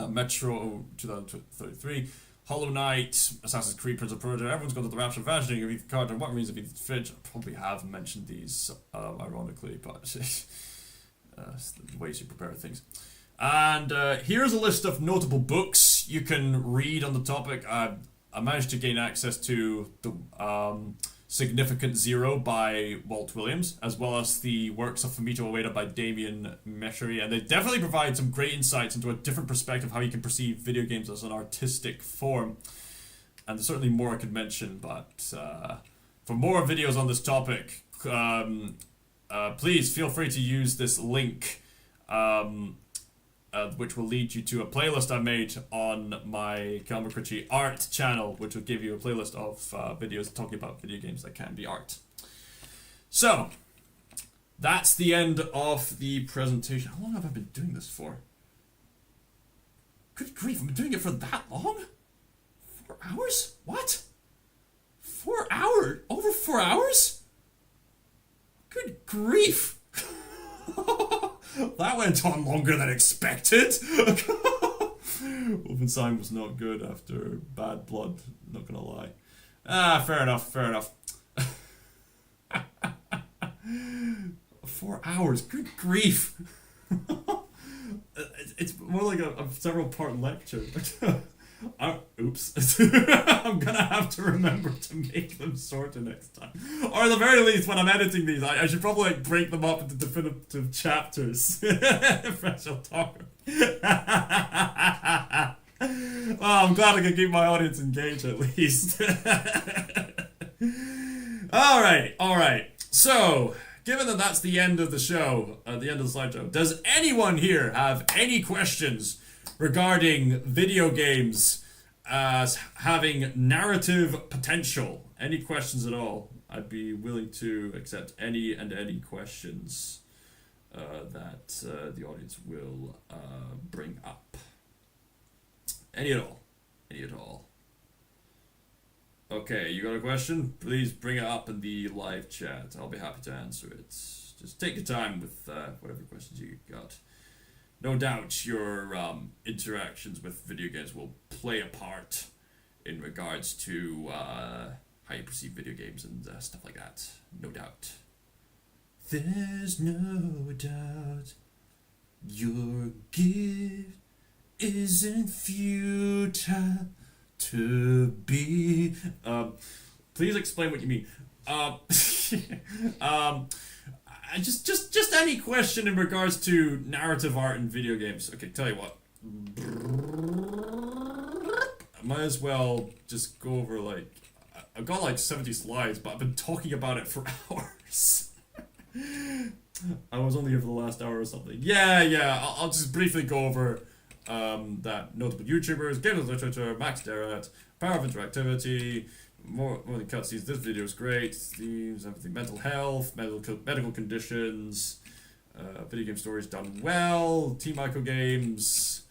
Metro 2033, Hollow Knight, Assassin's Creed, Prince of Persia, everyone's gone to the Rapture, Vanishing of Ethan Carter, What Remains of Edith Finch. I probably have mentioned these, ironically, but the ways you prepare things. And here's a list of notable books you can read on the topic. I managed to gain access to the Significant Zero by Walt Williams, as well as the works of Fumito Ueda by Damien Meshery, and they definitely provide some great insights into a different perspective of how you can perceive video games as an artistic form. And there's certainly more I could mention, but for more videos on this topic, please feel free to use this link, which will lead you to a playlist I made on my Calum Macritchie art channel, which will give you a playlist of videos talking about video games that can be art. So, that's the end of the presentation. How long have I been doing this for? Good grief, I've been doing it for that long? 4 hours? What? 4 hours? Over 4 hours? Good grief! That went on longer than expected. Wolfenstein was not good after Bad Blood, not gonna lie. Fair enough. 4 hours, good grief. It's more like a several part lecture. Oops. I'm gonna have to remember to make them shorter next time. Or at the very least, when I'm editing these, I should probably break them up into definitive chapters. If I shall talk. Well, I'm glad I can keep my audience engaged at least. Alright. So, given that that's the end of the show, the end of the slideshow, does anyone here have any questions regarding video games as having narrative potential? Any questions at all? I'd be willing to accept any questions that the audience will bring up. Any at all. Okay, you got a question? Please bring it up in the live chat. I'll be happy to answer it. Just take your time with whatever questions you got. No doubt your interactions with video games will play a part in regards to how you perceive video games and stuff like that. No doubt. There's no doubt your gift isn't futile to be. Please explain what you mean. Just any question in regards to narrative art in video games. Okay, tell you what. I might as well just go over, like, I've got like 70 slides, but I've been talking about it for hours. I was only here for the last hour or something. Yeah, I'll just briefly go over that notable YouTubers, games of literature, Max Derrat, power of interactivity, more than cutscenes. This video is great. Themes, everything, mental health, medical conditions, video game stories done well, team micro games,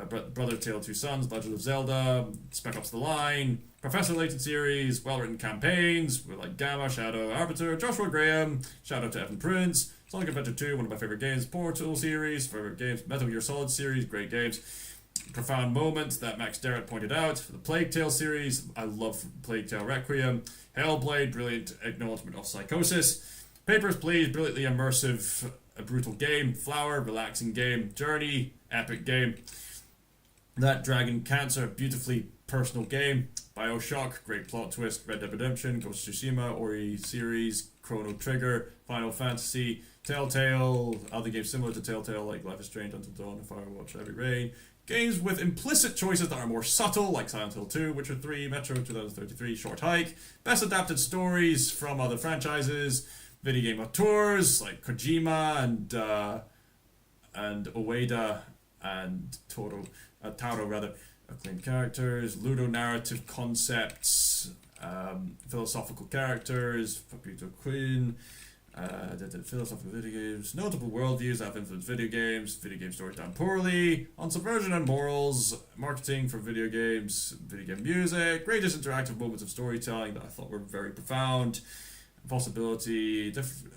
Brother Tale of Two Sons, Legend of Zelda, Spec Ops The Line, Professor Layton series, well-written campaigns with like Gamma, Shadow, Arbiter, Joshua Graham, Shoutout to Evan Prince, Sonic Adventure 2, one of my favorite games, Portal series, favorite games, Metal Gear Solid series, great games. Profound moment that Max Derrat pointed out. The Plague Tale series, I love Plague Tale Requiem. HellBlade, brilliant acknowledgement of psychosis. Papers, Please, brilliantly immersive, a brutal game. Flower, relaxing game. Journey, epic game. That Dragon Cancer, beautifully personal game. Bioshock, great plot twist. Red Dead Redemption, Ghost of Tsushima, Ori series, Chrono Trigger, Final Fantasy, TellTale, other games similar to TellTale like Life is Strange, Until Dawn, Firewatch, Heavy Rain. Games with implicit choices that are more subtle, like Silent Hill 2, Witcher 3, Metro 2033, Short Hike. Best adapted stories from other franchises. Video game auteurs like Kojima and Ueda and Taro rather. Acclaimed characters, Ludonarrative concepts, philosophical characters, Papito Qinn, philosophical video games, notable worldviews that have influenced video game stories done poorly, on Subversion and Morals, marketing for video game music, greatest interactive moments of storytelling that I thought were very profound, possibility, different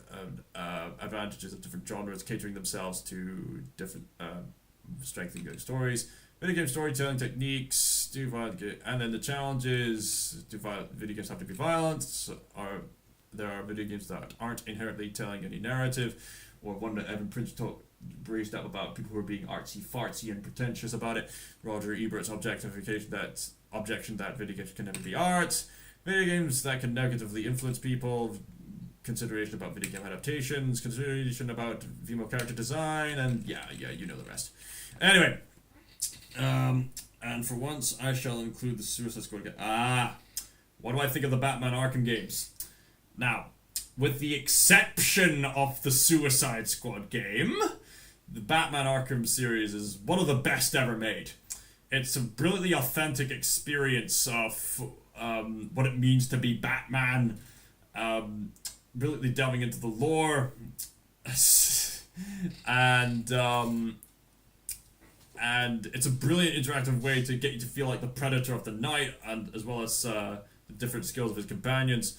advantages of different genres catering themselves to different strengthening good stories. Video game storytelling techniques, and then the challenges, video games have to be violent, there are video games that aren't inherently telling any narrative, or one that Evan Prince raised up about people who are being artsy-fartsy and pretentious about it, Roger Ebert's objection that video games can never be art, video games that can negatively influence people, consideration about video game adaptations, consideration about female character design, and yeah, you know the rest. Anyway, and for once, I shall include the Suicide Squad game. What do I think of the Batman Arkham games? Now, with the exception of the Suicide Squad game, the Batman Arkham series is one of the best ever made. It's a brilliantly authentic experience of what it means to be Batman, brilliantly delving into the lore, and it's a brilliant interactive way to get you to feel like the Predator of the night, and as well as the different skills of his companions,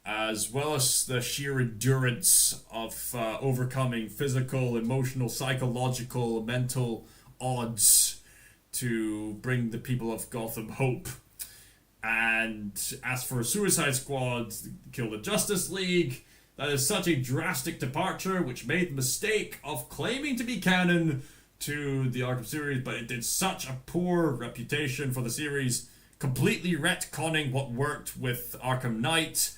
as well as the sheer endurance of overcoming physical, emotional, psychological, mental odds to bring the people of Gotham hope. And as for Suicide Squad, Kill the Justice League, that is such a drastic departure, which made the mistake of claiming to be canon to the Arkham series, but it did such a poor reputation for the series, completely retconning what worked with Arkham Knight,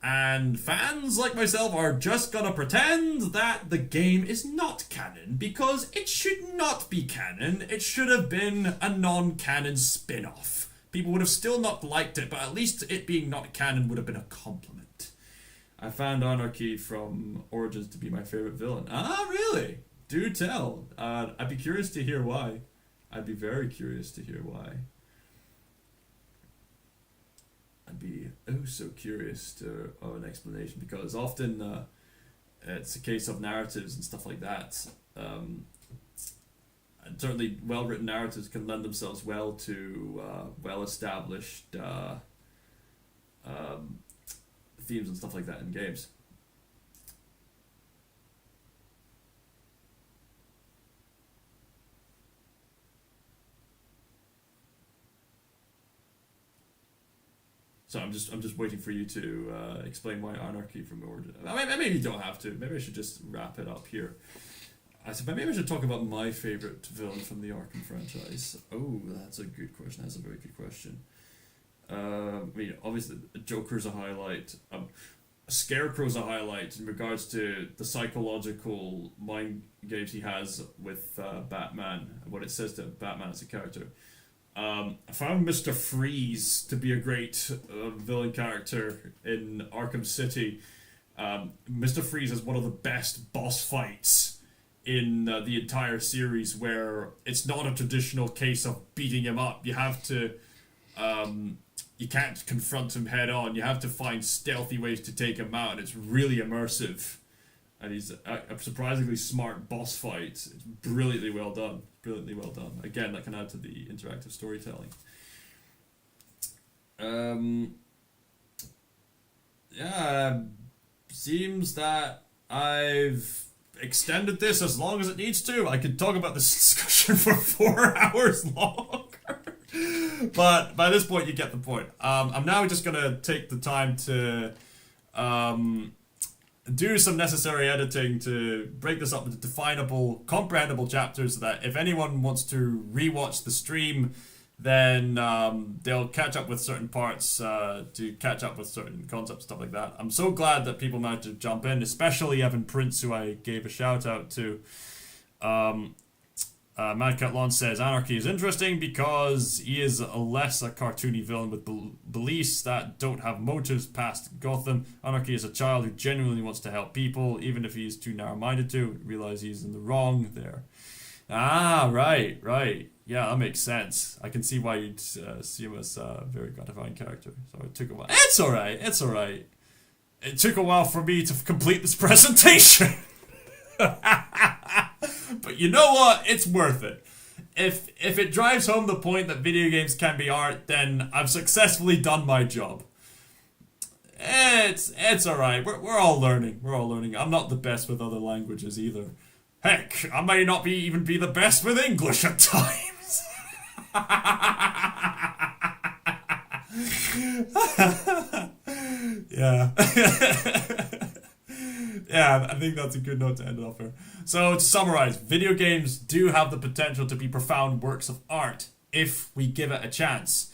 and fans like myself are just gonna pretend that the game is not canon, because it should not be canon. It should have been a non-canon spin-off. People would have still not liked it, but at least it being not canon would have been a compliment. I found Anarchy from Origins to be my favorite villain. Really? Do tell. I'd be curious to hear why. I'd be very curious to hear why. I'd be so curious to an explanation, because often it's a case of narratives and stuff like that. And certainly well-written narratives can lend themselves well to well-established themes and stuff like that in games. So I'm just waiting for you to explain why Anarchy from Origin. Maybe you don't have to. Maybe I should just wrap it up here. Maybe I should talk about my favorite villain from the Arkham franchise. Oh, that's a good question. That's a very good question. I mean, obviously, Joker's a highlight. Scarecrow's a highlight in regards to the psychological mind games he has with Batman, and what it says to Batman as a character. I found Mr. Freeze to be a great villain character in Arkham City. Mr. Freeze is one of the best boss fights in the entire series, where it's not a traditional case of beating him up. You have to... you can't confront him head on. You have to find stealthy ways to take him out, and it's really immersive. And he's a surprisingly smart boss fight. It's brilliantly well done. Brilliantly well done. Again, that can add to the interactive storytelling. Yeah, seems that I've extended this as long as it needs to. I could talk about this discussion for 4 hours longer. But by this point, you get the point. I'm now just going to take the time to do some necessary editing to break this up into definable, comprehensible chapters so that if anyone wants to rewatch the stream, then they'll catch up with certain parts to catch up with certain concepts, stuff like that. I'm so glad that people managed to jump in, especially Evan Prince, who I gave a shout out to. Mad Cat Lawn says, Anarchy is interesting because he is a cartoony villain with beliefs that don't have motives past Gotham. Anarchy is a child who genuinely wants to help people, even if he is too narrow-minded to realize he's in the wrong there. Ah, right. Yeah, that makes sense. I can see why you'd see him as a very gratifying character. So it took a while. It's alright. It took a while for me to complete this presentation. But you know what? It's worth it. If it drives home the point that video games can be art, then I've successfully done my job. It's alright. We're all learning. I'm not the best with other languages either. Heck, I may not even be the best with English at times. Yeah. Yeah, I think that's a good note to end it off here. So, to summarize, video games do have the potential to be profound works of art if we give it a chance.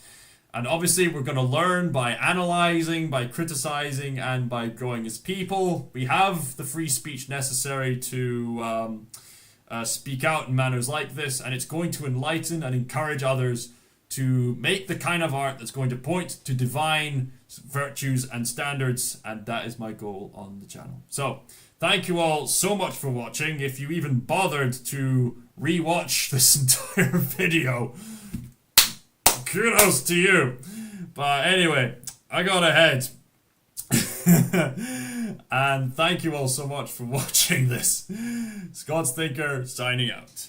And obviously, we're going to learn by analyzing, by criticizing, and by growing as people. We have the free speech necessary to speak out in manners like this, and it's going to enlighten and encourage others to make the kind of art that's going to point to divine virtues and standards, and that is my goal on the channel. So, thank you all so much for watching. If you even bothered to rewatch this entire video, kudos to you. But anyway, I got ahead. And thank you all so much for watching this. Scott's Thinker, signing out.